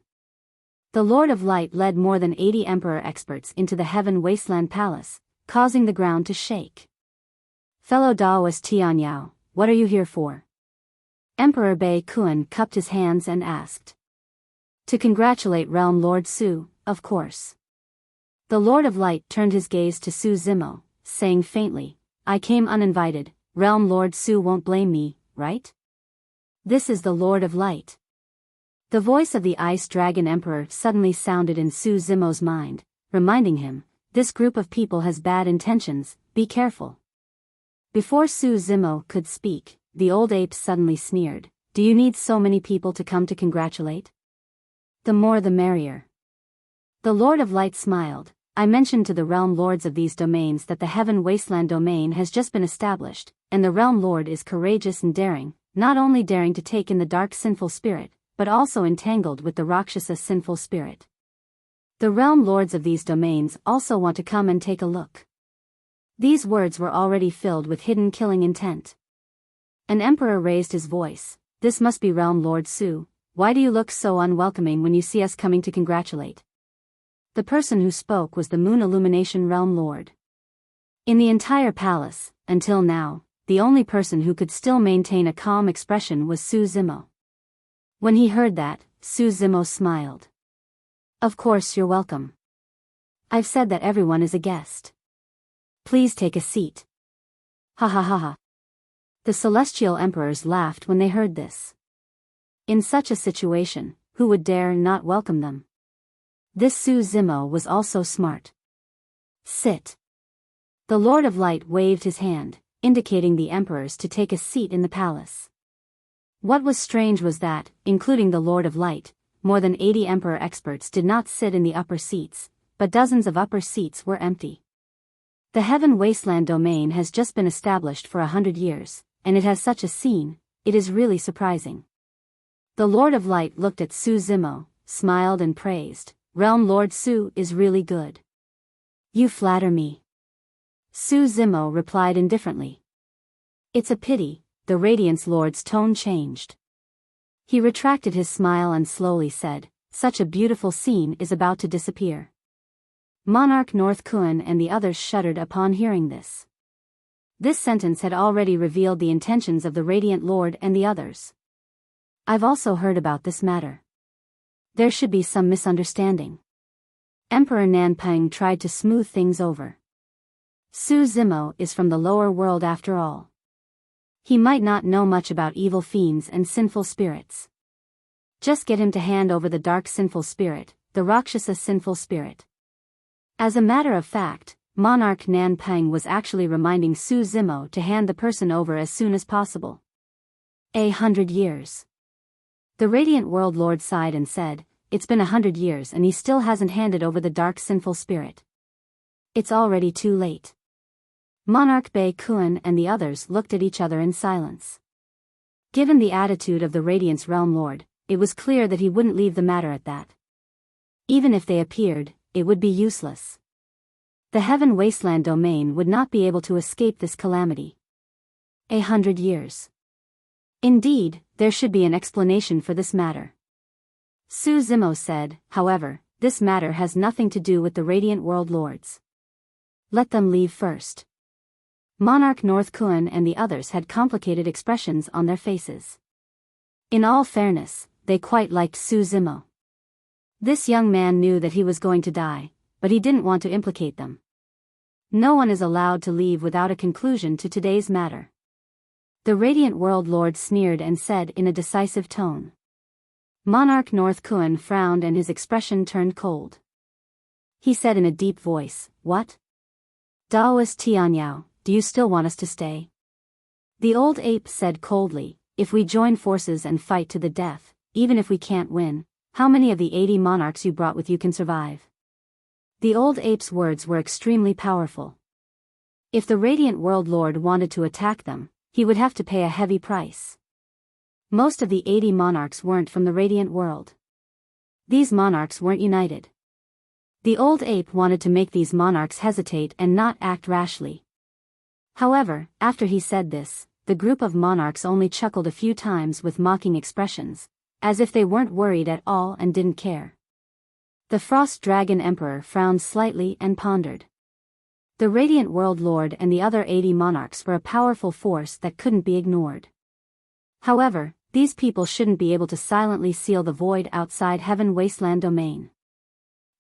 S1: The Lord of Light led more than 80 emperor experts into the Heaven Wasteland Palace, causing the ground to shake. Fellow Daoist Tianyao, what are you here for? Emperor Bei Kuan cupped his hands and asked. To congratulate Realm Lord Su, of course. The Lord of Light turned his gaze to Su Zimo, saying faintly, I came uninvited, Realm Lord Su won't blame me, right? This is the Lord of Light. The voice of the Ice Dragon Emperor suddenly sounded in Su Zimo's mind, reminding him, this group of people has bad intentions, be careful. Before Su Zimo could speak, the old ape suddenly sneered, do you need so many people to come to congratulate? The more the merrier. The Lord of Light smiled, I mentioned to the realm lords of these domains that the Heaven Wasteland domain has just been established, and the realm lord is courageous and daring, not only daring to take in the dark sinful spirit, but also entangled with the Rakshasa sinful spirit. The realm lords of these domains also want to come and take a look. These words were already filled with hidden killing intent. An emperor raised his voice, this must be Realm Lord Su, why do you look so unwelcoming when you see us coming to congratulate? The person who spoke was the Moon Illumination Realm Lord. In the entire palace, until now, the only person who could still maintain a calm expression was Su Zimo. When he heard that, Su Zimo smiled. Of course you're welcome. I've said that everyone is a guest. Please take a seat. Ha ha ha ha. The celestial emperors laughed when they heard this. In such a situation, who would dare not welcome them? This Su Zimo was also smart. Sit. The Lord of Light waved his hand, indicating the emperors to take a seat in the palace. What was strange was that, including the Lord of Light, more than 80 emperor experts did not sit in the upper seats, but dozens of upper seats were empty. The Heaven Wasteland domain has just been established for 100 years, and it has such a scene, it is really surprising. The Lord of Light looked at Su Zimo, smiled and praised, Realm Lord Su is really good. You flatter me. Su Zimo replied indifferently. It's a pity, the Radiance Lord's tone changed. He retracted his smile and slowly said, such a beautiful scene is about to disappear. Monarch North Kun and the others shuddered upon hearing this. This sentence had already revealed the intentions of the Radiant Lord and the others. I've also heard about this matter. There should be some misunderstanding. Emperor Nanpeng tried to smooth things over. Su Zimo is from the lower world after all. He might not know much about evil fiends and sinful spirits. Just get him to hand over the dark sinful spirit, the Rakshasa sinful spirit. As a matter of fact, Monarch Nanpeng was actually reminding Su Zimo to hand the person over as soon as possible. 100 years. The Radiant World Lord sighed and said, it's been 100 years and he still hasn't handed over the dark sinful spirit. It's already too late. Monarch Bei Kun and the others looked at each other in silence. Given the attitude of the Radiance Realm Lord, it was clear that he wouldn't leave the matter at that. Even if they appeared, it would be useless. The Heaven Wasteland domain would not be able to escape this calamity. 100 years. Indeed, there should be an explanation for this matter. Su Zimo said, however, this matter has nothing to do with the Radiant World Lords. Let them leave first. Monarch North Kun and the others had complicated expressions on their faces. In all fairness, they quite liked Su Zimo. This young man knew that he was going to die, but he didn't want to implicate them. No one is allowed to leave without a conclusion to today's matter. The Radiant World Lord sneered and said in a decisive tone. Monarch North Kun frowned and his expression turned cold. He said in a deep voice, what? Daoist Tianyao, do you still want us to stay? The old ape said coldly, if we join forces and fight to the death, even if we can't win, how many of the 80 monarchs you brought with you can survive? The old ape's words were extremely powerful. If the Radiant World Lord wanted to attack them, he would have to pay a heavy price. Most of the 80 monarchs weren't from the Radiant World. These monarchs weren't united. The old ape wanted to make these monarchs hesitate and not act rashly. However, after he said this, the group of monarchs only chuckled a few times with mocking expressions, as if they weren't worried at all and didn't care. The Frost Dragon Emperor frowned slightly and pondered. The Radiant World Lord and the other 80 monarchs were a powerful force that couldn't be ignored. However, these people shouldn't be able to silently seal the void outside Heaven Wasteland domain.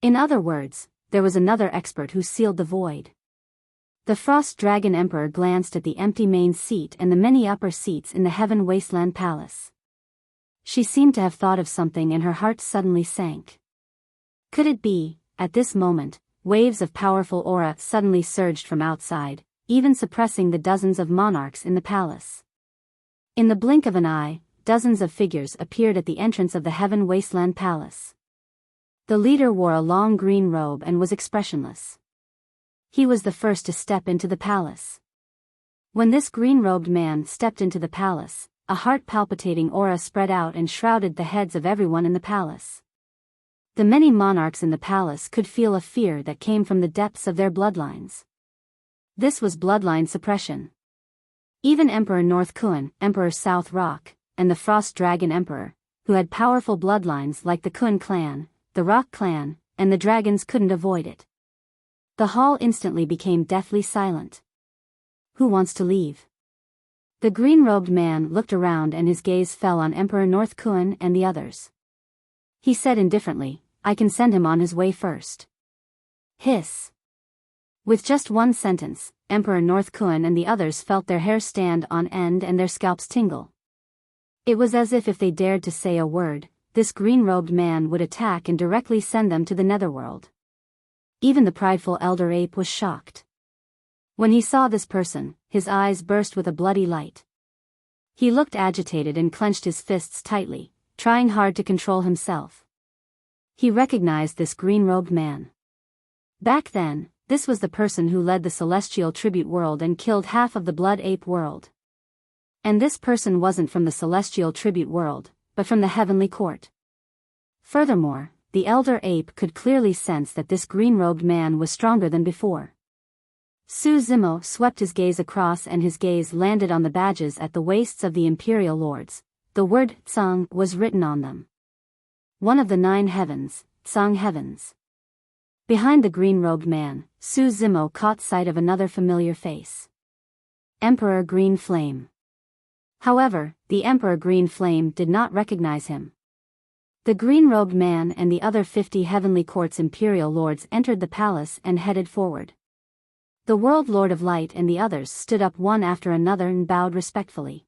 S1: In other words, there was another expert who sealed the void. The Frost Dragon Emperor glanced at the empty main seat and the many upper seats in the Heaven Wasteland Palace. She seemed to have thought of something and her heart suddenly sank. Could it be, at this moment, waves of powerful aura suddenly surged from outside, even suppressing the dozens of monarchs in the palace? In the blink of an eye, dozens of figures appeared at the entrance of the Heaven Wasteland Palace. The leader wore a long green robe and was expressionless. He was the first to step into the palace. When this green-robed man stepped into the palace, a heart-palpitating aura spread out and shrouded the heads of everyone in the palace. The many monarchs in the palace could feel a fear that came from the depths of their bloodlines. This was bloodline suppression. Even Emperor North Kun, Emperor South Rock, and the Frost Dragon Emperor, who had powerful bloodlines like the Kun clan, the Rock clan, and the dragons couldn't avoid it. The hall instantly became deathly silent. Who wants to leave? The green-robed man looked around and his gaze fell on Emperor North Kun and the others. He said indifferently, I can send him on his way first. Hiss. With just one sentence, Emperor North Kun and the others felt their hair stand on end and their scalps tingle. It was as if they dared to say a word, this green-robed man would attack and directly send them to the netherworld. Even the prideful elder ape was shocked. When he saw this person, his eyes burst with a bloody light. He looked agitated and clenched his fists tightly, trying hard to control himself. He recognized this green-robed man. Back then, this was the person who led the celestial tribute world and killed half of the blood ape world. And this person wasn't from the celestial tribute world, but from the heavenly court. Furthermore, the elder ape could clearly sense that this green-robed man was stronger than before. Su Zimo swept his gaze across and his gaze landed on the badges at the waists of the imperial lords. The word Tsang was written on them. One of the 9 heavens, Tsang heavens. Behind the green-robed man, Su Zimo caught sight of another familiar face. Emperor Green Flame. However, the Emperor Green Flame did not recognize him. The green-robed man and the other 50 heavenly court's imperial lords entered the palace and headed forward. The World Lord of Light and the others stood up one after another and bowed respectfully.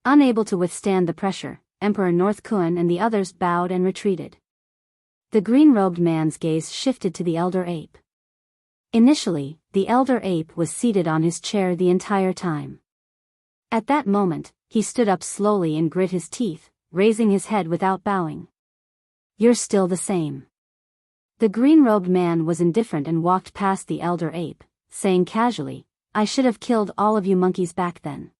S1: Unable to withstand the pressure, Emperor North Kun and the others bowed and retreated. The green-robed man's gaze shifted to the elder ape. Initially, the elder ape was seated on his chair the entire time. At that moment, he stood up slowly and grit his teeth, raising his head without bowing. "You're still the same." The green-robed man was indifferent and walked past the elder ape, saying casually, "I should have killed all of you monkeys back then."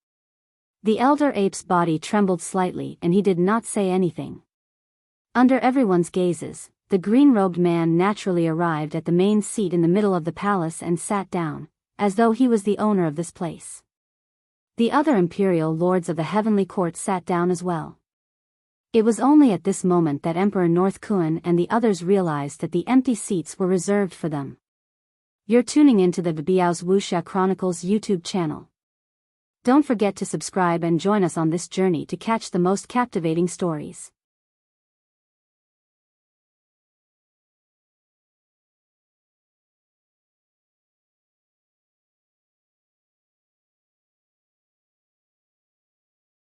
S1: The elder ape's body trembled slightly and he did not say anything. Under everyone's gazes, the green-robed man naturally arrived at the main seat in the middle of the palace and sat down, as though he was the owner of this place. The other imperial lords of the heavenly court sat down as well. It was only at this moment that Emperor North Kun and the others realized that the empty seats were reserved for them. You're tuning into the Biyao's Wuxia Chronicles YouTube channel. Don't forget to subscribe and join us on this journey to catch the most captivating stories.